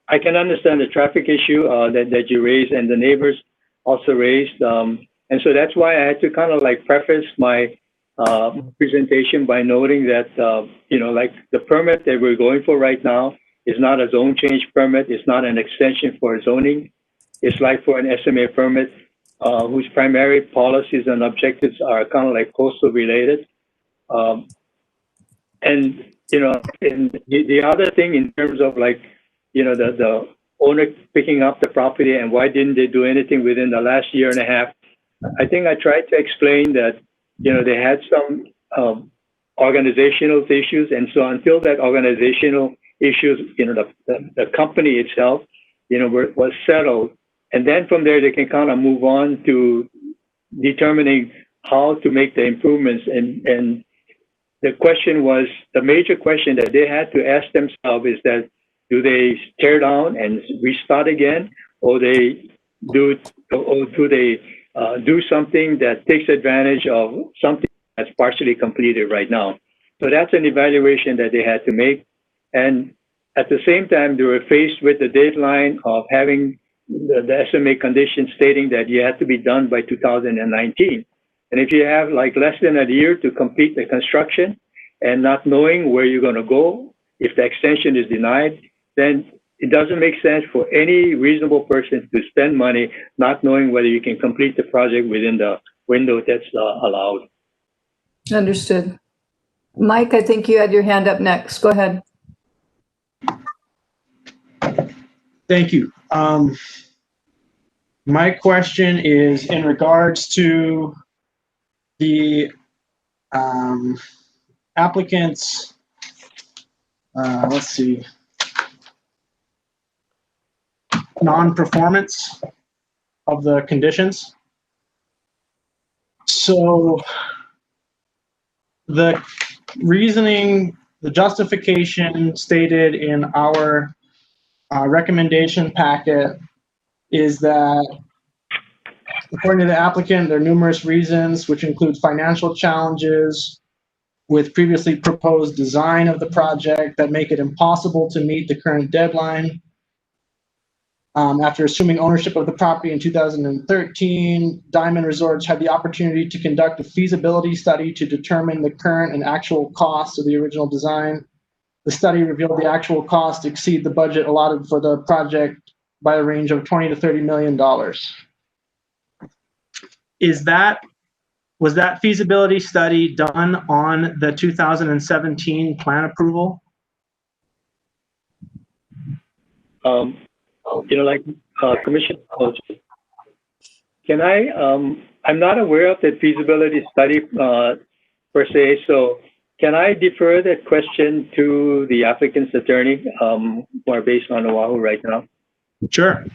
I can understand the traffic issue that you raised and the neighbors also raised. And so that's why I had to kind of preface my presentation by noting that, the permit that we're going for right now is not a zone change permit. It's not an extension for zoning. It's like for an SMA permit whose primary policies and objectives are kind of coastal related. And the other thing in terms of the owner picking up the property and why didn't they do anything within the last year and a half, I think I tried to explain that, they had some organizational issues. And so until that organizational issues, the company itself, was settled. And then from there, they can kind of move on to determining how to make the improvements. And the question was, the major question that they had to ask themselves is that, do they tear down and restart again, or do they do something that takes advantage of something that's partially completed right now? So that's an evaluation that they had to make. And at the same time, they were faced with the deadline of having the SMA condition stating that you had to be done by 2019. And if you have like less than a year to complete the construction and not knowing where you're going to go, if the extension is denied, then it doesn't make sense for any reasonable person to spend money not knowing whether you can complete the project within the window that's allowed. Understood. Mike, I think you had your hand up next. Go ahead. Thank you. My question is in regards to the applicant's, let's see, non-performance of the conditions. So the reasoning, the justification stated in our recommendation packet is that, according to the applicant, there are numerous reasons, which include financial challenges with previously proposed design of the project that make it impossible to meet the current deadline. After assuming ownership of the property in 2013, Diamond Resorts had the opportunity to conduct a feasibility study to determine the current and actual costs of the original design. The study revealed the actual cost exceed the budget allotted for the project by a range of $20 to $30 million. Was that feasibility study done on the 2017 plan approval? Commissioner, can I'm not aware of that feasibility study per se, so can I defer that question to the applicant's attorney who are based on Oahu right now? Sure.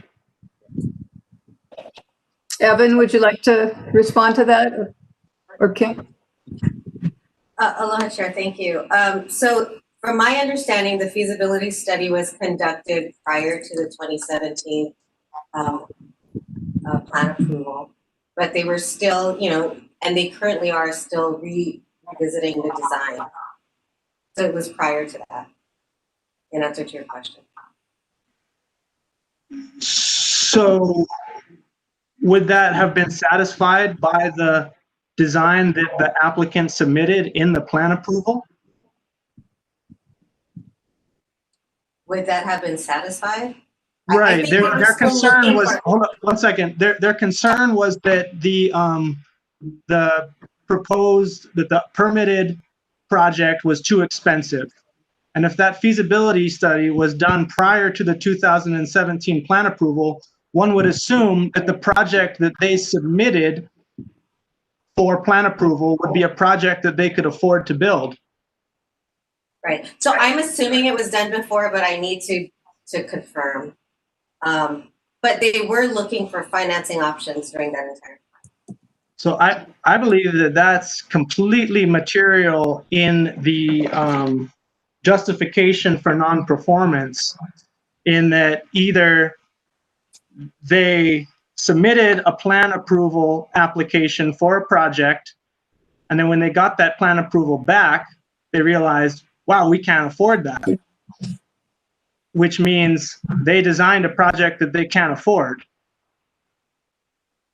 Evan, would you like to respond to that? Or Kim? Aloha, Chair, thank you. So from my understanding, the feasibility study was conducted prior to the 2017 plan approval, but they were still, and they currently are still revisiting the design. So it was prior to that, in answer to your question. So would that have been satisfied by the design that the applicant submitted in the plan approval? Would that have been satisfied? Right. Their concern was, hold on 1 second. Their concern was that the permitted project was too expensive. And if that feasibility study was done prior to the 2017 plan approval, one would assume that the project that they submitted for plan approval would be a project that they could afford to build. Right. So I'm assuming it was done before, but I need to confirm. But they were looking for financing options during that entire time. So I believe that that's completely material in the justification for non-performance, in that either they submitted a plan approval application for a project, and then when they got that plan approval back, they realized, wow, we can't afford that. Which means they designed a project that they can't afford,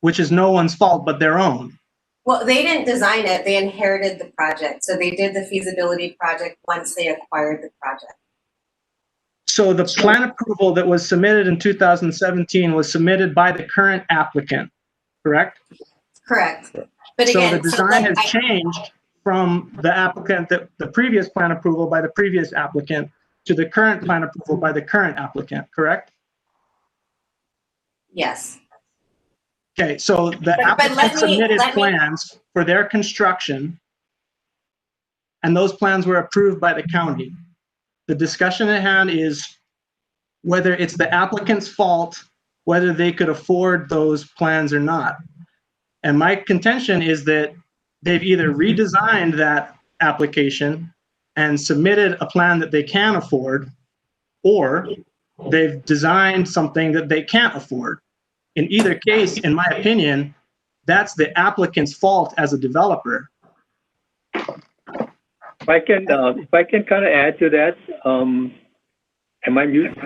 which is no one's fault but their own. Well, they didn't design it, they inherited the project. So they did the feasibility project once they acquired the project. So the plan approval that was submitted in 2017 was submitted by the current applicant, correct? Correct. But so again, the design has changed from the applicant, the previous plan approval by the previous applicant, to the current plan approval by the current applicant, correct? Yes. Okay, so the applicant submitted plans for their construction, and those plans were approved by the county. The discussion at hand is whether it's the applicant's fault, whether they could afford those plans or not. And my contention is that they've either redesigned that application and submitted a plan that they can afford, or they've designed something that they can't afford. In either case, in my opinion, that's the applicant's fault as a developer. if I can kind of add to that, am I mute?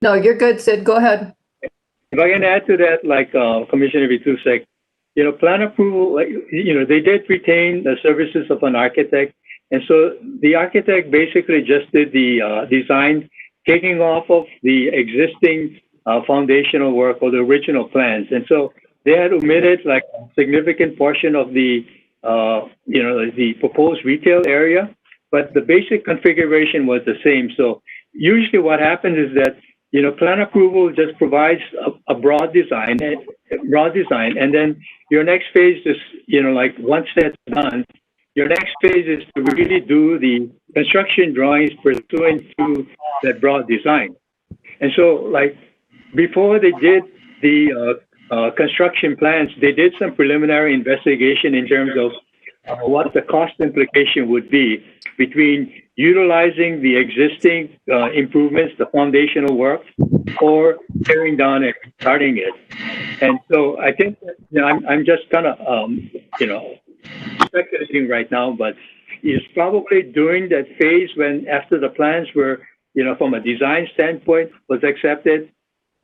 No, you're good, Sid. Go ahead. If I can add to that, like Commissioner Vitusek, plan approval, they did retain the services of an architect. And so the architect basically just did the design, taking off of the existing foundational work or the original plans. And so they had omitted like a significant portion of the, the proposed retail area, but the basic configuration was the same. So usually what happens is that, plan approval just provides a broad design, and then your next phase is, like once that's done, your next phase is to really do the construction drawings pursuant to that broad design. And so, like, before they did the construction plans, they did some preliminary investigation in terms of what the cost implication would be between utilizing the existing improvements, the foundational work, or tearing down and starting it. And so I think, I'm just kind of, speculating right now, but it's probably during that phase when, after the plans were, from a design standpoint was accepted,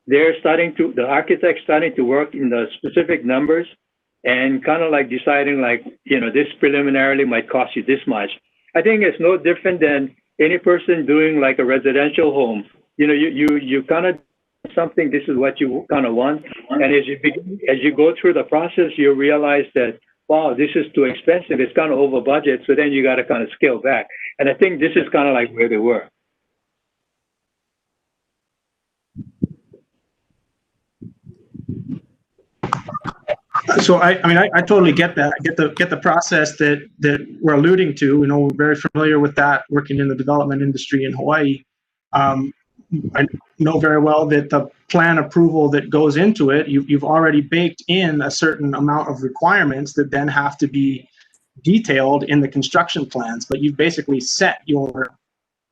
the architect's starting to work in the specific numbers and kind of like deciding like, this preliminarily might cost you this much. I think it's no different than any person doing like a residential home. You kind of something, this is what you kind of want. And as you go through the process, you realize that, wow, this is too expensive. It's kind of over budget. So then you got to kind of scale back. And I think this is kind of like where they were. So I totally get that. I get the process that we're alluding to. We're very familiar with that, working in the development industry in Hawaii. I know very well that the plan approval that goes into it, you've already baked in a certain amount of requirements that then have to be detailed in the construction plans, but you've basically set your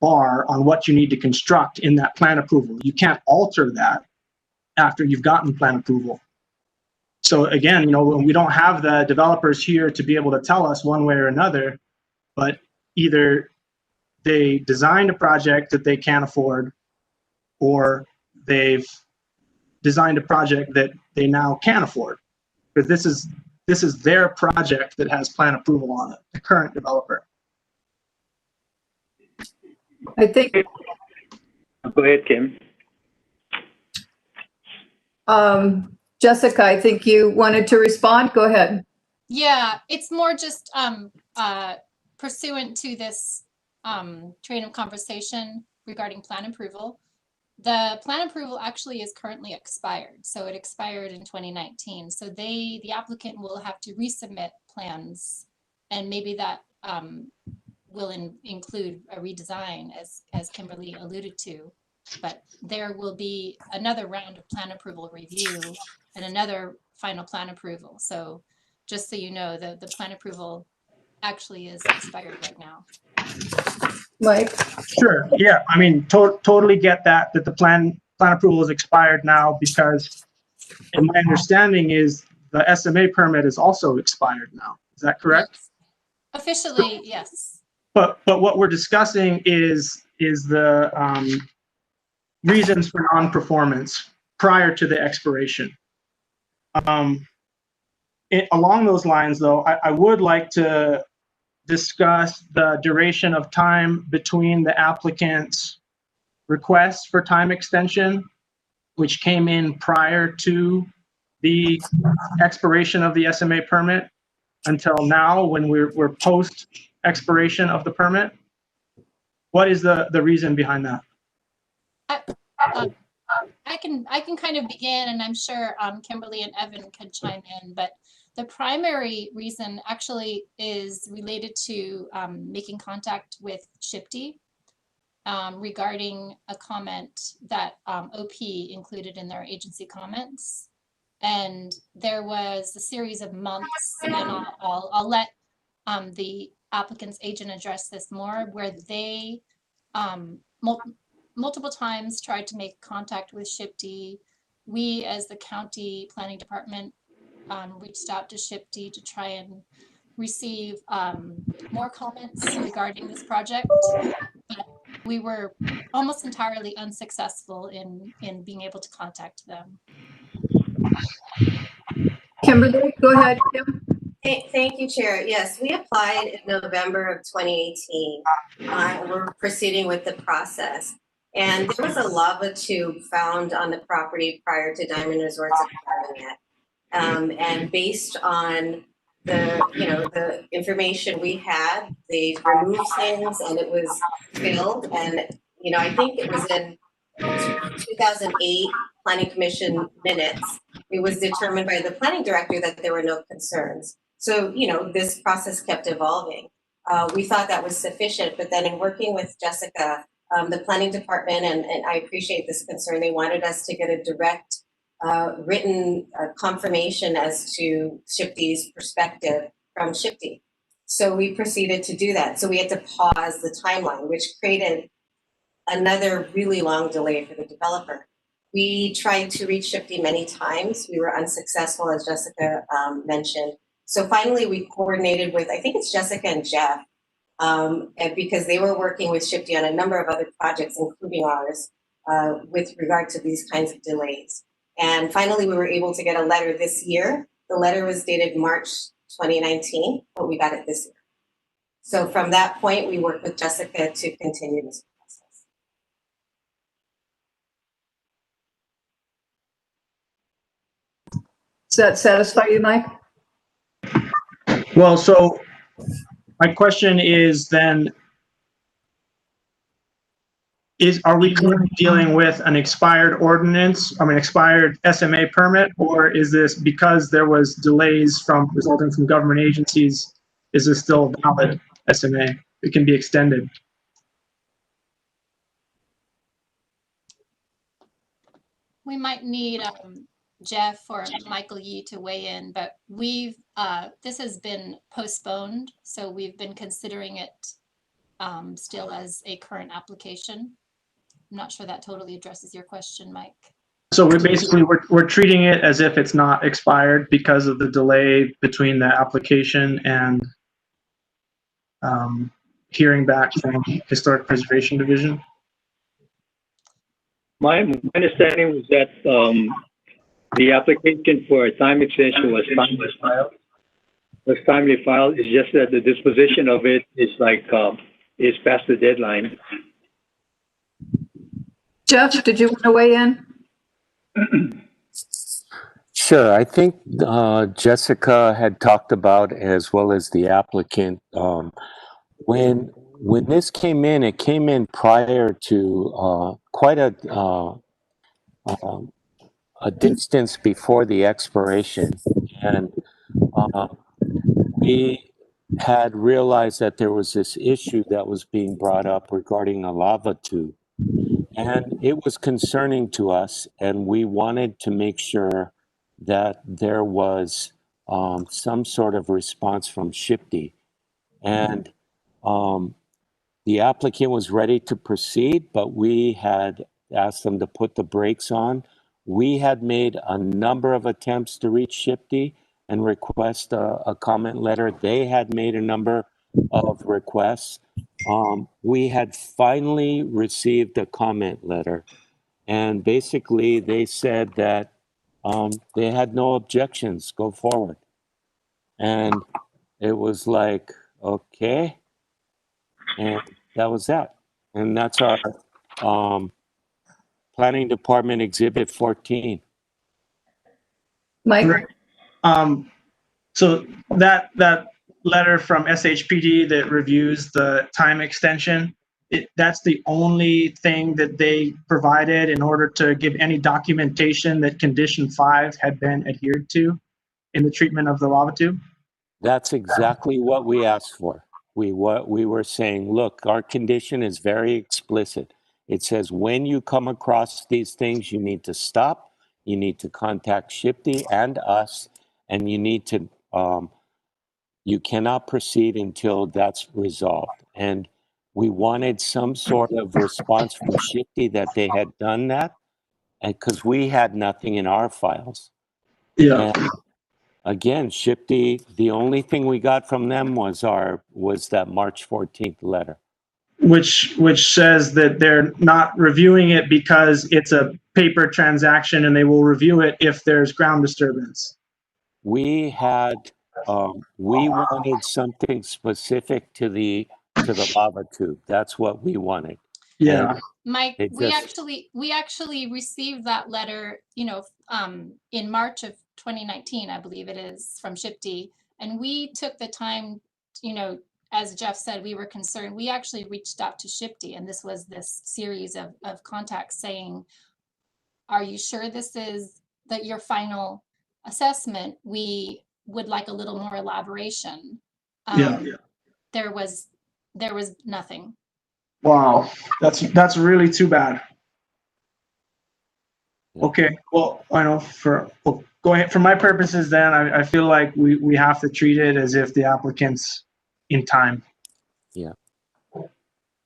bar on what you need to construct in that plan approval. You can't alter that after you've gotten plan approval. So again, we don't have the developers here to be able to tell us one way or another, but either they designed a project that they can't afford, or they've designed a project that they now can afford, because this is their project that has plan approval on it, the current developer. I think. Go ahead, Kim. Jessica, I think you wanted to respond. Go ahead. Yeah, it's more just pursuant to this train of conversation regarding plan approval. The plan approval actually is currently expired. So it expired in 2019. So the applicant will have to resubmit plans, and maybe that will include a redesign, as Kimberly alluded to. But there will be another round of plan approval review and another final plan approval. So just so you know, the plan approval actually is expired right now. Mike? Sure. Yeah. Totally get that the plan approval is expired now, because my understanding is the SMA permit is also expired now. Is that correct? Yes. Officially, yes. But what we're discussing is the reasons for non-performance prior to the expiration. Along those lines, though, I would like to discuss the duration of time between the applicant's request for time extension, which came in prior to the expiration of the SMA permit, until now, when we're post expiration of the permit. What is the reason behind that? I can kind of begin, and I'm sure Kimberly and Evan could chime in, but the primary reason actually is related to making contact with SHPD regarding a comment that OP included in their agency comments. And there was a series of months, and I'll let the applicant's agent address this more, where they multiple times tried to make contact with SHPD. We, as the county planning department, reached out to SHPD to try and receive more comments regarding this project, but we were almost entirely unsuccessful in being able to contact them. Kimberly, go ahead, Kim. Thank you, Chair. Yes, we applied in November of 2018. We're proceeding with the process. And there was a lava tube found on the property prior to Diamond Resorts acquiring it. And based on the information we had, they removed things and it was filled. And, I think it was in 2008 Planning Commission minutes, it was determined by the planning director that there were no concerns. So, this process kept evolving. We thought that was sufficient, but then in working with Jessica, the planning department, and I appreciate this concern, they wanted us to get a direct written confirmation as to Shifty's perspective from Shifty. So we proceeded to do that. So we had to pause the timeline, which created another really long delay for the developer. We tried to reach Shifty many times. We were unsuccessful, as Jessica mentioned. So finally we coordinated with, I think it's Jessica and Jeff, and because they were working with Shifty on a number of other projects, including ours, with regard to these kinds of delays. And finally, we were able to get a letter this year. The letter was dated March 2019, but we got it this year. So from that point, we worked with Jessica to continue this process. Does that satisfy you, Mike? Well, so my question is then, are we currently dealing with an expired expired SMA permit, or is this because there was delays resulting from government agencies, is this still valid SMA? It can be extended. We might need Jeff or Michael Yee to weigh in, but this has been postponed, so we've been considering it still as a current application. I'm not sure that totally addresses your question, Mike. So we're treating it as if it's not expired because of the delay between the application and hearing back from Historic Preservation Division. My understanding was that the application for a time extension was timely filed. It's just that the disposition of it is is past the deadline. Jeff, did you want to weigh in? Sure. I think Jessica had talked about, as well as the applicant, when this came in, it came in prior to quite a distance before the expiration, and we had realized that there was this issue that was being brought up regarding a lava tube. And it was concerning to us, and we wanted to make sure that there was some sort of response from Shifty. And the applicant was ready to proceed, but we had asked them to put the brakes on. We had made a number of attempts to reach Shifty and request a comment letter. They had made a number of requests. We had finally received a comment letter, and basically they said that they had no objections, go forward. And it was like, okay. And that was that. And that's our Planning Department Exhibit 14. Mike? So that letter from SHPD that reviews the time extension, that's the only thing that they provided in order to give any documentation that condition 5 had been adhered to in the treatment of the lava tube? That's exactly what we asked for. We were saying, look, our condition is very explicit. It says when you come across these things, you need to stop, you need to contact Shifty and us, and you need to you cannot proceed until that's resolved. And we wanted some sort of response from Shifty that they had done that, and because we had nothing in our files. Yeah. Again, Shipty, the only thing we got from them was that March 14th letter. which says that they're not reviewing it because it's a paper transaction and they will review it if there's ground disturbance. We wanted something specific to the lava tube. That's what we wanted. Yeah. And Mike, it we just- actually received that letter, in March of 2019, I believe it is, from Shipty. And we took the time, as Jeff said, we were concerned. We actually reached out to Shipty, and this was this series of contacts saying, are you sure this is your final assessment? We would like a little more elaboration. There was nothing. Wow, that's really too bad. Okay, well, I know go ahead. For my purposes, then I feel like we have to treat it as if the applicant's in time. Yeah.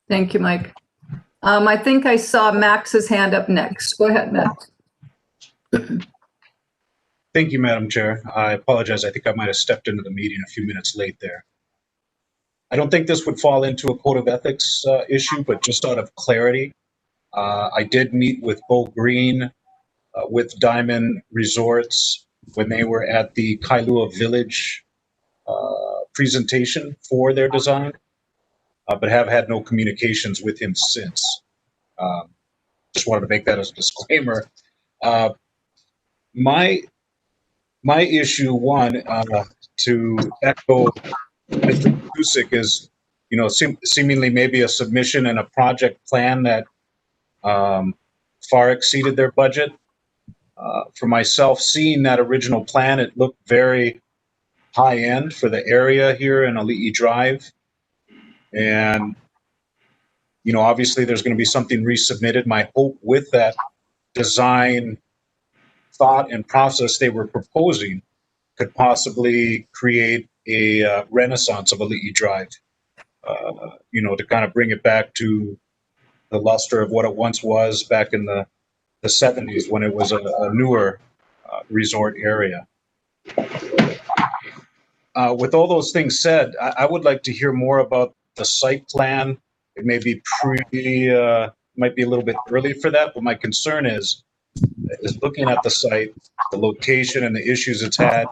Thank you, Mike. I think I saw Max's hand up next. Go ahead, Max. Thank you, Madam Chair. I apologize. I think I might have stepped into the meeting a few minutes late there. I don't think this would fall into a code of ethics issue, but just out of clarity, I did meet with Bo Green with Diamond Resorts when they were at the Kailua Village presentation for their design, but have had no communications with him since. Just wanted to make that as a disclaimer. My issue, one, to echo Mr. Kusick, is, seemingly maybe a submission and a project plan that far exceeded their budget. For myself, seeing that original plan, it looked very high end for the area here in Ali'i Drive. And, obviously there's going to be something resubmitted. My hope with that design thought and process they were proposing could possibly create a renaissance of Ali'i Drive, to kind of bring it back to the luster of what it once was back in the 70s when it was a newer resort area. With all those things said, I would like to hear more about the site plan. It may be might be a little bit early for that, but my concern is looking at the site, the location, and the issues it's had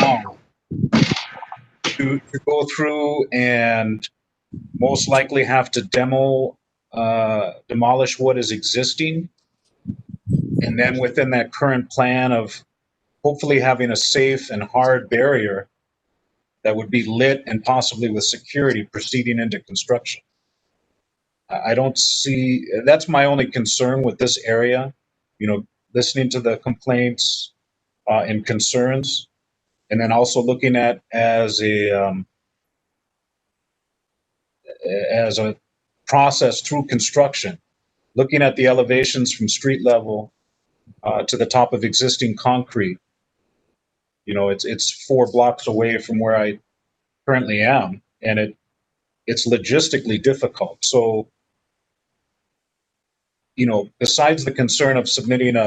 now, to go through and most likely have to demolish what is existing, and then within that current plan of hopefully having a safe and hard barrier that would be lit and possibly with security proceeding into construction. I don't see, that's my only concern with this area, listening to the complaints and concerns, and then also looking at as a process through construction, looking at the elevations from street level to the top of existing concrete. It's 4 blocks away from where I currently am, and it's logistically difficult. So, besides the concern of submitting a